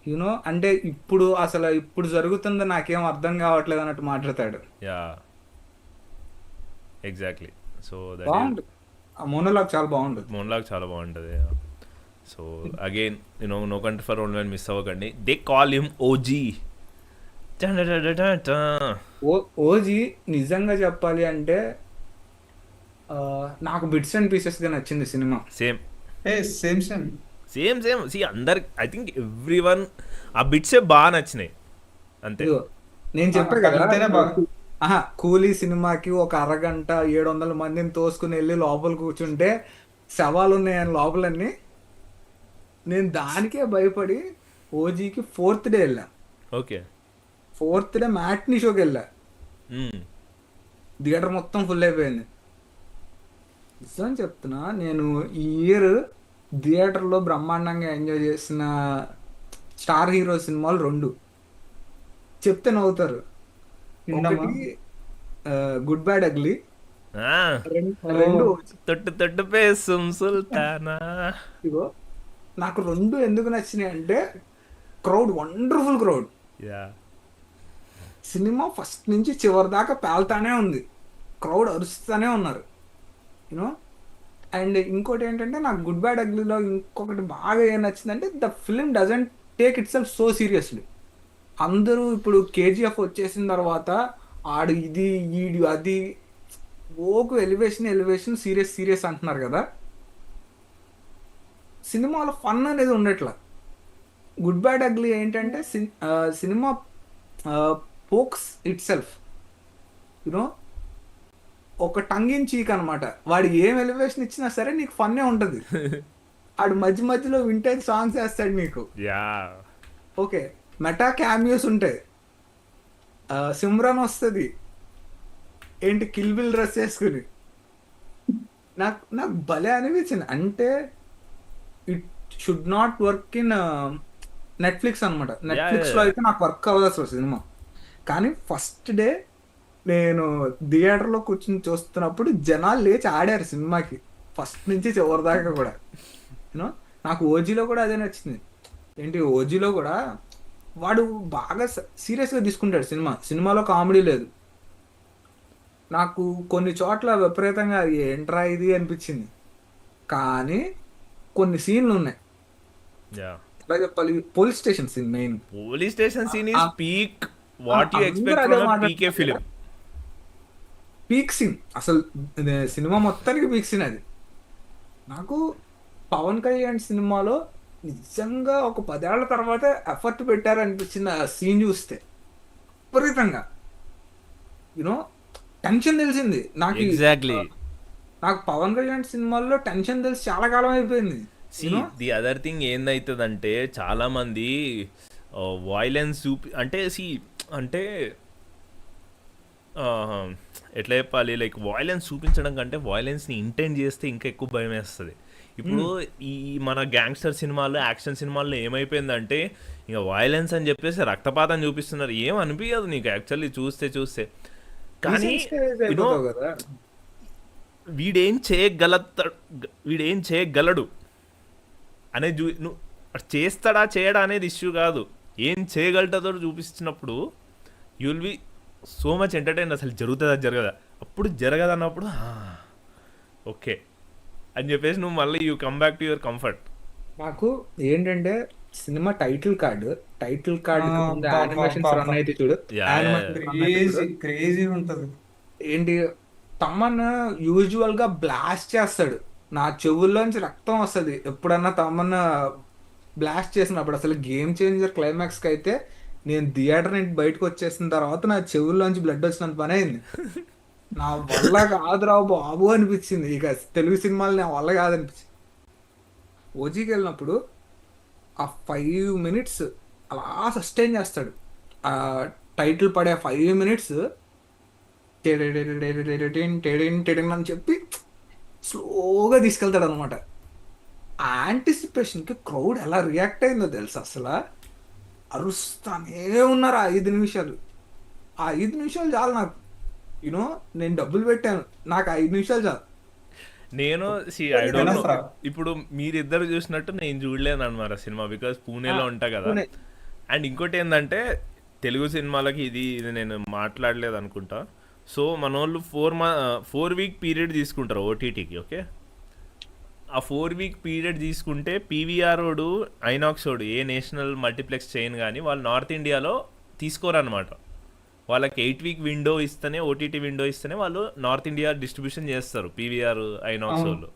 యూనో, అంటే ఇప్పుడు జరుగుతుందో నాకేం అర్థం కావట్లేదు అన్నట్టు మాట్లాడతాడు. Yeah, exactly. సో బాగుంటుంది, ఆ మొనోలాగ్ చాలా బాగుంటుంది. మోన్లాగ్ చాలా బాగుంటుంది. So again no country for old man miss అవ్వకండి. They call him OG. OG నిజంగా చెప్పాలి అంటే నాకు బిట్స్ అండ్ పీసెస్గా నచ్చింది సినిమా. సేమ్ సేమ్ అందరికి, ఐ థింక్ ఎవ్రీ వన్ ఆ బిట్సే బాగా నచ్చినాయి అంతే. ఇదిగో, నేను చెప్పా కదా కలిపితేనే బాగా. కూలీ సినిమాకి ఒక అరగంట 700 మందిని తోసుకుని వెళ్ళి లోపల కూర్చుంటే శవాలు ఉన్నాయని లోపలన్నీ, నేను దానికే భయపడి ఓజీకి 4th డే వెళ్ళా. ఓకే. 4th డే మ్యాట్నీ షోకి వెళ్ళా. థియేటర్ మొత్తం ఫుల్ అయిపోయింది. నిజం చెప్తున్నా, నేను ఈ ఇయర్ థియేటర్లో బ్రహ్మాండంగా ఎంజాయ్ చేసిన స్టార్ హీరో సినిమాలు 2 చెప్తే నవ్వుతారు. కింగ్డమా? ఒకటి గుడ్ బ్యాడ్ అగ్లీ, ఆ, రెండు తొట్టు తొట్టు పేసం సుల్తానా. ఇగో. నాకు 2 ఎందుకు నచ్చినాయి అంటే, crowd, wonderful crowd. Yeah. Cinema first నుంచి చివరి దాకా పేల్తానే ఉంది, క్రౌడ్ అరుస్తూనే ఉన్నారు, యూనో. అండ్ ఇంకోటి ఏంటంటే, నాకు గుడ్ బ్యాడ్ అగ్లీలో ఇంకొకటి బాగా ఏం నచ్చిందంటే, the film doesn't take it self so seriously. అందరూ ఇప్పుడు కేజీఎఫ్ వచ్చేసిన తర్వాత ఆడు ఇది ఈడు అది ఓకు ఎలివేషన్ సీరియస్ అంటున్నారు కదా, సినిమాలో ఫన్ అనేది ఉండట్లా. గుడ్ బ్యాడ్ అగ్లీ ఏంటంటే సినిమా పోక్స్ ఇట్ సెల్ఫ్, యూనో, ఒక టంగ్ ఇన్ చీక్ అనమాట. వాడు ఏం ఎలివేషన్ ఇచ్చినా సరే నీకు ఫన్నే ఉంటుంది. ఆడు మధ్య మధ్యలో వింటేజ్ సాంగ్స్ వేస్తాడు నీకు. యా. ఓకే, మెటా క్యామియోస్ ఉంటాయి. సిమ్రాన్ వస్తుంది ఏంటి కిల్ బిల్ డ్రెస్ వేసుకుని. నాకు భలే అనిపించింది. అంటే it should not work in Netflix అనమాట. నెట్ఫ్లిక్స్లో అయితే నాకు వర్క్ అవ్వదు అసలు సినిమా. కానీ ఫస్ట్ డే నేను థియేటర్లో కూర్చొని చూస్తున్నప్పుడు జనాలు లేచి ఆడారు సినిమాకి ఫస్ట్ నుంచి చివరి దాకా కూడా, యూనో. నాకు ఓజీలో కూడా అదే నచ్చింది. ఏంటి, ఓజీలో కూడా వాడు బాగా సీరియస్గా తీసుకుంటాడు సినిమాలో కామెడీ లేదు. నాకు కొన్ని చోట్ల విపరీతంగా ఏంట్రా ఇది అనిపించింది. కానీ కొన్ని సీన్లు ఉన్నాయి, యా. ఎలా చెప్పాలి, police station scene main. Police station scene is peak what you అందరూ ఎక్స్పెక్ట్ అదే ఫ్రమ్ పీకే మాట్లాడుతున్నారు. ఫిలిం. పీక్ సీన్ అసలు, సినిమా మొత్తానికి పీక్ సీన్ అది. నాకు పవన్ కళ్యాణ్ సినిమాలో నిజంగా ఒక 10 ఏళ్ల తర్వాత ఎఫర్ట్ పెట్టారు అనిపించింది ఆ సీన్ చూస్తే. విపరీతంగా, యూనో, టెన్షన్ తెలిసింది నాకు. ఎగ్జాక్ట్లీ. నాకు పవన్ కళ్యాణ్ సినిమాల్లో టెన్షన్ తెలిసి చాలా కాలం అయిపోయింది. ది అదర్ థింగ్ ఏందవుతుందంటే, చాలా మంది వాయిలెన్స్ అంటే ఎట్లా చెప్పాలి, లైక్ వాయిలెన్స్ చూపించడం కంటే వాయిలెన్స్ని ఇంటెంట్ చేస్తే ఇంకా ఎక్కువ భయం వేస్తుంది. ఇప్పుడు ఈ మన గ్యాంగ్స్టర్ సినిమాల్లో, యాక్షన్ సినిమాల్లో ఏమైపోయిందంటే, ఇంకా వాయిలెన్స్ అని చెప్పేసి రక్తపాతం చూపిస్తున్నారు. ఏం అనిపించదు నీకు యాక్చువల్లీ చూస్తే. కానీ యూనో, వీడేం చేయగలడు అనేది నువ్వు చేస్తాడా చేయడా అనేది ఇష్యూ కాదు, ఏం చేయగలుగుతుందో చూపిస్తున్నప్పుడు you will be so much entertain. అసలు జరగదా అప్పుడు జరగదన్నప్పుడు ఓకే అని చెప్పేసి నువ్వు మళ్ళీ you come back to your comfort. నాకు ఏంటంటే, cinema title card animations run అయితే చూడు, క్రేజీ ఉంటది. ఏంటి, తమ్మన్ యూజువల్ గా బ్లాస్ట్ చేస్తాడు, నా చెవుల్లోంచి రక్తం వస్తుంది ఎప్పుడన్నా తమ్మన్ బ్లాస్ట్ చేసినప్పుడు. అసలు గేమ్ చేంజర్ క్లైమాక్స్కి అయితే నేను థియేటర్ నుంచి బయటకు వచ్చేసిన తర్వాత నా చెవుల్లోంచి బ్లడ్ వచ్చినంత పని అయింది. నా వల్ల కాదురావు బాబు అనిపించింది. ఇక తెలుగు సినిమాలు నా వల్ల కాదనిపించింది. ఓజీకి వెళ్ళినప్పుడు ఆ 5 minutes అలా సస్టైన్ చేస్తాడు. ఆ టైటిల్ పడే 5 minutes అని చెప్పి స్లోగా తీసుకెళ్తాడు అనమాట. ఆ యాంటిసిపేషన్కి క్రౌడ్ ఎలా రియాక్ట్ అయిందో తెలుసు. అసలు అరుస్తానే ఉన్నారు ఆ 5 నిమిషాలు. ఆ 5 నిమిషాలు చాలు నాకు, యూనో. నేను డబ్బులు పెట్టాను, నాకు 5 నిమిషాలు చాలు. నేను ఇప్పుడు మీరిద్దరు చూసినట్టు నేను చూడలేను అనమాట సినిమా, బికాస్ పూణేలో ఉంటా కదా. అండ్ ఇంకోటి ఏంటంటే, తెలుగు సినిమాలకి ఇది నేను మాట్లాడలేదు అనుకుంటా. సో మన వాళ్ళు 4 week పీరియడ్ తీసుకుంటారు ఓటీటీకి. ఓకే, ఆ 4 week పీరియడ్ తీసుకుంటే పీవీఆర్ ఓడు, ఐనాక్స్ ఓడు, ఏ నేషనల్ మల్టీప్లెక్స్ చైన్ కానీ వాళ్ళు నార్త్ ఇండియాలో తీసుకోరనమాట. వాళ్ళకి 8 week విండో ఇస్తేనే, ఓటీటీ విండో ఇస్తేనే వాళ్ళు నార్త్ ఇండియా డిస్ట్రిబ్యూషన్ చేస్తారు పీవీఆర్, ఐనాక్స్ వాళ్ళు.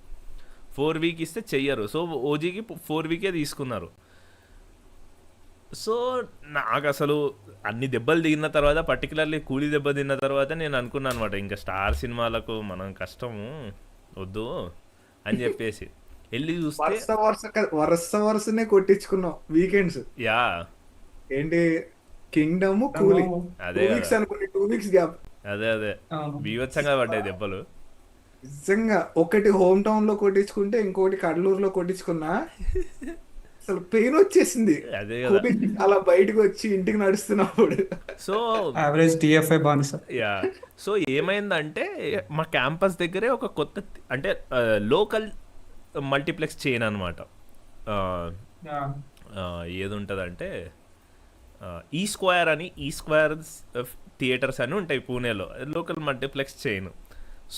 4 week ఇస్తే చెయ్యరు. సో ఓజీకి 4 week తీసుకున్నారు. సో నాకు అసలు అన్ని దెబ్బలు తిన్న తర్వాత, పర్టికులర్లీ కూలీ దెబ్బ తిన్న తర్వాత నేను అనుకున్నాను అనమాట, ఇంకా స్టార్ సినిమాలకు మనం కష్టము వద్దు అని చెప్పేసి వెళ్ళి చూస్తే వరుసనే కొట్టించుకున్నాం వీకెండ్స్. యా ఏంటి కింగ్డమ్ కూలీ అదే 2 weeks కదా, అనుకుని 2 weeks గ్యాప్. అదే బీభత్సంగా పడ్డాయి దెబ్బలు. నిజంగా ఒకటి హోమ్ టౌన్ లో కొట్టించుకుంటే ఇంకోటి కడలూరులో కొట్టించుకున్నా అసలు పెయిన్ వచ్చేసింది. అదే కదా. అలా బయటకు వచ్చి ఇంటికి నడుస్తున్నప్పుడు. సో యావరేజ్ టీఎఫ్ఐ బానిస. యా సో ఏమైందంటే మా క్యాంపస్ దగ్గరే ఒక కొత్త అంటే లోకల్ మల్టీప్లెక్స్ చైన్ అనమాట. ఏది ఉంటుందంటే ఈ స్క్వేర్ అని, ఈ స్క్వేర్ థియేటర్స్ అని ఉంటాయి పూణేలో, లోకల్ మల్టీప్లెక్స్ చైన్.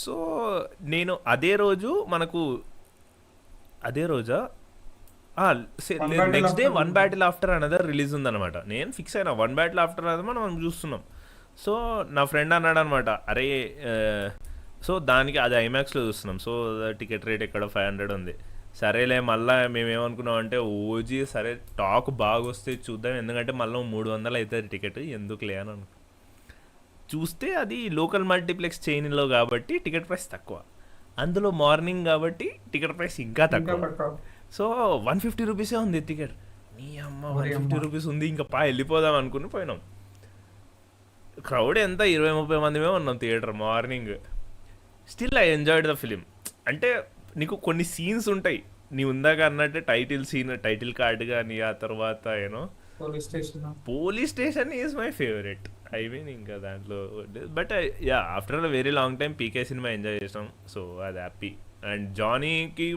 సో నేను అదే రోజా next day one battle after another release ఉందన్నమాట. నేను ఫిక్స్ అయినా వన్ బ్యాటిల్ ఆఫ్టర్ అనదర్ మనం చూస్తున్నాం. సో నా ఫ్రెండ్ అన్నాడు అనమాట, అరే సో దానికి అది ఐమాక్స్లో చూస్తున్నాం. సో టికెట్ రేట్ ఎక్కడ 500 ఉంది. సరేలే మళ్ళీ మేమేమనుకున్నాం అంటే ఓజీ సరే టాక్ బాగా వస్తే చూద్దాం, ఎందుకంటే మళ్ళీ 300 అవుతుంది టికెట్, ఎందుకులే అని అనుకో. చూస్తే అది లోకల్ మల్టీప్లెక్స్ చైన్లో కాబట్టి టికెట్ ప్రైస్ తక్కువ, అందులో మార్నింగ్ కాబట్టి టికెట్ ప్రైస్ ఇంకా తక్కువ. సో 150 రూపీసే ఉంది టికెట్. నీ అమ్మ 150 రూపీస్ ఉంది, ఇంకా వెళ్ళిపోదాం అనుకుని పోయినాం. క్రౌడ్ ఎంత 20-30 మందిమే ఉన్నాం theatre morning. Still I enjoyed the film. అంటే నీకు కొన్ని సీన్స్ ఉంటాయి, నీ ఉందాక అన్నట్టు టైటిల్ కార్డ్ కానీ, ఆ తర్వాత police station is my favourite. I mean ఇంకా దాంట్లో but yeah after a very long time PK cinema enjoy చేసాం. సో అది హ్యాపీ. అండ్ జానీకి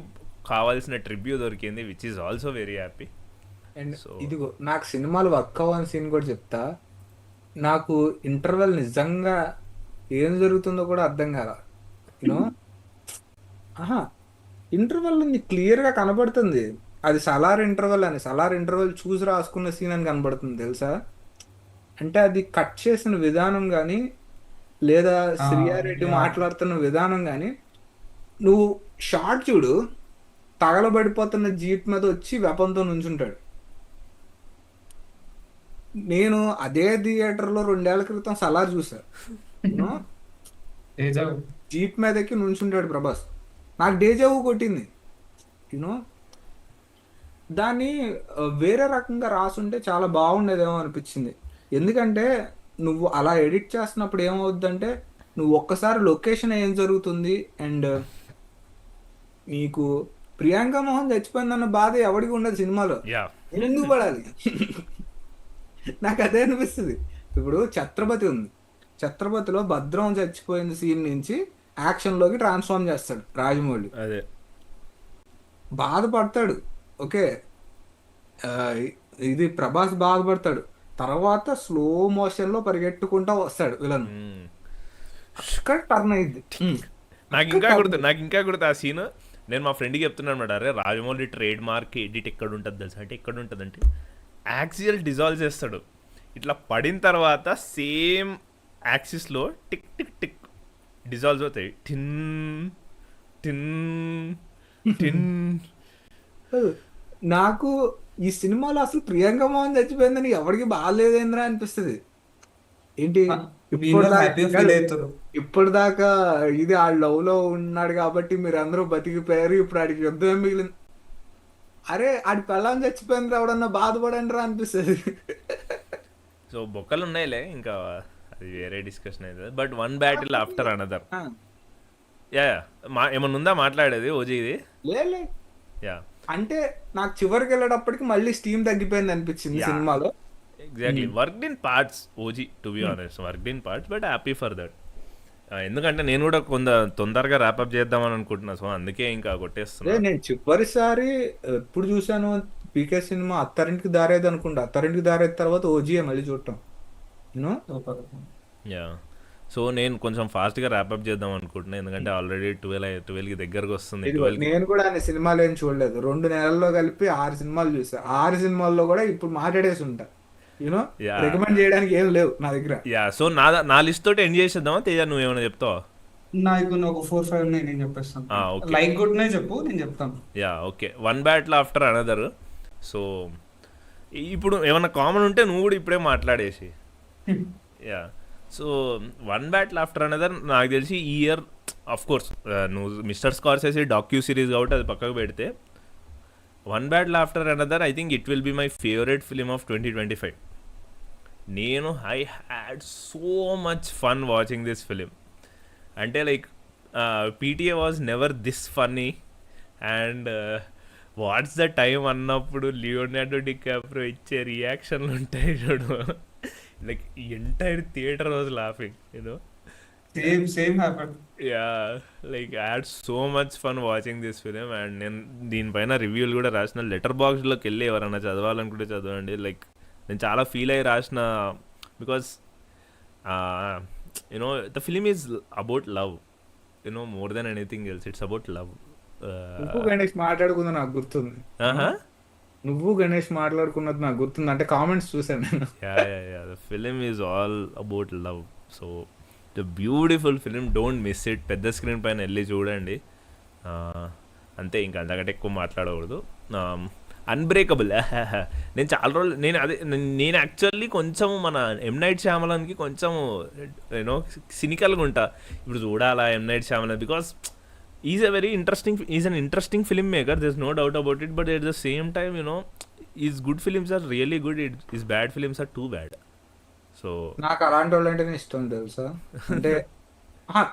కావాల్సిన ట్రిబ్యూ దొరికింది, which is also very happy. And ఇదిగో నాకు సినిమాలు వర్క్ అవ్వని సీన్ కూడా చెప్తా. నాకు ఇంటర్వెల్ నిజంగా ఏం జరుగుతుందో కూడా అర్థం కాల. యూనో ఇంటర్వెల్ నీకు క్లియర్గా కనబడుతుంది అది సలార్ ఇంటర్వెల్ అని. సలార్ ఇంటర్వెల్ చూసి రాసుకున్న సీన్ అని కనబడుతుంది తెలుసా. అంటే అది కట్ చేసిన విధానం కానీ, లేదా శ్రీయారెడ్డి మాట్లాడుతున్న విధానం కానీ, నువ్వు షార్ట్ చూడు, తగలబడిపోతున్న జీప్ మీద వచ్చి వెపన్తో నుంచుంటాడు. నేను అదే థియేటర్లో 2 ఏళ్ల క్రితం సలార్ చూసా. జీప్ మీద ఎక్కి నుంచుంటాడు ప్రభాస్. నాకు డేజావు కొట్టింది. యూనో దాన్ని వేరే రకంగా రాసుంటే చాలా బాగుండేదేమో అనిపించింది. ఎందుకంటే నువ్వు అలా ఎడిట్ చేస్తున్నప్పుడు ఏమవుద్దంటే, నువ్వు ఒక్కసారి లొకేషన్ ఏం జరుగుతుంది అండ్ నీకు ప్రియాంక మోహన్ చచ్చిపోయిందన్న బాధ ఎవరికి ఉండదు సినిమాలో. నేను ఎందుకు పడాలి? నాకు అదే అనిపిస్తుంది. ఇప్పుడు ఛత్రపతి ఉంది, ఛత్రపతిలో భద్రం చచ్చిపోయిన సీన్ నుంచి యాక్షన్లోకి ట్రాన్స్ఫార్మ్ చేస్తాడు రాజమౌళి. అదే బాధపడతాడు, ఓకే, ఇది ప్రభాస్ బాధపడతాడు. తర్వాత స్లో మోషన్లో పరిగెట్టుకుంటా వస్తాడు విలన్, టర్న్ అయింది. నాకు ఇంకా గుర్తు ఆ సీన్. నేను మా ఫ్రెండ్కి చెప్తున్నాను అనమాట, అరే రాజమౌళి ట్రేడ్ మార్క్ ఎడిట్ ఎక్కడ ఉంటుంది తెలుసా అంటే, ఎక్కడ ఉంటుంది అంటే యాక్సియల్ డిజాల్వ్ చేస్తాడు. ఇట్లా పడిన తర్వాత సేమ్ యాక్సిస్లో టిక్ టిక్ టిక్ డిజాల్వ్ అవుతాయి. టిన్ టిన్ టిన్. నాకు ఈ సినిమాలో అసలు ప్రియాంక మోహన్ చచ్చిపోయిందని ఎవరికి బాగాలేదేంద్రా అనిపిస్తుంది. ఏంటి ఇప్పటిదాకా ఇది ఆ లవ్ లో ఉన్నాడు కాబట్టి మీరు అందరూ బతికిపోయారు, ఇప్పుడు ఆడికి యుద్ధం ఏం మిగిలింది. అరే ఆడి పెళ్ళాం చచ్చిపోయింది ఎవడన్నా బాధపడండి రా అనిపిస్తుంది. సో బొక్కలు ఉన్నాయిలే, ఇంకా అది వేరే డిస్కషన్ అవుతుంది. But one battle after another. Yeah ఏమన్నా ఉందా మాట్లాడేది ఓజీది? లే యా అంటే నాకు చివరికి వెళ్ళేటప్పటికి మళ్ళీ స్టీమ్ తగ్గిపోయింది అనిపించింది సినిమాలో. Exactly worked in parts OG, to be honest worked in parts, but happy for that. ఎందుకంటే నేను కూడా కొంత తొందరగా ర్యాపప్ చేద్దామని అనుకుంటున్నా, సో అందుకే ఇంకా కొట్టేస్తున్నా. నేను చివరిసారి ఎప్పుడు చూసాను పీకే సినిమా అత్తారింటికి దారేది అనుకుంటా. అత్తారింటికి దారేది తర్వాత ఓజీఏ మళ్ళీ చూడటం. యా సో నేను కొంచెం ఫాస్ట్గా ర్యాపప్ చేద్దాం అనుకుంటున్నా, ఎందుకంటే ఆల్రెడీ 12కి దగ్గరకు వస్తుంది. నేను కూడా ఆయన సినిమాలు ఏం చూడలేదు. 2 నెలల్లో కలిపి 6 సినిమాలు చూసా. 6 సినిమాల్లో కూడా ఇప్పుడు మాట్లాడేసి ఉంటా. యూనో రికమెండ్ చేయడానికి ఏం లేవు నా దగ్గర. యా సో నా లిస్ట్ తోటి ఎండ్ చేసేద్దామా? తేజ నువ్వేమైనా చెప్తావా? నాకు ఒక 4-5 ఉన్నాయి, నేను చెప్పేస్తాను. లైక్ గుడ్ నే చెప్పు, నేను చెప్తాను. Yeah okay, one battle after another. So ఇప్పుడు ఏమన్నా కామన్ ఉంటే నువ్వు కూడా ఇప్పుడే మాట్లాడేసి. Yeah. So one battle after another నాకు తెలిసి ఈ ఇయర్ ఆఫ్ కోర్స్ నువ్వు మిస్టర్ స్కార్సెసీ డాక్యూ సిరీస్ కాబట్టి అది పక్కకు పెడితే one battle after another I think it will be my favourite film of 2025. నేను I had so much fun watching this film. అంటే like PTA was never this funny. And what's the time అన్నప్పుడు Leonardo DiCaprio ఇచ్చే రియాక్షన్లు ఉంటాయి చూడు, like entire theatre was laughing you know. Same happen. Yeah, like I had so much fun watching this film. And నేను దీనిపైన రివ్యూలు కూడా రాసిన. Letter బాక్స్లోకి వెళ్ళి ఎవరైనా చదవాలనుకుంటే చదవండి. లైక్ నేను చాలా ఫీల్ అయ్యి రాసిన, because you know the film is about love, you know, more than anything else. It's about love. నువ్వు గణేష్ మాట్లాడుకుందా నాకు గుర్తుంది. నువ్వు గణేష్ మాట్లాడుకున్నది నాకు గుర్తుంది, అంటే కామెంట్స్ చూసాను నేను. The film is all about love. So the beautiful film, don't miss it. పెద్ద స్క్రీన్ పైన వెళ్ళి చూడండి. అంతే, ఇంకా అంతకంటే ఎక్కువ మాట్లాడకూడదు. అన్బ్రేకబుల్. నేను చాలా రోజులు నేను యాక్చువల్లీ కొంచెం మన ఎం నైట్ శ్యామలన్కి కొంచెం యూనో సినికల్గా ఉంటా. ఇప్పుడు చూడాలా M Night Shyamalan, because is a very interesting, is an interesting film maker, there is no doubt about it. But at the same time you know is good films are really good, is bad films are too bad. So నాకు అలాంటి వాళ్ళు అంటేనే ఇష్టం తెలుసా. అంటే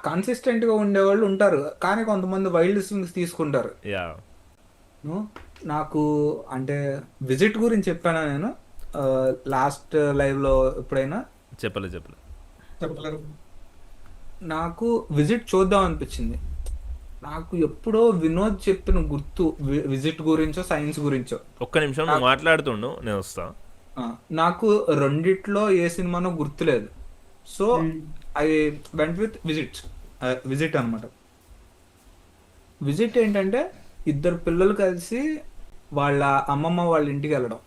consistent గా ఉండేవాళ్ళు ఉంటారు, కానీ కొంతమంది వైల్డ్ స్వింగ్స్ తీసుకుంటారు. యా, నాకు అంటే విజిట్ గురించి చెప్పానా నేను లాస్ట్ లైవ్ లో ఎప్పుడైనా? చెప్పలేదు. నాకు విజిట్ చూద్దాం అనిపించింది. నాకు ఎప్పుడో వినోద్ చెప్పిన గుర్తు విజిట్ గురించో సైన్స్ గురించో. ఒక్క నిమిషం నువ్వు మాట్లాడుతుండు, నేను వస్తా. నాకు రెండిట్లో ఏ సినిమానో గుర్తులేదు. So I went with visit అనమాట. విజిట్ ఏంటంటే ఇద్దరు పిల్లలు కలిసి వాళ్ళ అమ్మమ్మ వాళ్ళ ఇంటికి వెళ్ళడం.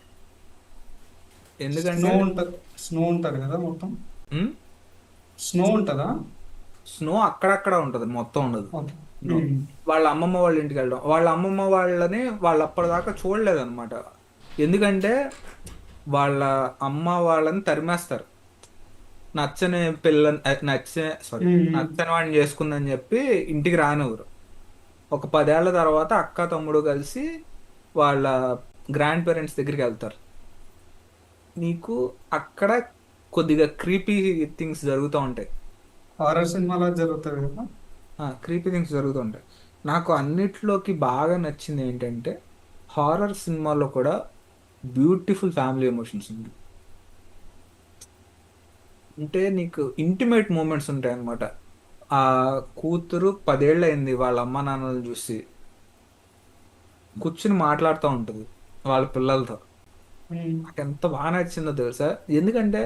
ఎందుకంటే స్నో ఉంటుంది కదా, మొత్తం స్నో ఉంటుందా? స్నో అక్కడక్కడ ఉంటుంది, మొత్తం ఉండదు. వాళ్ళ అమ్మమ్మ వాళ్ళ ఇంటికి వెళ్ళడం. వాళ్ళ అమ్మమ్మ వాళ్ళని వాళ్ళు అప్పటిదాకా చూడలేదు అనమాట. ఎందుకంటే వాళ్ళ అమ్మ వాళ్ళని తరిమేస్తారు, నచ్చని నచ్చని వాడిని చేసుకుందని చెప్పి ఇంటికి రానివ్వరు. ఒక 10 ఏళ్ల తర్వాత అక్క తమ్ముడు కలిసి వాళ్ళ గ్రాండ్ పేరెంట్స్ దగ్గరికి వెళ్తారు. నీకు అక్కడ కొద్దిగా క్రీపీ థింగ్స్ జరుగుతూ ఉంటాయి. హారర్ సినిమాలో జరుగుతుంది కదా, క్రీపీ థింగ్స్ జరుగుతూ ఉంటాయి. నాకు అన్నిట్లోకి బాగా నచ్చింది ఏంటంటే హారర్ సినిమాలో కూడా బ్యూటిఫుల్ ఫ్యామిలీ ఎమోషన్స్ ఉంది. అంటే నీకు ఇంటిమేట్ మూమెంట్స్ ఉంటాయి అన్నమాట. ఆ కూతురు 10 ఏళ్ళు అయింది వాళ్ళ అమ్మ నాన్నలు చూసి కూర్చుని మాట్లాడుతూ ఉంటుంది వాళ్ళ పిల్లలతో. నాకు ఎంత బాగా నచ్చిందో తెలుసా. ఎందుకంటే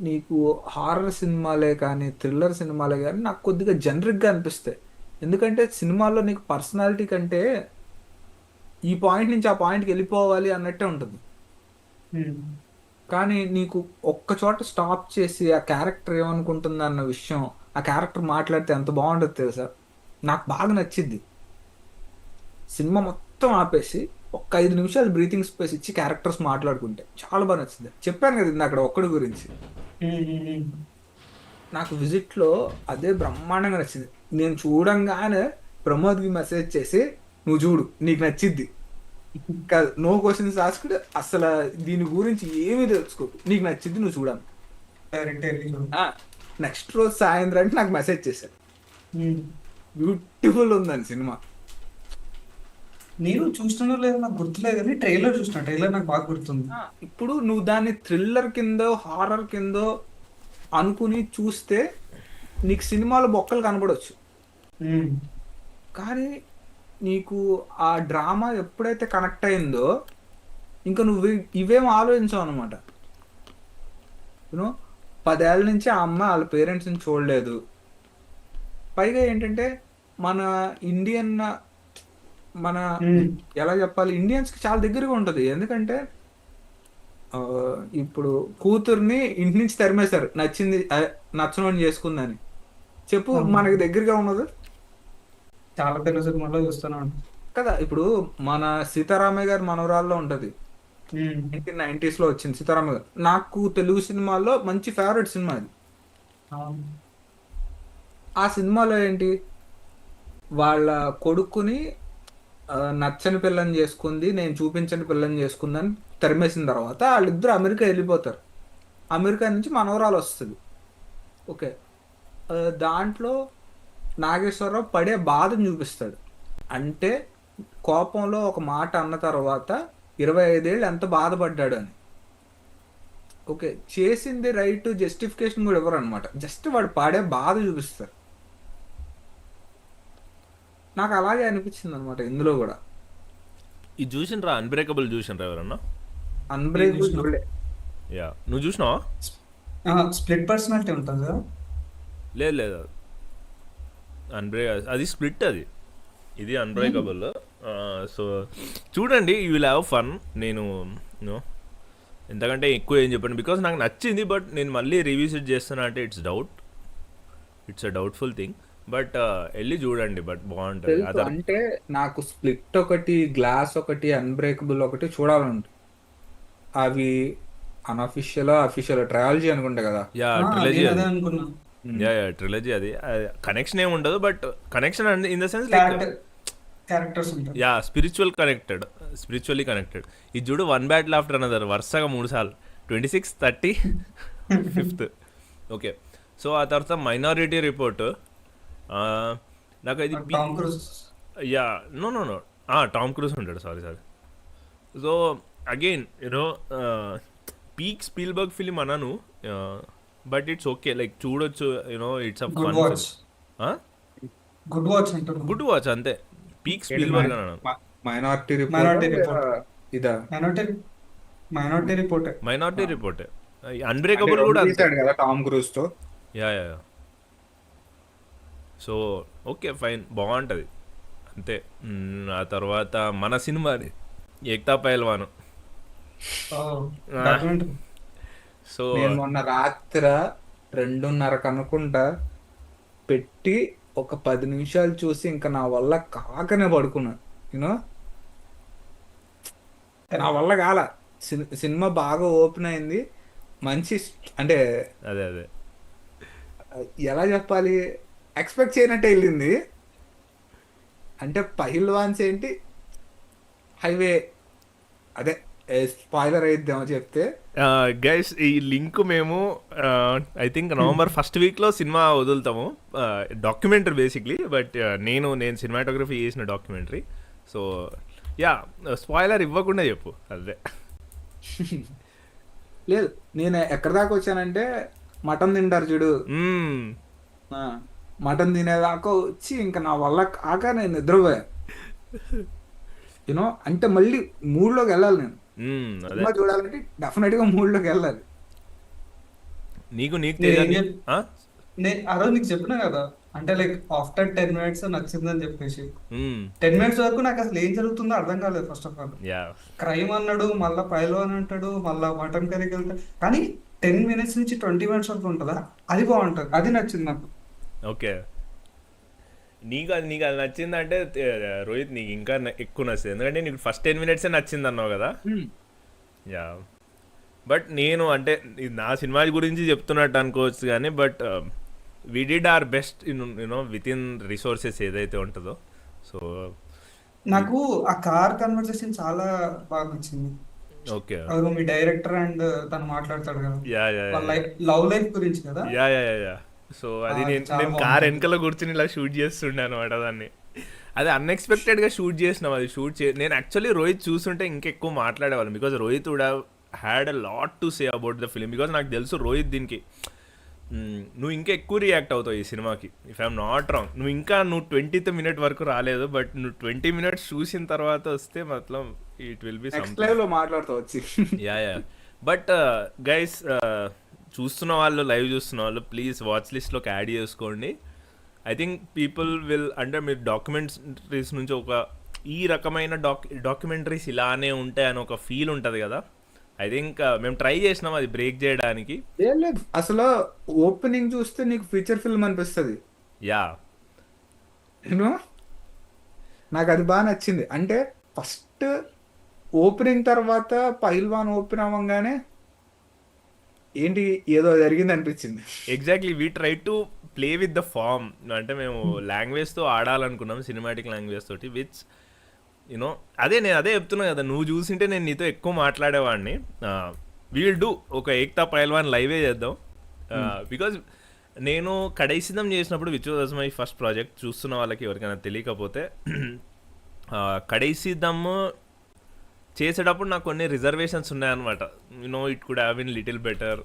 నీకు హారర్ సినిమాలే కానీ థ్రిల్లర్ సినిమాలే కానీ నాకు కొద్దిగా జనరిక్గా అనిపిస్తాయి. ఎందుకంటే సినిమాల్లో నీకు పర్సనాలిటీ కంటే ఈ పాయింట్ నుంచి ఆ పాయింట్కి వెళ్ళిపోవాలి అన్నట్టే ఉంటుంది. కానీ నీకు ఒక్క చోట స్టాప్ చేసి ఆ క్యారెక్టర్ ఏమనుకుంటుంది అన్న విషయం, ఆ క్యారెక్టర్ మాట్లాడితే ఎంత బాగుంటుంది తెలుసా. నాకు బాగా నచ్చింది. సినిమా మొత్తం ఆపేసి ఒక్క 5 నిమిషాలు బ్రీతింగ్ స్పేస్ ఇచ్చి క్యారెక్టర్స్ మాట్లాడుకుంటే చాలా బాగా నచ్చింది. చెప్పాను కదా ఇందాక ఒక్కడి గురించి. నాకు విజిట్లో అదే బ్రహ్మాండంగా నచ్చింది. నేను చూడంగానే ప్రమోద్కి మెసేజ్ చేసి నువ్వు చూడు నీకు నచ్చిద్ది, కాదు నో క్వశ్చన్స్ ఆస్క్డ్, అసలు దీని గురించి ఏమీ తెలుసుకోకు, నీకు నచ్చిద్ది నువ్వు చూడాలి. నెక్స్ట్ రోజు సాయంత్రానికి నాకు మెసేజ్ చేశారు, బ్యూటిఫుల్ ఉందని సినిమా. నేను చూస్తున్నా లేదు నాకు గుర్తులేదు, కానీ ట్రైలర్ చూసిన, ట్రైలర్ నాకు బాగా గుర్తుంది. ఇప్పుడు నువ్వు దాన్ని థ్రిల్లర్ కిందో హారర్ కిందో అనుకుని చూస్తే నీకు సినిమాలో బొక్కలు కనబడవచ్చు, కానీ నీకు ఆ డ్రామా ఎప్పుడైతే కనెక్ట్ అయిందో ఇంకా నువ్వు ఇవేం ఆలోచించావు అనమాట. యూనో 10 ఏళ్ళ నుంచి ఆ అమ్మ వాళ్ళ పేరెంట్స్ని చూడలేదు. పైగా ఏంటంటే మన ఇండియన్ మన ఎలా చెప్పాలి, ఇండియన్స్కి చాలా దగ్గరగా ఉంటుంది. ఎందుకంటే ఇప్పుడు కూతుర్ని ఇంటి నుంచి తరిమేశారు, నచ్చింది నచ్చని చేసుకుందని చెప్పు, మనకి దగ్గరగా ఉన్నది చాలా తెలుగు సినిమాలో చూస్తున్నాను కదా. ఇప్పుడు మన సీతారామయ్య గారి మనవరాల్లో ఉంటుంది, ఉమ్. 1990s వచ్చింది సీతారామ నాకు తెలుగు సినిమాలో మంచి ఫేవరెట్ సినిమా అది. అవును. ఆ సినిమాలో ఏంటి, వాళ్ళ కొడుకుని నచ్చని పిల్లని చేసుకుంది, నేను చూపించని పిల్లని చేసుకుందని తరిమేసిన తర్వాత వాళ్ళిద్దరు అమెరికా వెళ్ళిపోతారు. అమెరికా నుంచి మనవరాలు వస్తుంది. ఓకే. ఆ, దాంట్లో నాగేశ్వరరావు పడే బాధను చూపిస్తాడు. అంటే కోపంలో ఒక మాట అన్న తర్వాత 25 ఏళ్ళు ఎంత బాధపడ్డాడు అని. ఓకే, చేసింది రైట్ జస్టిఫికేషన్ కూడా ఇవ్వరు అనమాట, జస్ట్ వాడు పాడే బాధ చూపిస్తారు. నాకు అలాగే అనిపించింది అనమాట ఇందులో కూడా. ఇది చూసినరా అన్బ్రేకబుల్ చూసినరా ఎవరన్నా? నేను అన్బ్రేకబుల్ చూసిన చూడలే. యా, నువ్వు చూసినావా? స్ప్లిట్ పర్సనాలిటీ ఉంటుంది కదా. లేదు లేదు, అది స్ప్లిట్ అది, ఇది అన్బ్రేకబుల్. సో చూడండి, యూ విల్ హ్యావ్ ఫన్. నేను నో ఎంతకంటే ఎక్కువ ఏం చెప్పండి, బికాస్ నాకు నచ్చింది. బట్ నేను మళ్ళీ రివిజిట్ చేస్తున్నా అంటే it's a doubtful thing. But వెళ్ళి చూడండి, బట్ బాగుంటుంది. తెలుసు, అదర్ అంటే నాకు స్ప్లిట్ ఒకటి, గ్లాస్ ఒకటి, అన్బ్రేకబుల్ ఒకటి చూడాలంట. అవి అన్అఫిషియల్ అఫీషియల్ ట్రయాలజీ అనుకుంటా కదా. యా ట్రిలజీ నేను అదే అది. అనుకున్నా. యా ట్రిలజీ అది. కనెక్షన్ ఏమి ఉండదు, but connection in the sense like characters ఉంటారు. Yeah spiritually connected. ఇది చూడు, వన్ బ్యాటిల్ ఆఫ్టర్ అనదర్ వరుసగా 3 సార్లు, 26, 30, 5th. ఓకే. సో ఆ తర్వాత మైనారిటీ రిపోర్ట్. నాకు ఇది Tom Cruise. Yeah no no no Tom Cruise ఉంటాడు, sorry. So again you know peak Spielberg film అనను, బట్ ఇట్స్ ఓకే, లైక్ చూడొచ్చు, you know it's a good fun watch. Good watch అంటున్నాను. Good watch అంతే. Peak Spielberg అన్నాను. Minority Minority Report Report. ఇదా, Minority Report. Minority ఆ. Report. అంటే Unbreakable రెండు కూడా అంతే. తీశాడు కదా టామ్ క్రూజ్ తో. యా సో ఓకే ఫైన్, బాగుంటుంది అంతే. ఆ తర్వాత మన సినిమాని ఏక్తా పైల్వాన్. డాక్యుమెంటరీ. సో నేను మొన్న రాత్రి 2:30 అనుకుంటా పెట్టి ఒక 10 నిమిషాలు చూసి ఇంకా నా వల్ల కాకనే పడుకున్నా. యూనో నా వల్ల కాల. సినిమా బాగా ఓపెన్ అయింది, మంచి అంటే అదే ఎలా చెప్పాలి, ఎక్స్పెక్ట్ చేయనట్టే వెళ్ళింది. అంటే పహిల్వాన్స్ ఏంటి, హైవే, అదే స్పాయిలర్ అయిద్దామో చెప్తే. గైస్, ఈ లింక్ మేము ఐ థింక్ నవంబర్ 1st వీక్లో సినిమా వదులుతాము. డాక్యుమెంటరీ బేసిక్లీ, బట్ నేను సినిమాటోగ్రఫీ చేసిన డాక్యుమెంటరీ. సో యా, స్పాయిలర్ ఇవ్వకుండా చెప్పు అదే. లేదు, నేను ఎక్కడి దాకా వచ్చానంటే మటన్ తింటారు చూడు, మ్మ్. మటన్ తినేదాకా వచ్చి ఇంకా నా వల్ల కాక నేను నిద్రపోయా. యూనో అంటే మళ్ళీ మూడ్లోకి వెళ్ళాలి నేను. అదే సినిమా చూడాలంటే డెఫినెట్గా మూడ్లోకి వెళ్ళాలి. నీకు నేను తేజాని ఆ రోజు నీకు చెప్పినా కదా, అంటే లైక్ ఆఫ్టర్ 10 minutes నచ్చిందని చెప్పేసి 10 minutes వరకు నాకు అసలు ఏం జరుగుతుందో అర్థం కాలేదు. First of all yeah crime అన్నాడు, మళ్ళీ పైల్వాన్ అంటాడు, మళ్ళీ మటన్ కర్రీకి వెళ్తాడు. కానీ 10 minutes నుంచి 20 minutes వరకు ఉంటుందా, అది బాగుంటుంది, అది నచ్చింది నాకు. ఓకే. నీకు అది నచ్చిందంటే రోహిత్ నీకు ఇంకా ఎక్కువ నచ్చింది, ఎందుకంటే నీకు ఫస్ట్ 10 minutes నచ్చింది అన్నావు కదా. యా, బట్ నేను అంటే ఇది నా సినిమా గురించి చెప్తున్నట్టు అనుకోవచ్చు కానీ, but we did our best you know with in resources ఏదైతే ఉంటుందో. సో నాకు ఆ కార్ కన్వర్సేషన్ చాలా బాగా నచ్చింది. ఓకే. అది మీ డైరెక్టర్ అండ్ తను మాట్లాడతాడు కదా, యా యా వాళ్ళ లవ్ లైఫ్ గురించి కదా. యా యా యా సో అది నేను చాలా కార్ బాగుంటుంది. వెనకాల కూర్చుని ఇలా షూట్ చేస్తుండే అనమాట దాన్ని. అది అన్ఎక్స్పెక్టెడ్గా షూట్ చేసినాం. అది నేను యాక్చువల్లీ రోహిత్ చూస్తుంటే ఇంకెక్కువ మాట్లాడేవాళ్ళం, because Rohit would had a lot to say about the film. Because నాకు తెలుసు రోహిత్ దీనికి నువ్వు ఇంకా ఎక్కువ రియాక్ట్ అవుతావు ఈ సినిమాకి, ఇఫ్ ఐఎమ్ నాట్ రాంగ్. నువ్వు 20th minute వరకు రాలేదు, బట్ నువ్వు 20 minutes చూసిన తర్వాత వస్తే మాత్రం it will B next live లో మాట్లాడుతూ వచ్చి. యా బట్ గైస్, లైవ్ చూస్తున్న వాళ్ళు ప్లీజ్ వాచ్ లిస్ట్లోకి యాడ్ చేసుకోండి. ఐ థింక్ పీపుల్ విల్, అంటే మీరు డాక్యుమెంటరీస్ నుంచి ఈ రకమైన డాక్యుమెంటరీస్ ఇలానే ఉంటాయని ఒక ఫీల్ ఉంటుంది కదా. ఐ థింక్ మేము ట్రై చేసినాం అది బ్రేక్ చేయడానికి. ఏం లేదు, అసలు ఓపెనింగ్ చూస్తే నీకు ఫీచర్ ఫిల్మ్ అనిపిస్తుంది. యా యూనో నాకు అది బాగా నచ్చింది. అంటే ఫస్ట్ ఓపెనింగ్ తర్వాత పైల్వాన్ ఓపెన్ అవ్వగానే ఏంటి ఏదో జరిగింది అనిపించింది. Exactly we try to play with the form. అంటే మేము లాంగ్వేజ్తో ఆడాలనుకున్నాం, సినిమాటిక్ లాంగ్వేజ్ తోటి, విచ్ యూనో నేను అదే చెప్తున్నా కదా, నువ్వు చూసింటే నేను నీతో ఎక్కువ మాట్లాడేవాడిని. వీల్ డూ ఒక ఏక్తా పైల్వాన్ లైవే చేద్దాం. బికాజ్ నేను కడైసిదం చేసినప్పుడు, which was my first project, చూస్తున్న వాళ్ళకి ఎవరికైనా తెలియకపోతే, కడైసిదమ్ చేసేటప్పుడు నాకు కొన్ని రిజర్వేషన్స్ ఉన్నాయన్నమాట. It could have been little better,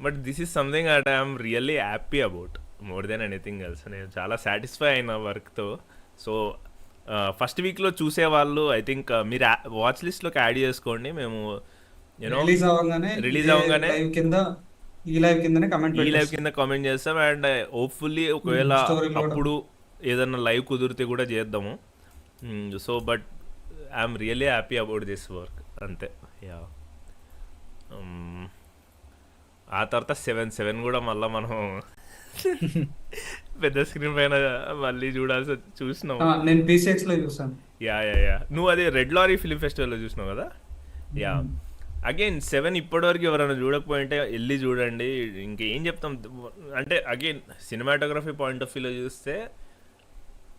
but this is something that I'm really happy about more than anything else. నేను చాలా సాటిస్ఫై అయిన వర్క్తో. సో ఫస్ట్ వీక్లో చూసేవాళ్ళు ఐ థింక్ మీరు వాచ్ లిస్ట్లోకి యాడ్ చేసుకోండి. మేము రిలీజ్ అవ్వగానే రిలీజ్ అవ్వగానే లైవ్ కింద ఈ లైవ్ కిందనే కమెంట్ ఈ లైవ్ పెట్టేస్తాం. కింద కామెంట్ చేస్తాం. అండ్ హోప్ఫుల్లీ ఒకవేళ స్టోరీలో కూడా అప్పుడు ఏదన్నా లైవ్ కుదిరితే కూడా చేద్దాము. So but I'm really happy about this work, అంతే. యా. ఆ తర్వాత 7 కూడా మళ్ళీ మనం పెద్ద స్క్రీన్ పైన మళ్ళీ చూసినాం. నేను పీసీఎక్స్ లో చూసాను. యా నువ్వు అదే రెడ్ లారీ ఫిలిం ఫెస్టివల్లో చూసినావు కదా. యా అగైన్ 7 ఇప్పటివరకు ఎవరైనా చూడకపోయింటే వెళ్ళి చూడండి. ఇంకేం చెప్తాం అంటే, అగైన్ సినిమాటోగ్రఫీ పాయింట్ ఆఫ్ వ్యూలో చూస్తే,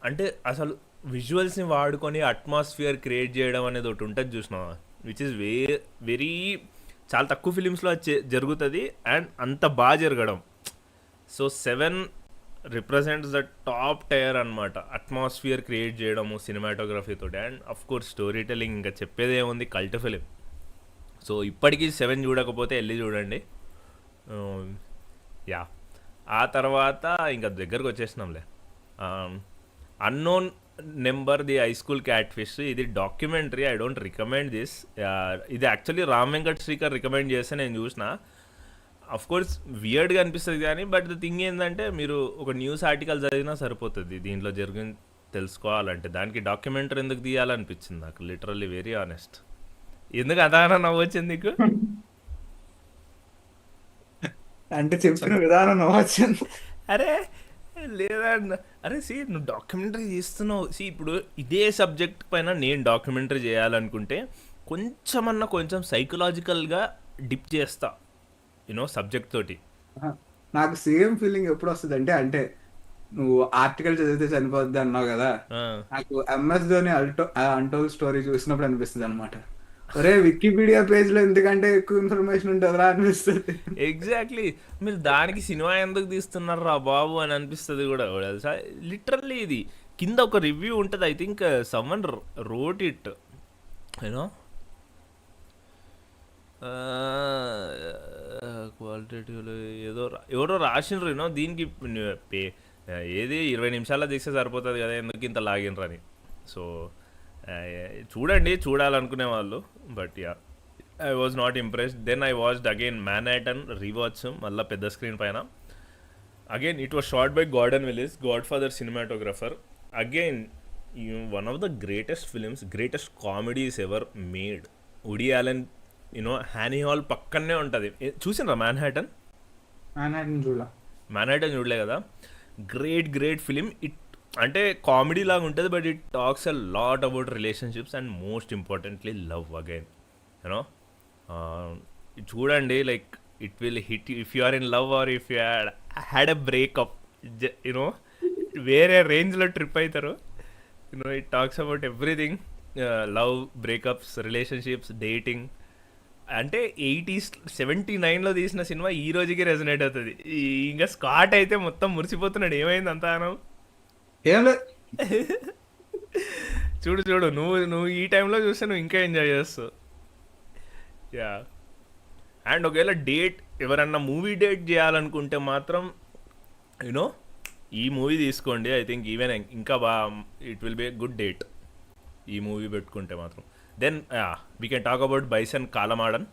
అంటే అసలు విజువల్స్ని వాడుకొని అట్మాస్ఫియర్ క్రియేట్ చేయడం అనేది ఒకటి ఉంటుంది చూసినావా, విచ్ ఇస్ వెరీ చాలా తక్కువ ఫిలిమ్స్లో జరుగుతుంది అండ్ అంత బాగా జరగడం. So 7 represents the top tier అనమాట, అట్మాస్ఫియర్ క్రియేట్ చేయడము సినిమాటోగ్రఫీతో. And of course story telling ఇంకా చెప్పేదే ఉంది, కల్ట్ ఫిలిం. సో ఇప్పటికీ 7 చూడకపోతే వెళ్ళి చూడండి. యా. ఆ తర్వాత ఇంకా దగ్గరకు వచ్చేసినాంలే. Unknown Number the High School Catfish, ఇది documentary. I don't recommend this. ఇది యాక్చువల్లీ రామ్ వెంకట్ శ్రీకర్ రికమెండ్ చేస్తే నేను చూసిన. అఫ్ కోర్స్ వియర్డ్గా అనిపిస్తుంది కానీ, బట్ ద థింగ్ ఏంటంటే, మీరు ఒక న్యూస్ ఆర్టికల్ చదివినా సరిపోతుంది దీంట్లో జరిగింది తెలుసుకోవాలంటే. దానికి డాక్యుమెంటరీ ఎందుకు తీయాలనిపించింది నాకు, లిటరల్లీ వెరీ ఆనెస్ట్. ఎందుకు అదాన నవ్వొచ్చింది నీకు? అంటే చెప్పిన విధానం నవ్వొచ్చింది. అరే లేదా, అరే నువ్వు డాక్యుమెంటరీ చేస్తున్నావు. ఇప్పుడు ఇదే సబ్జెక్ట్ పైన నేను డాక్యుమెంటరీ చేయాలనుకుంటే కొంచెం సైకలాజికల్గా డిప్ చేస్తా సబ్జెక్ట్ తోటి. నాకు సేమ్ ఫీలింగ్ ఎప్పుడు వస్తుంది అంటే నువ్వు ఆర్టికల్ చదివితే చనిపోద్ది అన్నావు కదా, నాకు ఎంఎస్ ధోని అన్టోల్డ్ స్టోరీ చూసినప్పుడు అనిపిస్తుంది అనమాట. ఒరే వికీపీడియా పేజ్ లో ఎందుకంటే ఎక్కువ ఇన్ఫర్మేషన్ ఉంటుందిరా అనిపిస్తుంది. ఎగ్జాక్ట్లీ, మీరు దానికి సినిమా ఎందుకు తీస్తున్నారు రా బాబు అని అనిపిస్తుంది కూడా. లిటరల్లీ ఇది కింద ఒక రివ్యూ ఉంటుంది, I think someone wrote it క్వాలిటేటివ్లో ఎవరో రాసిండ్రు దీనికి ఏది 20 నిమిషాల్లో తీస్తే సరిపోతుంది కదా, ఎందుకు ఇంత లాగినరని. సో చూడాలనుకునే వాళ్ళు. But yeah, I was not impressed. Then I watched again Manhattan rewatch, మళ్ళీ పెద్ద స్క్రీన్ పైన. Again it was shot by Gordon Willis, Godfather cinematographer. Again one of the greatest films, greatest comedies ever made. Woody Allen Annie Hall పక్కనే ఉంటుంది. చూసినరా Manhattan? Manhattan చూడలే కదా. Great film. It అంటే comedy లాగా ఉంటుంది, but it talks a lot about relationships and most importantly love. Again చూడండి, like it will hit if you are in love or if you had a breakup. వేరే రేంజ్లో trip అవుతారు. It talks about everything, love, breakups, relationships, dating. అంటే 80s 79లో తీసిన cinema ఈ రోజుకి resonate అవుతుంది. ఇంకా స్కాట్ అయితే మొత్తం మురిసిపోతున్నాడు. ఏమైంది అంతా ఏం లేదు, చూడు నువ్వు ఈ టైంలో చూస్తే నువ్వు ఇంకా ఎంజాయ్ చేస్తావు. యా. అండ్ ఒకవేళ డేట్ ఎవరన్నా మూవీ డేట్ చేయాలనుకుంటే మాత్రం ఈ మూవీ తీసుకోండి. ఐ థింక్ ఈవెన్ ఇంకా it will be a good date ఈ మూవీ పెట్టుకుంటే మాత్రం. Then we can talk about Bison Kaalamaadan.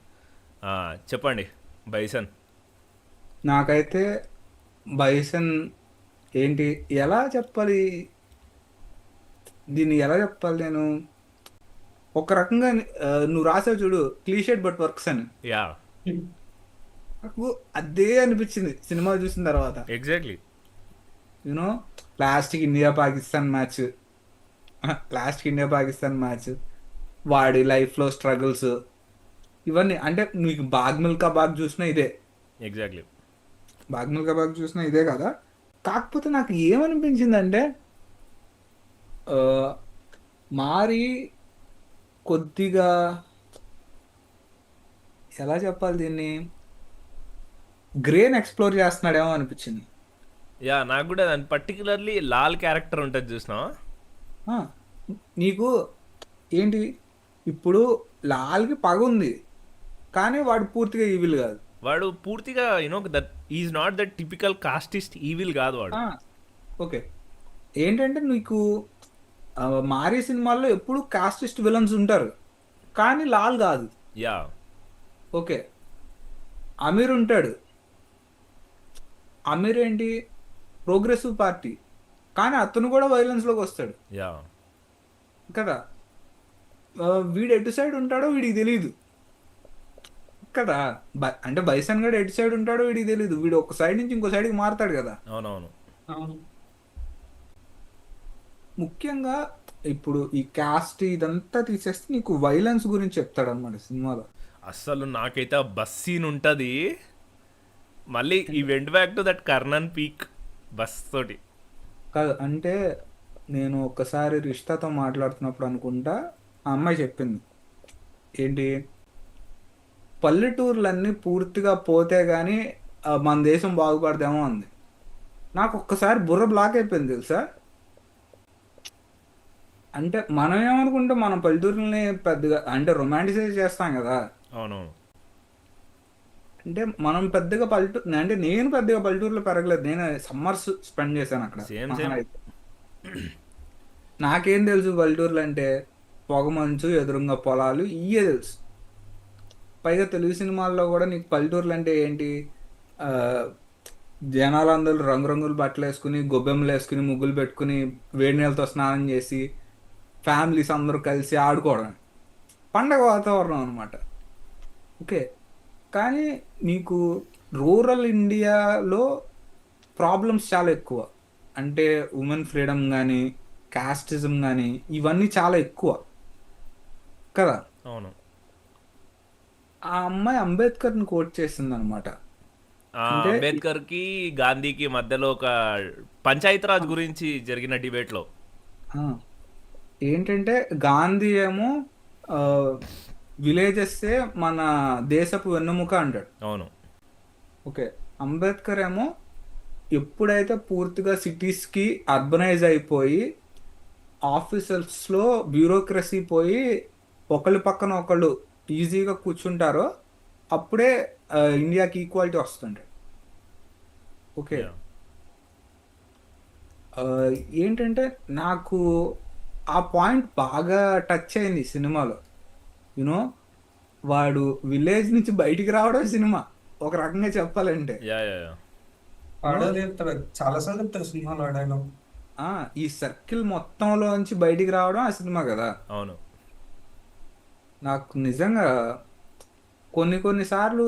చెప్పండి బైసన్. నాకైతే బైసన్ ఏంటి, ఎలా చెప్పాలి దీన్ని, ఎలా చెప్పాలి నేను, ఒక రకంగా నువ్వు రాసావు చూడు క్లీషేడ్ బట్ వర్క్స్ అని. యా, నాకు అదే అనిపించింది సినిమా చూసిన తర్వాత. ఎగ్జాక్ట్లీ. లాస్ట్కి ఇండియా పాకిస్తాన్ మ్యాచ్ వాడి లైఫ్లో స్ట్రగుల్స్ ఇవన్నీ. అంటే నీకు బాగ్ మిల్కా బాగ్ చూసినా ఇదే, ఎగ్జాక్ట్లీ. బాగ్ మిల్కా బాగ్ చూసినా ఇదే కదా. కాకపోతే నాకు ఏమనిపించిందంటే ఆ, మారి కొద్దిగా ఎలా చెప్పాలి దీన్ని, గ్రేన్ ఎక్స్ప్లోర్ చేస్తున్నాడేమో అనిపించింది. యా నాకు కూడా దాని పర్టికులర్లీ లాల్ క్యారెక్టర్ ఉంటుంది చూసినావా. ఆ, నీకు ఏంటి, ఇప్పుడు లాల్కి పగ ఉంది కానీ వాడు పూర్తిగా ఈవిల్ కాదు. వాడు పూర్తిగా that is not that typical casteist evil కాదు వాడు. ఆ, ఓకే. ఏంటంటే నీకు ఆ, మారి సినిమాల్లో ఎప్పుడు కాస్టిస్ట్ విలన్స్ ఉంటారు కానీ లాల్ కాదు. యా. ఓకే, అమీర్ ఉంటాడు. అమీర్ ఏంటి, ప్రోగ్రెసివ్ పార్టీ, కానీ అతను కూడా వైలెన్స్లోకి వస్తాడు యా. కదా. వీడు ఎటు సైడ్ ఉంటాడో వీడికి తెలియదు కదా. అంటే బైసన్ గడు ఎటు సైడ్ ఉంటాడో వీడికి తెలియదు, వీడు ఒక సైడ్ నుంచి ఇంకో సైడ్కి మారుతాడు కదా. అవునవును. అవును. ముఖ్యంగా ఇప్పుడు ఈ కాస్ట్ ఇదంతా తీసేస్తే నీకు వైలెన్స్ గురించి చెప్తాడు అనమాట సినిమాలో. అస్సలు నాకైతే ఆ బస్ సీన్ ఉంటుంది. మళ్ళీ ఈ went back to that Karnan peak bus తోటి. కాదు అంటే నేను ఒక్కసారి రిష్తాతో మాట్లాడుతున్నప్పుడు అనుకుంటా ఆ అమ్మాయి చెప్పింది ఏంటి, పల్లెటూర్లన్నీ పూర్తిగా పోతే కానీ మన దేశం బాగుపడదేమో అంది. నాకు ఒక్కసారి బుర్ర బ్లాక్ అయిపోయింది తెలుసా. అంటే మనం ఏమనుకుంటే మనం పల్లెటూరుని పెద్దగా అంటే రొమాంటిసైజ్ చేస్తాం కదా. అవునవును. అంటే మనం పెద్దగా పల్లెటూరు అంటే నేను పెద్దగా పల్లెటూరులో పెరగలేదు, నేను సమ్మర్స్ స్పెండ్ చేశాను అక్కడ సేమ్ మహా సేమ్. అయితే. నాకేం తెలుసు పల్లెటూరులు అంటే, పొగమంచు ఎదురుంగా పొలాలు ఇవే తెలుసు. పైగా తెలుగు సినిమాల్లో కూడా నీకు పల్లెటూరులు అంటే ఏంటి, ఆ, జనాలందరూ రంగురంగులు బట్టలు వేసుకుని గొబ్బెమ్మలు వేసుకుని ముగ్గులు పెట్టుకుని వేడి నీళ్ళతో స్నానం చేసి ఫ్యామిలీస్ అందరూ కలిసి ఆడుకోవడం, పండగ వాతావరణం అనమాట. ఓకే, కానీ నీకు రూరల్ ఇండియాలో ప్రాబ్లమ్స్ చాలా ఎక్కువ. అంటే ఉమెన్ ఫ్రీడమ్ కానీ కాస్టిజం కానీ ఇవన్నీ చాలా ఎక్కువ కదా. అవును. ఆ అమ్మాయి అంబేద్కర్ని కోట్ చేసింది అనమాట. అంటే అంబేద్కర్కి గాంధీకి మధ్యలో ఒక పంచాయతీరాజ్ గురించి జరిగిన డిబేట్లో. ఆ, ఏంటంటే గాంధీ ఏమో విలేజెస్సే మన దేశపు వెన్నెముక అంటాడు. అవును. ఓకే, అంబేద్కర్ ఏమో ఎప్పుడైతే పూర్తిగా సిటీస్కి అర్బనైజ్ అయిపోయి ఆఫీసర్స్లో బ్యూరోక్రసీ పోయి ఒకళ్ళ పక్కన ఒకళ్ళు ఈజీగా కూర్చుంటారో అప్పుడే ఇండియాకి ఈక్వాలిటీ వస్తుంటాయి. Okay, Yeah. ఆ, ఏంటంటే నాకు ఆ పాయింట్ బాగా టచ్ అయింది ఈ సినిమాలో. యూనో వాడు విలేజ్ నుంచి బయటికి రావడం సినిమా ఒక రకంగా చెప్పాలంటే. Yeah yeah yeah. వాడే చెప్తాడు, చాలాసార్లు చెప్తాడు సినిమాలో ఆ డైలాగ్. ఈ సర్కిల్ మొత్తంలోంచి బయటికి రావడం ఆ సినిమా కదా. అవును. నాకు నిజంగా కొన్నిసార్లు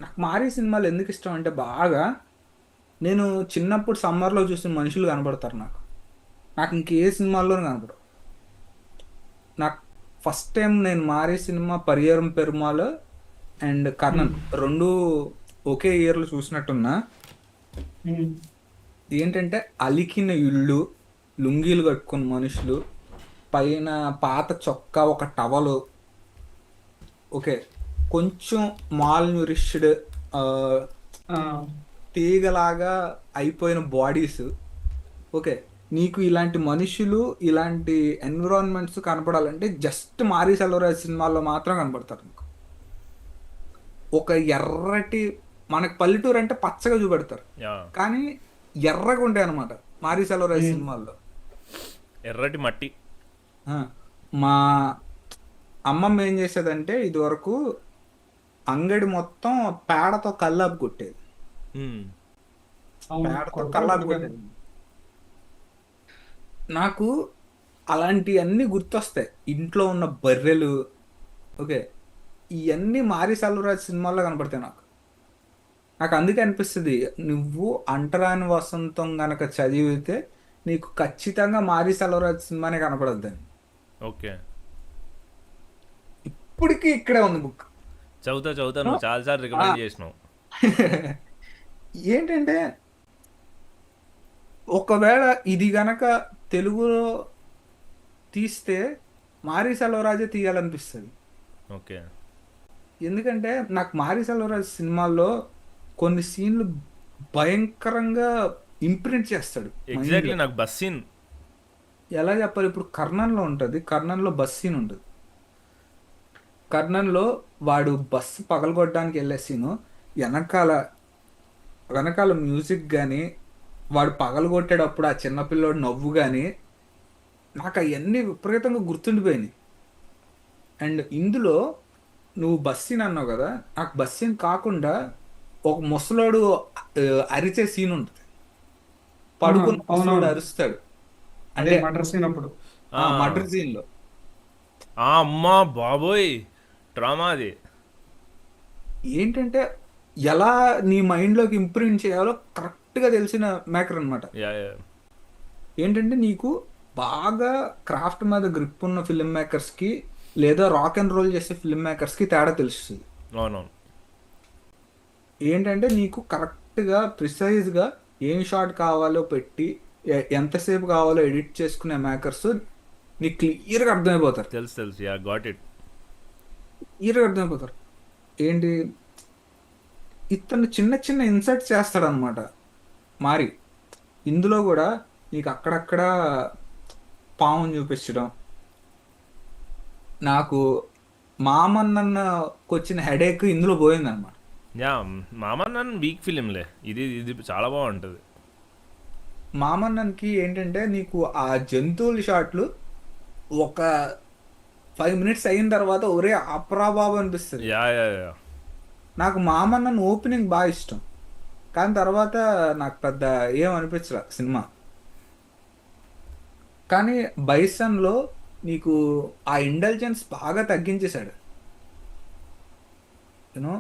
నాకు మారి సినిమాలు ఎందుకు ఇష్టం అంటే, బాగా నేను చిన్నప్పుడు సమ్మర్లో చూసిన మనుషులు కనబడతారు నాకు. నాకు ఇంకే సినిమాల్లోనూ కనపడరు. నాకు ఫస్ట్ టైం నేను మారి సినిమా పరియారం పెరుమాళ్ అండ్ కర్ణన్ రెండు ఒకే ఇయర్లో చూసినట్టున్నా. ఏంటంటే అలికిన ఇళ్ళు, లుంగీలు కట్టుకున్న మనుషులు, పైన పాత చొక్కా ఒక టవలు, ఓకే, కొంచెం మాల్ న్యూరిష్డ్ తీగలాగా అయిపోయిన బాడీస్. ఓకే, నీకు ఇలాంటి మనుషులు ఇలాంటి ఎన్విరాన్మెంట్స్ కనపడాలంటే జస్ట్ మారీ సెల్వరాజ్ సినిమాల్లో మాత్రం కనపడతారు నీకు. ఒక ఎర్రటి, మనకు పల్లెటూరు అంటే పచ్చగా చూపెడతారు యా. కానీ ఎర్రగా ఉంటాయి అనమాట మారీ సెల్వరాజ్ సినిమాల్లో. ఎర్రటి మట్టి. మా అమ్మమ్మ ఏం చేసేదంటే ఇదివరకు అంగడి మొత్తం పేడతో కల్లాపు కొట్టేది. పేడతో కల్లాపు కొట్టేది. నాకు అలాంటివన్నీ గుర్తొస్తాయి, ఇంట్లో ఉన్న బర్రెలు. ఓకే, ఇవన్నీ మారి సెల్వరాజ్ సినిమాల్లో కనపడతాయి నాకు. నాకు అందుకే అనిపిస్తుంది, నువ్వు అంటరాని వసంతం గనక చదివితే నీకు ఖచ్చితంగా మారి సెల్వరాజ్ సినిమానే కనపడద్దని. ఓకే. ఇప్పటికీ ఇక్కడే ఉంది బుక్. చదువుతా నువ్వు చాలాసార్లు రికమెండ్ చేసినావు. ఏంటంటే ఒకవేళ ఇది గనక తెలుగులో తీస్తే మారీ సెల్వరాజే తీయాలనిపిస్తుంది. ఓకే. ఎందుకంటే నాకు మారీ సెల్వరాజ్ సినిమాల్లో కొన్ని సీన్లు భయంకరంగా ఇంప్రింట్ చేస్తాడు ఎగ్జాక్ట్లీ మైండ్లో. నాకు బస్ సీన్. ఎలా చెప్పాలి, ఇప్పుడు కర్ణన్లో ఉంటుంది, కర్ణన్లో బస్ సీన్ ఉంటుంది. కర్ణన్లో వాడు బస్సు పగలగొట్టడానికి వెళ్ళే సీను, వెనకాల వెనకాల మ్యూజిక్ కానీ వాడు పగలగొట్టేటప్పుడు ఆ చిన్నపిల్లోడు నవ్వు కానీ నాకు అవన్నీ విపరీతంగా గుర్తుండిపోయినాయి. అండ్ ఇందులో నువ్వు బస్ సీన్ అన్నావు కదా, నాకు బస్ సీన్ కాకుండా ఒక ముసలోడు అరిచే సీన్ ఉంటుంది. పడుకున్న ముసలోడు అవునవును. అరుస్తాడు. అదే అంటే మటర్ సీన్ అప్పుడు. ఆ, మర్డర్ సీన్లో అమ్మా బాబోయ్ డ్రామా అది. ఏంటంటే ఎలా నీ మైండ్లోకి ఇంప్రింట్ చేయాలో కరెక్ట్గా తెలిసిన మేకర్ అనమాట. యా ఏంటంటే నీకు బాగా క్రాఫ్ట్ మీద గ్రిప్ ఉన్న ఫిల్మ్ మేకర్స్కి లేదా రాక్ అండ్ రోల్ చేసే ఫిల్మ్ మేకర్స్కి తేడా తెలుస్తుంది. అవునవును. ఏంటంటే నీకు కరెక్ట్గా ప్రిసైజ్గా ఏం షాట్ కావాలో పెట్టి ఎంతసేపు కావాలో ఎడిట్ చేసుకునే మేకర్స్ నీకు క్లియర్గా అర్థమైపోతారు. తెలుసు యా గాట్ ఇట్. క్లియర్గా అర్థమైపోతారు. ఏంటి, ఇతను చిన్న చిన్న ఇన్సర్ట్ చేస్తాడనమాట మారి. ఇందులో కూడా నీకు అక్కడక్కడ పాము చూపించడం, నాకు మామన్నకు వచ్చిన హెడేక్ ఇందులో పోయిందనమాట. యా మామ నన్ను వీక్ ఫిలింలే, ఇది చాలా బాగుంటుంది. మామన్నకి ఏంటంటే నీకు ఆ జంతువుల షాట్లు ఒక 5 minutes అయిన తర్వాత ఒరే అప్రాబాబు అనిపిస్తుంది. యా నాకు మామన్నన్ ఓపెనింగ్ బాగా ఇష్టం, కానీ తర్వాత నాకు పెద్ద ఏం అనిపించరా సినిమా. కానీ బైసన్లో నీకు ఆ ఇంటెలిజెన్స్ బాగా తగ్గించేశాడు. యూనో,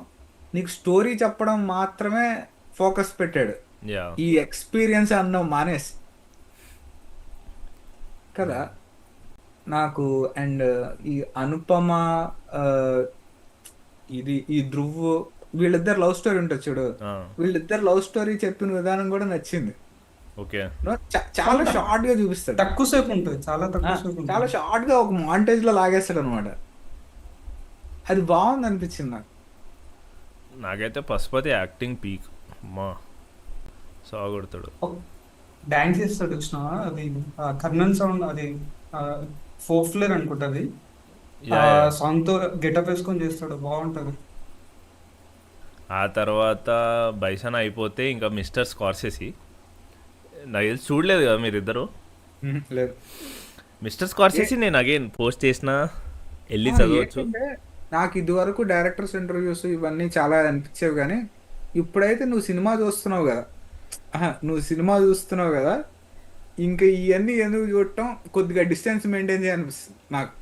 నీకు స్టోరీ చెప్పడం మాత్రమే ఫోకస్ పెట్టాడు, యా ఈ ఎక్స్పీరియన్స్ అన్నావు మానేసి కదా. నాకు అండ్ ఈ అనుపమ, ఆ, ఈ ధ్రువ్, వీళ్ళిద్దరు లవ్ స్టోరీ ఉంటుంది చూడు, వీళ్ళిద్దరు లవ్ స్టోరీ చెప్పిన విధానం కూడా నచ్చింది. ఓకే. చాలా షార్ట్ గా చూపిస్తాడు, తక్కువ సేపు ఉంటుంది, చాలా తక్కువ సేపు ఉంటుంది. చాలా షార్ట్ గా ఒక మాంటేజ్ లో లాగేస్తాడు అనమాట. అది బాగుంది అనిపించింది నాకు. నాకైతే పశుపతి యాక్టింగ్ పీక్ అమ్మా సాగొడతాడు. డాన్స్ చేస్తాడు చూసిన, అది కర్ణన్ సౌండ్, అది ఫోక్ ఫ్లేర్ అనుకుంటుంది. సాంగ్ తో గెటప్ వేసుకొని చేస్తాడు, బాగుంటది. ఆ తర్వాత బైసన్ అయిపోతే ఇంకా మిస్టర్ స్కార్సెసీ. నాకు తెలిసి చూడలేదు కదా మీరిద్దరు. లేదు, మిస్టర్ స్కార్సెసీ నేను అగైన్ పోస్ట్ చేసిన వెళ్ళి చదవచ్చు. ఏంటంటే నాకు ఇదివరకు డైరెక్టర్స్ ఇంటర్వ్యూస్ ఇవన్నీ చాలా అనిపించేవి, కానీ ఇప్పుడైతే నువ్వు సినిమా చూస్తున్నావు కదా, ఇంకా ఇవన్నీ ఎందుకు చూడటం, కొద్దిగా డిస్టెన్స్ మెయింటైన్ చేయాలనిపిస్తుంది నాకు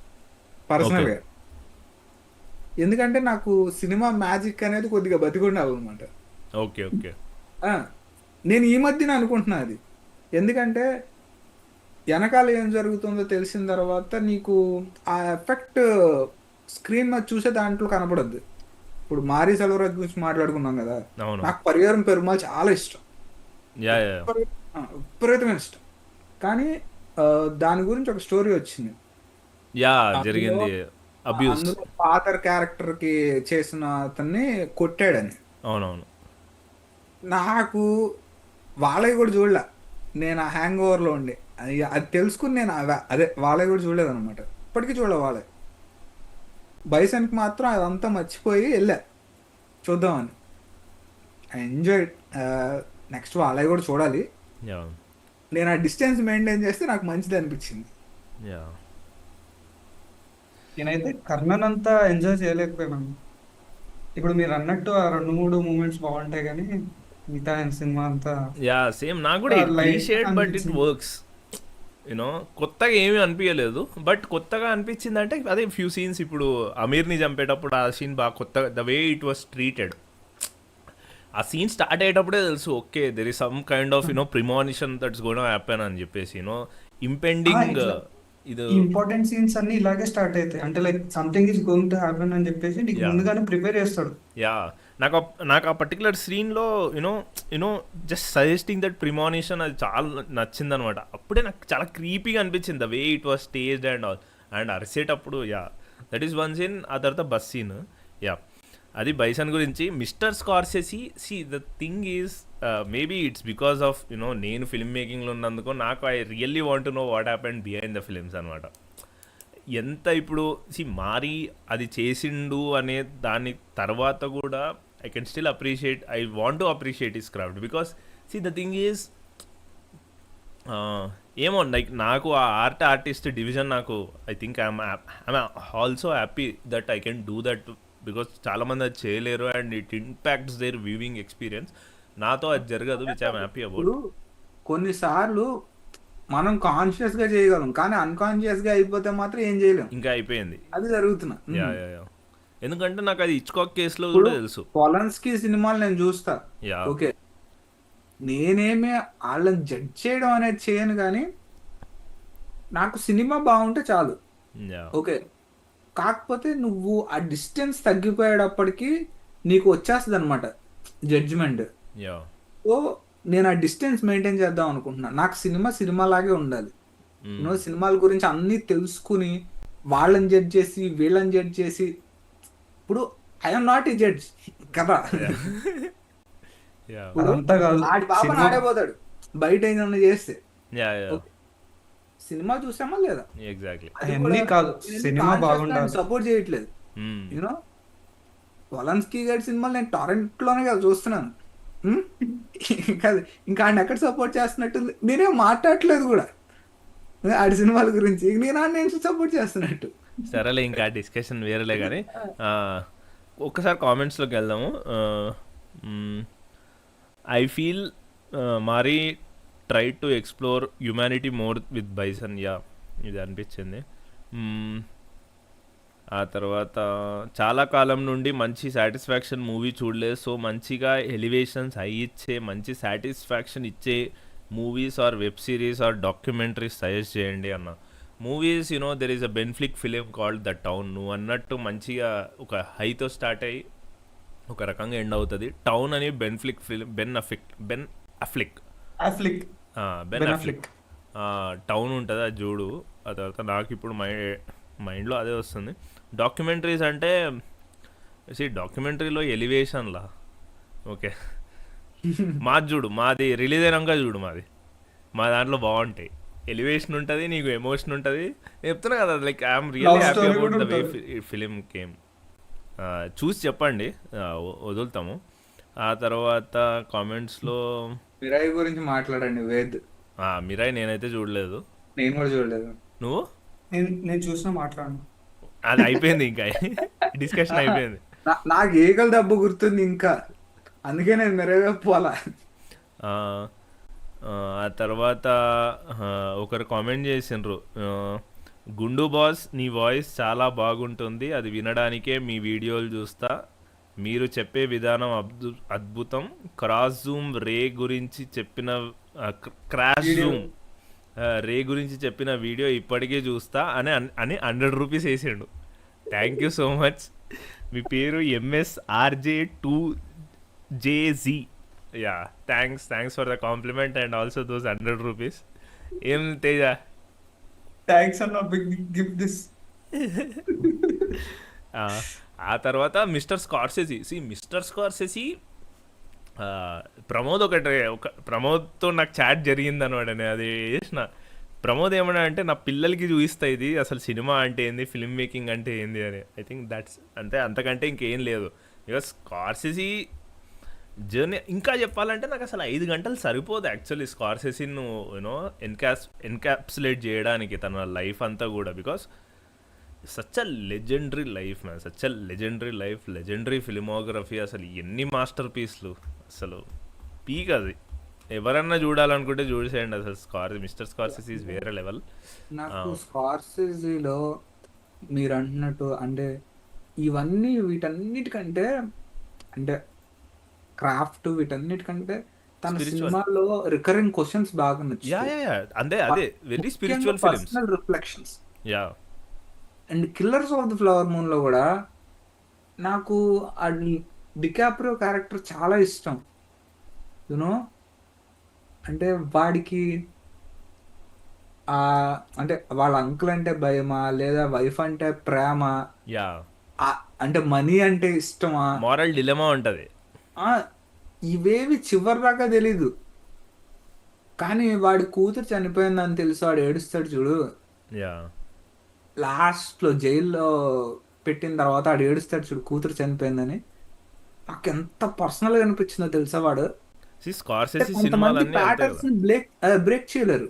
పర్సనల్గా. ఎందుకంటే నాకు సినిమా మ్యాజిక్ అనేది కొద్దిగా బతికుండాలన్నమాట. ఓకే. నేను ఈ మధ్యన అనుకుంటున్నా అది. ఎందుకంటే వెనకాల ఏం జరుగుతుందో తెలిసిన తర్వాత నీకు ఆ ఎఫెక్ట్ స్క్రీన్ మీద చూసే దాంట్లో కనపడద్దు. ఇప్పుడు మారీ సెల్వరాజ్ గురించి మాట్లాడుకున్నాం కదా, అవును. నాకు పరివారం పెరుమాళ్ చాలా ఇష్టం, యా విపరీతమైన ఇష్టం. కానీ దాని గురించి ఒక స్టోరీ వచ్చింది, యా జరిగింది. అబ్యూస్. అందులో ఫాదర్ క్యారెక్టర్ కి చేసిన అతన్ని కొట్టాడని. అవునవును. నాకు వాళ్ళవి కూడా చూడలే, నేను ఆ హ్యాంగ్ ఓవర్లో ఉండి అది తెలుసుకుని నేను అదే వాళ్ళవి కూడా చూడలేదు అనమాట. ఇప్పటికీ చూడలే వాళ్ళే. బైసన్కి మాత్రం అదంతా మర్చిపోయి వెళ్ళా చూద్దామని. ఎంజాయ్. నెక్స్ట్ వాళ్ళవి కూడా చూడాలి. యా నేను ఆ డిస్టెన్స్ మెయింటైన్ చేస్తే నాకు మంచిది అనిపించింది. యా నేనైతే కర్ణన్ అంతా ఎంజాయ్ చేయలేకపోయినాను. ఇప్పుడు మీరు అన్నట్టు ఆ 2-3 మూమెంట్స్ బాగుంటాయి, కానీ మిగతా సినిమా అంతా యా సేమ్ నాకు కూడా light అప్రిషియేట్, బట్ ఇట్ అనిపించింది. వర్క్స్. యూనో కొత్తగా ఏమీ అనిపించలేదు, బట్ కొత్తగా అనిపించింది అంటే అదే ఫ్యూ సీన్స్. ఇప్పుడు అమీర్ని చంపేటప్పుడు ఆ సీన్ బాగా కొత్తగా, the way it was treated. ఆ సీన్ స్టార్ట్ అయ్యేటప్పుడే తెలుసు, okay there is some kind of premonition that's gonna happen అని చెప్పేసి, ఇంపెండింగ్. ఇది ఈ ఇంపార్టెంట్ సీన్స్ అన్ని ఇలాగే స్టార్ట్ అవుతాయి. అంటే like something is going to happen అని చెప్పేసి నీకు యా ముందుగానే ప్రిపేర్ చేస్తాడు. యా నాకు ఆ పర్టికులర్ సీన్లో you know you know just suggesting that premonition అది చాలా నచ్చింది అనమాట. అప్పుడే నాకు చాలా క్రీపీగా అనిపించింది the way it was staged and all. And అరిసేటప్పుడు yeah that is one scene. ఆ తర్వాత బస్ సీన్. యా అది బైసన్ గురించి. Mister Scorsese see the thing is maybe it's because of నేను ఫిల్మ్ మేకింగ్లో ఉన్నందుకు నాకు I really want to know what happened behind the films అనమాట. ఎంత ఇప్పుడు మారి అది చేసిండు అనే దాని తర్వాత కూడా I can still appreciate, I want to appreciate his craft because the thing is ఏమో లైక్ నాకు ఆ ఆర్టిస్ట్ డివిజన్ నాకు I think I'm also happy that I can do that because చాలామంది అది చేయలేరు and it impacts their viewing experience. నాతో అది జరగదు విచ్ ఐఎమ్ హ్యాపీ అబౌట్. ఇప్పుడు కొన్నిసార్లు మనం కాన్షియస్ గా చేయగలం, కానీ అన్కాన్షియస్ గా అయిపోతే మాత్రం ఏం చేయలేం. ఇంకా అయిపోయింది. అది జరుగుతున్నా. యా యా యా ఎందుకంటే నాకు అది ఇచ్కాక్ కేసులో ఇప్పుడు కూడా తెలుసు. పొలన్స్కీ సినిమాలు నేను చూస్తా, యా ఓకే, నేనేమి వాళ్ళని జడ్జ్ చేయడం అనేది చేయను, కానీ నాకు సినిమా బాగుంటే చాలు, యా ఓకే. కాకపోతే నువ్వు ఆ డిస్టెన్స్ తగ్గిపోయేటప్పటికి నీకు వచ్చేస్తుంది అనమాట జడ్జిమెంట్. యా సో నేను ఆ డిస్టెన్స్ మెయింటైన్ చేద్దాం అనుకుంటున్నా. నాకు సినిమా లాగే ఉండాలి. సినిమాల గురించి అన్నీ తెలుసుకుని వాళ్ళని జడ్జ్ చేసి వీళ్ళని జడ్జ్ చేసి, ఇప్పుడు ఐఎమ్ నాట్ ఈ జడ్జ్ కదా. యా ఇప్పుడు అదంతా కాదు ఆడి పాపని సినిమా. ఆడేపోతాడు బయట ఏదైనా చేస్తే. Yeah yeah okay. సినిమా చూసామా లేదా? ఎగ్జాక్ట్లీ. అవన్నీ కాదు, సినిమా బాగుండాలి. సపోర్ట్ చేయట్లేదు. యూనో పొలన్స్కీ గారి సినిమాలు నేను టారెంట్ లోనే కదా చూస్తున్నాను. హ్మ్? ఇంకా ఇంకా ఆయన ఎక్కడ సపోర్ట్ చేస్తున్నట్టు నేనేం మాట్లాడట్లేదు కూడా ఆడి సినిమాల గురించి. నేను సపోర్ట్ చేస్తున్నట్టు. సరేలే ఇంకా డిస్కషన్ వేరేలే కానీ ఒక్కసారి కామెంట్స్లోకి వెళ్దాము. I feel Mari try to explore humanity more with Bison. Yeah ఇది అనిపించింది. ఆ తర్వాత చాలా కాలం నుండి మంచి సాటిస్ఫాక్షన్ మూవీ చూడలేదు, సో మంచిగా ఎలివేషన్స్ హై ఇచ్చే మంచి సాటిస్ఫాక్షన్ ఇచ్చే movies or web series or documentaries suggest చేయండి అన్న. Movies there is a Ben Affleck film called the Town. నువ్వు అన్నట్టు మంచిగా ఒక హైతో స్టార్ట్ అయ్యి ఒక రకంగా ఎండ్ అవుతుంది. టౌన్ అని బెన్ఫ్లిక్ ఫిలిం, బెన్ అఫ్లిక్ టౌన్ ఉంటుంది, అది చూడు. ఆ తర్వాత నాకు ఇప్పుడు మైండ్లో అదే వస్తుంది. డాక్యుమెంటరీస్ అంటే డాక్యుమెంటరీలో ఎలివేషన్లా ఓకే మాది చూడు, మాది రిలీజ్ అయినాక చూడు, మా దాంట్లో బాగుంటాయి. ఎలివేషన్ ఉంటుంది, నీకు ఎమోషన్ ఉంటుంది. నేను చెప్తున్నా కదా like I'm really happy about the way film came. చూసి చెప్పండి, వదులుతాము. ఆ తర్వాత కామెంట్స్లో మిరాయి గురించి మాట్లాడండి. వేద్ మిరాయి నేనైతే చూడలేదు. నేను కూడా చూడలేదు. నువ్వు? నేను చూసినా మాట్లాడను. అది అయిపోయింది, ఇంకా డిస్కషన్ అయిపోయింది. నాకు ఏకల దెబ్బ గుర్తుంది ఇంకా, అందుకే నేను మిరాయి పోలా. ఆ తర్వాత ఒకరు కామెంట్ చేసిండ్రు, గుండు బాస్ నీ వాయిస్ చాలా బాగుంటుంది, అది వినడానికే మీ వీడియోలు చూస్తా, మీరు చెప్పే విధానం అద్భుతం, క్రాస్ జూమ్ రే గురించి చెప్పిన రే గురించి చెప్పిన వీడియో ఇప్పటికే చూస్తా అని 100 రూపీస్ వేసాడు. Thank you so much. మీ పేరు MSRJ2JZ. Yeah thanks for the compliment and also those 100 rupees. ఏం తేజ? థ్యాంక్స్ అన్న, బిగ్ గిఫ్ట్ దిస్. ఆ తర్వాత మిస్టర్ స్కార్సెసీ ప్రమోద్తో నాకు చాట్ జరిగింది అనమాట. నేను అది చేసిన. ప్రమోద్ ఏమన్నా అంటే నా పిల్లలకి చూపిస్తా ఇది అసలు సినిమా అంటే ఏంది, ఫిల్మ్ మేకింగ్ అంటే ఏంది అని. ఐ థింక్ దట్స్ అంతే, అంతకంటే ఇంకేం లేదు. బికాస్ స్కార్సెసీ జర్నీ ఇంకా చెప్పాలంటే నాకు అసలు 5 గంటలు సరిపోదు యాక్చువల్లీ స్కార్సెసీని నువ్వు ఎన్కాప్సులేట్ చేయడానికి తన లైఫ్ అంతా కూడా. Because such a legendary life man, such a legendary life, legendary filmography. అసలు ఎన్ని మాస్టర్ పీస్లు, అసలు పీక్ అది. ఎవరన్నా చూడాలనుకుంటే చూసేయండి అసలు. మిస్టర్ స్కార్సెసీ ఈజ్ వేరే లెవెల్. నాకు స్కార్సెసీలో మీరు అంటున్నట్టు అంటే వీటన్నిటికంటే అంటే క్రాఫ్ట్ వీటన్నిటికంటే తన స్పిరిచువల్. సినిమాల్లో రికరింగ్ క్వశ్చన్స్ బాగా యా నచ్చుతాయి. యా యా అదే అదే వెరీ ముఖ్యంగా spiritual films. Personal reflections. Yeah and killers of the flower moon లో కూడా నాకు ఆ డికాప్రియో క్యారెక్టర్ చాలా ఇష్టం. యునో అంటే వాడికి ఆ అంటే వాళ్ళ అంకుల్ అంటే భయమా లేదా వైఫ్ అంటే ప్రేమ, యా అంటే మనీ అంటే ఇష్టమా, మారల్ డిలెమా ఉంటది. ఆ ఇవేవి చివరి దాకా తెలీదు. కానీ వాడి కూతురు చనిపోయిందని తెలుసు వాడు ఏడుస్తాడు చూడు. యా లాస్ట్ లో జైల్లో పెట్టిన తర్వాత వాడు ఏడుస్తాడు చూడు కూతురు చనిపోయిందని. నాకు ఎంత పర్సనల్ గా అనిపించిందో తెలుసా వాడు. అంటే స్కార్సెసీ కొంతమంది సినిమాలన్నీ అంతే ప్యాటర్న్స్ కదా. ని బ్రేక్ చేయలేరు.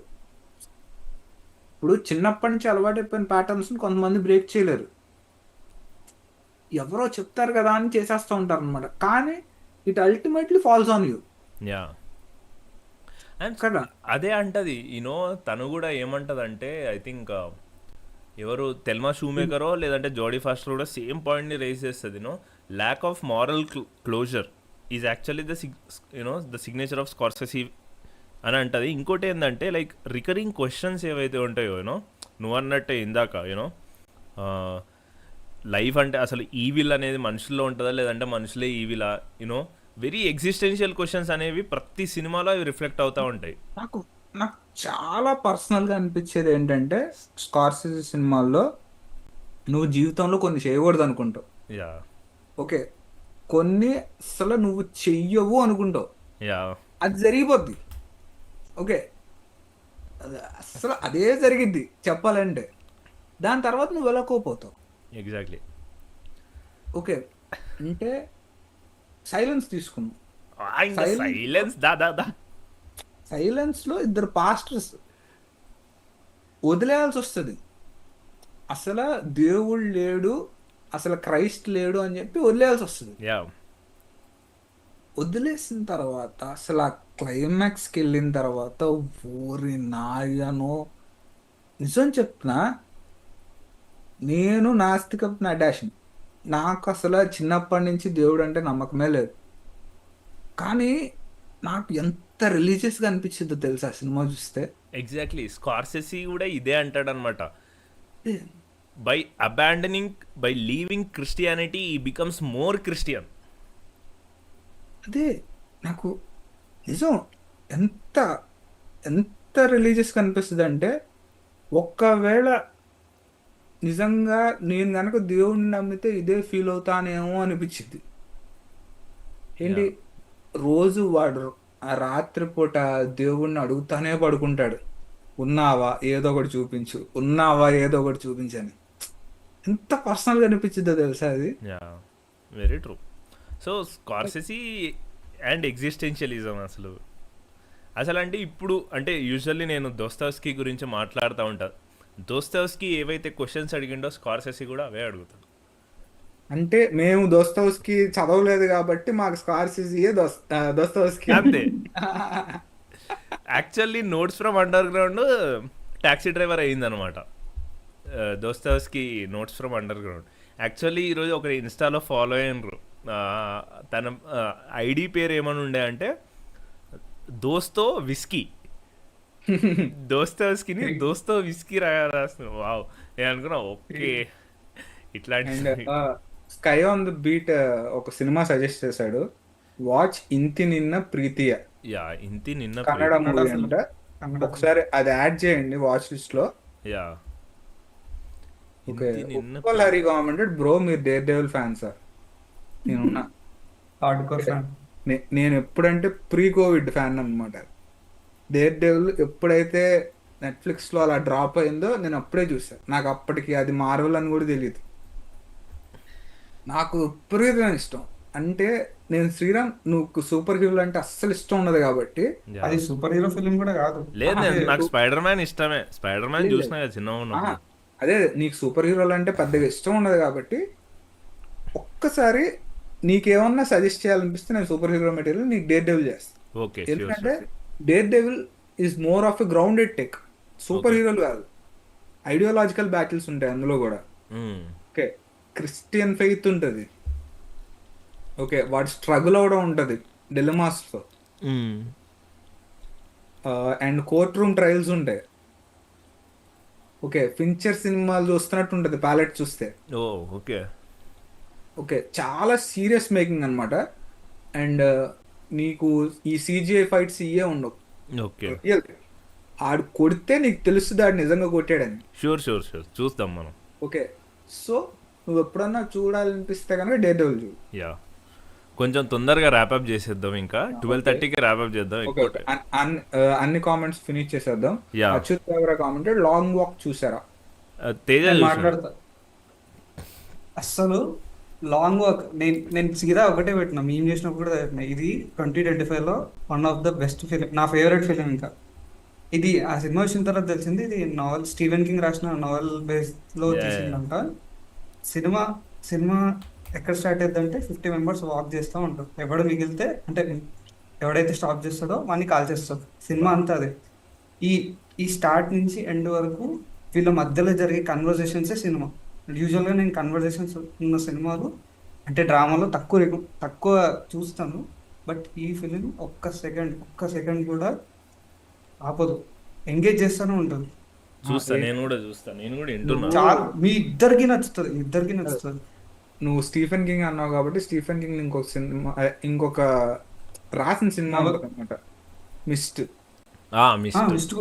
ఇప్పుడు చిన్నప్పటి నుంచి అలవాటైపోయిన ప్యాటర్న్స్ ని కొంతమంది బ్రేక్ చేయలేరు. ఎవరో చెప్తారు కదా అని చేసేస్తూ ఉంటారు అనమాట. కానీ it ultimately falls on you yeah and కదా. అదే అంటది యూనో తను కూడా ఏమంటదంటే ఐ థింక్ ఎవరు తెల్మా షూ మేకరో లేదంటే జోడీ ఫాస్టర్ కూడా సేమ్ పాయింట్ని రైజ్ చేస్తుంది. Lack of moral closure is actually the signature of Scorsese అని అంటది. ఇంకోటి ఏంటంటే లైక్ రికరింగ్ క్వశ్చన్స్ ఏవైతే ఉంటాయో నువ్వు అన్నట్టే ఇందాక లైఫ్ అంటే అసలు ఈవిల్ అనేది మనుషుల్లో ఉంటుందా లేదంటే మనుషులే ఈవిలా వెరీ ఎగ్జిస్టెన్షియల్ క్వశ్చన్స్ అనేవి ప్రతి సినిమాలో అవి రిఫ్లెక్ట్ అవుతూ ఉంటాయి. నాకు నాకు చాలా పర్సనల్ గా అనిపించేది ఏంటంటే స్కార్సెసీ సినిమాల్లో నువ్వు జీవితంలో కొన్ని చేయకూడదు అనుకుంటావు. యా ఓకే, కొన్ని అసలు నువ్వు చెయ్యవు అనుకుంటావు, యా అది జరిగిపోద్ది. ఓకే, అసలు అదే జరిగిద్ది చెప్పాలంటే. దాని తర్వాత నువ్వు వెళ్ళకోపోతావు. ఎగ్జాక్ట్లీ. ఓకే, అంటే సైలెన్స్ తీసుకున్నావు. సైలెన్స్ దా సైలెన్స్ లో ఇద్దరు పాస్టర్స్ వదిలేయాల్సి వస్తుంది. అసలు దేవుడు లేడు, అసలు క్రైస్ట్ లేడు అని చెప్పి వదిలేయాల్సి వస్తుంది. యా వదిలేసిన తర్వాత అసలు ఆ క్లైమాక్స్కి వెళ్ళిన తర్వాత ఓరి నాయనో, నిజం చెప్తున్నా, నేను నాస్తికపు నడాషన్. నాకు అసలు చిన్నప్పటి నుంచి దేవుడు అంటే నమ్మకమే లేదు. కానీ నాకు ఎంత రిలీజియస్గా అనిపించిందో తెలుసా సినిమా చూస్తే. ఎగ్జాక్ట్లీ. స్కార్సెసీ కూడా ఇదే అంటాడనమాట. బై లీవింగ్ క్రిస్టియానిటీ ఈ బికమ్స్ మోర్ క్రిస్టియన్. అదే నాకు నిజం ఎంత ఎంత రిలీజియస్గా అనిపిస్తుంది అంటే, ఒక్కవేళ నిజంగా నేను కనుక దేవుడిని నమ్మితే ఇదే ఫీల్ అవుతానేమో అనిపించింది. ఏంటి, రోజు వాడు ఆ రాత్రిపూట దేవుణ్ణి అడుగుతానే పడుకుంటాడు, ఉన్నావా ఏదో ఒకటి చూపించు, ఉన్నావా ఏదో ఒకటి చూపించని. ఎంత పర్సనల్గా అనిపించిందో తెలుసా అది. Yeah very true. So Scorsese and existentialism అసలు అంటే ఇప్పుడు అంటే యూజువల్లీ నేను దోస్తావ్స్కీ గురించి మాట్లాడుతూ ఉంటాను. దోస్తావ్స్కీ ఏవైతే క్వశ్చన్స్ అడిగిండో స్కార్సెసీ కూడా అవే అడుగుతాడు. అంటే మేము దోస్తోవ్స్కీ చదవలేదు కాబట్టి మాకు స్కార్సెసీయే దోస్తోవ్స్కీ అంతే. Actually Notes from Underground Taxi Driver అయ్యిందనమాట. Dostoevsky Notes from Underground. Actually ఈరోజు ఒక ఇన్స్టాలో ఫాలో అయినరు. తన ఐడి పేరు ఏమని ఉండే అంటే దోస్తో విస్కీ. దోస్తావ్స్కీని దోస్తో విస్కీ రాస్తున్నా. వావ్, నేను అనుకున్నా ఓకే ఇట్లాంటి. స్కై ఆన్ ది బీట్ ఒక సినిమా సజెస్ట్ చేశాడు, వాచ్ ఇంతి నిన్న ప్రీతియ. యా ఇంతి నిన్న కన్నడ మూవీ అంట. ఒకసారి అది యాడ్ చేయండి వాచ్ లిస్ట్ లో. Yeah okay, Uppal Hari commented, bro మీరు డేర్ డెవిల్ ఫ్యాన్సా? నేనున్నా, హార్డ్కోర్ ఫ్యాన్. నేను ఎప్పుడంటే ప్రీ కోవిడ్ ఫ్యాన్ అనమాట. డేర్ డెవిల్ ఎప్పుడైతే నెట్ఫ్లిక్స్ లో అలా డ్రాప్ అయిందో నేను అప్పుడే చూసాను. నాకు అప్పటికి అది మార్వెల్ అని కూడా తెలియదు. నాకు విపరీతమైన ఇష్టం. అంటే నేను శ్రీరామ్, నువ్వు సూపర్ హీరోలు అంటే అస్సలు ఇష్టం ఉండదు కాబట్టి. అది సూపర్ హీరో ఫిల్మ్ కూడా కాదు. లేదు, నాకు స్పైడర్ మ్యాన్ ఇష్టమే. స్పైడర్ మ్యాన్ చూసినా కదా చిన్న. అదే, నీకు సూపర్ హీరోలు అంటే పెద్దగా ఇష్టం ఉండదు కాబట్టి ఒక్కసారి నీకేమన్నా సజెస్ట్ చేయాలనిపిస్తే నేను సూపర్ హీరో మెటీరియల్ నీకు డేర్ డెవిల్ చేస్తాను. ఓకే, ఎందుకంటే dare devil is more of a grounded tech. Super హీరోలు కాదు, ఐడియాలజికల్ బ్యాటిల్స్ ఉంటాయి అందులో కూడా. ఓకే, క్రిస్టియన్ ఫెయిత్ ఉంటుంది. ఓకే, వాడు స్ట్రగుల్ అవడం ఉంటుంది డిలమాస్తో. అండ్ కోర్ట్ రూమ్ ట్రయల్స్ ఉంటాయి. ఓకే, ఫించర్ సినిమాలు చూస్తున్నట్టు ఉంటుంది ప్యాలెట్ చూస్తే. ఓ ఓకే. ఓకే, చాలా సీరియస్ మేకింగ్ అనమాట. అండ్ నీకు ఈ CGI ఫైట్స్ ఇవే ఉండవు. ఓకే. రియల్ ఆడు కొడితే నీకు తెలుస్తుంది ఆడు నిజంగా కొట్టాడని. షూర్ షూర్ షూర్ చూద్దాం మనం. ఓకే, సో నువ్వు ఎప్పుడన్నా చూడాలనిపిస్తే కనుక డేర్ డెవిల్ చూడు. యా, కొంచెం తొందరగా ర్యాప్అప్ చేసేద్దాం. ఇంకా 12:30కి ర్యాప్అప్ చేద్దాం. ఓకే, ఎక్కువ అన్ని కామెంట్స్ ఫినిష్ చేసేద్దాం. Yeah, Achyut Devara commented long walk చూసారా? తేజ నేను చూసాడు. మాట్లాడతా. అస్సలు లాంగ్ వాక్ నేను సీదా ఒకటే పెట్టినా, మేము చేసినప్పుడు కూడా పెట్టినా. ఇది 2025లో one of the best film, నా ఫేవరెట్ ఫిలిం. ఇంకా ఇది ఆ సినిమా వచ్చిన తర్వాత తెలిసింది ఇది నావెల్, స్టీవెన్ కింగ్ రాసిన నావెల్ బేస్లో Yeah, yeah. తీసిందంట. సినిమా సినిమా ఎక్కడ స్టార్ట్ అవుతుందంటే 50 మెంబర్స్ వాక్ చేస్తూ ఉంటారు. ఎవడు మిగిలితే అంటే ఎవడైతే స్టాప్ చేస్తాడో వాడిని కాల్ చేస్తారు. సినిమా అంతా అదే. ఈ ఈ స్టార్ట్ నుంచి ఎండ్ వరకు వీళ్ళ మధ్యలో జరిగే కన్వర్జేషన్సే సినిమా. యూజువల్గా నేను కన్వర్జేషన్స్ ఉన్న సినిమాలు అంటే డ్రామాలో తక్కువ చూస్తాను. బట్ ఈ ఫిలిం ఒక్క సెకండ్ కూడా ఆపదు, ఎంగేజ్ చేస్తూనే ఉంటుంది. చూస్తా, నేను కూడా చూస్తా, నేను కూడా వింటున్నా. చాలా మీ ఇద్దరికి నచ్చుతుంది. నువ్వు స్టీఫెన్ కింగ్ అన్నావు కాబట్టి స్టీఫెన్ కింగ్ ఇంకొక సినిమా, ఇంకొక రాసిన సినిమా అనమాట మిస్ట్. మిస్ట్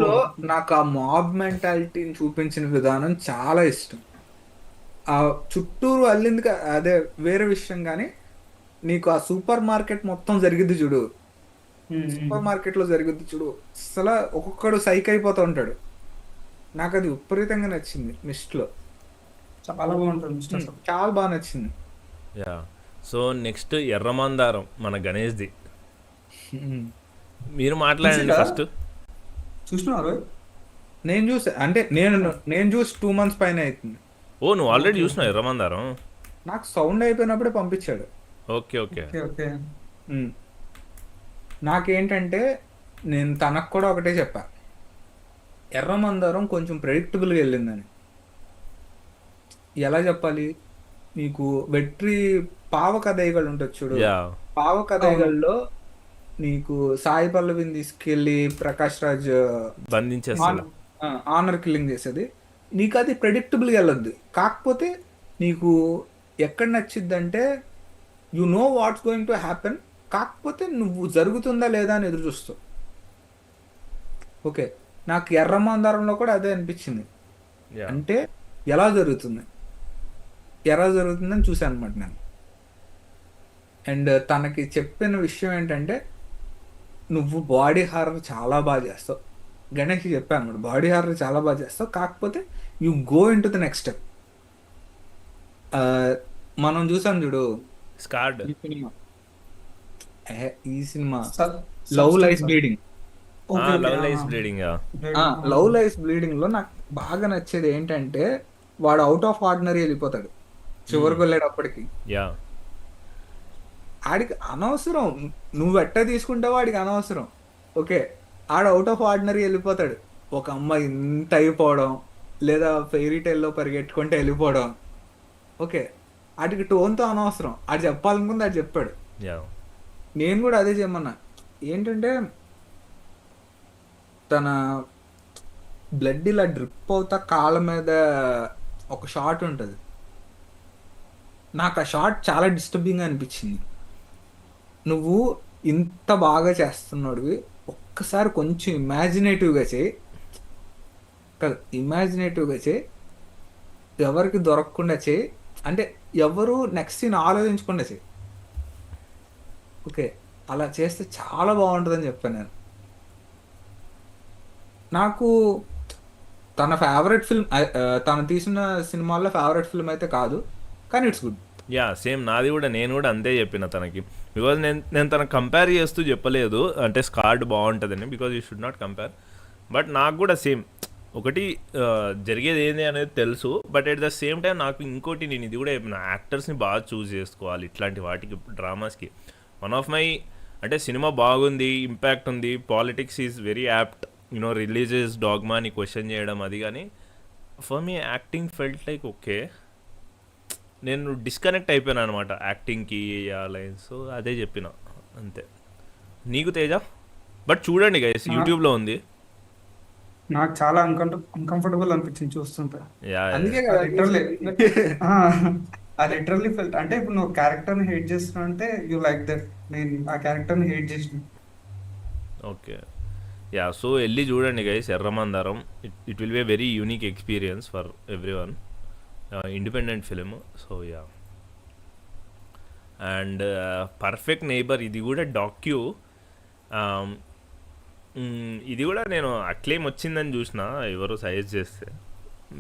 లో నాకు ఆ మాబ్ మెంటాలిటీని చూపించిన విధానం చాలా ఇష్టం. ఆ చుట్టూరు అల్లింది అదే వేరే విషయం, కానీ నీకు ఆ సూపర్ మార్కెట్ మొత్తం జరిగిద్ది చూడు. సూపర్ మార్కెట్ లో జరిగిద్ది చూడు, అసలు ఒక్కొక్కడు సైక్ అయిపోతూ ఉంటాడు. నాకు అది విపరీతంగా నచ్చింది మిస్ట్ లో. చాలా బాగుంటుంది మిస్ట్ అసలు. చాలా బాగా నచ్చింది. యా, సో నెక్స్ట్ ఎర్రమందారం మన గణేష్ది. మీరు మాట్లాడండి ఫస్ట్. చూసినారు? నేను చూసా, అంటే నేను చూసి 2 months పైన అవుతుంది. ఓ, నువ్వు ఆల్రెడీ చూసినావు ఎర్రమందారం? నాకు సౌండ్ అయిపోయినప్పుడే పంపించాడు. Okay okay. ఓకే. నాకేంటంటే నేను తనకు కూడా ఒకటే చెప్పా, ఎర్రమందారం కొంచెం ప్రెడిక్టబుల్గా వెళ్ళిందని. ఎలా చెప్పాలి నీకు, వెట్రి పావకథైగళ్ళు ఉంటుంది చూడు. యా, పావకథైగల్లో నీకు సాయి పల్లవిని తీసుకెళ్ళి ప్రకాష్ రాజ్ బంధించేస్తాడు, ఆనర్ కిల్లింగ్ చేసేది. నీకు అది ప్రెడిక్టబుల్గా వెళ్ళొద్దు. కాకపోతే నీకు ఎక్కడ నచ్చిద్దంటే you know what's going to happen, కాకపోతే నువ్వు జరుగుతుందా లేదా అని ఎదురు చూస్తావు. ఓకే, నాకు ఎర్రమందారంలో కూడా అదే అనిపించింది. యా. అంటే ఎలా జరుగుతుందని చూసాను అనమాట నేను. అండ్ తనకి చెప్పిన విషయం ఏంటంటే, నువ్వు బాడీ హారర్ చాలా బాగా చేస్తావు. గణేష్కి చెప్పాను అనమాట, బాడీ హారర్ చాలా బాగా చేస్తావు, కాకపోతే you go in to the next step. మనం చూసాం చూడు స్కార్డ్. ఈ cinema love life bleeding. Love life bleeding. Love life bleeding లో నాకు బాగా నచ్చేది ఏంటంటే, వాడు అవుట్ ఆఫ్ ఆర్డినరీ వెళ్ళిపోతాడు చివరికి వెళ్ళేటప్పటికి. యా, ఆడికి అనవసరం, నువ్వు ఎట్ట తీసుకుంటావో ఆడికి అనవసరం. ఓకే, ఆడు అవుట్ ఆఫ్ ఆర్డినరీ వెళ్ళిపోతాడు. ఒక అమ్మాయి ఇంత అయిపోవడం, లేదా ఫెయిరీ టైల్లో పరిగెట్టుకుంటే వెళ్ళిపోవడం. ఓకే, ఆడికి టోన్తో అనవసరం, ఆడు చెప్పాలనుకుంది ఆడు చెప్పాడు. యా, నేను కూడా అదే చేయమన్నా. ఏంటంటే తన బ్లడ్ ఇలా డ్రిప్ అవుతా కాళ్ళ మీద ఒక షాట్ ఉంటుంది. నాకు ఆ షాట్ చాలా డిస్టర్బింగ్ అనిపించింది. నువ్వు ఇంత బాగా చేస్తున్నాడువి, ఒక్కసారి కొంచెం ఇమాజినేటివ్గా చేయి. ఎవరికి దొరకకుండా చేయి, అంటే ఎవరు నెక్స్ట్ సీన్ ఆలోచించకుండా చేయి. ఓకే, అలా చేస్తే చాలా బాగుంటుందని చెప్పాను నేను. నాకు తన ఫేవరెట్ ఫిల్మ్, తను తీసిన సినిమాల్లో ఫేవరెట్ ఫిల్మ్ అయితే కాదు, కానీ ఇట్స్ గుడ్. యా, సేమ్ నాది కూడా. నేను కూడా అంతే చెప్పిన తనకి. బికాజ్ నేను తనకు కంపేర్ చేస్తూ చెప్పలేదు, అంటే స్కార్డ్ బాగుంటుందని, because you should not compare. But నాకు కూడా సేమ్ ఒకటి జరిగేది ఏంది అనేది తెలుసు. But at the same time నాకు ఇంకోటి, నేను ఇది కూడా చెప్పిన, యాక్టర్స్ని బాగా చూస్ చేసుకోవాలి ఇట్లాంటి వాటికి, డ్రామాస్కి. వన్ ఆఫ్ మై అంటే సినిమా బాగుంది, ఇంపాక్ట్ ఉంది, politics is very apt, you know religious dogma అని క్వశ్చన్ చేయడం అది. కానీ for me acting felt like okay, నేను డిస్కనెక్ట్ అయిపోయాను అనమాట యాక్టింగ్కి ఆ లైన్స్. సో అదే చెప్పిన అంతే. నీకు తేజ? బట్ చూడండి గైస్, నా యూట్యూబ్లో ఉంది. నాకు చాలా అన్కంఫర్టబుల్ అనిపించింది చూస్తుంటే. యా అందుకే ఆ కదా లిటరల్లీ ఆ లిటరల్లీ ఫెల్ట్ అంటే ఇప్పుడు నువ్వు క్యారెక్టర్ని హేట్ చేస్తున్నావు అంటే యూ లైక్ దట్. నేను ఆ క్యారెక్టర్ని హేట్ చేసిన. ఓకే. యా, సో వెళ్ళి చూడండి guys Erramandaram. It will be a very unique experience for everyone. Independent film. So yeah, and perfect neighbour ఇది కూడా డాక్యూ. ఇది కూడా నేను అక్లెయిమ్ వచ్చిందని చూసిన, ఎవరు సజెస్ట్ చేస్తే.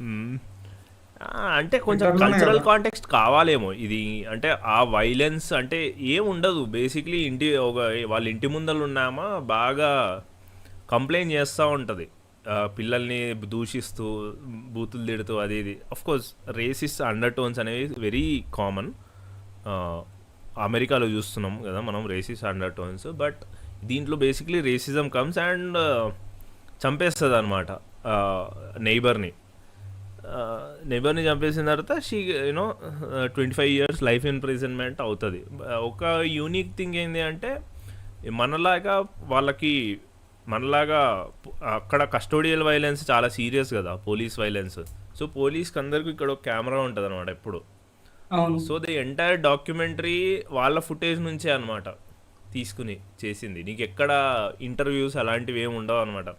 మ్మ్. అంటే కొంచెం ట్విట్టర్లోనే కల్చరల్ కదా. కాంటెక్స్ట్ కావాలేమో ఇది. అంటే ఆ వైలెన్స్ అంటే ఏం ఉండదు బేసిక్లీ. వాళ్ళ ఇంటి ముందర ఉన్నామా బాగా కంప్లైంట్ చేస్తూ ఉంటుంది, పిల్లల్ని దూషిస్తూ బూతులు తిడుతూ అది ఇది. కోర్స్ రేసిస్ట్ అండర్ టోన్స్ అనేవి వెరీ కామన్. అమెరికాలో చూస్తున్నాం కదా మనం రేసిస్ట్ అండర్ టోన్స్. బట్ దీంట్లో బేసిక్లీ రేసిజం కమ్స్ అండ్ చంపేస్తుంది అనమాట నెయిబర్ని చంపేసిన తర్వాత షీ 25 years లైఫ్ ఇంప్రిజన్మెంట్ అవుతుంది. ఒక యూనిక్ థింగ్ ఏంటి అంటే మనలాగా వాళ్ళకి మనలాగా అక్కడ కస్టోడియల్ వైలెన్స్ చాలా సీరియస్ కదా, పోలీస్ వైలెన్స్. సో పోలీస్కి అందరికీ ఇక్కడ ఒక కెమెరా ఉంటుంది అనమాట ఎప్పుడు. అవును. సో ది ఎంటైర్ డాక్యుమెంటరీ వాళ్ళ ఫుటేజ్ నుంచే అనమాట తీసుకుని చేసింది. నీకు ఎక్కడ ఇంటర్వ్యూస్ అలాంటివి ఏమి ఉండవు అనమాట.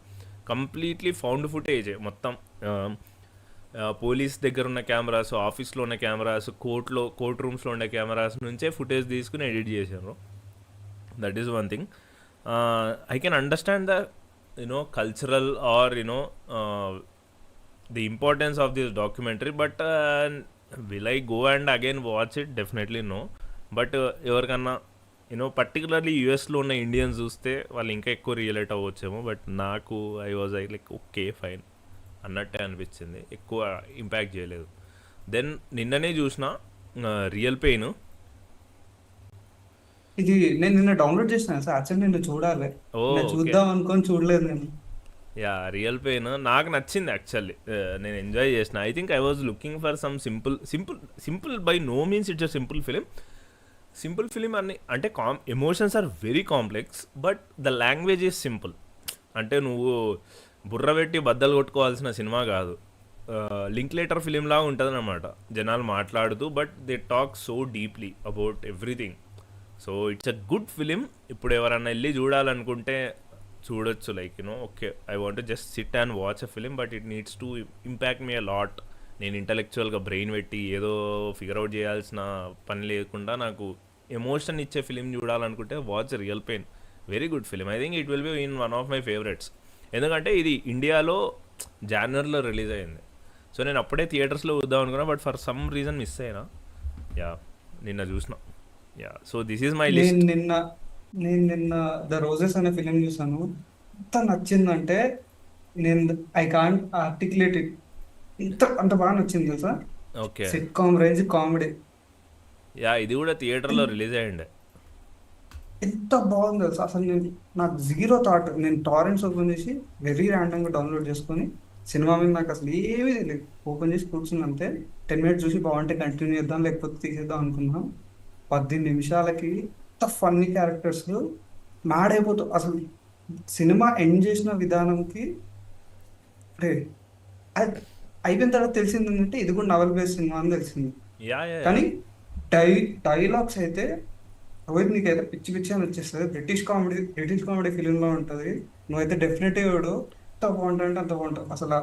కంప్లీట్లీ ఫౌండ్ ఫుటేజ్ మొత్తం. పోలీస్ దగ్గర ఉన్న కెమెరాస్, ఆఫీస్లో ఉన్న కెమెరాస్, కోర్ట్ రూమ్స్లో ఉండే కెమెరాస్ నుంచే ఫుటేజ్ తీసుకుని ఎడిట్ చేశారు. That is one thing. I can understand the cultural or the importance of this documentary. But will I go and again watch it? Definitely no. But ఎవరికన్నా particularly యూఎస్లో ఉన్న Indians చూస్తే వాళ్ళు ఇంకా ఎక్కువ రియలేట్ అవ్వచ్చేమో. బట్ నాకు I was like okay fine అన్నట్టే అనిపించింది, ఎక్కువ ఇంపాక్ట్ చేయలేదు. దెన్ నిన్ననే చూసిన రియల్ పెయిన్. ఇది నేను నిన్న డౌన్లోడ్ చేసిన సార్, యాక్చువల్లీ నిన్ను చూడాలి. ఓ నిన్న ఓకే. చూద్దాం అనుకొని చూడలేదు నేను. యా, రియల్ పెయిన్ నాకు నచ్చింది యాక్చువల్లీ. నేను ఎంజాయ్ చేసిన. I think I was looking for some simple by no means it's a simple film అని. అంటే emotions are very complex but the language is simple. అంటే నువ్వు బుర్ర పెట్టి బద్దలు కొట్టుకోవాల్సిన సినిమా కాదు. లింక్ లెటర్ ఫిలింలా ఉంటుంది అనమాట. జనాలు మాట్లాడుతూ but they talk so deeply about everything. So it's a good film. ఇప్పుడు ఎవరన్నా వెళ్ళి చూడాలనుకుంటే చూడొచ్చు. Like okay, I want just sit and watch a film but it needs to impact me a lot. నేను ఇంటలెక్చువల్గా బ్రెయిన్ పెట్టి ఏదో figure out చేయాల్సిన పని లేకుండా నాకు ఎమోషన్ ఇచ్చే ఫిలిం చూడాలనుకుంటే watch real pain. Very good film. I think it will be in one of my favourites. ఎందుకంటే ఇది ఇండియాలో జాన్వరిలో రిలీజ్ అయింది. సో నేను అప్పుడే థియేటర్స్లో చూద్దాం అనుకున్నా but for some reason miss అయినా. యా, నిన్న చూసిన. Yeah, so this is my నేను లిస్ట్. నిన్న నేను నిన్న ద రోజెస్ అనే ఫిలిం చూసాను. ఎంత నచ్చిందంటే నేను ఐ కాంట్ ఆర్టికులేట్ ఇట్. అంత బాగా నచ్చింది తెలుసా. Okay. Sitcom range comedy. Yeah, ఇది కూడా థియేటర్లో రిలీజ్ అయ్యిండే. ఎంత బాగుంది తెలుసా అసలు. నాకు జీరో థాట్. నేను టారెంట్స్ ఓపెన్ చేసి వెరీ ర్యాండమ్గా డౌన్లోడ్ చేసుకొని సినిమా మీద నాకు అసలు ఏమీ తెలియదు. ఓపెన్ చేసి కూర్చుని అంతే 10 minutes చూసి బాగుంటే కంటిన్యూ చేద్దాం లేకపోతే తీసేద్దాం అనుకున్నాం. 18 నిమిషాలకి ఎంత ఫన్నీ క్యారెక్టర్స్ మ్యాడ్ అయిపోతావు అసలు. సినిమా ఎండ్ చేసిన విధానంకి అంటే అది అయిపోయిన తర్వాత తెలిసింది ఏంటంటే ఇది కూడా నవల్ బేస్డ్ సినిమా అని తెలిసింది. Yeah yeah yeah. కానీ డైలాగ్స్ అయితే రోహిత్ నీకైతే పిచ్చి పిచ్చి అని వచ్చేస్తుంది. బ్రిటిష్ కామెడీ ఫిలింలో ఉంటుంది. నువ్వైతే డెఫినెట్గా చూడు. ఎంత బాగుంటుంది అంటే అంత బాగుంటుంది అసలు.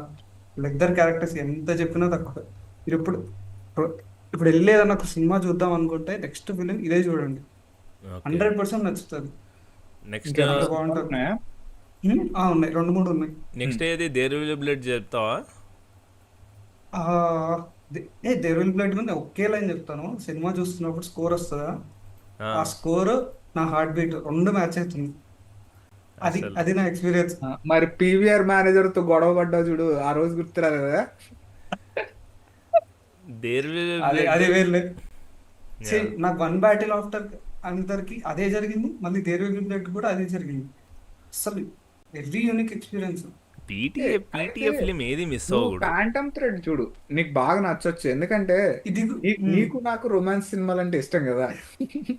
లెగ్దర్ క్యారెక్టర్స్ ఎంత చెప్పినా తక్కువ. మీరు ఇప్పుడు వెళ్ళి ఏదన్నా ఒక సినిమా చూద్దాం అనుకుంటే నెక్స్ట్ ఫిలిం ఇదే చూడండి. ఓకే. 100% నచ్చుతుంది. నెక్స్ట్ అంత ఇంకేమైనా బాగుంటుంది. ఉన్నాయా? ఉన్నాయి 2-3 ఉన్నాయి. నెక్స్ట్ ఏది దేర్ విల్ బ్లడ్ చెప్తావా? ఆ, దేర్ విల్ బ్లడ్ మీద ఒకే లైన్ చెప్తాను. సినిమా చూస్తున్నప్పుడు స్కోర్ వస్తుందా, ఆ, ఆ స్కోర్ నా హార్ట్ బీట్ 2 మ్యాచ్ అవుతుంది. అది అసలు అది నా ఎక్స్పీరియన్స్. మరి పీవీఆర్ మేనేజర్ తో గొడవ పడ్డావు చూడు, ఆ రోజు గుర్తురాదు కదా? దేర్ విల్ అది బ్లడ్. అది వేర్లే. యా. నాకు 1 బ్యాటిల్ ఆఫ్టర్ అందరికి అదే జరిగింది. మళ్ళీ దేర్ విల్ బ్లడ్ కూడా అదే జరిగింది. అసలు very unique experience. PTA film ఏది మిస్ నువ్వు అవ్వకూడదు. ఫ్యాంటమ్ థ్రెడ్ చూడు, నీకు బాగా నచ్చొచ్చు. ఎందుకంటే ఇది నీకు నాకు రొమాన్స్ సినిమాలు అంటే ఇష్టం కదా.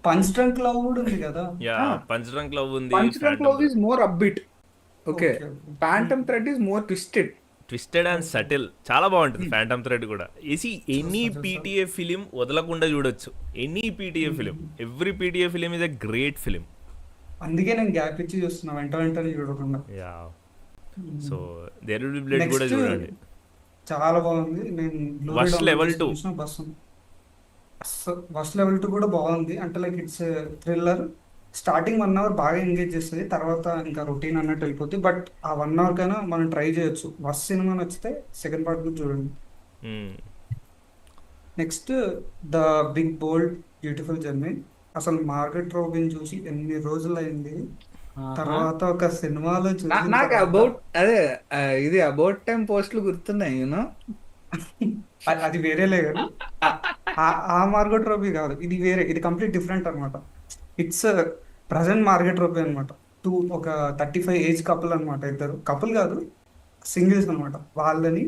పంచ్ డ్రంక్ లవ్ కూడా ఉంది కదా. యా ఆ. పంచ్ డ్రంక్ లవ్ ఉంది, Punch Drunk Love is more upbeat. Okay, okay, okay. Phantom Thread is more twisted. Twisted and subtle, చాలా బాగుంటుంది ఫ్యాంటమ్ థ్రెడ్ కూడా. ఎనీ చూస్తా. పీటీఏ ఫిలిం వదలకుండా చూడొచ్చు. Any PTA film, every PTA film is a great film. అందుకే నేను gap ఇచ్చి చూస్తున్నా, వెంటనే చూడకుండా. Yeah, so There will be Blood next కూడా చూడండి. చాలా బాగుంది. నేను Worst level 2. బస్సు ఫస్ట్ లెవెల్ 2 కూడా బాగుంది. అంటే like it's thriller. Starting 1 hour బాగా ఎంగేజ్ చేస్తుంది, తర్వాత ఇంకా రొటీన్ అన్నట్టు వెళ్ళిపోతుంది. బట్ ఆ 1 అవర్ కైనా మనం ట్రై చేయొచ్చు. ఫస్ట్ సినిమా నచ్చితే సెకండ్ పార్ట్ కూడా చూడండి. Next the Big Bold Beautiful Journey. అసలు మార్గరెట్ రోబిన్ చూసి ఎన్ని రోజులు అయింది. తర్వాత ఒక సినిమాలో చూసిన నాకు తర్వాత- అబౌట్ అదే ఇది అబౌట్ టైం పోస్టులు గుర్తున్నాయి, యూనో. అది వేరేలే కదా. ఆ మార్గరెట్ రోబీ కాదు, ఇది వేరే. ఇది కంప్లీట్ డిఫరెంట్ అనమాట. ఇట్స్ ప్రజెంట్ మార్గరెట్ రోబీ అనమాట. ఒక 35 ఏజ్ కపుల్ అనమాట. ఇద్దరు కపుల్ కాదు, సింగిల్స్ అనమాట. వాళ్ళని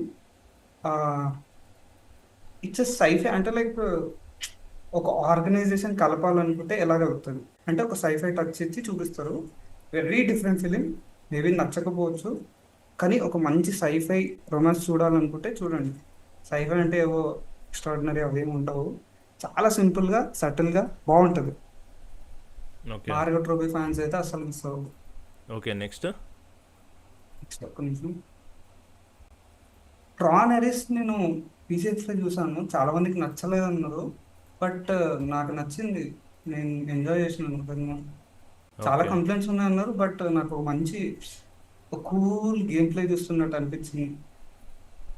ఇట్స్ సైఫై. అంటే లైక్ ఒక ఆర్గనైజేషన్ కలపాలనుకుంటే ఎలా కలుగుతుంది అంటే ఒక సైఫై టచ్ ఇచ్చి చూపిస్తారు. Very different film. మేబీ నచ్చకపోవచ్చు, కానీ ఒక మంచి సైఫై రొమాన్స్ చూడాలనుకుంటే చూడండి. సైఫై అంటే ఏవో ఎక్స్ట్రాడినరీ అవేమి ఉండవు. చాలా సింపుల్గా సటిల్గా బాగుంటుంది. ఓకే మార్గరెట్ రోబీ ఫ్యాన్స్ అయితే అసలు మిస్ అవ్వదు. ఓకే, నెక్స్ట్ ఒక్క నిమిషం. ట్రాన్ ఎరిస్ నేను పీసీఎక్స్లో చూసాను. చాలా మందికి నచ్చలేదు అన్నారు, బట్ నాకు నచ్చింది. నేను ఎంజాయ్ చేసినాను సినిమా. చాలా Okay. కంప్లైంట్స్ ఉన్నాయి అన్నారు, బట్ నాకు మంచి కూల్ గేమ్ ప్లే చూస్తున్నట్టు అనిపించింది.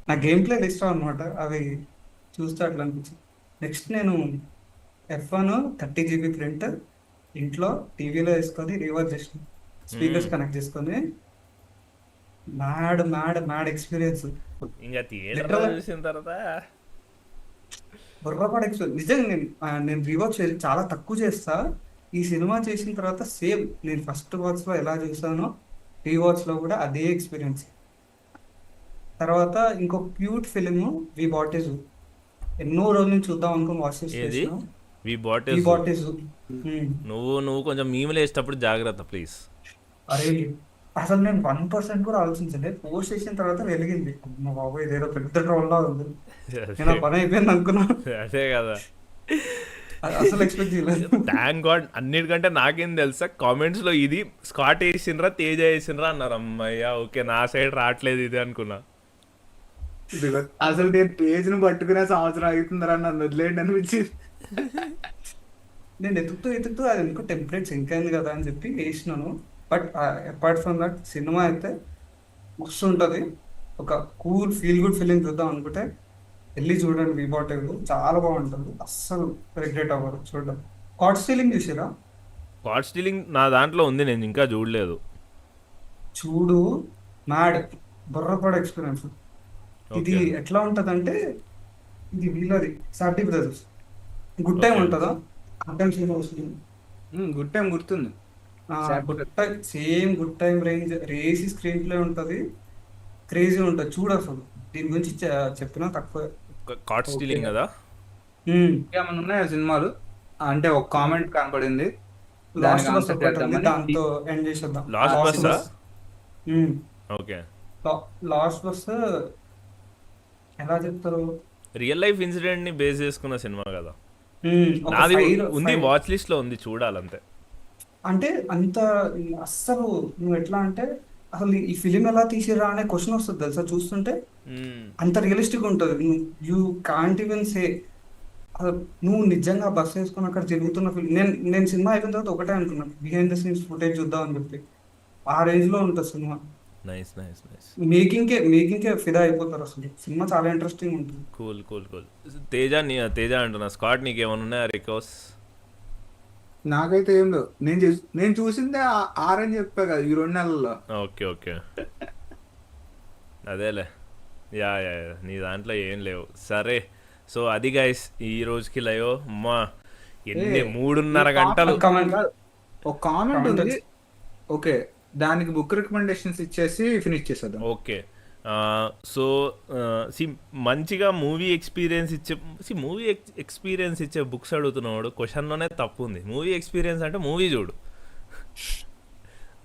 నా గేమ్ ప్లే ఇష్టం అనమాట, అవి చూస్తే అట్లా అనిపించింది. నెక్స్ట్ నేను F1 30 GB ప్రింట్ ఇంట్లో టీవీలో వేసుకొని రివర్స్ చేసిన, స్పీకర్స్ కనెక్ట్ చేసుకొని మ్యాడ్ మ్యాడ్ మ్యాడ్ ఎక్స్పీరియన్స్. ఇంకా థియేటర్ Literal- చూసిన తర్వాత బుర్రపాడు ఎక్స్పీరియన్స్. నిజంగా నేను రీవాచ్ చాలా తక్కువ చేస్తా. ఈ సినిమా చేసిన తర్వాత సేమ్ నేను ఫస్ట్ వాచ్లో ఎలా చూసానో రీవాచ్లో కూడా అదే ఎక్స్పీరియన్స్. తర్వాత ఇంకో cute film We Bought is. ఎన్నో రోజుల నుంచి చూద్దాం అనుకుని వాచ్ ఏది చేసిన We Bought We Bought is. నువ్వు కొంచెం మీములు వేసేటప్పుడు జాగ్రత్త ప్లీజ్. అరే అసలు నేను 1% కూడా ఆలోచించలేదు. పోస్ట్ చేసిన తర్వాత వెలిగింది. మా బాబాయ్ ఇదేదో పెద్ద ట్రోల్ లా ఉంది. నేను ఆ పని అయిపోయింది అనుకున్నా. అదే కదా, అసలు ఎక్స్పెక్ట్ చేయలేదు. Thank God. అన్నిటికంటే నాకేం తెలుసా, కామెంట్స్ లో ఇది స్కాట్ వేసిండ్రా తేజ వేసిండ్రా అన్నారు. అమ్మయ్యా ఓకే, నా సైడ్ రావట్లేదు ఇది అనుకున్నా. అసలు నేను పేజ్ ను పట్టుకునే సంవత్సరం అవుతుందిరా, నన్ను వదిలేయండి అనిపించింది. నేను ఎతుకుతూ అది ఇంకో టెంప్లెట్స్ ఇంకా అయింది కదా అని చెప్పి వేసినాను. But apart from that cinema అయితే మస్తు ఉంటుంది. ఒక కూల్ ఫీల్ గుడ్ ఫీలింగ్ చూద్దాం అనుకుంటే వెళ్ళి చూడండి. రీబాటెడ్ చాలా బాగుంటుంది, అస్సలు రిగ్రెట్ అవ్వరు చూడడం. కాట్ స్టీలింగ్ చూసిరా? కార్డ్ స్టీలింగ్ నా దాంట్లో ఉంది, నేను ఇంకా చూడలేదు. చూడు, మ్యాడ్ బుర్రపాడు ఎక్స్పీరియన్స్. ఇది Okay. ఎట్లా ఉంటదంటే, ఇది వీళ్ళది Safdie brothers. Good Time Okay. ఉంటుందా? గుడ్ టైం సినిమా వస్తుంది. గుడ్ టైం గుర్తుంది. Good Time same Good Time range racy screenplay ఉంటుంది, క్రేజీ ఉంటుంది. చూడు అసలు దీని గురించి చెప్పినా తక్కువ. కార్డ్ స్టీలింగ్ కదా. ఏమైనా ఉన్నాయా సినిమాలు? అంటే ఒక కామెంట్ కనపడింది, లాస్ట్ దానికి బస్ answer ఒకటి ఉంది, చేద్దామని. దాంతో ఎండ్ చేసేద్దాం. లాస్ట్ Last బస్సా? bus. ఓకే, లాస్ట్ బస్ ఎలా చెప్తారు? రియల్ లైఫ్ ఇన్సిడెంట్ ని బేస్ చేసుకున్న సినిమా కదా. ఒక నాది fire- ఉంది, fire- వాచ్ లిస్ట్ లో ఉంది, చూడాలంతే. అంటే అంత అస్సలు నువ్వు ఎట్లా అంటే అసలు ఈ ఫిలిం ఎలా తీసిరా అనే క్వశ్చన్ వస్తుంది తెలుసా చూస్తుంటే. మ్మ్. అంత రియలిస్టిక్ ఉంటుంది. యూ కాంట్ ఈవెన్ సే అసలు నువ్వు నిజంగా బస్ వేసుకుని అక్కడ తిరుగుతున్న ఫిలిం. నేను సినిమా అయిపోయిన తర్వాత ఒకటే అనుకున్నాను, బిహైండ్ ద సీన్స్ ఫుటేజ్ చూద్దాం అని చెప్పి. ఆ రేంజ్ లో ఉంటుంది cinema. Nice nice nice. Making కే ఫిదా అయిపోతారు. అసలు సినిమా చాలా ఇంట్రెస్టింగ్ ఉంటుంది. Cool cool cool. తేజ అంటున్నా, స్కాట్ నీకు ఏమైనా ఉన్నాయా రిక్వెస్ట్? నాకైతే ఏం లేవు. నేను చూసిందే ఆరని చెప్పా కదా ఈ 2 నెలల్లో. ఓకే ఓకే, అదేలే. యా యా యా, నీ దాంట్లో ఏం లేవు. సరే, సో అది గైస్ ఈ రోజుకి లైవ్. అమ్మా ఎన్ని 3.5 గంటలు. కామెంట్ ఒక కామెంట్ Comment ఉంది. ఓకే, దానికి బుక్ రికమెండేషన్స్ ఇచ్చేసి ఫినిష్ చేసేద్దాం. ఓకే. సో సి మంచిగా మూవీ ఎక్స్పీరియన్స్ ఇచ్చే మూవీ ఎక్స్పీరియన్స్ ఇచ్చే బుక్స్ అడుగుతున్నాడు. క్వశ్చన్లోనే తప్పు ఉంది. మూవీ ఎక్స్పీరియన్స్ అంటే మూవీ చూడు.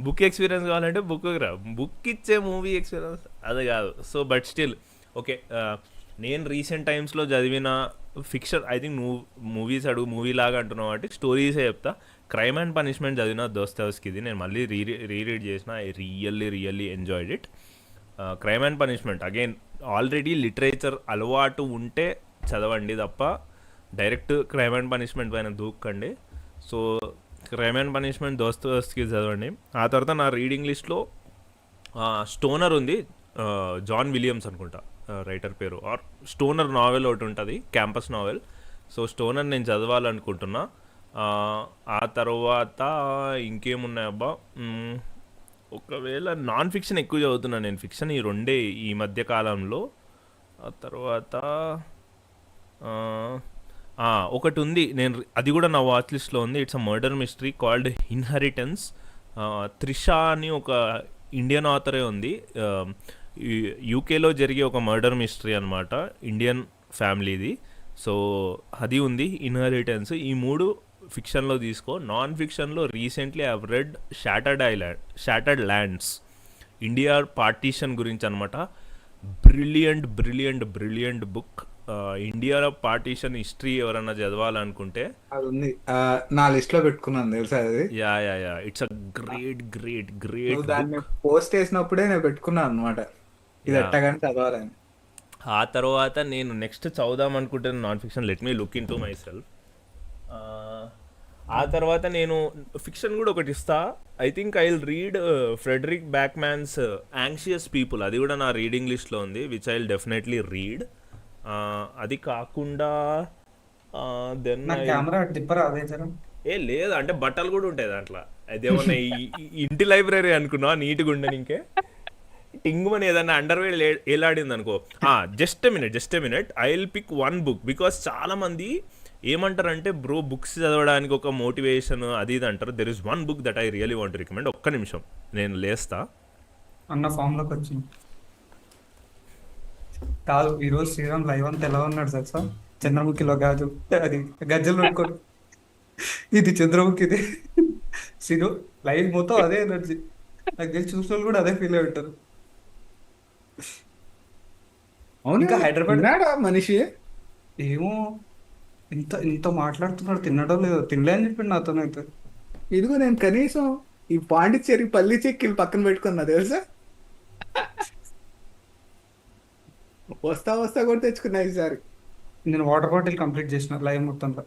బుక్ ఎక్స్పీరియన్స్ కావాలంటే బుక్ రా. బుక్ ఇచ్చే మూవీ ఎక్స్పీరియన్స్ అది కాదు. So but still okay. నేను రీసెంట్ టైమ్స్లో చదివిన ఫిక్షన్, ఐ థింక్ నువ్వు మూవీస్ అడుగు, మూవీ లాగా అంటున్నావు కాబట్టి స్టోరీసే చెప్తా. క్రైమ్ అండ్ పనిష్మెంట్ చదివిన దోస్తవ్స్కిది నేను మళ్ళీ రీరీడ్ చేసిన. I really enjoyed it. Crime and punishment again already literature అలవాటు ఉంటే చదవండి తప్ప డైరెక్ట్ క్రైమ్ అండ్ పనిష్మెంట్ పైన దూకండి. సో క్రైమ్ అండ్ పనిష్మెంట్ దోస్తవ్స్కి చదవండి. ఆ తర్వాత నా రీడింగ్ లిస్ట్లో స్టోనర్ ఉంది, జాన్ విలియమ్స్ అనుకుంటా రైటర్ పేరు. ఆర్ స్టోనర్ నావెల్ ఒకటి ఉంటుంది, క్యాంపస్ నావెల్. సో స్టోనర్ నేను చదవాలనుకుంటున్నా. ఆ తర్వాత ఇంకేమున్నాయి అబ్బా, ఒకవేళ నాన్ ఫిక్షన్ ఎక్కువ చదువుతున్నాను నేను. ఫిక్షన్ ఈ రెండే ఈ మధ్య కాలంలో. ఆ తర్వాత ఒకటి ఉంది, నేను అది కూడా నా వాచ్ లిస్ట్లో ఉంది. It's a murder mystery called Inheritance. Trisha అని ఒక ఇండియన్ ఆథరే ఉంది. యూకేలో జరిగే ఒక మర్డర్ మిస్టరీ అనమాట, ఇండియన్ ఫ్యామిలీది. సో అది ఉంది, ఇన్హెరిటెన్స్. ఈ మూడు ఫిక్షన్లో తీసుకో. నాన్ ఫిక్షన్లో recently I have read Shattered Lands, India partition గురించి అనమాట. Brilliant book. India partition history ఎవరన్నా చదవాలనుకుంటే అది ఉంది, నా లిస్ట్ లో పెట్టుకున్నాను తెలుసా అది. యా ఇట్స్ అ గ్రేట్ దాన్ని పోస్ట్ చేసినప్పుడే నేను పెట్టుకున్నాను అనమాట, ఇది ఎట్టగానే చదవాలని. ఆ తర్వాత నేను నెక్స్ట్ చదువుదాం అనుకుంటున్న non fiction, let me look into myself. ఆ తర్వాత నేను ఫిక్షన్ కూడా ఒకటి ఇస్తా. I think I will read Fredrik Backman's Anxious People. అది కూడా నా రీడింగ్ లిస్ట్లో ఉంది, which I will definitely read. అది కాకుండా దెన్ కెమెరా తిప్పరా అదే జరం. లేదు అంటే బట్టలు కూడా ఉంటాయి దాంట్లో. అదేమన్నా ఇంటి లైబ్రరీ అనుకున్నా, నీట్గా ఉండని. ఇంకే టింగుమని ఏదన్నా అండర్వేర్ ఏలాడింది అనుకో, just a minute I will pick one book. Because చాలా మంది ఏమంటారంటే బ్రో బుక్స్ చదవడానికి ఒక మోటివేషన్ అది ఇది అంటారు. There is one book that I really want recommend. ఒక్క నిమిషం నేను లేస్తా. అన్న ఫామ్లోకి వచ్చింది కాదు. ఈరోజు శ్రీరామ్ లైవ్ అంతా ఎలా ఉన్నాడు సార్? చంద్రముఖిలో గాజు అది గజ్జలు పెట్టుకోడు, ఇది చంద్రముఖిది. శ్రీను లైవ్ మొత్తం అదే ఎనర్జీ. నాకు తెలిసి చూసిన వాళ్ళు కూడా అదే ఫీల్ అయి ఉంటారు. ఇంకా హైదరాబాద్ మనిషి ఏమో ఇంత మాట్లాడుతున్నాడు, తినడం లేదు, తినలే అని చెప్పిండు నాతో అయితే. ఇదిగో నేను కనీసం ఈ పాండిచ్చేరి పల్లి చెక్కిలు పక్కన పెట్టుకున్నా తెలుసా. వస్తా కూడా తెచ్చుకున్నా ఈసారి. నేను వాటర్ బాటిల్ కంప్లీట్ చేసిన లైవ్ మొత్తంలో.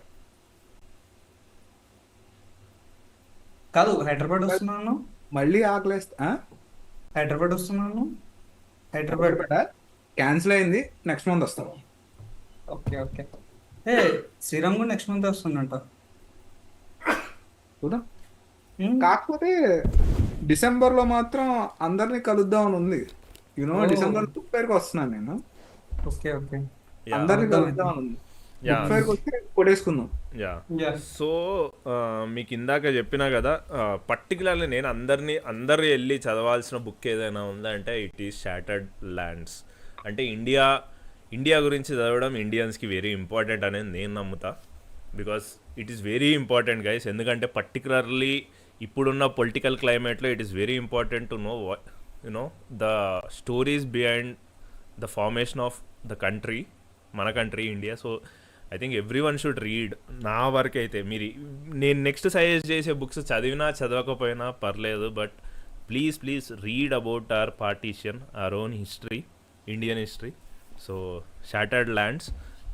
కాదు హైదరాబాద్ వస్తున్నాను, మళ్ళీ ఆకలేస్తా. హైదరాబాద్ వస్తున్నాను. హైదరాబాద్ క్యాన్సిల్ అయింది, నెక్స్ట్ మంత్ వస్తాం. ఓకే. ఏ శ్రీరామ్ కూడా నెక్స్ట్ మంత్ వస్తుందంట. చూద్దాం. కాకపోతే డిసెంబర్లో మాత్రం అందరినీ కలుద్దామని ఉంది. డిసెంబర్ బుక్ ఫేర్కి వస్తున్నాను నేను. ఓకే అందరినీ కలుద్దామని ఉంది. బుక్ ఫేర్కి వస్తే కొట్టేసుకుందాం. సో మీకు ఇందాక చెప్పినా కదా, పర్టికులర్లీ నేను అందరూ వెళ్ళి చదవాల్సిన బుక్ ఏదైనా ఉందా అంటే ఇట్ ఈస్ షాటర్డ్ ల్యాండ్స్. అంటే ఇండియా గురించి చదవడం ఇండియన్స్కి వెరీ ఇంపార్టెంట్ అనేది నేను నమ్ముతా. Because it is very important guys. ఎందుకంటే పర్టికులర్లీ ఇప్పుడున్న పొలిటికల్ క్లైమేట్లో it is very important to know the stories behind the formation of the country, మన country India. So I think everyone should read. నా వరకు అయితే నేను next suggest చేసే books చదివినా చదవకపోయినా పర్లేదు, but please read about our partition, our own history, Indian history. So Shattered Lands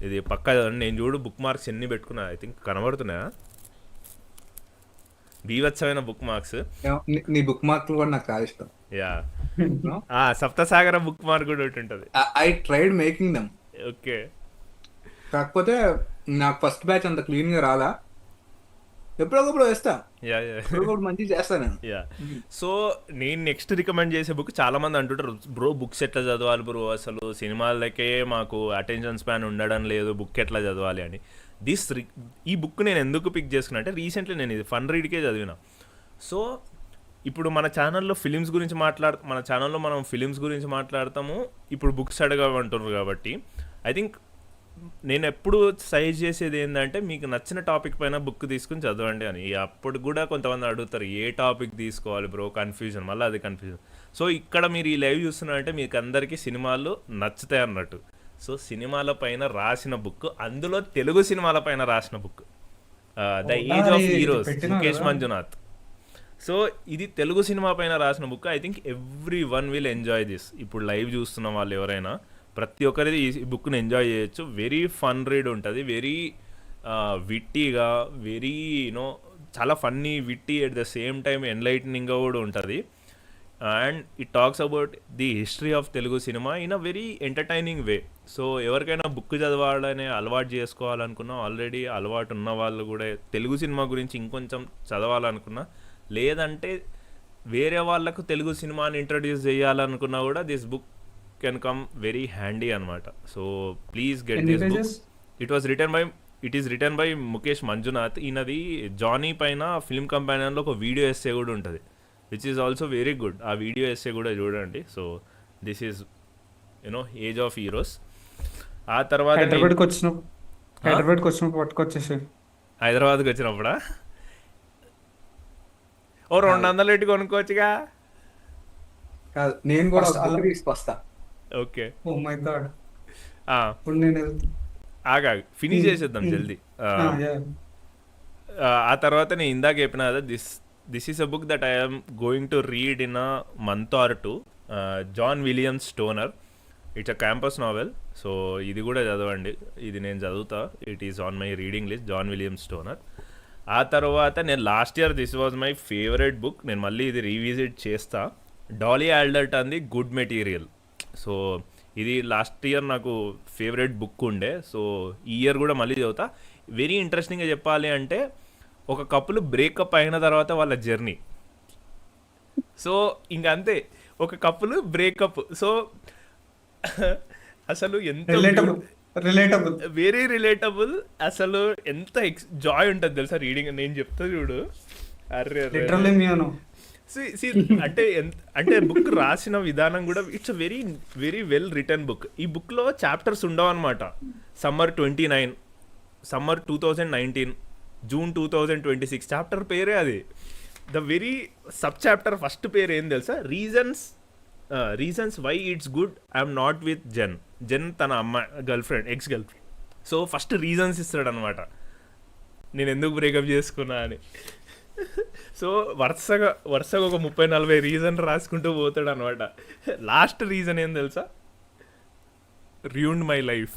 ఇది పక్కా. నేను చూడు బుక్ మార్క్స్ ఎన్ని పెట్టుకున్నా, ఐ థింక్ కనబడుతున్నాయా? బీవత్సమైన బుక్ మార్క్స్. నీ బుక్ మార్కులు కూడా నాకు చాలా ఇష్టం. సప్తసాగర బుక్ మార్క్ కూడా ఒకటి ఉంటుంది. I tried making them. Okay. కాకపోతే నాకు ఫస్ట్ బ్యాచ్ అంత క్లీన్ గా రాలా. ఎప్పుడొకప్పుడు వేస్తా, మంచిగా చేస్తాను. సో నేను నెక్స్ట్ రికమెండ్ చేసే బుక్ చాలా మంది అంటుంటారు, బ్రో బుక్స్ ఎట్లా చదవాలి బ్రో, అసలు సినిమాలకే మాకు అటెన్షన్ స్పాన్ ఉండడం లేదు, బుక్ ఎట్లా చదవాలి అని. ఈ బుక్ నేను ఎందుకు పిక్ చేసుకున్నా అంటే రీసెంట్లీ నేను ఇది ఫన్ రీడ్కే చదివిన. సో ఇప్పుడు మన ఛానల్లో మనం ఫిలిమ్స్ గురించి మాట్లాడతాము, ఇప్పుడు బుక్స్ అడగమంటున్నారు కాబట్టి ఐ థింక్ నేను ఎప్పుడు సజెస్ట్ చేసేది ఏంటంటే మీకు నచ్చిన టాపిక్ పైన బుక్ తీసుకుని చదవండి అని. అప్పుడు కూడా కొంతమంది అడుగుతారు ఏ టాపిక్ తీసుకోవాలి బ్రో, కన్ఫ్యూజన్, మళ్ళీ అది కన్ఫ్యూజన్. సో ఇక్కడ మీరు ఈ లైవ్ చూస్తున్నారంటే మీకు అందరికీ సినిమాలు నచ్చుతాయి అన్నట్టు. సో సినిమాల పైన రాసిన బుక్, అందులో తెలుగు సినిమాల పైన రాసిన book, the Age of Heroes, Mukesh Manjunath. So ఇది తెలుగు సినిమా పైన రాసిన book. I think everyone will enjoy this. ఇప్పుడు లైవ్ చూస్తున్న వాళ్ళు ఎవరైనా ప్రతి ఒక్కరిది ఈ బుక్ని ఎంజాయ్ చేయొచ్చు. వెరీ ఫన్ రీడ్ ఉంటుంది, వెరీ విట్టీగా, వెరీ చాలా funny, witty, at the same time ఎన్లైటనింగ్గా కూడా ఉంటుంది. And it talks about the history of Telugu cinema in a very entertaining way. So ఎవరికైనా బుక్ చదవాలనే అలవాటు చేసుకోవాలనుకున్నా, ఆల్రెడీ అలవాటు ఉన్న వాళ్ళు కూడా తెలుగు సినిమా గురించి ఇంకొంచెం చదవాలనుకున్నా, లేదంటే వేరే వాళ్ళకు తెలుగు సినిమాని ఇంట్రడ్యూస్ చేయాలనుకున్నా కూడా this book can come very handy అనమాట. So please get this book. It is written by Mukesh Manjunath. ఈయనది జానీ పైన ఫిల్మ్ కంపానియన్లో ఒక వీడియో ఎస్సే కూడా ఉంటుంది, which is also very good. ఆ వీడియో ఎస్సే కూడా చూడండి. So this is age of heroes. ఆ తర్వాత హైదరాబాద్కి వచ్చినప్పుడు పట్టుకొచ్చేసి. హైదరాబాద్కి వచ్చినప్పుడా ఓ 200 పెట్టి కొనుక్కోవచ్చుగా. కాదు, నేను కూడా First అలా- తీసుకొస్తా. ఓకే, ఓ మై గాడ్, ఇప్పుడు నేను ఆగా ఫినిష్ చేసేద్దాం జల్దీ. yeah. ఆ తర్వాత నేను ఇందాక చెప్పిన కదా, this is a book that I'm going to read in a month or two. John Williams Stoner. It's a campus novel. So ఇది కూడా చదవండి, ఇది నేను చదువుతా. It is on my reading list, John Williams Stoner. ఆ తర్వాత నేను last year this was my favourite book, నేను మళ్ళీ ఇది రీవిజిట్ చేస్తా, Dolly Alderton the Good Material. So ఇది లాస్ట్ ఇయర్ నాకు ఫేవరెట్ బుక్ ఉండే. సో ఈ ఇయర్ కూడా మళ్ళీ చదువుతా. వెరీ ఇంట్రెస్టింగ్గా చెప్పాలి అంటే, ఒక కపుల్ బ్రేకప్ అయిన తర్వాత వాళ్ళ జర్నీ. సో ఇంకంతే, ఒక కపుల్ బ్రేకప్. సో అసలు ఎంత రిలేటబుల్, వెరీ రిలేటబుల్. అసలు ఎంత జాయ్ ఉంటుంది తెలుసా రీడింగ్. నేను చెప్తా చూడు, అర్రే లిటరల్లీ మీను. అంటే బుక్ రాసిన విధానం కూడా it's a very very well return book. ఈ బుక్లో చాప్టర్స్ ఉండవు అనమాట. సమ్మర్ 29, సమ్మర్ 2019, జూన్ 2026 చాప్టర్ పేరే అది. The very sub chapter first పేరు ఏం తెలుసా, reasons why it's good I'm not with Jen తన అమ్మాయి ex girlfriend. So first reasons ఇస్తాడనమాట, నేను ఎందుకు బ్రేకప్ చేసుకున్నా అని. సో వరుసగా ఒక 30-40 రీజన్ రాసుకుంటూ పోతాడు అనమాట. లాస్ట్ రీజన్ ఏం తెలుసా, ర్యూన్డ్ మై లైఫ్.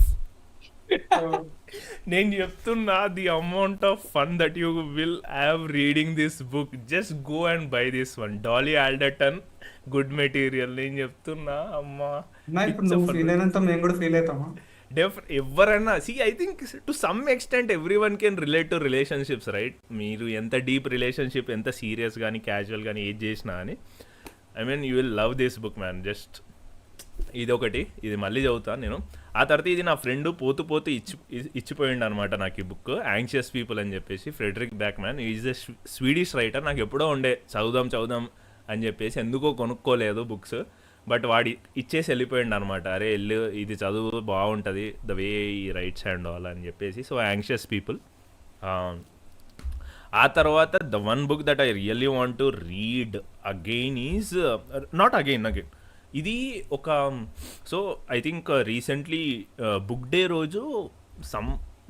నేను చెప్తున్నా, the amount of fun that you will have reading this book, just go and buy this one, Dolly Alderton good material. నేను చెప్తున్నా అమ్మా, ఇప్పుడు నువ్వు ఫీల్ అయినంత మేము కూడా ఫీల్ అవుతామా? ఎవరైనా I think to some extent every one can relate to relationships, right? మీరు ఎంత డీప్ రిలేషన్షిప్, ఎంత సీరియస్ కానీ క్యాజువల్ కానీ ఏది చేసినా అని, I mean you will love this book man. Just ఇదొకటి, ఇది మళ్ళీ చదువుతాను నేను. ఆ తర్వాత ఇది నా ఫ్రెండ్ పోతూ ఇచ్చిపోయిండు అనమాట నాకు ఈ బుక్, యాంగ్షియస్ పీపుల్ అని చెప్పేసి, Fredrik Backman. Is a Swedish writer. నాకు ఎప్పుడో ఉండే చదువుదాం అని చెప్పేసి, ఎందుకో కొనుక్కోలేదు బుక్స్, బట్ వాడి ఇచ్చేసి వెళ్ళిపోయిండు అనమాట. అరే వెళ్ళు, ఇది చదువు బాగుంటుంది, ద వే ఈ రైట్స్ అండ్ ఆల్ అని చెప్పేసి. So anxious people. ఆ తర్వాత the one book that I really want to read again is not again ఇది ఒక, so I think recently book day రోజు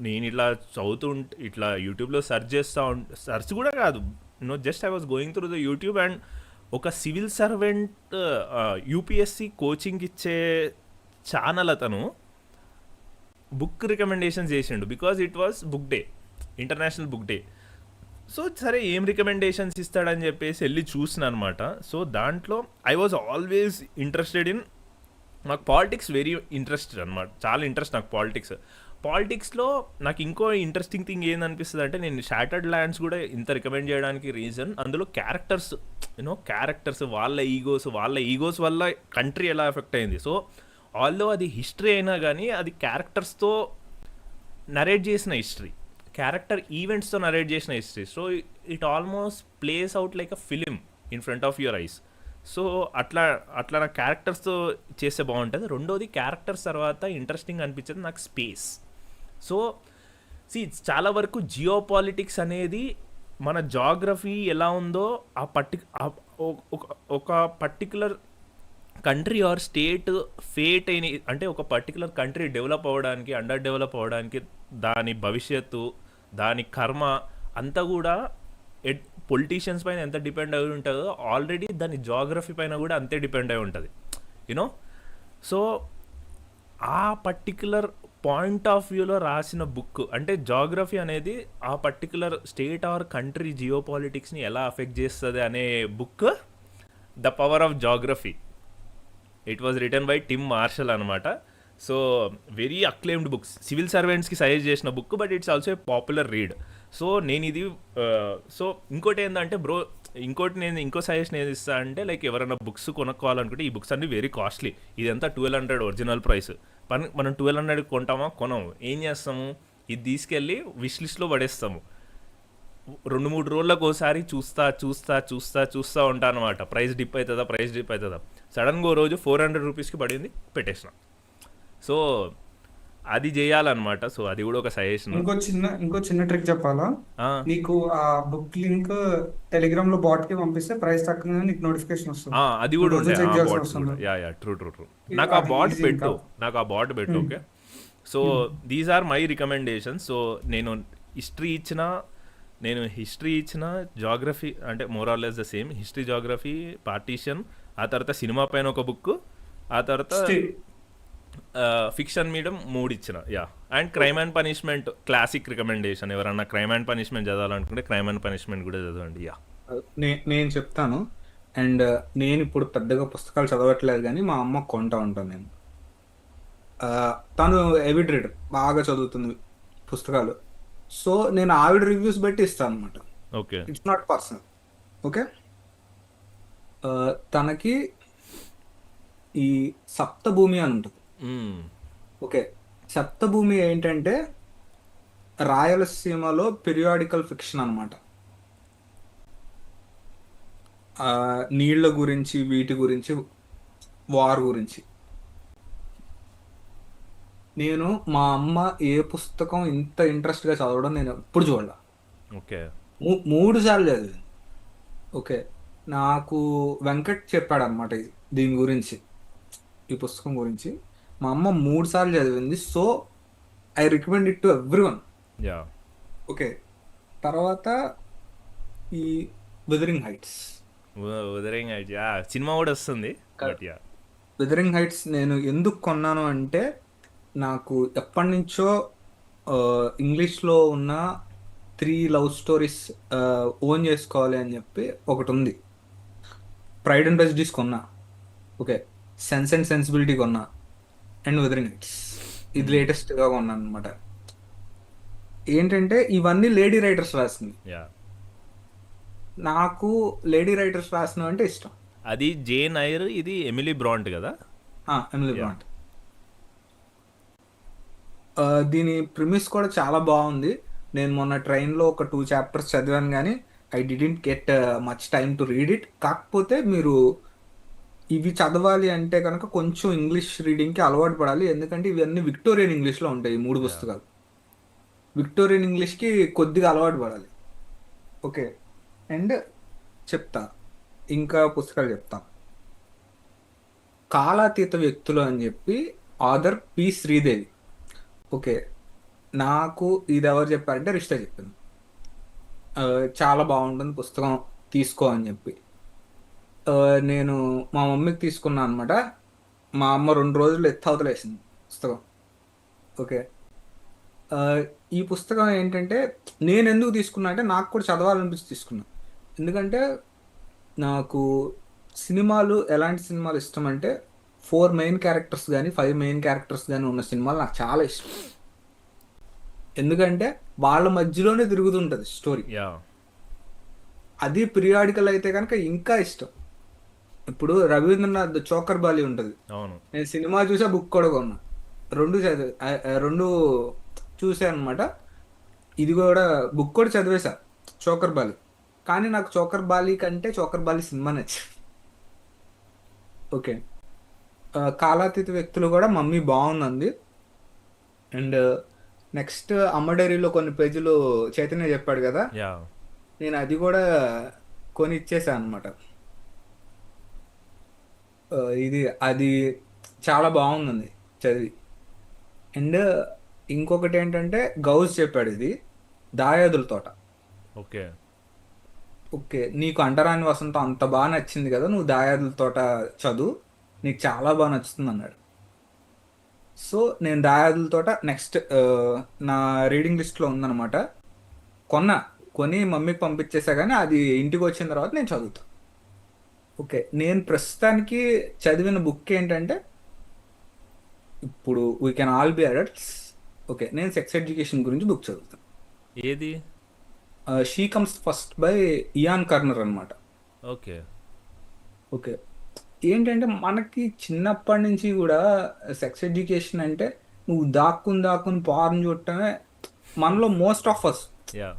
నేను ఇట్లా చదువుతుంటే ఇట్లా యూట్యూబ్లో సెర్చ్ కూడా కాదు, just I was going through the YouTube and ఒక సివిల్ సర్వెంట్ యూపీఎస్సి కోచింగ్ ఇచ్చే ఛానల్ అతను బుక్ రికమెండేషన్స్ చేసిండు, because it was book day, international book day. So సరే ఏం రికమెండేషన్స్ ఇస్తాడని చెప్పేసి వెళ్ళి చూసిన అనమాట. సో దాంట్లో I was always interested in, నాకు పాలిటిక్స్ వెరీ ఇంట్రెస్టెడ్ అనమాట, చాలా ఇంట్రెస్ట్ నాకు పాలిటిక్స్లో. నాకు ఇంకో ఇంట్రెస్టింగ్ థింగ్ ఏందనిపిస్తుంది అంటే, నేను షాటర్డ్ ల్యాండ్స్ కూడా ఇంత రికమెండ్ చేయడానికి రీజన్, అందులో క్యారెక్టర్స్ వాళ్ళ ఈగోస్ వల్ల కంట్రీ ఎలా ఎఫెక్ట్ అయింది. సో ఆల్దో అది హిస్టరీ అయినా కానీ అది క్యారెక్టర్స్తో నరేట్ చేసిన హిస్టరీ, క్యారెక్టర్ ఈవెంట్స్తో నరేట్ చేసిన history. So it almost place out like a film in front of your eyes. So అట్లా అట్లా నా క్యారెక్టర్స్తో చేస్తే బాగుంటుంది. రెండోది క్యారెక్టర్స్ తర్వాత ఇంట్రెస్టింగ్ అనిపించేది నాకు స్పేస్. సో సి చాలా వరకు జియో పాలిటిక్స్ అనేది మన జాగ్రఫీ ఎలా ఉందో ఆ ఒక particular country or state fate అయిన, అంటే ఒక పర్టికులర్ కంట్రీ డెవలప్ అవ్వడానికి, అండర్ డెవలప్ అవ్వడానికి దాని భవిష్యత్తు, దాని కర్మ అంతా కూడా పొలిటీషియన్స్ పైన ఎంత డిపెండ్ అయి ఉంటుందో ఆల్రెడీ దాని జాగ్రఫీ పైన కూడా అంతే డిపెండ్ అయి ఉంటుంది, యూనో. సో ఆ పర్టికులర్ పాయింట్ ఆఫ్ వ్యూలో రాసిన బుక్, అంటే జాగ్రఫీ అనేది ఆ పర్టికులర్ స్టేట్ ఆర్ కంట్రీ జియో పాలిటిక్స్ని ఎలా అఫెక్ట్ చేస్తుంది అనే book the power of geography. It was written by Tim Marshall అనమాట. So very acclaimed books, civil సర్వెంట్స్కి సజెస్ట్ చేసిన book, but it's also a popular read. So నేను ఇది సో ఇంకోటి ఏంటంటే బ్రో, నేను ఇంకో సజెషన్ ఏది ఇస్తా అంటే, లైక్ ఎవరైనా బుక్స్ కొనుక్కోవాలనుకుంటే ఈ బుక్స్ అన్ని వెరీ కాస్ట్లీ. ఇదంతా 1200 ఒరిజినల్ ప్రైస్. మనం 1200 కొంటామా? కొనము. ఏం చేస్తాము? ఇది తీసుకెళ్ళి విష్ లిస్ట్లో పడేస్తాము. 2-3 రోజులకు ఒకసారి చూస్తా ఉంటా అనమాట. ప్రైస్ డిప్ అవుతుందా. సడన్గా ఓ రోజు 400 రూపీస్కి పడింది, పెట్టేసిన. సో అది చేయాలన్నమాట. సో అది కూడా ఒక సజెషన్. ఇంకో చిన్న ట్రిక్ చెప్పాలా నీకు? ఆ బుక్ లింక్ టెలిగ్రామ్ లో బాట్ కి పంపిస్తే ప్రైస్ తక్కువ నీకు నోటిఫికేషన్ వస్తుంది. అది కూడా రోజు ఉంటాయి చెక్ ఆ చేయాల్సిన బాట్స్ అవసరం కూడా. లేదు. Yeah true. నాకు ఆ అది బాట్ ఈజీ ఇంకా. పెట్టు. Okay. So these are my recommendations. So నేను హిస్టరీ ఇచ్చిన జాగ్రఫీ అంటే more or less the same. History, geography, partition, ఆ తర్వాత సినిమా పైన ఒక బుక్, ఆ తర్వాత ఫిక్షన్ మీడియం 3 ఇచ్చిన. Yeah, and crime and punishment classic recommendation. ఎవరన్నా క్రైమ్ అండ్ పనిష్మెంట్ చదవాలనుకుంటే క్రైమ్ అండ్ పనిష్మెంట్ కూడా చదవండి. యా, నేను చెప్తాను. అండ్ నేను ఇప్పుడు పెద్దగా పుస్తకాలు చదవట్లేదు, కానీ మా అమ్మ కొంటా ఉంటాను నేను. తను ఎవిడ్ రీడర్, బాగా చదువుతుంది పుస్తకాలు. సో నేను ఆవిడ రివ్యూస్ బట్టి ఇస్తాను అనమాట. Okay. It's not personal. Okay. తనకి ఈ సప్తభూమి అని ఉంటుంది. ఓకే. సప్తభూమి ఏంటంటే రాయలసీమలో పీరియాడికల్ ఫిక్షన్ అనమాట. నీళ్ళ గురించి, వీటి గురించి, వార్ గురించి. నేను మా అమ్మ ఏ పుస్తకం ఇంత ఇంట్రెస్ట్గా చదవడం నేను ఎప్పుడు చూడాల. ఓకే. 3 సార్లు చదివాను. ఓకే. నాకు వెంకట్ చెప్పాడు అనమాట దీని గురించి, ఈ పుస్తకం గురించి. మా అమ్మ 3 సార్లు చదివింది. So I recommend it to everyone. Yeah. Okay. తర్వాత ఈ వెదరింగ్ హైట్స్ యా, సినిమా కూడా వస్తుంది. బట్ యా, వెదరింగ్ హైట్స్ నేను ఎందుకు కొన్నాను అంటే, నాకు ఎప్పటి నుంచో ఇంగ్లీష్లో ఉన్న 3 లవ్ స్టోరీస్ ఓన్ చేసుకోవాలి అని చెప్పి ఒకటి ఉంది. ప్రైడ్ అండ్ ప్రెజుడిస్ కొన్నా. ఓకే. సెన్స్ అండ్ సెన్సిబిలిటీ కొన్నా. అండ్ వెదరింగ్ హైట్స్ ఇది లేటెస్ట్గా కొన్నాను అనమాట. ఏంటంటే ఇవన్నీ లేడీ రైటర్స్ రాసింది. యా. నాకు లేడీ రైటర్స్ రాసినవి అంటే ఇష్టం. అది జేన్ ఐర్, ఇది ఎమిలీ బ్రాంట్ కదా. ఎమిలీ బ్రాంట్. దీని ప్రిమిస్ కూడా చాలా బాగుంది. నేను మొన్న ట్రైన్లో ఒక 2 చాప్టర్స్ చదివాను, కానీ I didn't get much time to read it. కాకపోతే మీరు ఇవి చదవాలి అంటే కనుక కొంచెం ఇంగ్లీష్ రీడింగ్కి అలవాటు పడాలి. ఎందుకంటే ఇవన్నీ విక్టోరియన్ ఇంగ్లీష్లో ఉంటాయి ఈ 3 పుస్తకాలు. విక్టోరియన్ ఇంగ్లీష్కి కొద్దిగా అలవాటు పడాలి. ఓకే. అండ్ చెప్తా, ఇంకా పుస్తకాలు చెప్తా. కాలాతీత వ్యక్తులు అని చెప్పి ఆథర్ పి శ్రీదేవి. ఓకే. నాకు ఇది ఎవరు చెప్పారంటే రిష్ట చెప్పింది. చాలా బాగుంటుంది పుస్తకం, తీసుకో అని చెప్పి. నేను మా మమ్మీకి తీసుకున్నాను అనమాట. మా అమ్మ 2 రోజులు ఎత్తవతలేసింది పుస్తకం. ఓకే. ఈ పుస్తకం ఏంటంటే నేను ఎందుకు తీసుకున్నా అంటే, నాకు కూడా చదవాలనిపించి తీసుకున్నా. ఎందుకంటే నాకు సినిమాలు, ఎలాంటి సినిమాలు ఇష్టం అంటే 4 మెయిన్ క్యారెక్టర్స్ కానీ 5 మెయిన్ క్యారెక్టర్స్ కానీ ఉన్న సినిమాలు నాకు చాలా ఇష్టం. ఎందుకంటే వాళ్ళ మధ్యలోనే తిరుగుతుంటుంది స్టోరీ. యా. అది పీరియాడికల్ అయితే కనుక ఇంకా ఇష్టం. ఇప్పుడు రవీంద్రనాథ్ చోకర్ బాలి ఉంటుంది. అవును. నేను సినిమా చూసా, బుక్ కూడా కొన్నా. 2 చూసాను అనమాట. ఇది కూడా బుక్ కూడా చదివేశా, చోకర్ బాలి. కానీ నాకు చోకర్ బాలి కంటే చోకర్ బాలి సినిమా నచ్చింది. ఓకే. కాలాతీత వ్యక్తులు కూడా మమ్మీ బాగుందండి. అండ్ నెక్స్ట్ అమ్మ డైరీలో కొన్ని పేజీలు చైతన్య చెప్పాడు కదా, యా నేను అది కూడా కొని ఇచ్చేసాను అనమాట. ఇది అది చాలా బాగుందండి చదివి. అండ్ ఇంకొకటి ఏంటంటే గౌస్ చెప్పాడు ఇది దాయాదుల తోట. ఓకే ఓకే, నీకు అంటరాని వసంతం అంత బాగా నచ్చింది కదా, నువ్వు దాయాదుల తోట చదువు, నీకు చాలా బాగా నచ్చుతుంది అన్నాడు. సో నేను దాయాదుల తోట నెక్స్ట్ నా రీడింగ్ లిస్ట్లో ఉందన్నమాట. కొని మమ్మీకి పంపించేసా, కానీ అది ఇంటికి వచ్చిన తర్వాత నేను చదువుతాను. ఓకే, నేను ప్రస్తుతానికి చదివిన బుక్ ఏంటంటే, ఇప్పుడు we can all be adults. Okay, నేను సెక్స్ ఎడ్యుకేషన్ గురించి బుక్ చదువుతాను. ఏది? She Comes First by Ian Kerner అనమాట. ఓకే ఓకే, ఏంటంటే మనకి చిన్నప్పటి నుంచి కూడా సెక్స్ ఎడ్యుకేషన్ అంటే నువ్వు దాక్కుని పార్న్ చూడటమే. మనలో మోస్ట్ ఆఫ్ యా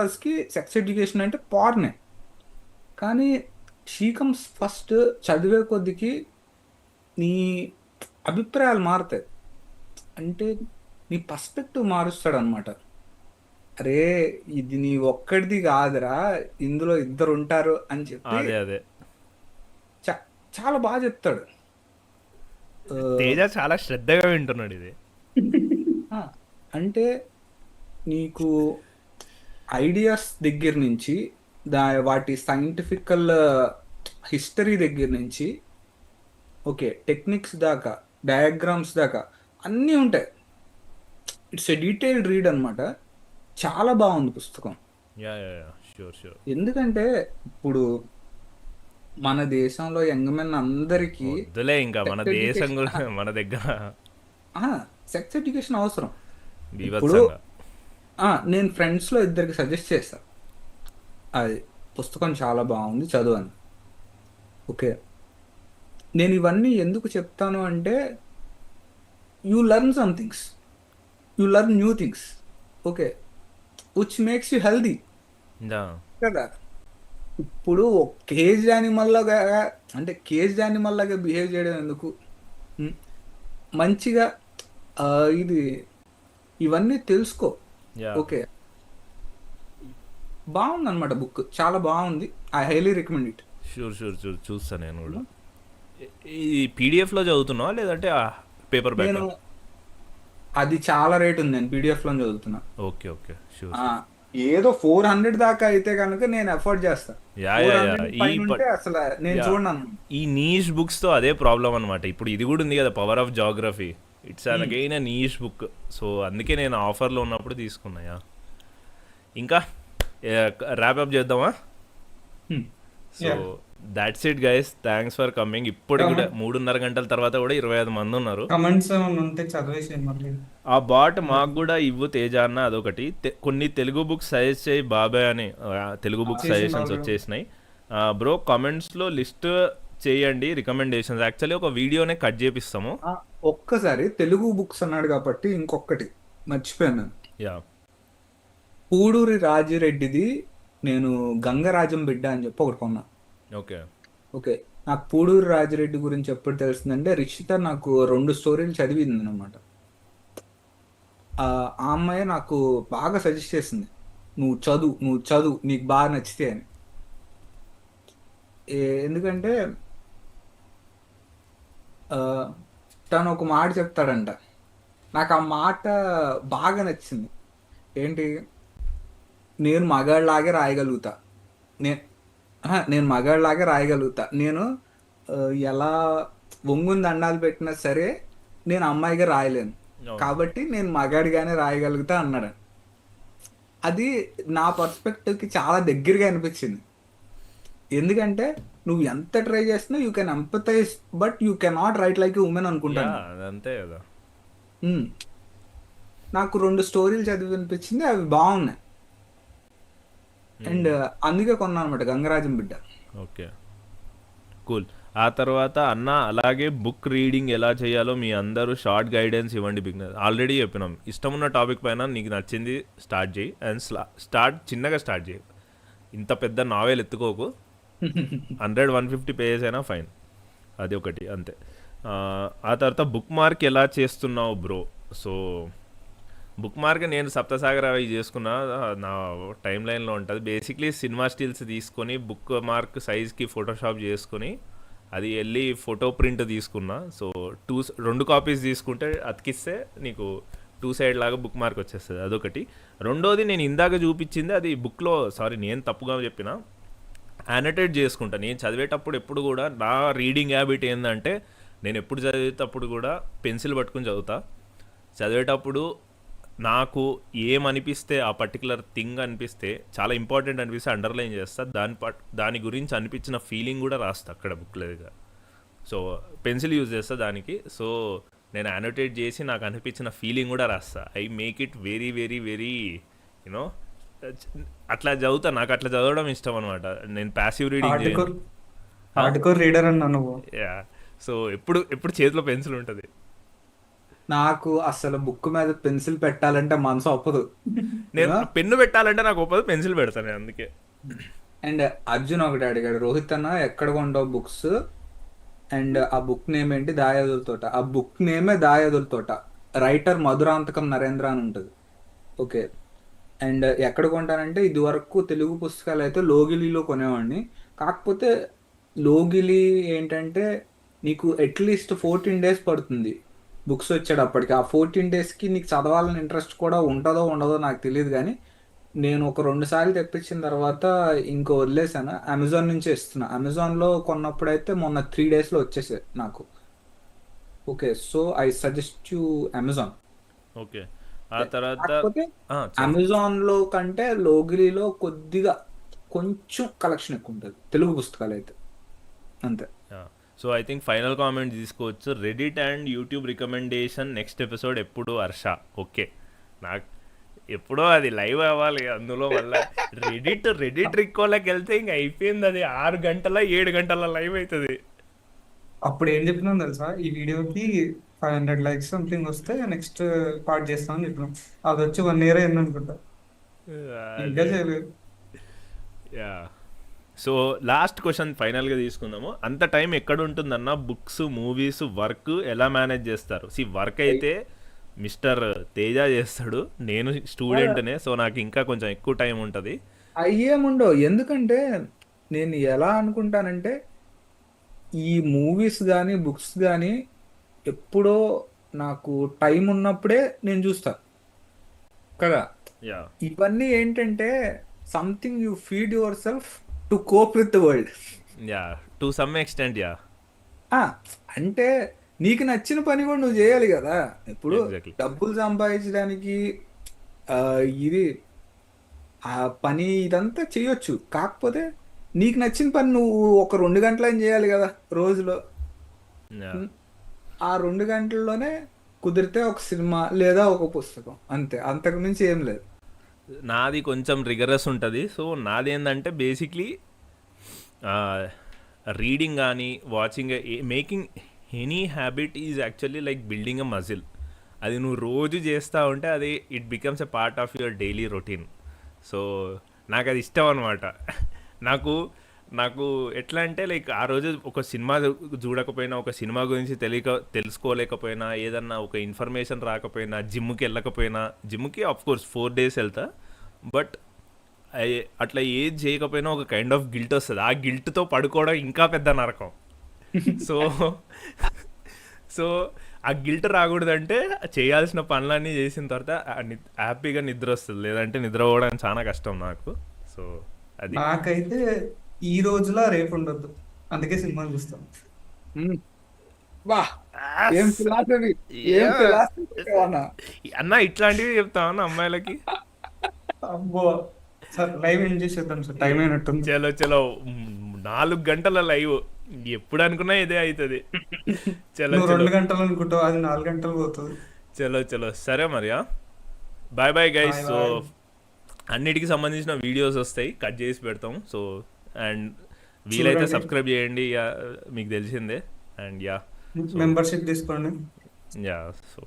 అస్కి సెక్స్ ఎడ్యుకేషన్ అంటే పార్నే. కానీ షీ కమ్స్ ఫస్ట్ చదివే కొద్దికి నీ అభిప్రాయాలు మారుతాయి. అంటే నీ పర్స్పెక్టివ్ మారుస్తాడు అనమాట. అరే ఇది నీ ఒక్కడిది కాదురా, ఇందులో ఇద్దరు ఉంటారు అని చెప్పి అదే అదే చాలా బాగా చెప్తాడు. తేజ చాలా శ్రద్ధగా వింటున్నాడు ఇది. ఆ, అంటే నీకు ఐడియాస్ దగ్గర నుంచి వాటి సైంటిఫికల్ హిస్టరీ దగ్గర నుంచి ఓకే టెక్నిక్స్ దాకా డయాగ్రామ్స్ దాకా అన్నీ ఉంటాయి. ఇట్స్ ఎ డీటెయిల్డ్ రీడ్ అనమాట. చాలా బాగుంది పుస్తకం. Yeah yeah yeah sure sure. ఎందుకంటే ఇప్పుడు మన దేశంలో యంగ్ మెన్ అందరికీ వద్దులే ఇంకా మన సెక్స్ దేశం ఎడ్యుకేషన్ కూడా మన దగ్గర సెక్స్ ఎడ్యుకేషన్ అవసరం. ఇప్పుడు బీభత్సంగా. నేను ఫ్రెండ్స్లో ఇద్దరికి సజెస్ట్ చేస్తాను, అది పుస్తకం చాలా బాగుంది చదువు. ఓకే, నేను ఇవన్నీ ఎందుకు చెప్తాను అంటే you learn some things, you learn new things. Okay, which makes you healthy yeah కదా. ఇప్పుడు కేజ్ యానిమల్ లాగా, అంటే కేజ్ యానిమల్ లాగా బిహేవ్ చేయడం ఎందుకు? ఉం? మంచిగా ఇది ఇవన్నీ తెలుసుకో. యా ఓకే, బాగుంది అనమాట బుక్, చాలా బాగుంది. I highly recommend it. Sure sure sure చూస్తాను నేను కూడా. ఈ పీడిఎఫ్లో చదువుతున్నావా లేదంటే పేపర్ బ్యాక్? నేను అది చాలా రేట్ ఉంది, నేను పీడిఎఫ్లో చదువుతున్నా. Okay okay sure. ఆ, ఏదో 400 దాకా అయితే కనుక నేను ఎఫోర్డ్ చేస్తా. యా యా యా 400 పైన ఉంటే అసలు నేను యా చూడను. ఈ నీష్ బుక్స్తో అదే ప్రాబ్లం అనమాట. ఇప్పుడు ఇది కూడా ఉంది కదా, power of geography. It's again a niche book. So అందుకే నేను ఆఫర్లో ఉన్నప్పుడు తీసుకున్నాయా. ఇంకా ర్యాప్ చేద్దామా? So that's it guys, thanks for coming. ఇప్పుడు కూడా 3.5 గంటల తర్వాత కూడా 25 మంది ఉన్నారు. కమెంట్స్ ఏమైనా ఉంటే చదివేసి మళ్ళీ. ఆ బాట్ మాకు కూడా ఇవ్వు తేజ అన్న, అదొకటి. కొన్ని తెలుగు బుక్స్ సజెస్ట్ చేయి బాబాయ్ అని, తెలుగు బుక్స్ సజెషన్స్ వచ్చేసినాయి బ్రో. కామెంట్స్లో లిస్ట్ చేయండి రికమెండేషన్స్. యాక్చువల్లీ ఒక వీడియోనే కట్ చేపిస్తాము. ఒక్కసారి తెలుగు బుక్స్ అన్నాడు కాబట్టి ఇంకొకటి మర్చిపోయాను. యా పూడూరి రాజిరెడ్డిది నేను గంగరాజం బిడ్డ అని చెప్పి ఒకటి కొన్నా. ఓకే ఓకే, నాకు పూడూరి రాజిరెడ్డి గురించి ఎప్పుడు తెలిసిందంటే రిషిత నాకు 2 స్టోరీలు చదివింది అనమాట. ఆ అమ్మాయి నాకు బాగా సజెస్ట్ చేసింది, నువ్వు చదువు నీకు బాగా నచ్చితే అని. ఎందుకంటే తను ఒక మాట చెప్తాడంట, నాకు ఆ మాట బాగా నచ్చింది. ఏంటి, నేను మగాళ్ళలాగే రాయగలుగుతా, నేను మగాళ్ళలాగే రాయగలుగుతా, నేను ఎలా ఒంగుని దండాలు పెట్టినా సరే నేను అమ్మాయిగా రాయలేను, కాబట్టి నేను మగాడిగానే రాయగలుగుతా అన్నాడు. అది నా పర్స్పెక్టివ్కి చాలా దగ్గరగా అనిపించింది. ఎందుకంటే నువ్వు ఎంత ట్రై చేసినా you can empathise but you cannot write like a women అనుకుంటాను. అంతే కదా. నాకు 2 స్టోరీలు చదివి అనిపించింది, అవి బాగున్నాయి. అండ్ అందుకే కొన్నాను అనమాట గంగరాజం బిడ్డ. Okay cool. ఆ తర్వాత అన్న అలాగే బుక్ రీడింగ్ ఎలా చేయాలో మీ అందరూ షార్ట్ గైడెన్స్ ఇవ్వండి. బిగినర్ ఆల్రెడీ చెప్పినాం, ఇష్టం ఉన్న టాపిక్ పైన నీకు నచ్చింది స్టార్ట్ చేయి, అండ్ చిన్నగా స్టార్ట్ చేయి. ఇంత పెద్ద నావెల్ ఎత్తుకోకు, 100-150 పేజెస్ అయినా ఫైన్, అది ఒకటి అంతే. ఆ తర్వాత బుక్ మార్క్ ఎలా చేస్తున్నావు బ్రో? సో బుక్ మార్క్ నేను సప్తసాగర్ అవి చేసుకున్నా, నా టైం లైన్లో ఉంటుంది. బేసిక్లీ సినిమా స్టిల్స్ తీసుకొని బుక్ మార్క్ సైజ్కి ఫోటోషాప్ చేసుకొని అది వెళ్ళి ఫోటో ప్రింట్ తీసుకున్నా. సో 2 కాపీస్ తీసుకుంటే అతికిస్తే నీకు 2 సైడ్ లాగా బుక్ మార్క్ వచ్చేస్తుంది, అదొకటి. రెండోది నేను ఇందాక చూపించింది అది బుక్లో, సారీ నేను తప్పుగా చెప్పిన, యానోటేట్ చేసుకుంటా. నేను చదివేటప్పుడు ఎప్పుడు కూడా నా రీడింగ్ హ్యాబిట్ ఏంటంటే, నేను ఎప్పుడు చదివేటప్పుడు కూడా పెన్సిల్ పట్టుకుని చదువుతా. చదివేటప్పుడు నాకు ఏమనిపిస్తే, ఆ పర్టికులర్ థింగ్ అనిపిస్తే, చాలా ఇంపార్టెంట్ అనిపిస్తే అండర్లైన్ చేస్తా. దాని గురించి అనిపించిన ఫీలింగ్ కూడా రాస్తా అక్కడ బుక్లేగా. సో పెన్సిల్ యూజ్ చేస్తా దానికి. సో నేను యానోటేట్ చేసి నాకు అనిపించిన ఫీలింగ్ కూడా రాస్తా. I make it very very very you know అట్లా చదువుతా. నాకు అట్లా చదవడం ఇష్టం అనమాట. నేను ప్యాసివ్ రీడింగ్ చేయను. హార్డ్ కోర్ రీడర్ అన్నా నువ్వు. యా, సో ఎప్పుడు చేతిలో పెన్సిల్ ఉంటుంది. నాకు అసలు బుక్ మీద పెన్సిల్ పెట్టాలంటే మనసు ఒప్పదు. నేను పెన్ను పెట్టాలంటే నాకు ఒప్పదు, పెన్సిల్ పెడతాను నేను, అందుకే. అండ్ అర్జున్ ఒకటి అడిగాడు, రోహిత్ అన్న ఎక్కడ కొంటావు బుక్స్, అండ్ ఆ బుక్ నేమ్ ఏంటి? దాయాదుల తోట. ఆ బుక్ నేమే దాయాదుల తోట. రైటర్ మధురాంతకం నరేంద్ర అని ఉంటుంది. ఓకే. అండ్ ఎక్కడ కొంటానంటే, ఇది వరకు తెలుగు పుస్తకాలు అయితే లోగిలిలో కొనేవాడిని. కాకపోతే లోగిలి ఏంటంటే నీకు అట్లీస్ట్ 14 days పడుతుంది బుక్స్ వచ్చేటప్పటికి. ఆ 14 daysకి నీకు చదవాలని ఇంట్రెస్ట్ కూడా ఉంటుందో ఉండదో నాకు తెలియదు, కానీ నేను ఒక 2 సార్లు తెప్పించిన తర్వాత ఇంకో వదిలేసాను. అమెజాన్ నుంచే ఇస్తున్నా. అమెజాన్లో కొన్నప్పుడు అయితే మొన్న 3 daysలో వచ్చేసాయి నాకు. Okay, so I suggest you Amazon. Okay. ఆ తర్వాత కాకపోతే అమెజాన్లో కంటే లోగిలిలో కొంచెం కలెక్షన్ ఎక్కువ ఉంటుంది తెలుగు పుస్తకాలు అయితే, అంతే. So I think final comment తీసుకోవచ్చు. Reddit and YouTube recommendation next episode ఎప్పుడు హర్ష? ఓకే, నాకు ఎప్పుడో అది లైవ్ అవ్వాలి. అందులో మళ్ళీ రెడిట్ రికాల్లోకి వెళ్తే ఇంక అయిపోయింది. అది 6 గంటల 7 గంటల లైవ్ అవుతుంది. అప్పుడు ఏం చెప్పినాం తెలుసా, ఈ వీడియోకి 500 likes సంథింగ్ వస్తే నెక్స్ట్ పార్ట్ చేస్తామని చెప్పినాం. అది వచ్చి 1 year అయింది అనుకుంటా, ఇంకా చేయలేదు. యా, సో లాస్ట్ క్వశ్చన్ ఫైనల్గా తీసుకుందాము. అంత టైం ఎక్కడ ఉంటుందన్న? బుక్స్, మూవీస్, వర్క్ ఎలా మేనేజ్ చేస్తారు? వర్క్ అయితే మిస్టర్ తేజ చేస్తాడు, నేను స్టూడెంట్నే, సో నాకు ఇంకా కొంచెం ఎక్కువ టైం ఉంటుంది. అయ్యేముండవు, ఎందుకంటే నేను ఎలా అనుకుంటానంటే, ఈ మూవీస్ కానీ బుక్స్ కానీ ఎప్పుడో నాకు టైం ఉన్నప్పుడే నేను చూస్తా కదా. యా, ఇవన్నీ ఏంటంటే something you feed your self to cope with the world. Yeah, to some extent. Yeah, అంటే నీకు నచ్చిన పని కూడా నువ్వు చేయాలి కదా. ఇప్పుడు Exactly. డబ్బులు సంపాదించడానికి ఇది ఆ పని ఇదంతా చేయొచ్చు, కాకపోతే నీకు నచ్చిన పని నువ్వు ఒక 2 గంటలని చేయాలి కదా రోజులో. యా, ఆ 2 గంటల్లోనే కుదిరితే ఒక సినిమా లేదా ఒక పుస్తకం, అంతే, అంతకు మించి ఏం లేదు. నాది కొంచెం రిగరస్ ఉంటుంది. సో నాది ఏంటంటే బేసిక్లీ రీడింగ్ కానీ watching, making any habit is actually like building a muscle. అది నువ్వు రోజు చేస్తూ ఉంటే అది it becomes a part of your daily routine. So నాకు అది ఇష్టం అనమాట. నాకు ఎట్లా అంటే లైక్ ఆ రోజు ఒక సినిమా చూడకపోయినా, ఒక సినిమా గురించి తెలుసుకోలేకపోయినా, ఏదన్నా ఒక ఇన్ఫర్మేషన్ రాకపోయినా, జిమ్కి వెళ్ళకపోయినా, జిమ్కి ఆఫ్కోర్స్ 4 days వెళ్తా, బట్ అట్లా ఏది చేయకపోయినా ఒక కైండ్ ఆఫ్ గిల్ట్ వస్తుంది. ఆ గిల్ట్తో పడుకోవడం ఇంకా పెద్ద నరకం. సో ఆ గిల్ట్ రాకూడదంటే చేయాల్సిన పనులన్నీ చేసిన తర్వాత హ్యాపీగా నిద్ర వస్తుంది, లేదంటే నిద్ర పోవడం చాలా కష్టం నాకు. సో అది నాకైతే ఈ రోజులా రేపు ఉండొద్దు, అందుకే సినిమాలు చూస్తాం. వా, ఏం philosophy, ఏం philosophy అన్న. అన్న ఇట్లాంటివి చెప్తామన్నా అమ్మాయిలకి. అబ్బో సార్, లైవ్ ఎంజాయ్ చేద్దాం సార్, టైం అయినట్టుంది. చలో 4 గంటల లైవ్, ఎప్పుడు అనుకున్నా ఇదే అవుతుంది. నువ్వు 2 గంటలు అనుకుంటావు, అది 4 గంటలు పోతుంది. చలో సరే మరి, bye guys. Bye, so bye. అన్నిటికి సంబంధించిన వీడియోస్ వస్తాయి, కట్ చేసి పెడతాం. సో అండ్ వీలైతే చూడండి. సబ్స్క్రైబ్ చేయండి, మీకు తెలిసిందే. అండ్ యా, మెంబర్షిప్ తీసుకోండి. Yeah, so